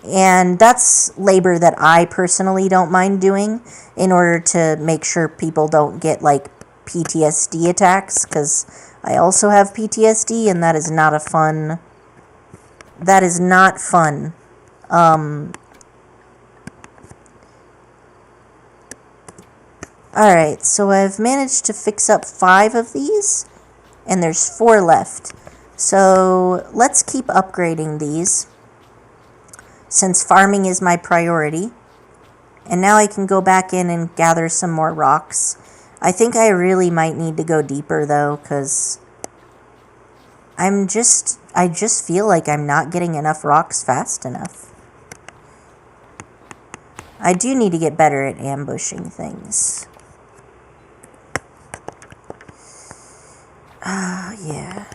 And that's labor that I personally don't mind doing in order to make sure people don't get, like, PTSD attacks, because I also have PTSD, and that is not a fun... That is not fun. Alright, so I've managed to fix up 5 of these, and there's 4 left. So let's keep upgrading these, since farming is my priority. And now I can go back in and gather some more rocks. I think I really might need to go deeper, though, because I just feel like I'm not getting enough rocks fast enough. I do need to get better at ambushing things. Yeah.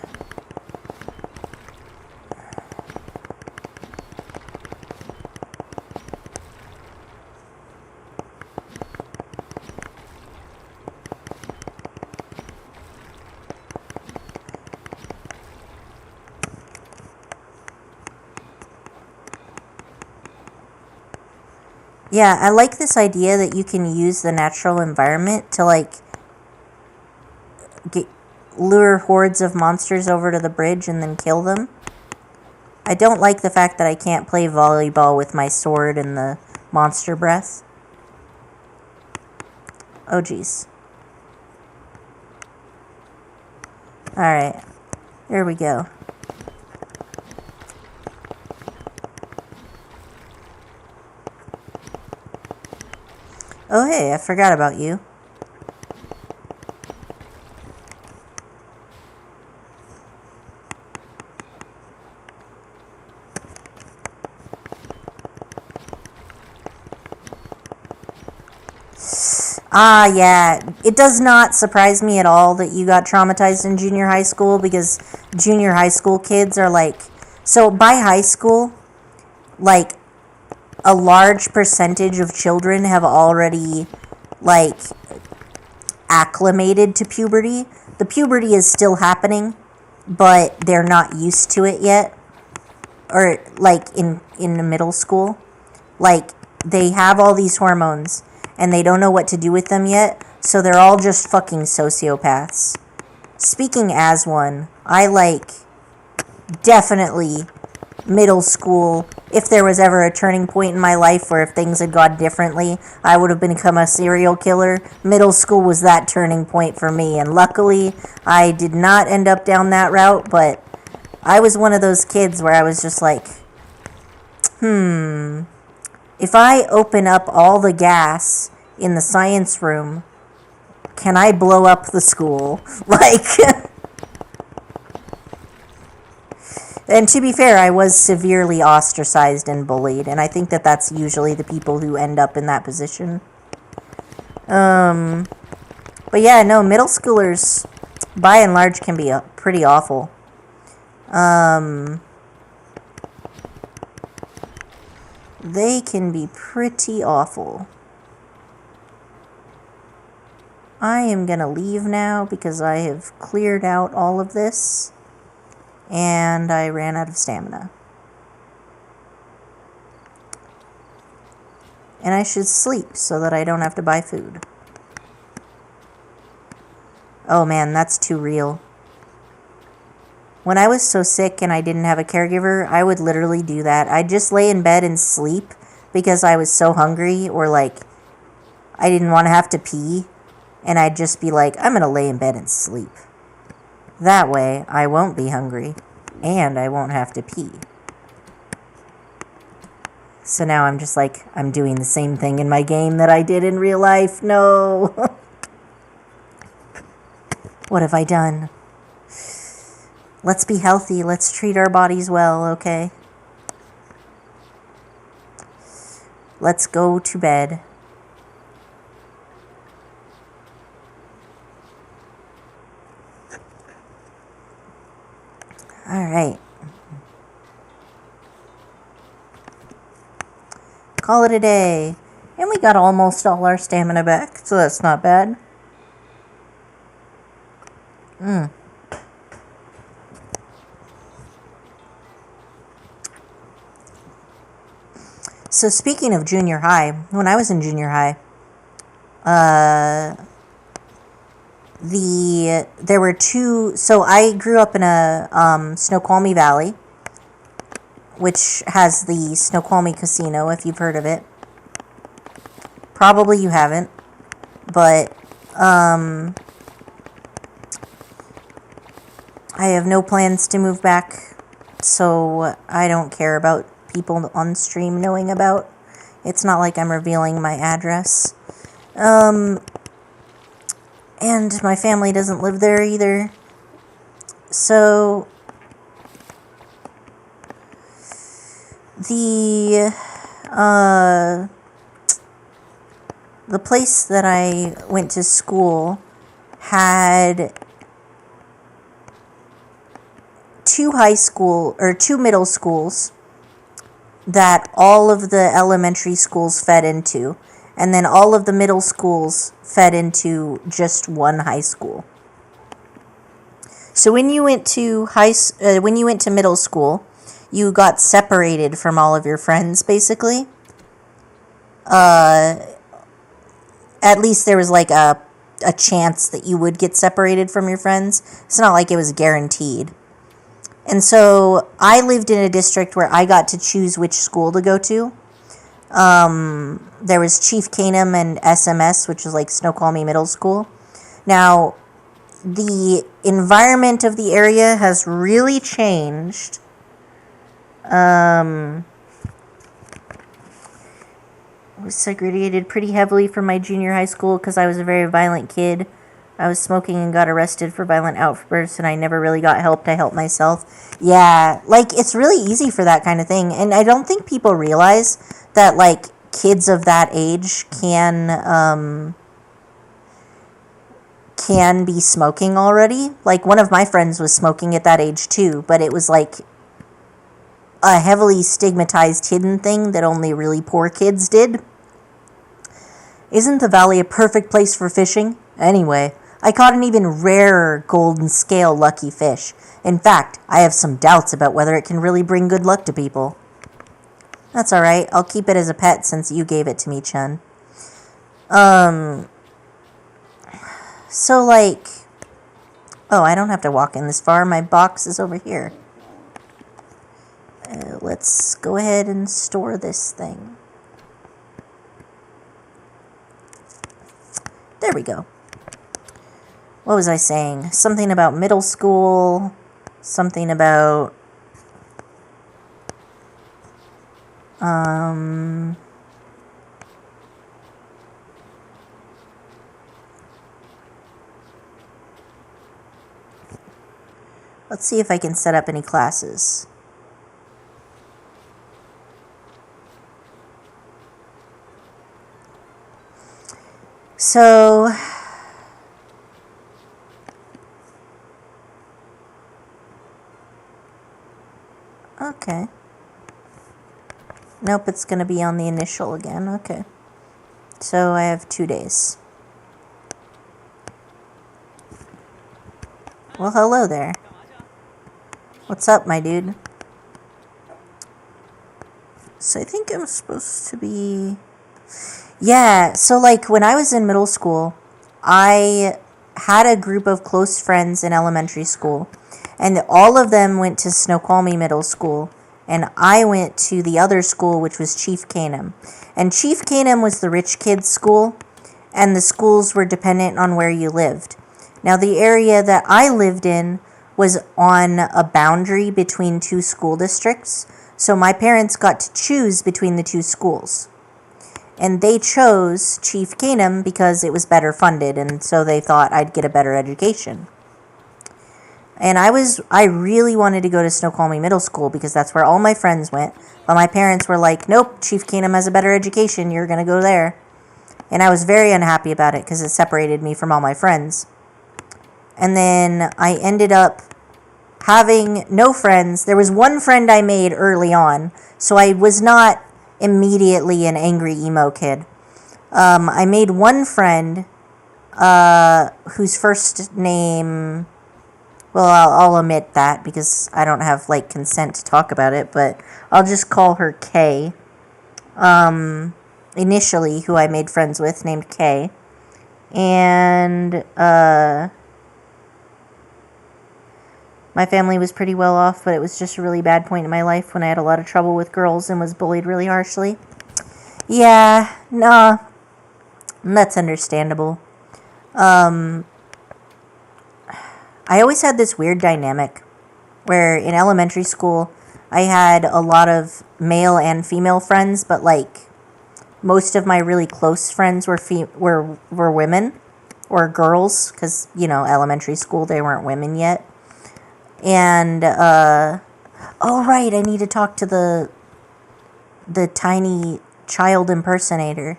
Yeah, I like this idea that you can use the natural environment to, like, lure hordes of monsters over to the bridge and then kill them. I don't like the fact that I can't play volleyball with my sword and the monster breath. Oh, jeez. Alright, here we go. Oh, hey, I forgot about you. Ah, yeah. It does not surprise me at all that you got traumatized in junior high school, because junior high school kids are like... So, by high school, like, a large percentage of children have already, like, acclimated to puberty. The puberty is still happening, but they're not used to it yet. Or, like, in the middle school. Like, they have all these hormones, and they don't know what to do with them yet, so they're all just fucking sociopaths. Speaking as one, I, like, definitely middle school, if there was ever a turning point in my life where if things had gone differently, I would have become a serial killer. Middle school was that turning point for me, and luckily, I did not end up down that route, but I was one of those kids where I was just like, if I open up all the gas in the science room, can I blow up the school? Like, and to be fair, I was severely ostracized and bullied, and I think that that's usually the people who end up in that position. But yeah, no, middle schoolers, by and large, can be pretty awful. They can be pretty awful. I am gonna leave now because I have cleared out all of this, and I ran out of stamina. And I should sleep so that I don't have to buy food. Oh man, that's too real. When I was so sick and I didn't have a caregiver, I would literally do that. I'd just lay in bed and sleep because I was so hungry, or like I didn't want to have to pee, and I'd just be like, I'm gonna lay in bed and sleep. That way, I won't be hungry, and I won't have to pee. So now I'm just like, I'm doing the same thing in my game that I did in real life. No. What have I done? Let's be healthy. Let's treat our bodies well, okay? Let's go to bed. Alright. Call it a day. And we got almost all our stamina back, so that's not bad. So speaking of junior high, when I was in junior high, there were two. So I grew up in a Snoqualmie Valley, which has the Snoqualmie Casino, if you've heard of it. Probably you haven't, but I have no plans to move back, so I don't care about people on stream knowing about. It's not like I'm revealing my address. And my family doesn't live there either. So the place that I went to school had two middle schools that all of the elementary schools fed into, and then all of the middle schools fed into just one high school. So when you went to middle school, you got separated from all of your friends, basically. At least there was like a chance that you would get separated from your friends. It's not like it was guaranteed. And so I lived in a district where I got to choose which school to go to. There was Chief Canham and SMS, which is like Snoqualmie Middle School. Now, the environment of the area has really changed. I was segregated pretty heavily from my junior high school because I was a very violent kid. I was smoking and got arrested for violent outbursts, and I never really got help. I helped myself. Yeah, like, it's really easy for that kind of thing. And I don't think people realize that, like, kids of that age can be smoking already. Like, one of my friends was smoking at that age, too. But it was, like, a heavily stigmatized hidden thing that only really poor kids did. Isn't the valley a perfect place for fishing? Anyway, I caught an even rarer golden scale lucky fish. In fact, I have some doubts about whether it can really bring good luck to people. That's alright, I'll keep it as a pet since you gave it to me, Chun. So, like... Oh, I don't have to walk in this far, my box is over here. Let's go ahead and store this thing. There we go. What was I saying? Something about middle school. Something about... Let's see if I can set up any classes. So... Okay. Nope, it's going to be on the initial again. Okay. So I have 2 days. Well, hello there. What's up, my dude? So I think I'm supposed to be... Yeah, so like when I was in middle school, I had a group of close friends in elementary school. And all of them went to Snoqualmie Middle School. And I went to the other school, which was Chief Canham. And Chief Canham was the rich kids' school. And the schools were dependent on where you lived. Now, the area that I lived in was on a boundary between two school districts. So my parents got to choose between the two schools. And they chose Chief Canham because it was better funded. And so they thought I'd get a better education. And I really wanted to go to Snoqualmie Middle School because that's where all my friends went. But my parents were like, nope, Chief Canham has a better education. You're going to go there. And I was very unhappy about it because it separated me from all my friends. And then I ended up having no friends. There was one friend I made early on, so I was not immediately an angry emo kid. I made one friend whose first name, well, I'll omit that because I don't have like consent to talk about it, but I'll just call her Kay. Initially, who I made friends with, named Kay. And my family was pretty well off, but it was just a really bad point in my life when I had a lot of trouble with girls and was bullied really harshly. Yeah, nah, that's understandable. I always had this weird dynamic where in elementary school I had a lot of male and female friends, but like most of my really close friends were women or girls, because elementary school they weren't women yet. And oh right, I need to talk to the tiny child impersonator.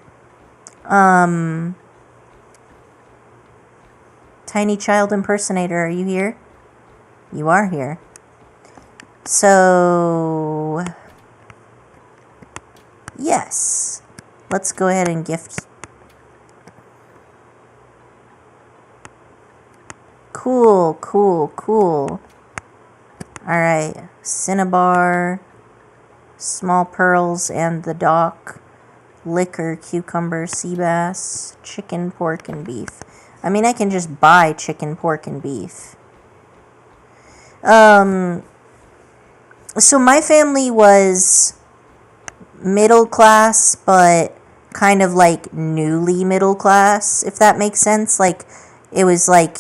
Tiny child impersonator, are you here? You are here. So yes, let's go ahead and gift. Cool. Alright, Cinnabar, small pearls and the dock, liquor, cucumber, sea bass, chicken, pork, and beef. I mean, I can just buy chicken, pork, and beef. So my family was middle class, but kind of like newly middle class, if that makes sense. Like, it was like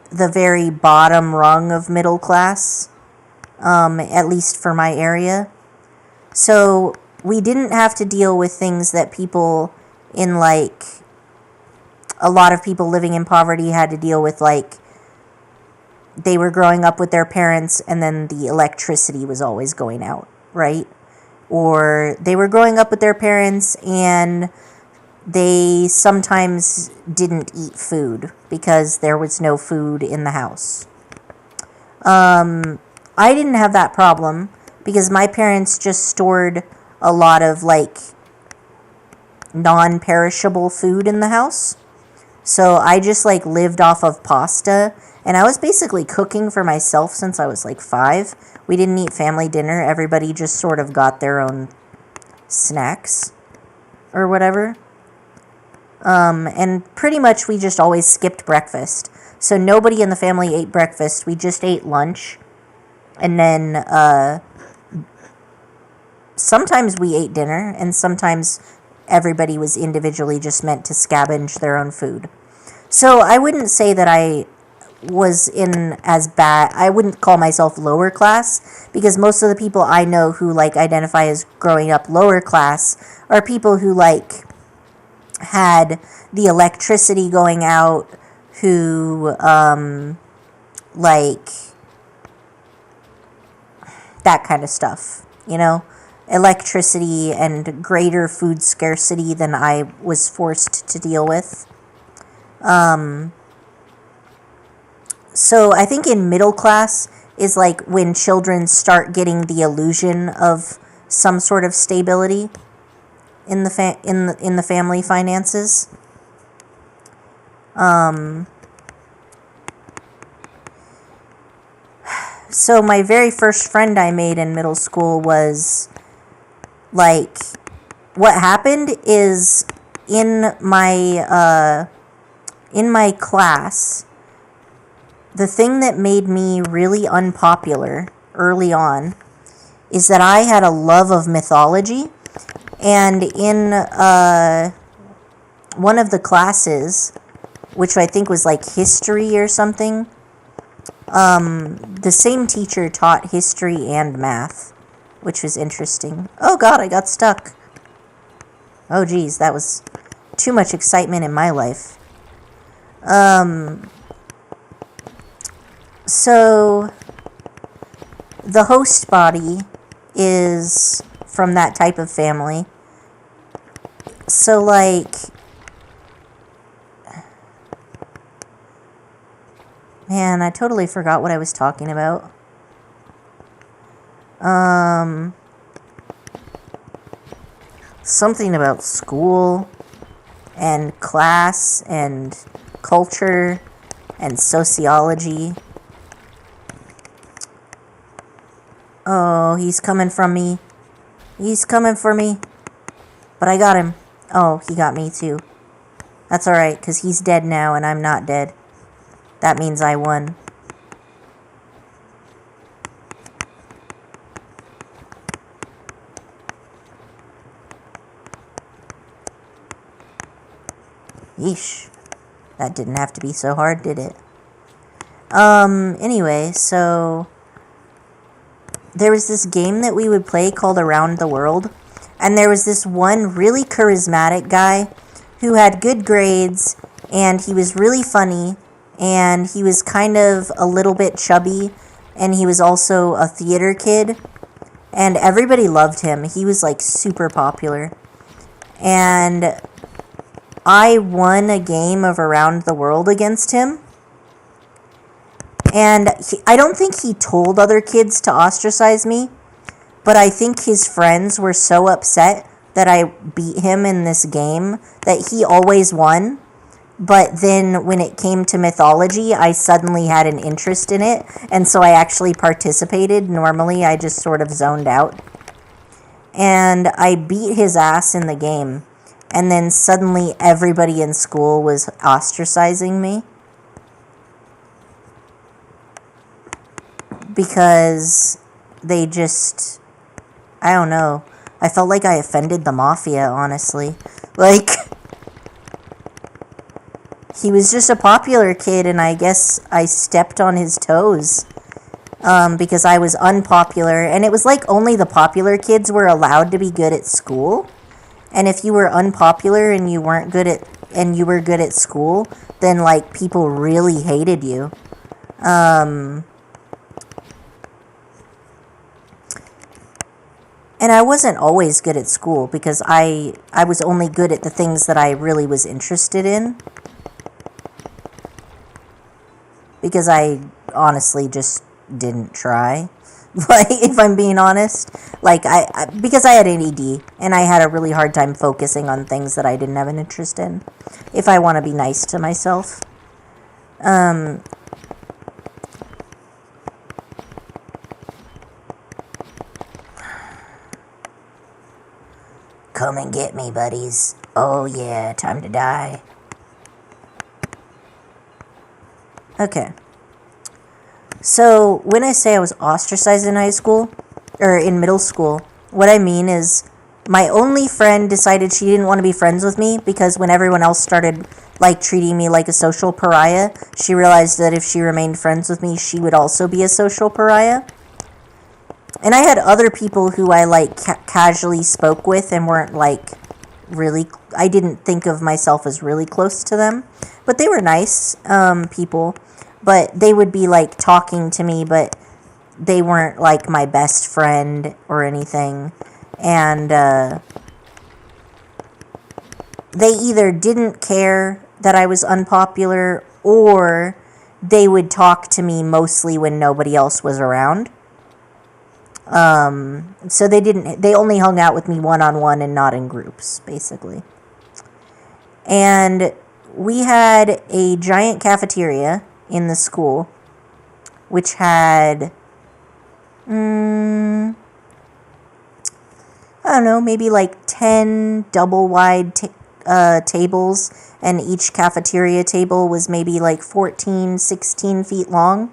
the very bottom rung of middle class, at least for my area. So we didn't have to deal with things that people in like a lot of people living in poverty had to deal with, like they were growing up with their parents and then the electricity was always going out, right? Or they were growing up with their parents and they sometimes didn't eat food because there was no food in the house. I didn't have that problem because my parents just stored a lot of like non-perishable food in the house. So I just like lived off of pasta, and I was basically cooking for myself since I was like 5. We didn't eat family dinner. Everybody just sort of got their own snacks or whatever. And pretty much we just always skipped breakfast. So nobody in the family ate breakfast. We just ate lunch. And then sometimes we ate dinner, and sometimes everybody was individually just meant to scavenge their own food. So I wouldn't say that I was in as bad, I wouldn't call myself lower class, because most of the people I know who like identify as growing up lower class are people who like had the electricity going out, who like that kind of stuff, electricity and greater food scarcity than I was forced to deal with. So I think in middle class is like when children start getting the illusion of some sort of stability in the in the family finances. So my very first friend I made in middle school was like, what happened is in my class, the thing that made me really unpopular early on is that I had a love of mythology, and in one of the classes, which I think was like history or something, the same teacher taught history and math, which was interesting. Oh god, I got stuck. Oh geez, that was too much excitement in my life. So the host body is from that type of family. So like, man, I totally forgot what I was talking about. Something about school and class and culture and sociology. Oh, he's coming from me. He's coming for me. But I got him. Oh, he got me too. That's alright, because he's dead now and I'm not dead. That means I won. Yeesh. That didn't have to be so hard, did it? Anyway, so there was this game that we would play called Around the World, and there was this one really charismatic guy who had good grades, and he was really funny, and he was kind of a little bit chubby, and he was also a theater kid, and everybody loved him. He was like super popular. And I won a game of Around the World against him. And I don't think he told other kids to ostracize me, but I think his friends were so upset that I beat him in this game that he always won. But then when it came to mythology, I suddenly had an interest in it, and so I actually participated. Normally, I just sort of zoned out. And I beat his ass in the game, and then suddenly everybody in school was ostracizing me. Because they just, I don't know. I felt like I offended the mafia, honestly. Like, he was just a popular kid, and I guess I stepped on his toes. Because I was unpopular, and it was like only the popular kids were allowed to be good at school. And if you were unpopular and you weren't good at, and you were good at school, then like people really hated you. And I wasn't always good at school because I was only good at the things that I really was interested in. Because I honestly just didn't try. Like, if I'm being honest. Like, because I had ADD and I had a really hard time focusing on things that I didn't have an interest in. If I want to be nice to myself. Come and get me, buddies. Oh yeah, time to die. Okay. So, when I say I was ostracized in high school, or in middle school, what I mean is my only friend decided she didn't want to be friends with me because when everyone else started, like, treating me like a social pariah, she realized that if she remained friends with me, she would also be a social pariah. And I had other people who I, like, casually spoke with and weren't, like, really, I didn't think of myself as really close to them. But they were nice people. But they would be, like, talking to me, but they weren't, like, my best friend or anything. And they either didn't care that I was unpopular or they would talk to me mostly when nobody else was around. So they only hung out with me one-on-one and not in groups, basically. And we had a giant cafeteria in the school, which had, I don't know, maybe like 10 double-wide tables, and each cafeteria table was maybe like 14, 16 feet long.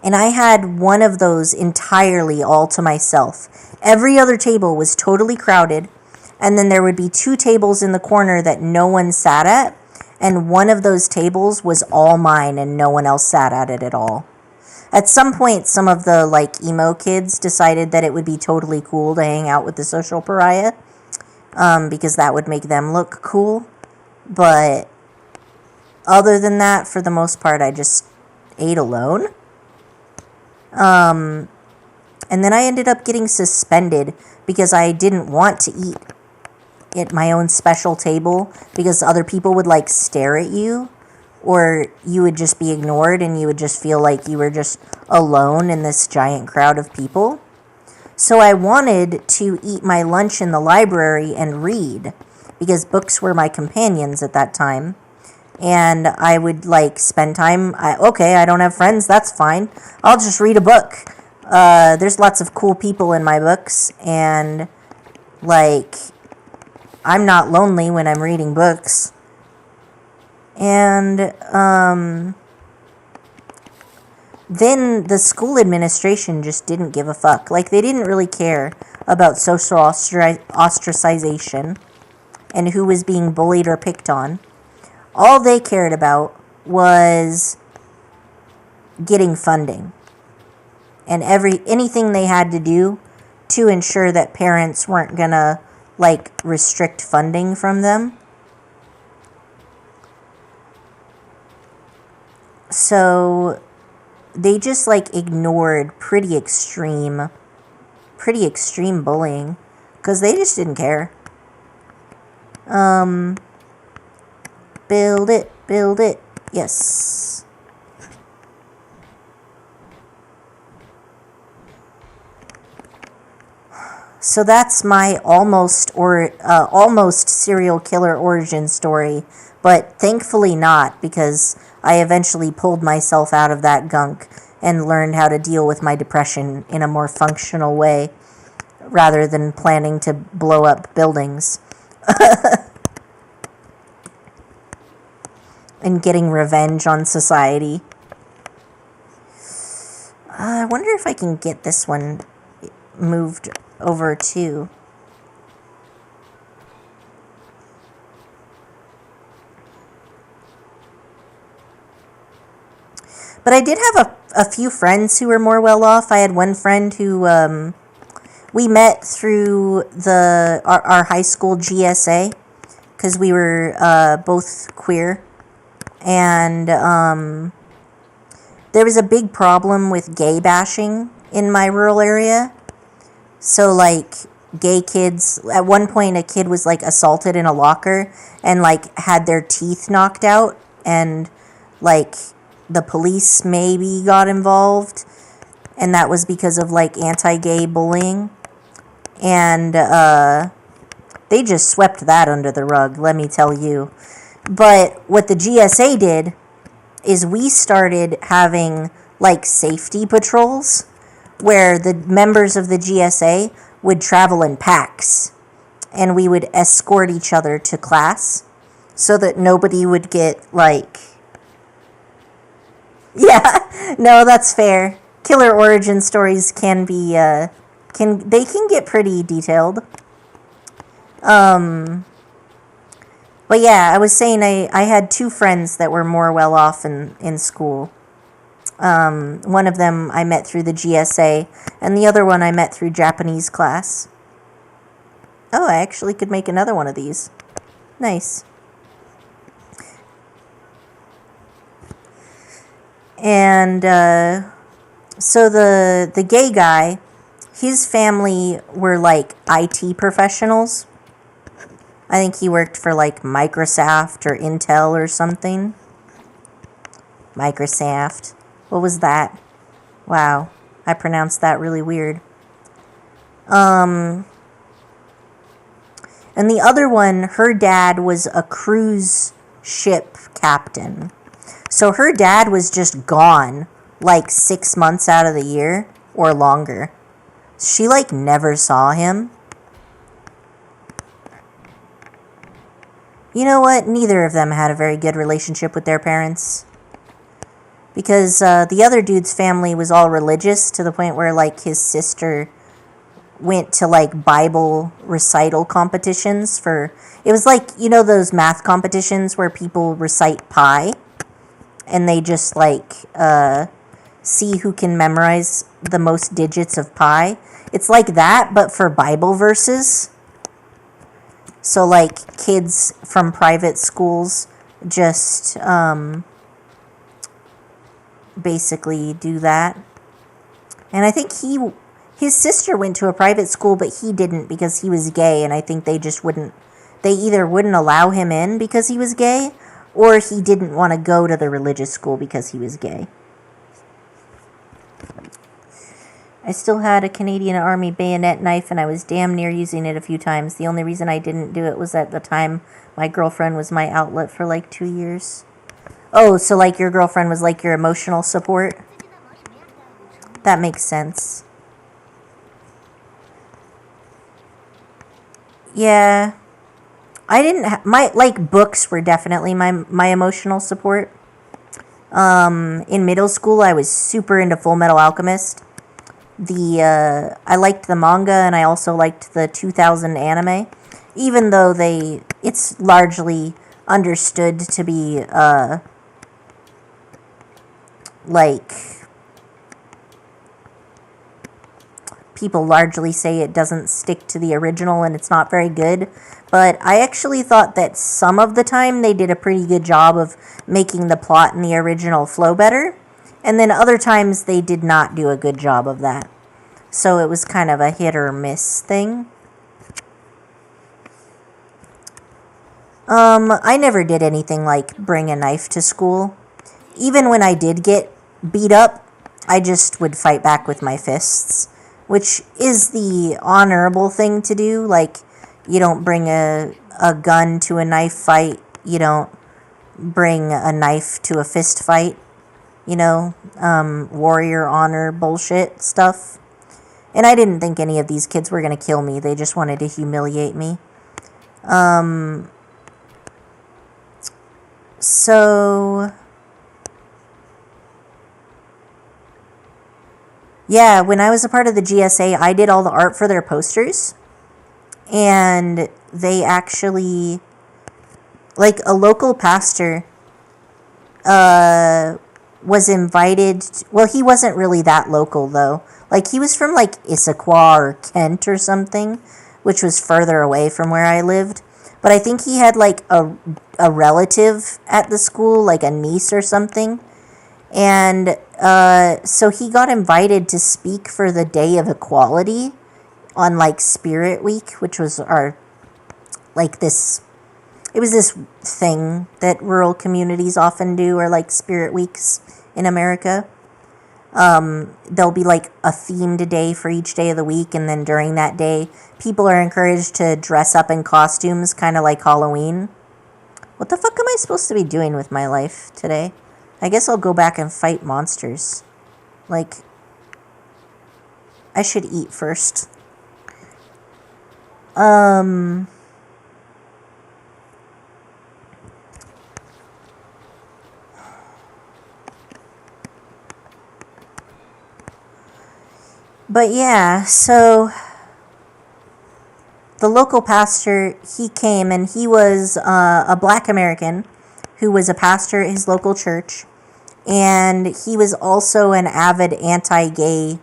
And I had one of those entirely all to myself. Every other table was totally crowded, and then there would be 2 tables in the corner that no one sat at, and one of those tables was all mine and no one else sat at it at all. At some point, some of the, like, emo kids decided that it would be totally cool to hang out with the social pariah, because that would make them look cool. But other than that, for the most part, I just ate alone. And then I ended up getting suspended because I didn't want to eat at my own special table because other people would, like, stare at you or you would just be ignored and you would just feel like you were just alone in this giant crowd of people. So I wanted to eat my lunch in the library and read, because books were my companions at that time. And I would like spend time, I don't have friends, that's fine. I'll just read a book. There's lots of cool people in my books, and like, I'm not lonely when I'm reading books. And then the school administration just didn't give a fuck. Like, they didn't really care about social ostracization and who was being bullied or picked on. All they cared about was getting funding and anything they had to do to ensure that parents weren't gonna like restrict funding from them. So they just like ignored pretty extreme bullying, because they just didn't care. Build it, yes. So that's my almost serial killer origin story, but thankfully not, because I eventually pulled myself out of that gunk and learned how to deal with my depression in a more functional way, rather than planning to blow up buildings and getting revenge on society. I wonder if I can get this one moved over too. But I did have a few friends who were more well off. I had one friend who we met through our high school GSA, because we were both queer. And there was a big problem with gay bashing in my rural area. So, like, gay kids, at one point a kid was, like, assaulted in a locker and, like, had their teeth knocked out, and, like, the police maybe got involved, and that was because of, like, anti-gay bullying. And they just swept that under the rug, let me tell you. But what the GSA did is we started having, like, safety patrols, where the members of the GSA would travel in packs, and we would escort each other to class so that nobody would get, like... Yeah, no, that's fair. Killer origin stories can be, can get pretty detailed. But yeah, I was saying I had two friends that were more well off in school. One of them I met through the GSA, and the other one I met through Japanese class. Oh, I actually could make another one of these. Nice. And so the gay guy, his family were like IT professionals. I think he worked for like Microsoft or Intel or something. Microsoft. What was that? Wow, I pronounced that really weird. And the other one, her dad was a cruise ship captain. So her dad was just gone like 6 months out of the year or longer. She like never saw him. You know what? Neither of them had a very good relationship with their parents. Because the other dude's family was all religious, to the point where like his sister went to like Bible recital competitions for... It was like, you know, those math competitions where people recite pi, and they just like see who can memorize the most digits of pi. It's like that, but for Bible verses. So like kids from private schools just basically do that. And I think his sister went to a private school, but he didn't because he was gay, and I think they either wouldn't allow him in because he was gay, or he didn't want to go to the religious school because he was gay. I still had a Canadian Army bayonet knife, and I was damn near using it a few times. The only reason I didn't do it was at the time my girlfriend was my outlet for like 2 years. Oh, so like your girlfriend was like your emotional support? That makes sense. Yeah. I didn't my like books were definitely my emotional support. In middle school I was super into Full Metal Alchemist. I liked the manga, and I also liked the 2000 anime, even though it's largely understood to be like people largely say it doesn't stick to the original and it's not very good. But I actually thought that some of the time they did a pretty good job of making the plot in the original flow better. And then other times they did not do a good job of that. So it was kind of a hit or miss thing. I never did anything like bring a knife to school. Even when I did get beat up, I just would fight back with my fists, which is the honorable thing to do. Like, you don't bring a gun to a knife fight. You don't bring a knife to a fist fight. You know, warrior honor bullshit stuff. And I didn't think any of these kids were going to kill me. They just wanted to humiliate me. So, yeah, when I was a part of the GSA, I did all the art for their posters. And they actually, like, a local pastor was invited. Well, he wasn't really that local, though. Like, he was from, like, Issaquah or Kent or something, which was further away from where I lived. But I think he had, like, a relative at the school, like a niece or something. And so he got invited to speak for the Day of Equality on, like, Spirit Week, which was our, like, this... It was this thing that rural communities often do, or, like, Spirit Weeks in America. There'll be like a themed day for each day of the week, and then during that day people are encouraged to dress up in costumes, kind of like Halloween. What the fuck am I supposed to be doing with my life today? I guess I'll go back and fight monsters. Like, I should eat first. But yeah, so the local pastor, he came, and he was a black American who was a pastor at his local church, and he was also an avid anti-gay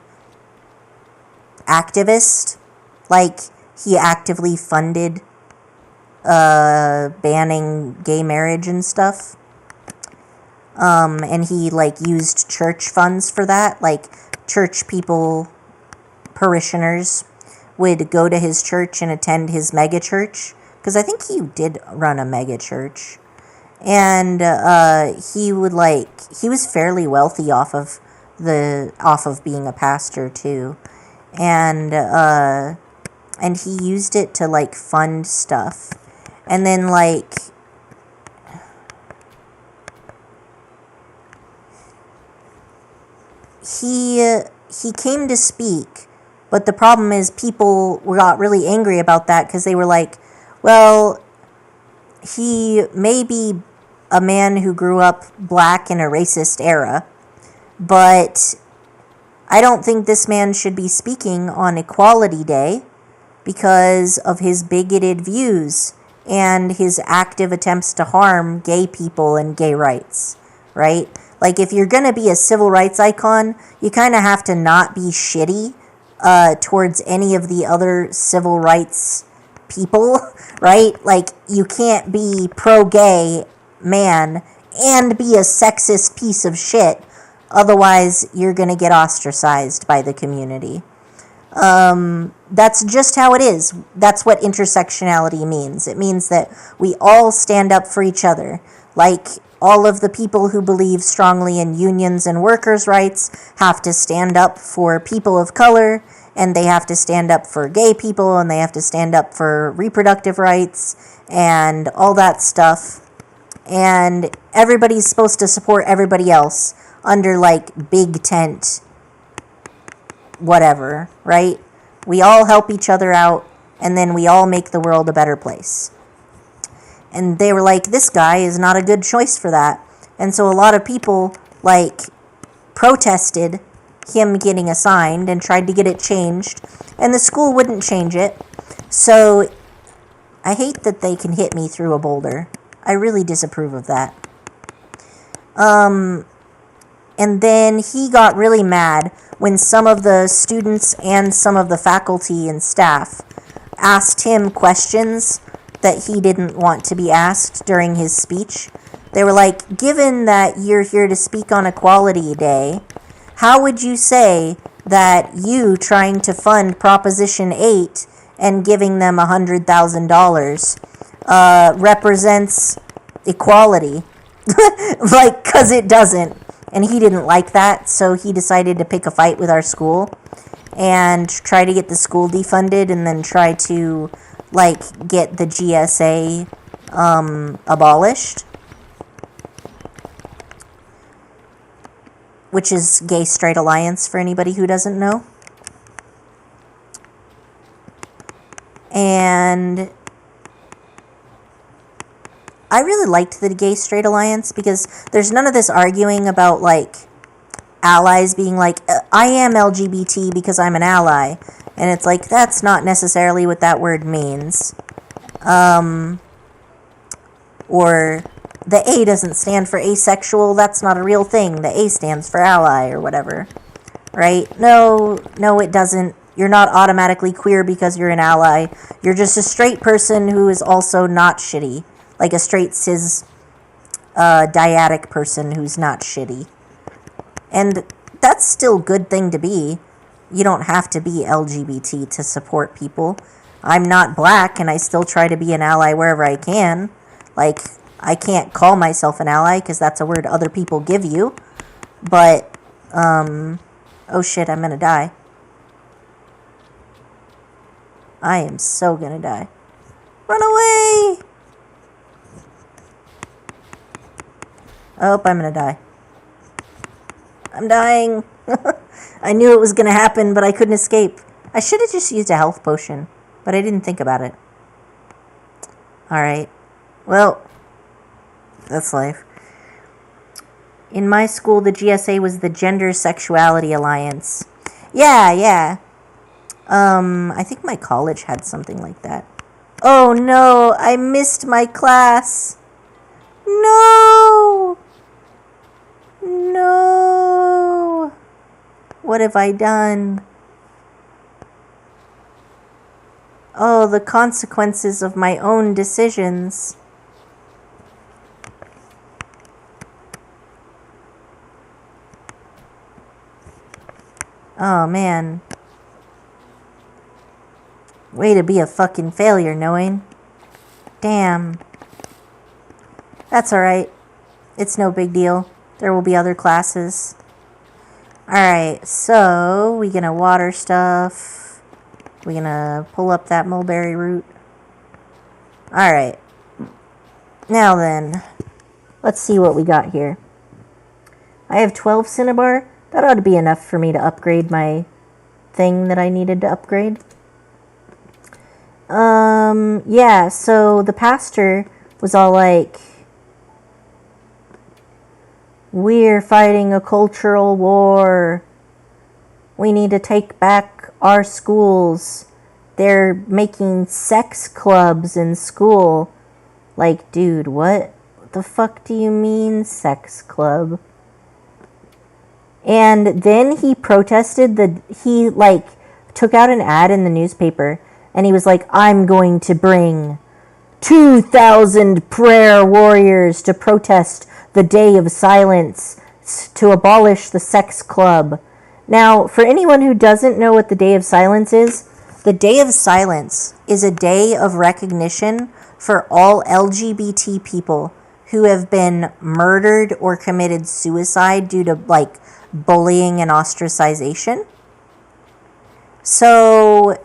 activist. Like, he actively funded banning gay marriage and stuff. And he, like, used church funds for that. Like, church people... parishioners would go to his church and attend his mega church, because I think he did run a mega church, and he was fairly wealthy off of being a pastor too, and he used it to, like, fund stuff, and then, like, he came to speak. But the problem is people got really angry about that, because they were like, well, he may be a man who grew up black in a racist era, but I don't think this man should be speaking on Equality Day because of his bigoted views and his active attempts to harm gay people and gay rights, right? Like, if you're going to be a civil rights icon, you kind of have to not be shitty towards any of the other civil rights people, right? Like, you can't be pro-gay man and be a sexist piece of shit, otherwise you're gonna get ostracized by the community. That's just how it is. That's what intersectionality means. It means that we all stand up for each other. Like, all of the people who believe strongly in unions and workers' rights have to stand up for people of color, and they have to stand up for gay people, and they have to stand up for reproductive rights, and all that stuff. And everybody's supposed to support everybody else under, like, big tent, whatever, right? We all help each other out, and then we all make the world a better place. And they were like, this guy is not a good choice for that. And so a lot of people, like, protested him getting assigned and tried to get it changed. And the school wouldn't change it. So I hate that they can hit me through a boulder. I really disapprove of that. And then he got really mad when some of the students and some of the faculty and staff asked him questions that he didn't want to be asked during his speech. They were like, given that you're here to speak on Equality Day, how would you say that you trying to fund Proposition 8 and giving them $100,000 represents equality? Like, because it doesn't. And he didn't like that, so he decided to pick a fight with our school and try to get the school defunded and then try to, like, get the GSA abolished, which is Gay Straight Alliance for anybody who doesn't know. And I really liked the Gay Straight Alliance because there's none of this arguing about, like, allies being like, I am LGBT because I'm an ally. And it's like, that's not necessarily what that word means. Or the A doesn't stand for asexual. That's not a real thing. The A stands for ally or whatever. Right? No, it doesn't. You're not automatically queer because you're an ally. You're just a straight person who is also not shitty. Like a straight cis dyadic person who's not shitty. And that's still a good thing to be. You don't have to be LGBT to support people. I'm not black, and I still try to be an ally wherever I can. Like, I can't call myself an ally, because that's a word other people give you. But, oh shit, I'm gonna die. I am so gonna die. Run away! Oh, I'm gonna die. I'm dying. I knew it was going to happen, but I couldn't escape. I should have just used a health potion, but I didn't think about it. Alright. Well, that's life. In my school, the GSA was the Gender Sexuality Alliance. Yeah. I think my college had something like that. Oh no, I missed my class. No! What have I done? Oh, the consequences of my own decisions. Oh, man. Way to be a fucking failure, knowing. Damn. That's alright. It's no big deal. There will be other classes. Alright, so we're gonna water stuff. We're gonna pull up that mulberry root. Alright. Now then, let's see what we got here. I have 12 Cinnabar. That ought to be enough for me to upgrade my thing that I needed to upgrade. Yeah, so the pastor was all like, we're fighting a cultural war. We need to take back our schools. They're making sex clubs in school. Like, dude, what the fuck do you mean, sex club? And then he protested he, like, took out an ad in the newspaper, and he was like, I'm going to bring 2,000 prayer warriors to protest the Day of Silence to abolish the sex club. Now, for anyone who doesn't know what the Day of Silence is, the Day of Silence is a day of recognition for all LGBT people who have been murdered or committed suicide due to like bullying and ostracization. So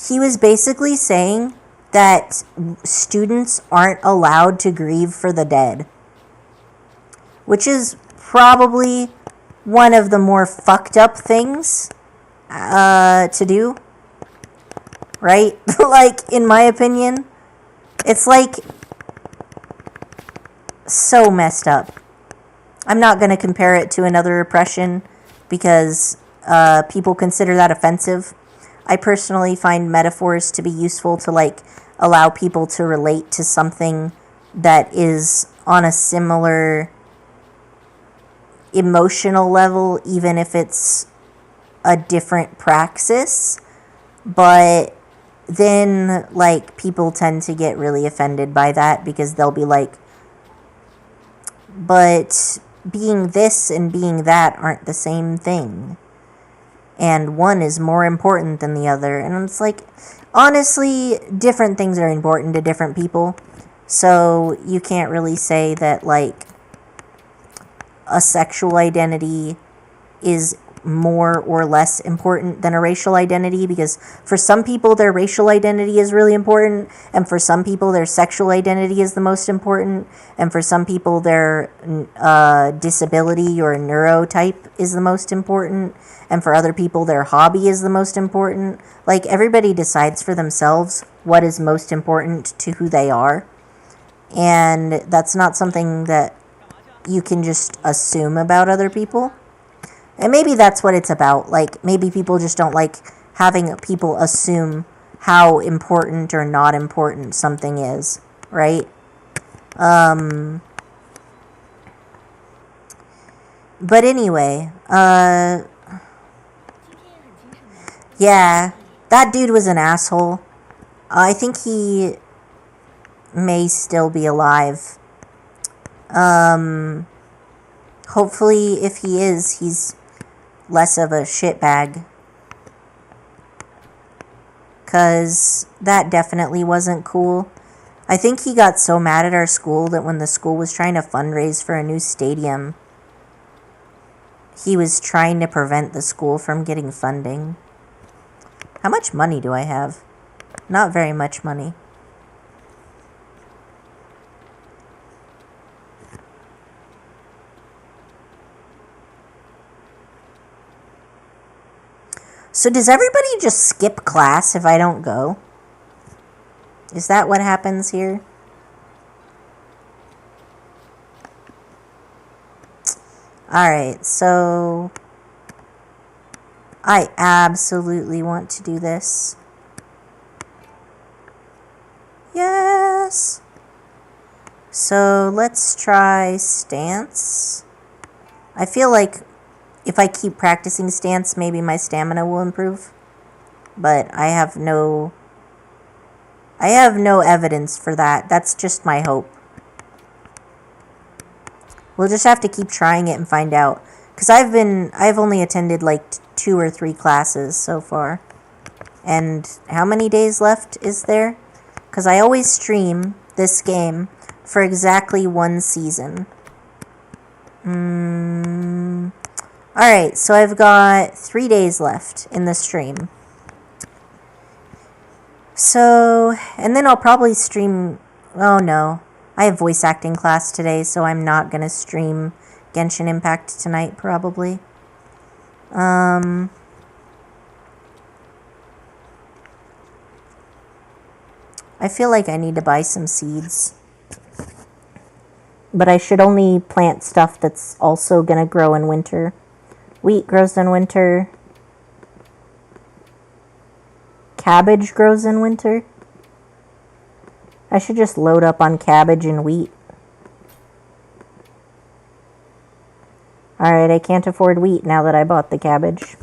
he was basically saying that students aren't allowed to grieve for the dead, which is probably one of the more fucked up things to do, right? Like, in my opinion, it's like so messed up. I'm not going to compare it to another oppression because people consider that offensive. I personally find metaphors to be useful to like allow people to relate to something that is on a similar emotional level, even if it's a different praxis. But then like people tend to get really offended by that because they'll be like, but being this and being that aren't the same thing, and one is more important than the other. And it's like, honestly, different things are important to different people, so you can't really say that like a sexual identity is more or less important than a racial identity, because for some people their racial identity is really important, and for some people their sexual identity is the most important, and for some people their disability or neurotype is the most important, and for other people their hobby is the most important. Like, everybody decides for themselves what is most important to who they are, and that's not something that you can just assume about other people. And maybe that's what it's about. Like, maybe people just don't like having people assume how important or not important something is, right? But anyway, yeah, that dude was an asshole. I think he may still be alive. Hopefully, if he is, he's less of a shitbag, because that definitely wasn't cool. I think he got so mad at our school that when the school was trying to fundraise for a new stadium, he was trying to prevent the school from getting funding. How much money do I have? Not very much money. So does everybody just skip class if I don't go? Is that what happens here? Alright, so I absolutely want to do this. Yes! So let's try stance. I feel like if I keep practicing stance, maybe my stamina will improve. But I have no evidence for that. That's just my hope. We'll just have to keep trying it and find out. Because I've only attended like 2 or 3 classes so far. And how many days left is there? Because I always stream this game for exactly 1 season. Alright, so I've got 3 days left in the stream. So, and then I'll probably stream... Oh no, I have voice acting class today, so I'm not going to stream Genshin Impact tonight, probably. I feel like I need to buy some seeds. But I should only plant stuff that's also going to grow in winter. Wheat grows in winter. Cabbage grows in winter. I should just load up on cabbage and wheat. Alright, I can't afford wheat now that I bought the cabbage.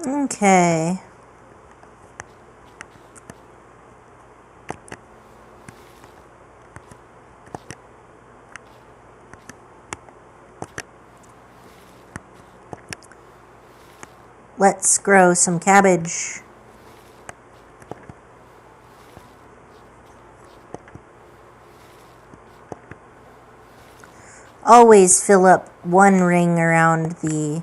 Okay. Let's grow some cabbage. Always fill up one ring around the...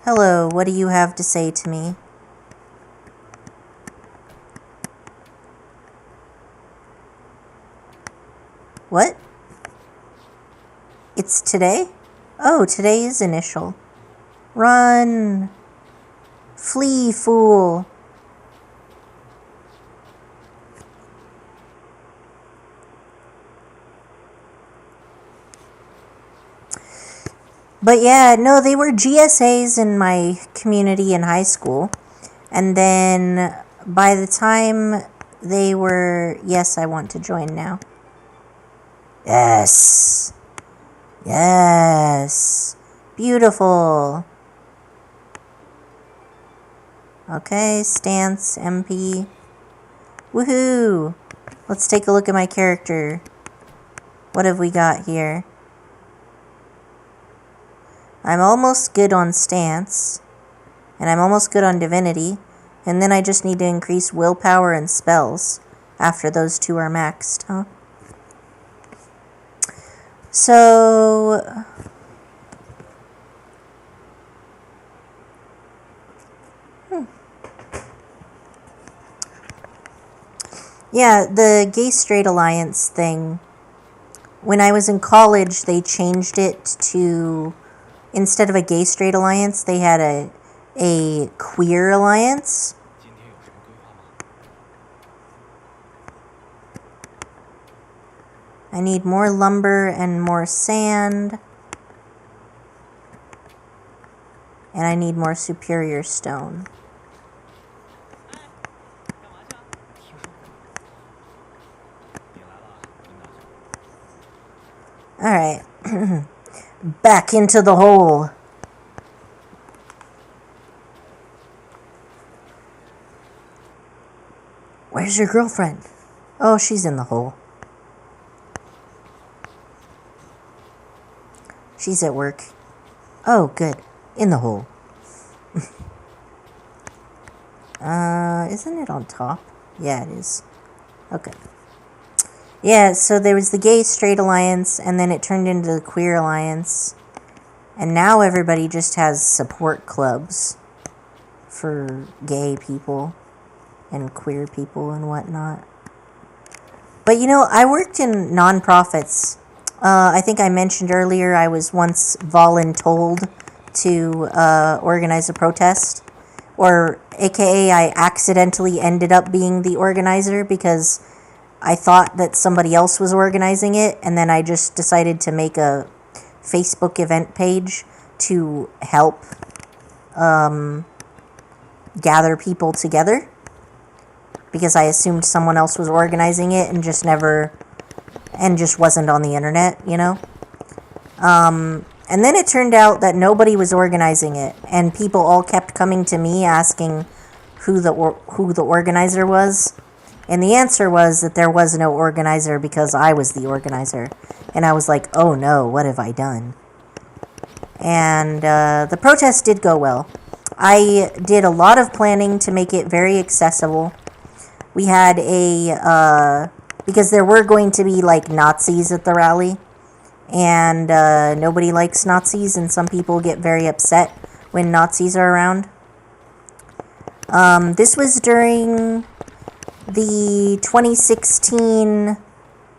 Hello, what do you have to say to me? What? It's today? Oh, today is initial. Run! Flee, fool! But yeah, no, they were GSAs in my community in high school. And then by the time they were... Yes, I want to join now. Yes. Yes. Beautiful. Okay, stance, MP. Woohoo! Let's take a look at my character. What have we got here? I'm almost good on stance. And I'm almost good on divinity. And then I just need to increase willpower and spells after those two are maxed, huh? So... Yeah, the Gay Straight Alliance thing. When I was in college, they changed it to... Instead of a Gay Straight Alliance, they had a Queer Alliance. I need more lumber and more sand. And I need more superior stone. Alright. Back into the hole. Where's your girlfriend? Oh, she's in the hole. She's at work. Oh, good. In the hole. Isn't it on top? Yeah, it is. Okay. Yeah, so there was the Gay Straight Alliance, and then it turned into the Queer Alliance. And now everybody just has support clubs for gay people and queer people and whatnot. But you know, I worked in nonprofits. I think I mentioned earlier I was once voluntold to organize a protest. Or, aka, I accidentally ended up being the organizer because I thought that somebody else was organizing it, and then I just decided to make a Facebook event page to help gather people together, because I assumed someone else was organizing it and just wasn't on the internet, you know? And then it turned out that nobody was organizing it, and people all kept coming to me asking who the organizer was. And the answer was that there was no organizer because I was the organizer. And I was like, oh no, what have I done? And the protest did go well. I did a lot of planning to make it very accessible. We had because there were going to be like Nazis at the rally. And nobody likes Nazis, and some people get very upset when Nazis are around. This was during the 2016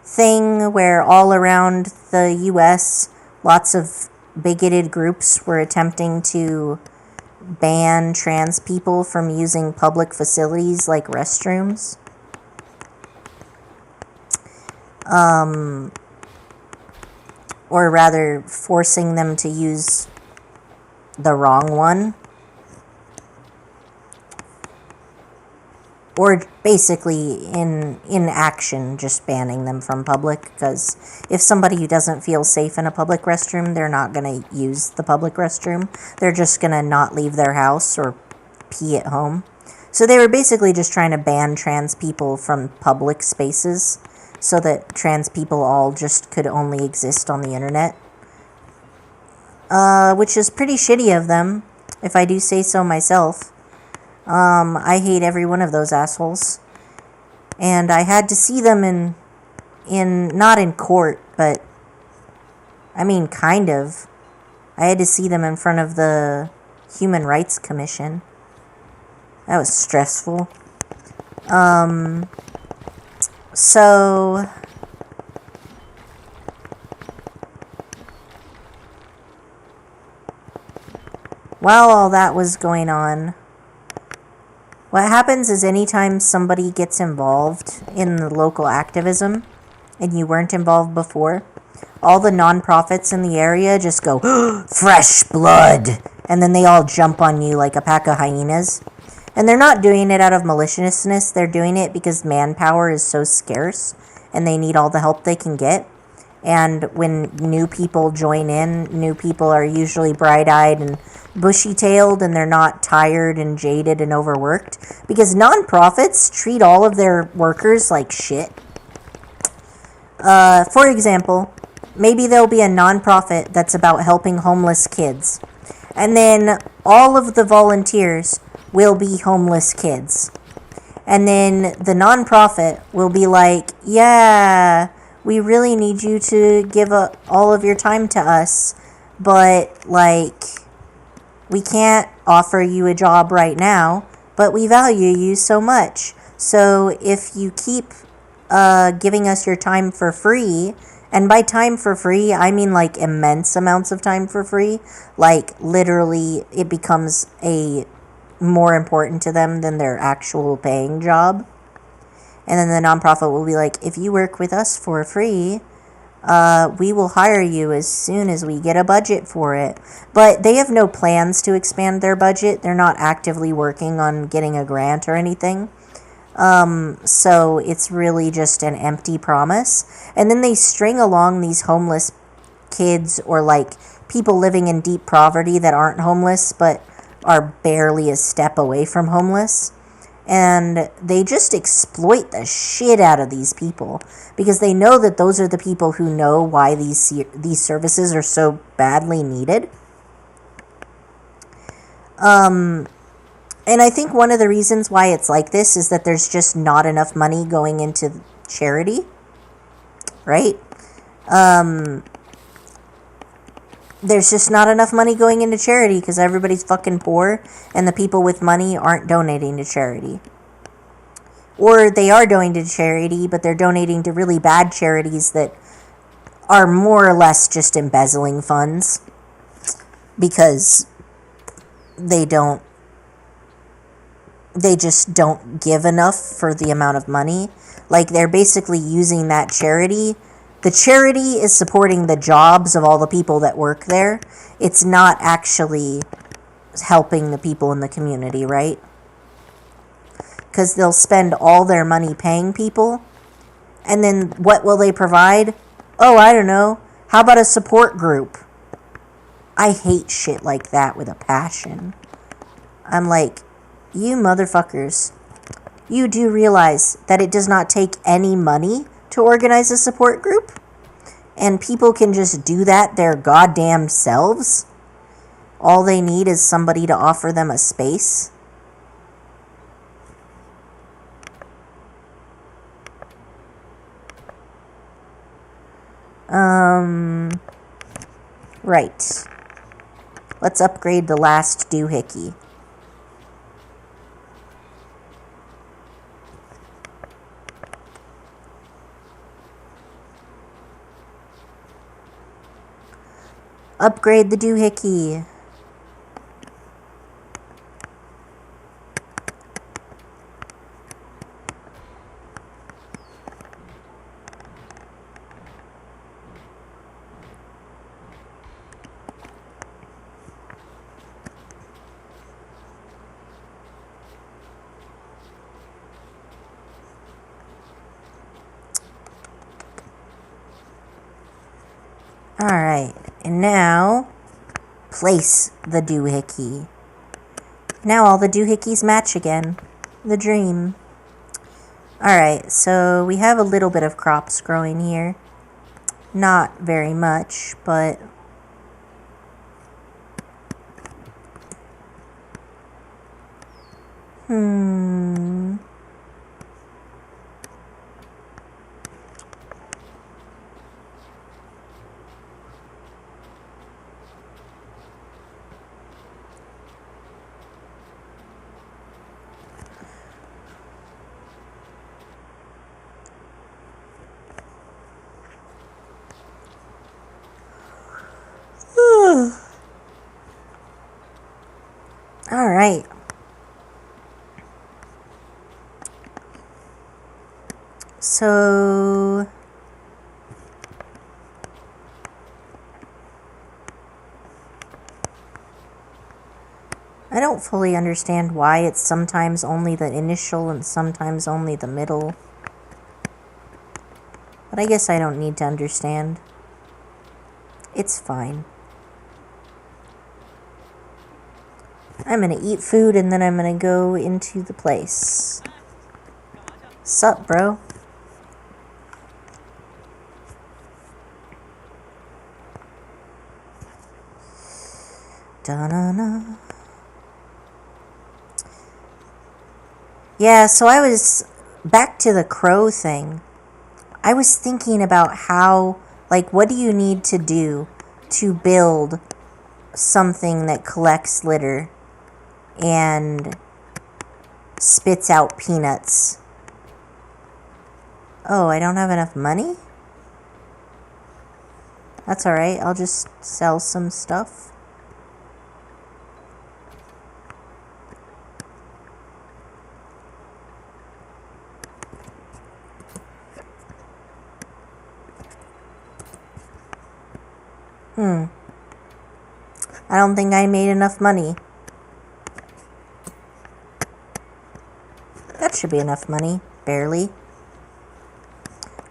thing where all around the US, lots of bigoted groups were attempting to ban trans people from using public facilities like restrooms. Or rather, forcing them to use the wrong one. or basically in action, just banning them from public, because if somebody doesn't feel safe in a public restroom, they're not going to use the public restroom. They're just going to not leave their house or pee at home. So they were basically just trying to ban trans people from public spaces so that trans people all just could only exist on the internet. Which is pretty shitty of them, if I do say so myself. I hate every one of those assholes. And I had to see them not in court, but, I mean, kind of. I had to see them in front of the Human Rights Commission. That was stressful. So... while all that was going on, what happens is anytime somebody gets involved in the local activism, and you weren't involved before, all the nonprofits in the area just go, fresh blood! And then they all jump on you like a pack of hyenas. And they're not doing it out of maliciousness, they're doing it because manpower is so scarce, and they need all the help they can get. And when new people join in, new people are usually bright-eyed and bushy-tailed, and they're not tired and jaded and overworked, because nonprofits treat all of their workers like shit. For example, maybe there'll be a nonprofit that's about helping homeless kids, and then all of the volunteers will be homeless kids. And then the nonprofit will be like, yeah, we really need you to give all of your time to us, but, like, we can't offer you a job right now, but we value you so much. So if you keep giving us your time for free, and by time for free, I mean, like, immense amounts of time for free, like, literally, it becomes more important to them than their actual paying job. And then the nonprofit will be like, if you work with us for free, we will hire you as soon as we get a budget for it. But they have no plans to expand their budget. They're not actively working on getting a grant or anything. So it's really just an empty promise. And then they string along these homeless kids, or like people living in deep poverty that aren't homeless but are barely a step away from homeless. And they just exploit the shit out of these people, because they know that those are the people who know why these services are so badly needed. And I think one of the reasons why it's like this is that there's just not enough money going into charity, right? There's just not enough money going into charity because everybody's fucking poor, and the people with money aren't donating to charity. Or they are donating to charity, but they're donating to really bad charities that are more or less just embezzling funds because they just don't give enough for the amount of money. Like, they're basically using that charity. The charity is supporting the jobs of all the people that work there. It's not actually helping the people in the community, right? Because they'll spend all their money paying people, and then what will they provide? Oh, I don't know. How about a support group? I hate shit like that with a passion. I'm like, you motherfuckers, you do realize that it does not take any money to organize a support group? And people can just do that their goddamn selves? All they need is somebody to offer them a space? Right. Let's upgrade the last doohickey. Upgrade the doohickey. Alright, and now place the doohickey. Now all the doohickeys match again. The dream. Alright, so we have a little bit of crops growing here. Not very much, but... Alright. So... I don't fully understand why it's sometimes only the initial and sometimes only the middle. But I guess I don't need to understand. It's fine. I'm gonna eat food and then I'm gonna go into the place. Sup, bro? Da-na-na. Yeah, so I was back to the crow thing. I was thinking about how, like, what do you need to do to build something that collects litter and spits out peanuts? Oh, I don't have enough money? That's alright, I'll just sell some stuff. I don't think I made enough money. That should be enough money. Barely.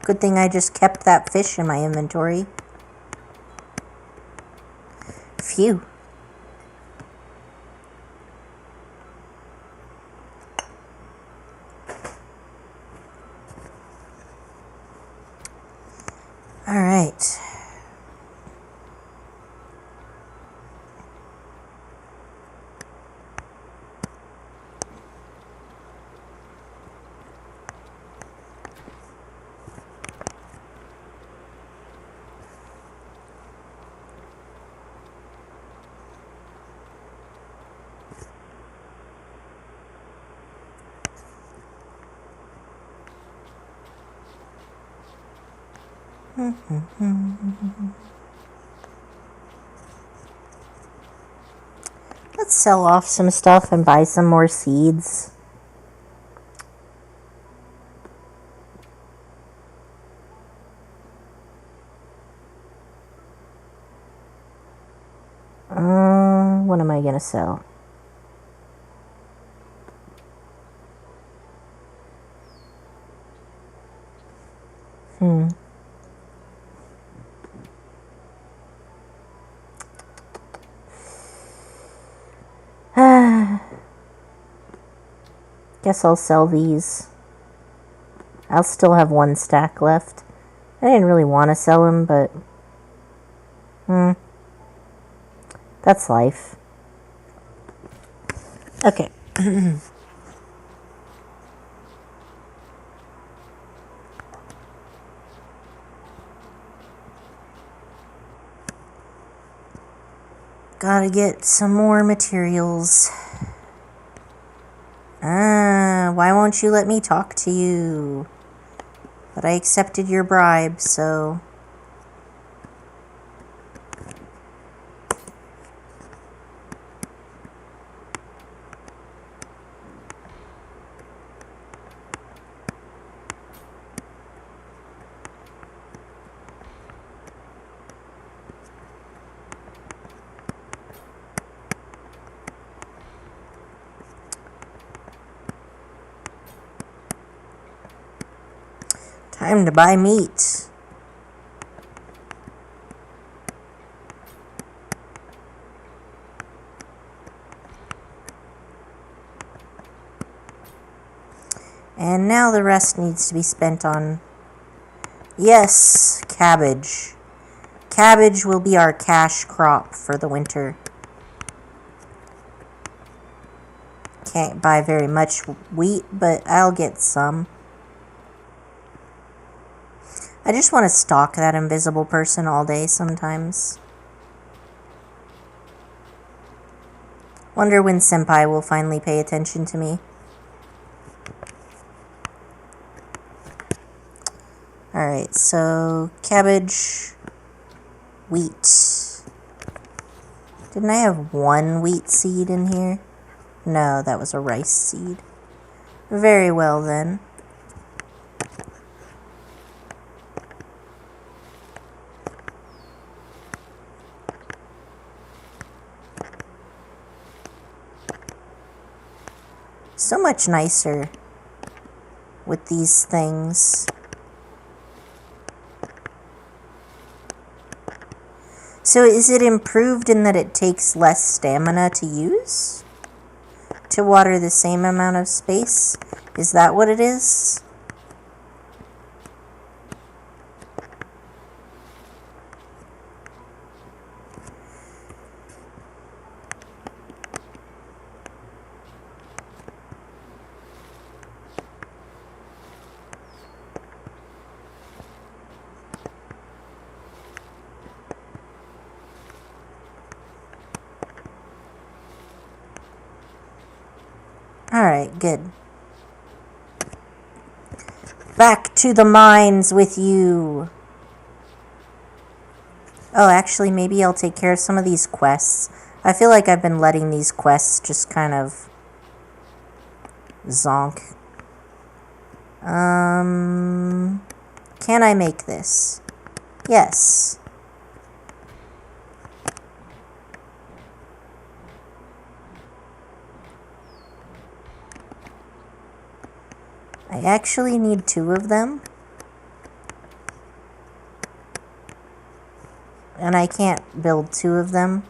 Good thing I just kept that fish in my inventory. Phew. All right. Let's sell off some stuff and buy some more seeds. What am I gonna sell? Guess I'll sell these. I'll still have one stack left. I didn't really want to sell them, but... that's life. Okay. Gotta get some more materials. Why won't you let me talk to you? But I accepted your bribe, so... Time to buy meat. And now the rest needs to be spent on... Yes, cabbage. Cabbage will be our cash crop for the winter. Can't buy very much wheat, but I'll get some. I just want to stalk that invisible person all day sometimes. Wonder when Senpai will finally pay attention to me. Alright, so cabbage, wheat. Didn't I have one wheat seed in here? No, that was a rice seed. Very well then. So much nicer with these things. So is it improved in that it takes less stamina to use? To water the same amount of space? Is that what it is? Alright, good. Back to the mines with you. Oh, actually, maybe I'll take care of some of these quests. I feel like I've been letting these quests just kind of zonk. Can I make this? Yes. I actually need 2 of them. And I can't build 2 of them.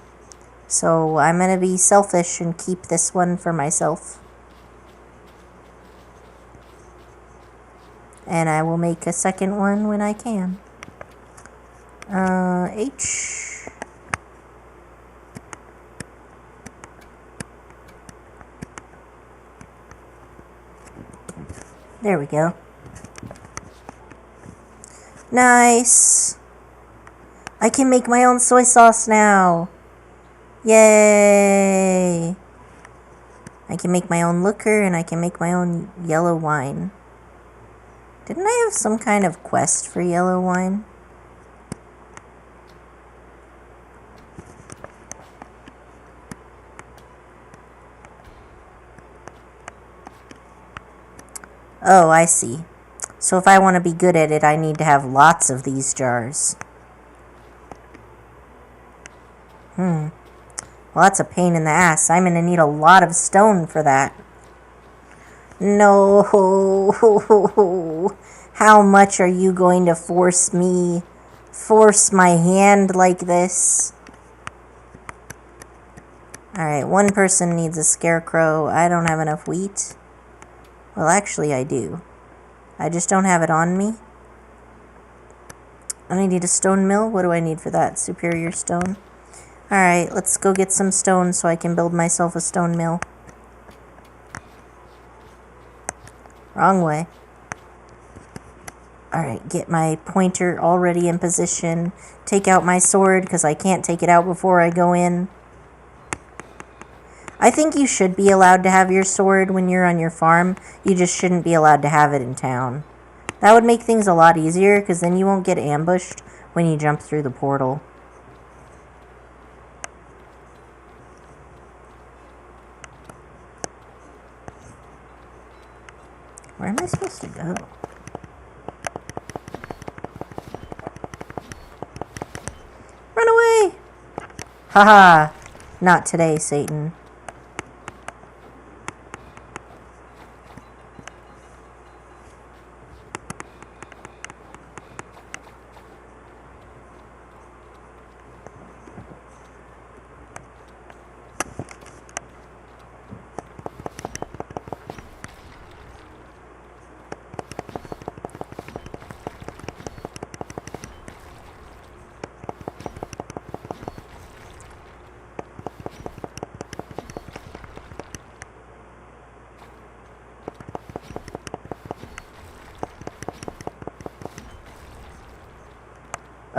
So I'm gonna be selfish and keep this one for myself. And I will make a second one when I can. H. There we go. Nice. I can make my own soy sauce now. Yay. I can make my own liquor and I can make my own yellow wine. Didn't I have some kind of quest for yellow wine? Oh, I see. So if I want to be good at it, I need to have lots of these jars. Well, that's a pain in the ass. I'm going to need a lot of stone for that. No. How much are you going to force me? Force my hand like this? Alright, one person needs a scarecrow. I don't have enough wheat. Well, actually, I do. I just don't have it on me. I need a stone mill. What do I need for that? Superior stone. Alright, let's go get some stone so I can build myself a stone mill. Wrong way. Alright, get my pointer already in position. Take out my sword because I can't take it out before I go in. I think you should be allowed to have your sword when you're on your farm. You just shouldn't be allowed to have it in town. That would make things a lot easier because then you won't get ambushed when you jump through the portal. Where am I supposed to go? Run away! Haha! Not today, Satan.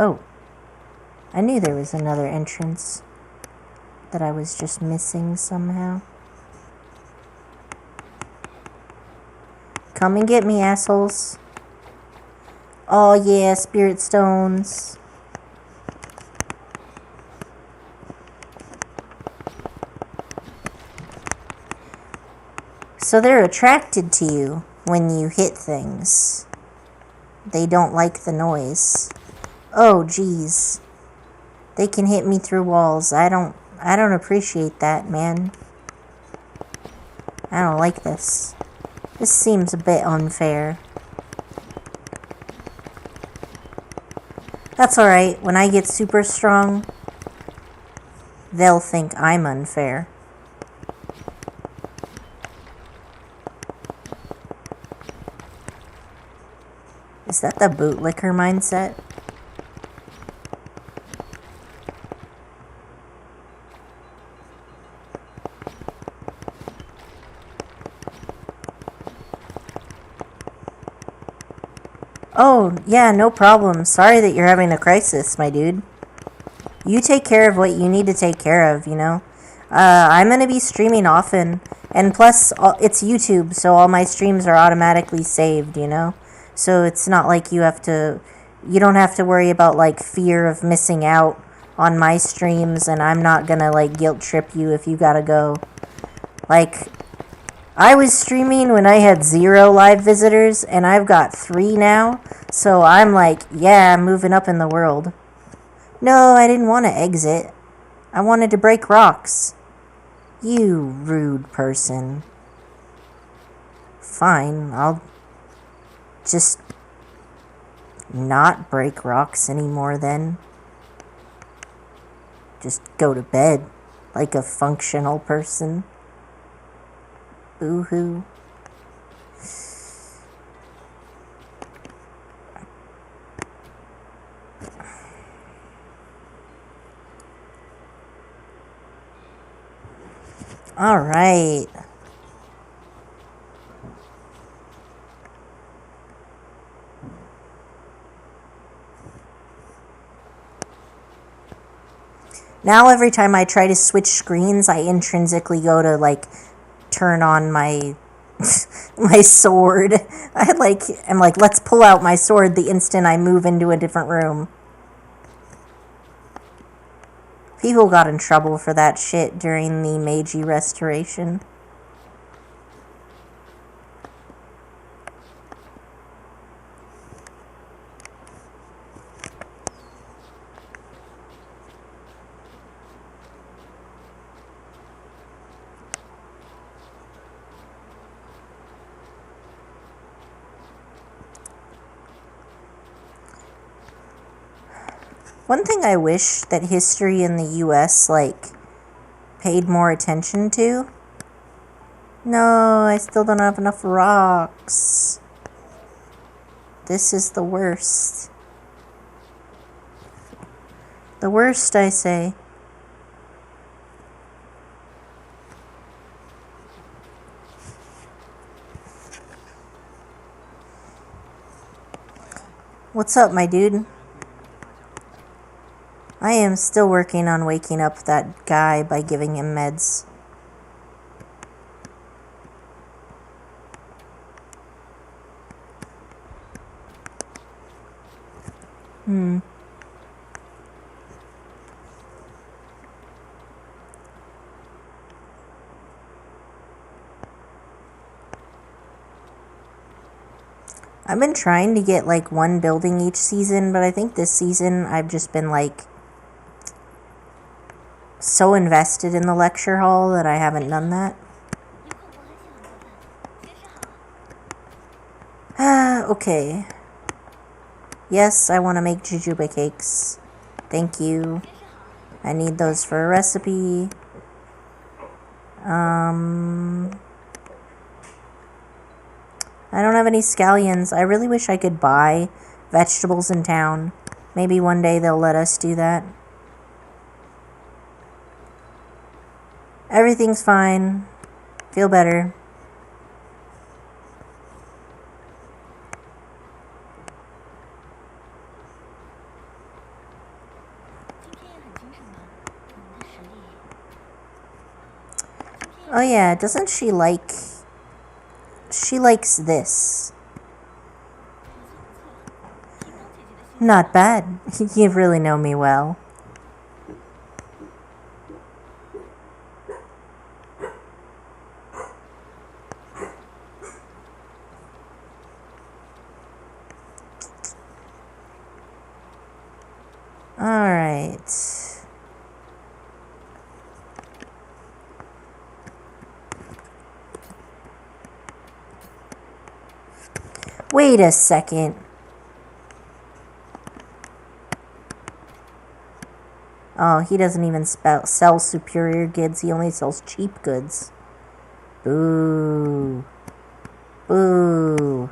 Oh. I knew there was another entrance that I was just missing somehow. Come and get me, assholes. Oh yeah, spirit stones. So they're attracted to you when you hit things. They don't like the noise. Oh geez. They can hit me through walls. I don't appreciate that, man. I don't like this. This seems a bit unfair. That's alright. When I get super strong, they'll think I'm unfair. Is that the bootlicker mindset? Oh, yeah, no problem. Sorry that you're having a crisis, my dude. You take care of what you need to take care of, you know? I'm going to be streaming often. And plus, it's YouTube, so all my streams are automatically saved, you know? So it's not like you don't have to worry about, like, fear of missing out on my streams, and I'm not going to, like, guilt trip you if you gotta go. Like, I was streaming when I had 0 live visitors, and I've got 3 now, so I'm like, yeah, I'm moving up in the world. No, I didn't want to exit. I wanted to break rocks. You rude person. Fine, I'll just not break rocks anymore then. Just go to bed like a functional person. Boo-hoo. All right. Now every time I try to switch screens, I intrinsically go to, like, turn on my my sword. I'm like, let's pull out my sword the instant I move into a different room. People got in trouble for that shit during the Meiji Restoration. One thing I wish that history in the US, like, paid more attention to. No, I still don't have enough rocks. This is the worst. The worst, I say. What's up, my dude? I am still working on waking up that guy by giving him meds. I've been trying to get, like, 1 building each season, but I think this season I've just been, like, so invested in the lecture hall that I haven't done that. Okay. Yes, I want to make jujube cakes. Thank you. I need those for a recipe. I don't have any scallions. I really wish I could buy vegetables in town. Maybe one day they'll let us do that. Everything's fine. Feel better. Oh yeah, doesn't she like... She likes this. Not bad. You really know me well. Alright. Wait a second. Oh, he doesn't even sell superior goods. He only sells cheap goods. Boo. Boo.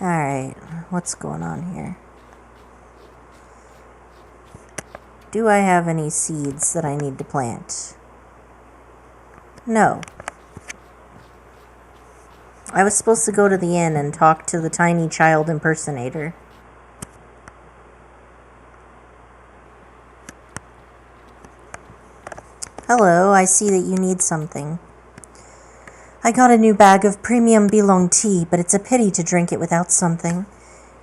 Alright, what's going on here? Do I have any seeds that I need to plant? No. I was supposed to go to the inn and talk to the tiny child impersonator. Hello, I see that you need something. I got a new bag of premium Bilong tea, but it's a pity to drink it without something.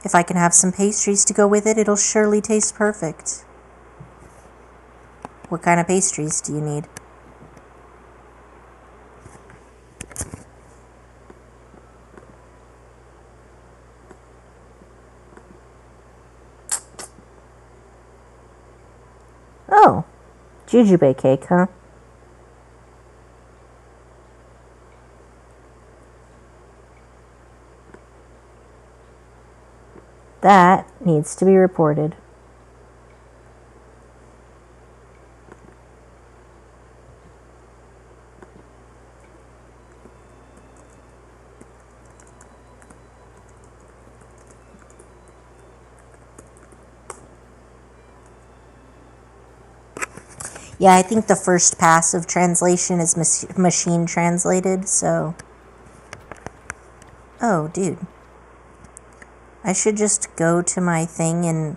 If I can have some pastries to go with it, it'll surely taste perfect. What kind of pastries do you need? Oh, jujube cake, huh? That needs to be reported. Yeah, I think the first pass of translation is machine translated, so... Oh, dude. I should just go to my thing and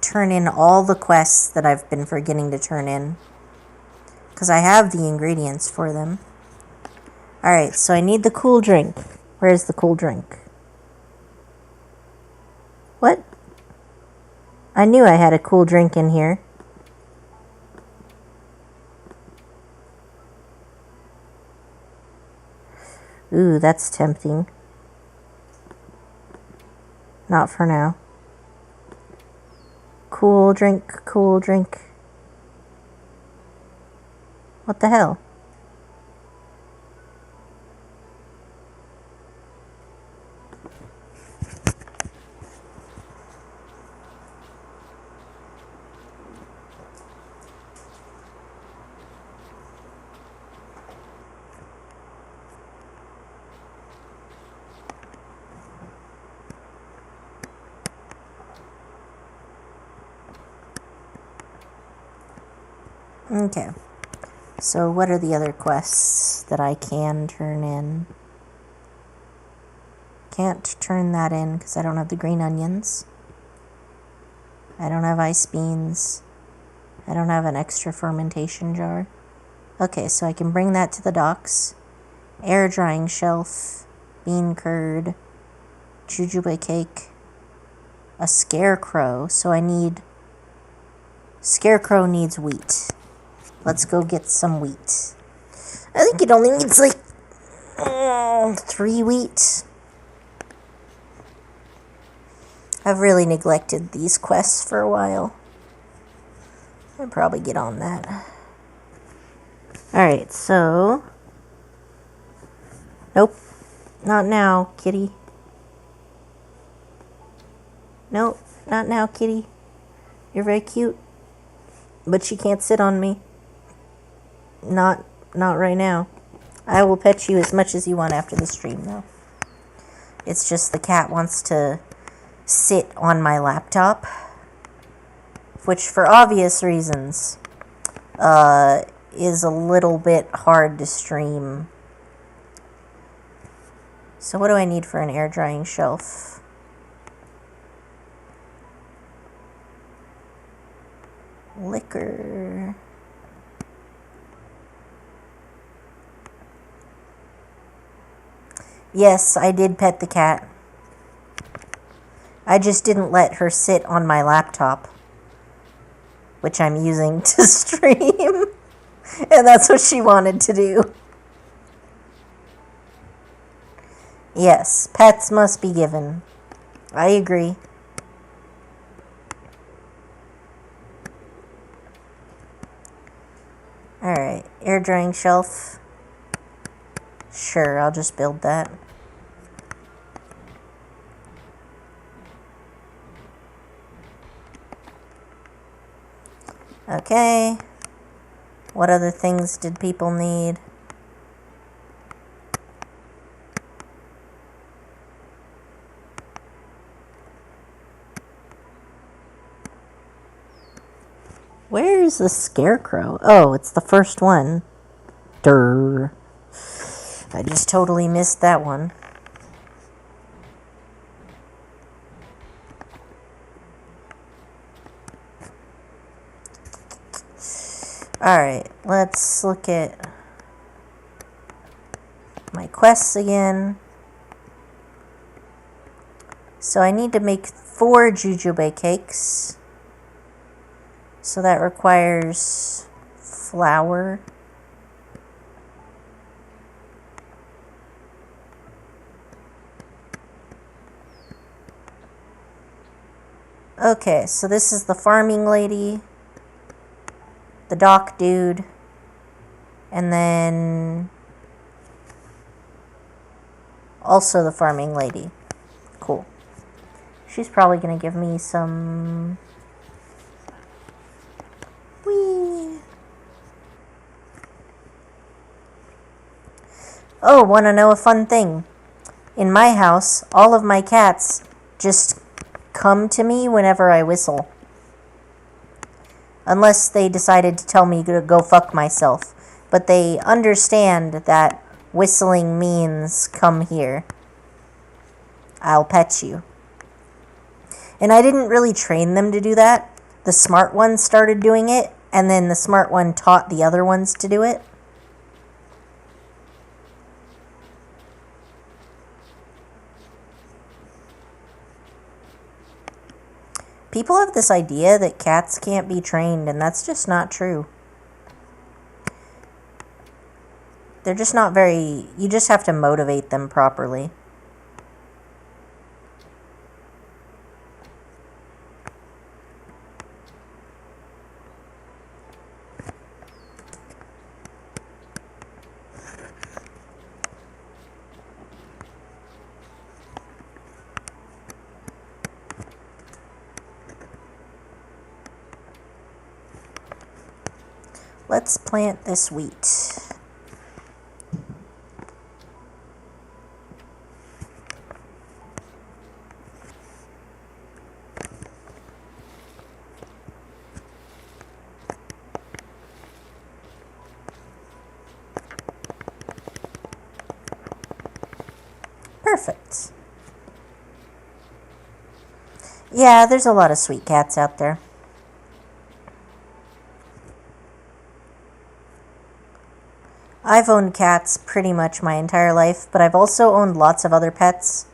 turn in all the quests that I've been forgetting to turn in. Because I have the ingredients for them. Alright, so I need the cool drink. Where's the cool drink? What? I knew I had a cool drink in here. Ooh, that's tempting. Not for now. Cool drink, cool drink. What the hell? Okay. So what are the other quests that I can turn in? Can't turn that in because I don't have the green onions. I don't have ice beans. I don't have an extra fermentation jar. Okay, so I can bring that to the docks. Air drying shelf, bean curd, jujube cake, a scarecrow. So I need... Scarecrow needs wheat. Let's go get some wheat. I think it only needs like 3 wheat. I've really neglected these quests for a while. I'll probably get on that. Alright, so... Nope. Not now, kitty. Nope, not now, kitty. You're very cute. But you can't sit on me. Not right now. I will pet you as much as you want after the stream, though. It's just the cat wants to sit on my laptop, which, for obvious reasons, is a little bit hard to stream So what do I need for an air drying shelf? Liquor. Yes, I did pet the cat. I just didn't let her sit on my laptop, which I'm using to stream. And that's what she wanted to do. Yes, pets must be given. I agree. Alright, air drying shelf. Sure, I'll just build that. Okay. What other things did people need? Where's the scarecrow? Oh, it's the first one. Durr. I just totally missed that one. Alright, let's look at my quests again. So I need to make 4 jujube cakes. So that requires flour. Okay, so this is the farming lady, the dock dude, and then also the farming lady. Cool. She's probably going to give me some... Whee! Oh, want to know a fun thing? In my house, all of my cats just come to me whenever I whistle. Unless they decided to tell me to go fuck myself. But they understand that whistling means come here. I'll pet you. And I didn't really train them to do that. The smart one started doing it, and then the smart one taught the other ones to do it. People have this idea that cats can't be trained, and that's just not true. They're just not very... You just have to motivate them properly. Let's plant this wheat. Perfect. Yeah, there's a lot of sweet cats out there. I've owned cats pretty much my entire life, but I've also owned lots of other pets.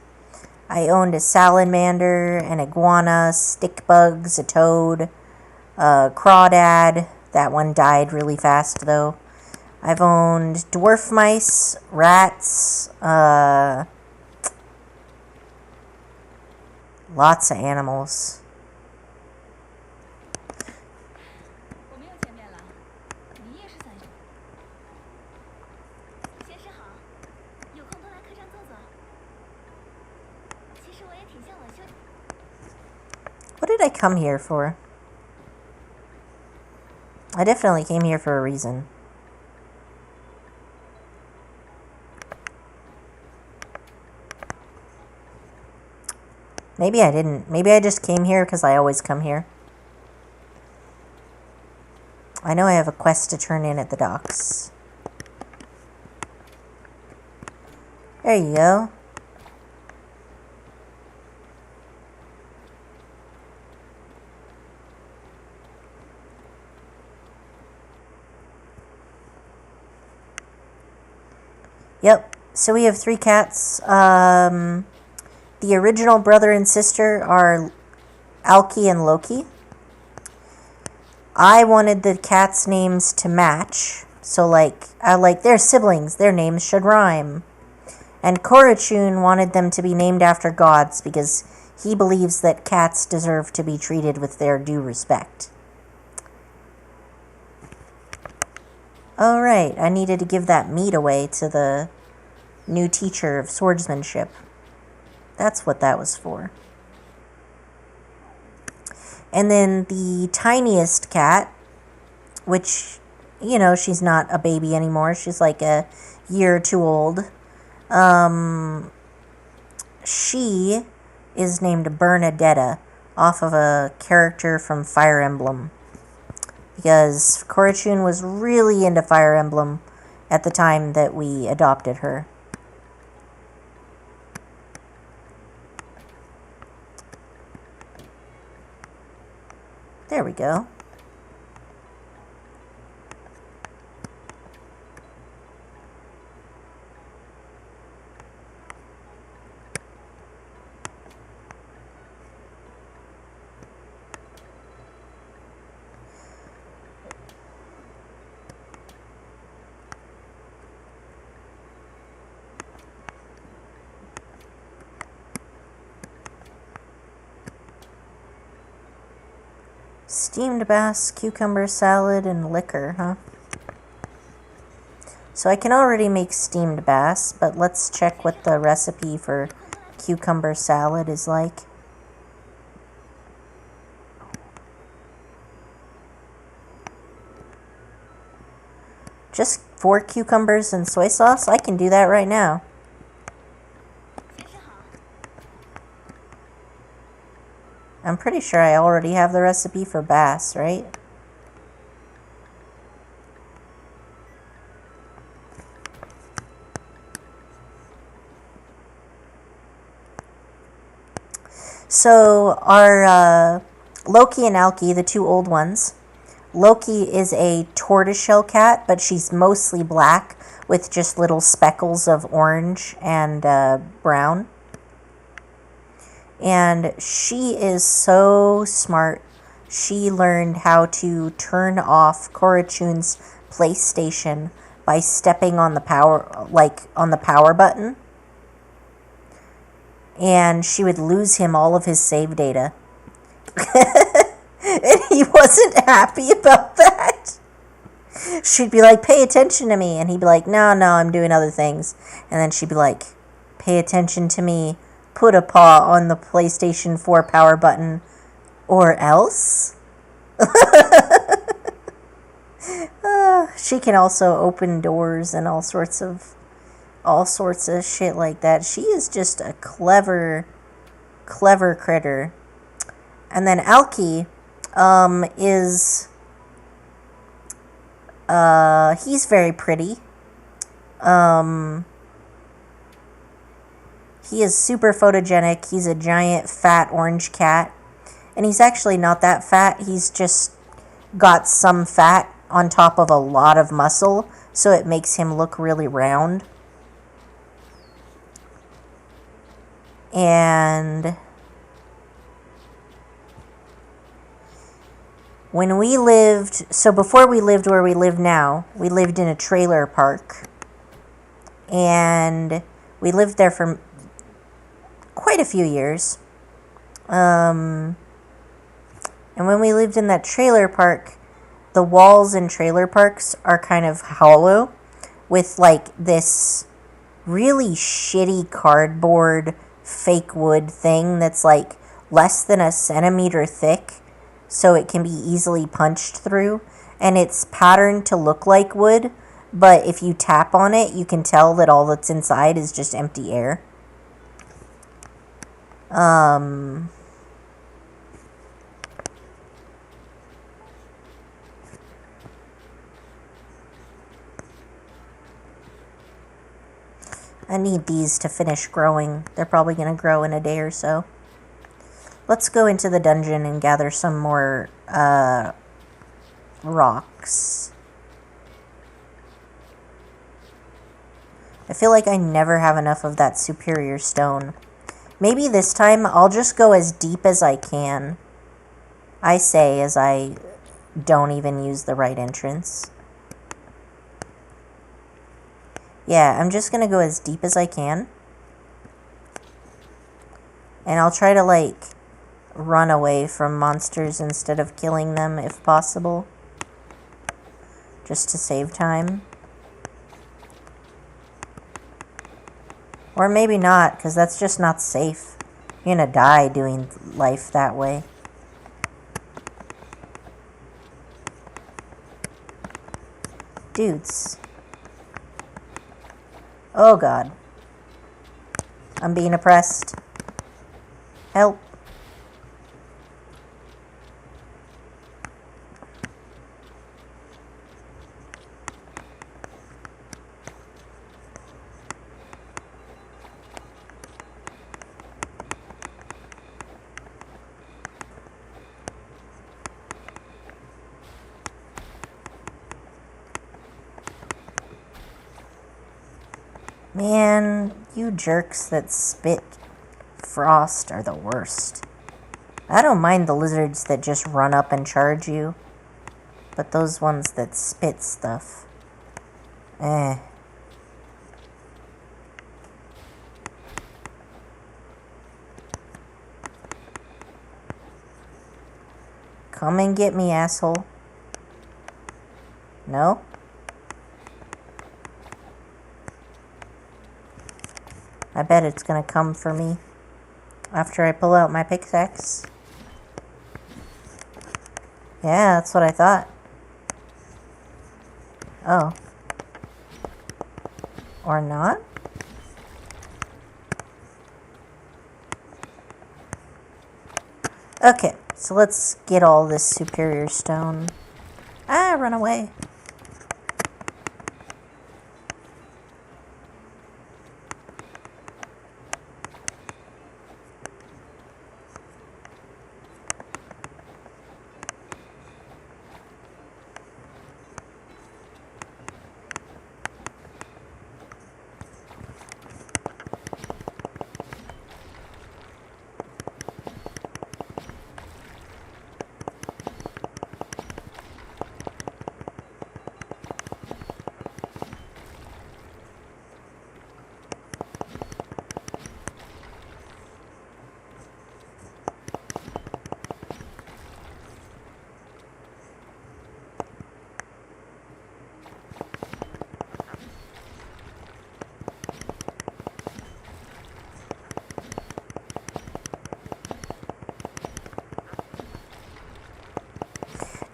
I owned a salamander, an iguana, stick bugs, a toad, a crawdad. That one died really fast, though. I've owned dwarf mice, rats, lots of animals. What did I come here for? I definitely came here for a reason. Maybe I didn't. Maybe I just came here because I always come here. I know I have a quest to turn in at the docks. There you go. Yep. So we have 3 cats. The original brother and sister are Alki and Loki. I wanted the cats' names to match. So, they're siblings. Their names should rhyme. And Korochun wanted them to be named after gods because he believes that cats deserve to be treated with their due respect. Alright, I needed to give that meat away to the new teacher of swordsmanship. That's what that was for. And then the tiniest cat, which, she's not a baby anymore. She's like a year or 2 old. She is named Bernadetta, off of a character from Fire Emblem. Because Korochun was really into Fire Emblem at the time that we adopted her. There we go. Steamed bass, cucumber salad, and liquor, huh? So I can already make steamed bass, but let's check what the recipe for cucumber salad is like. Just 4 cucumbers and soy sauce? I can do that right now. I'm pretty sure I already have the recipe for bass, right? So our Loki and Alki, the 2 old ones. Loki is a tortoiseshell cat, but she's mostly black with just little speckles of orange and brown. And she is so smart. She learned how to turn off Korochun's PlayStation by stepping on the power, on the power button. And she would lose him all of his save data. And he wasn't happy about that. She'd be like, pay attention to me. And he'd be like, no, I'm doing other things. And then she'd be like, pay attention to me. Put a paw on the PlayStation 4 power button, or else. She can also open doors and all sorts of shit like that. She is just a clever critter. And then Alki is he's very pretty. He is super photogenic. He's a giant fat orange cat. And he's actually not that fat. He's just got some fat on top of a lot of muscle, so it makes him look really round. And when we lived, so before we lived where we live now, we lived in a trailer park. And we lived there for quite a few years. And when we lived in that trailer park, the walls in trailer parks are kind of hollow with this really shitty cardboard fake wood thing that's less than a centimeter thick, so it can be easily punched through. And it's patterned to look like wood, but if you tap on it, you can tell that all that's inside is just empty air. I need these to finish growing. They're probably going to grow in a day or so. Let's go into the dungeon and gather some more rocks. I feel like I never have enough of that superior stone. Maybe this time I'll just go as deep as I can. I say as I don't even use the right entrance. Yeah, I'm just gonna go as deep as I can. And I'll try to, like, run away from monsters instead of killing them if possible. Just to save time. Or maybe not, because that's just not safe. You're gonna die doing life that way. Dudes. Oh god. I'm being oppressed. Help. Man, you jerks that spit frost are the worst. I don't mind the lizards that just run up and charge you, but those ones that spit stuff, eh. Come and get me, asshole. No? I bet it's gonna come for me after I pull out my pickaxe. Yeah, that's what I thought. Oh. Or not? Okay, so let's get all this superior stone. Ah, run away.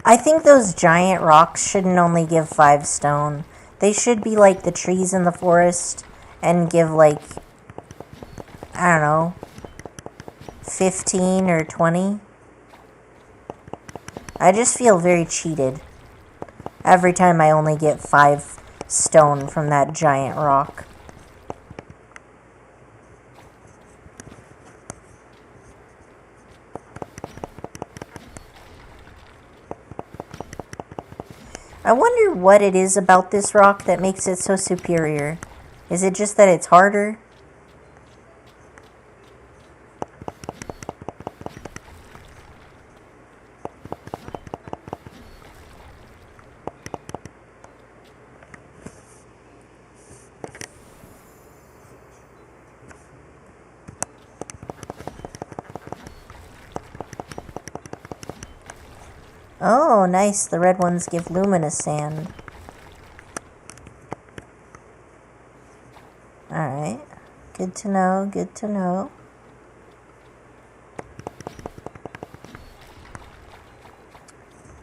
I think those giant rocks shouldn't only give 5 stone. They should be like the trees in the forest and give, like, I don't know, 15 or 20. I just feel very cheated every time I only get 5 stone from that giant rock. I wonder what it is about this rock that makes it so superior. Is it just that it's harder? Oh, nice. The red ones give luminous sand. Alright. Good to know, good to know.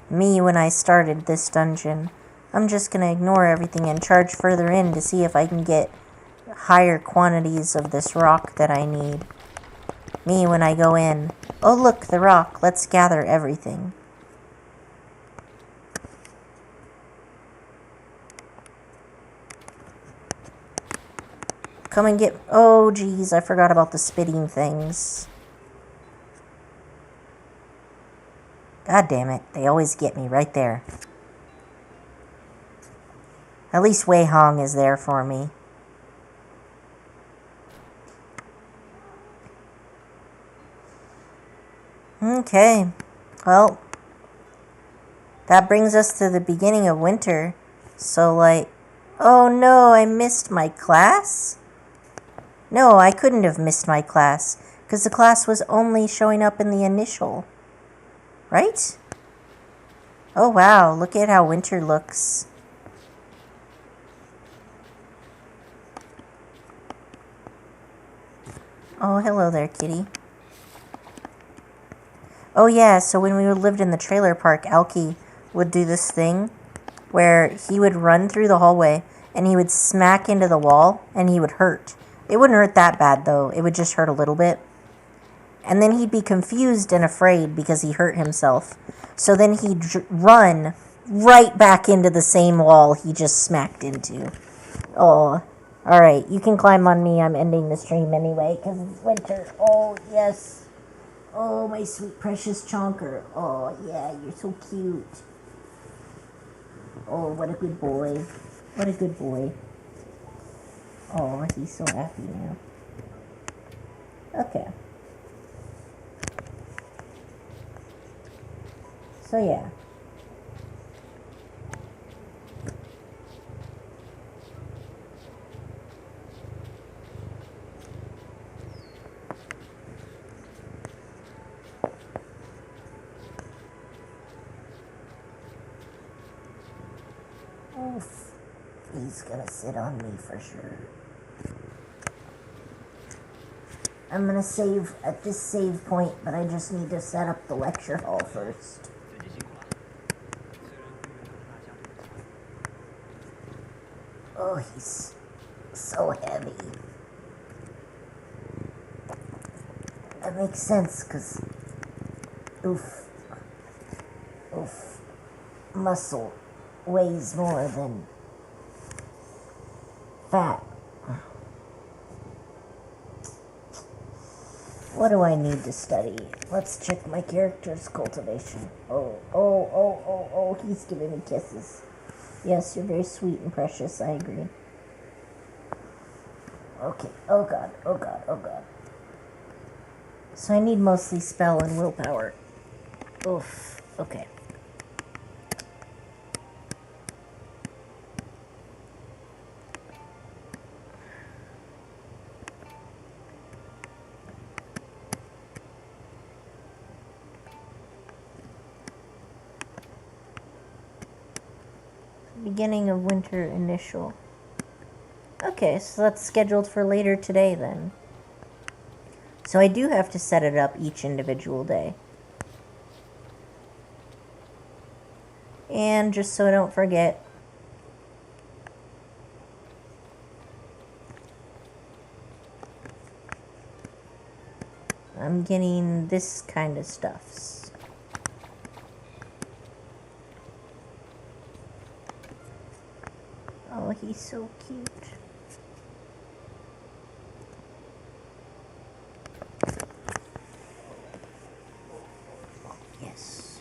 Me when I started this dungeon. I'm just gonna ignore everything and charge further in to see if I can get higher quantities of this rock that I need. Me when I go in. Oh look, the rock. Let's gather everything. Come and get... Oh, geez, I forgot about the spitting things. God damn it, they always get me right there. At least Wei Hong is there for me. Okay. Well, that brings us to the beginning of winter. So, like, oh no, I missed my class? No, I couldn't have missed my class, because the class was only showing up in the initial. Right? Oh wow, look at how winter looks. Oh, hello there, kitty. Oh yeah, so when we lived in the trailer park, Alki would do this thing where he would run through the hallway and he would smack into the wall and he would hurt. It wouldn't hurt that bad though, it would just hurt a little bit. And then he'd be confused and afraid because he hurt himself. So then he'd run right back into the same wall he just smacked into. Oh, alright, you can climb on me. I'm ending the stream anyway because it's winter. Oh, yes. Oh, my sweet precious chonker. Oh, yeah, you're so cute. Oh, what a good boy. What a good boy. Oh, he's so happy now. Okay. So, yeah. Oof. He's gonna sit on me for sure. I'm gonna save at this save point, but I just need to set up the lecture hall first. Oh, he's so heavy. That makes sense, because oof, muscle weighs more than fat. What do I need to study? Let's check my character's cultivation. Oh, he's giving me kisses. Yes, you're very sweet and precious, I agree. Okay, oh god. So I need mostly spell and willpower. Oof, okay. Beginning of winter initial. Okay, so that's scheduled for later today then. So I do have to set it up each individual day. And just so I don't forget, I'm getting this kind of stuff. Oh, he's so cute. Yes.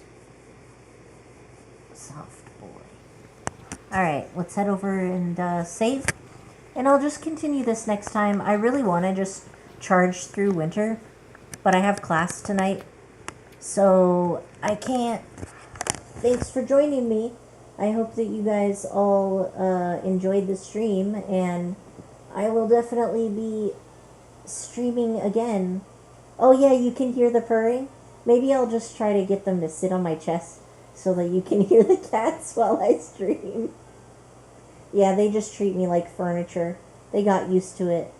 Soft boy. Alright, let's head over and save. And I'll just continue this next time. I really want to just charge through winter, but I have class tonight, so I can't. Thanks for joining me. I hope that you guys all enjoyed the stream, and I will definitely be streaming again. Oh yeah, you can hear the purring? Maybe I'll just try to get them to sit on my chest so that you can hear the cats while I stream. Yeah, they just treat me like furniture. They got used to it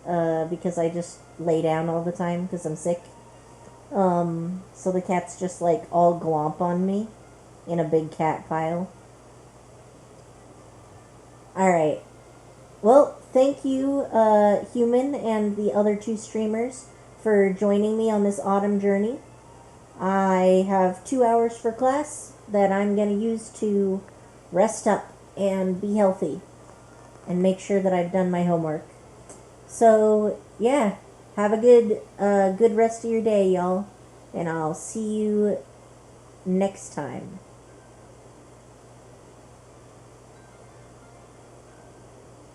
because I just lay down all the time because I'm sick. So the cats just like all glomp on me in a big cat pile. Alright. Well, thank you, Human and the other two streamers, for joining me on this autumn journey. I have 2 hours for class that I'm going to use to rest up and be healthy and make sure that I've done my homework. So, yeah, have a good rest of your day, y'all, and I'll see you next time.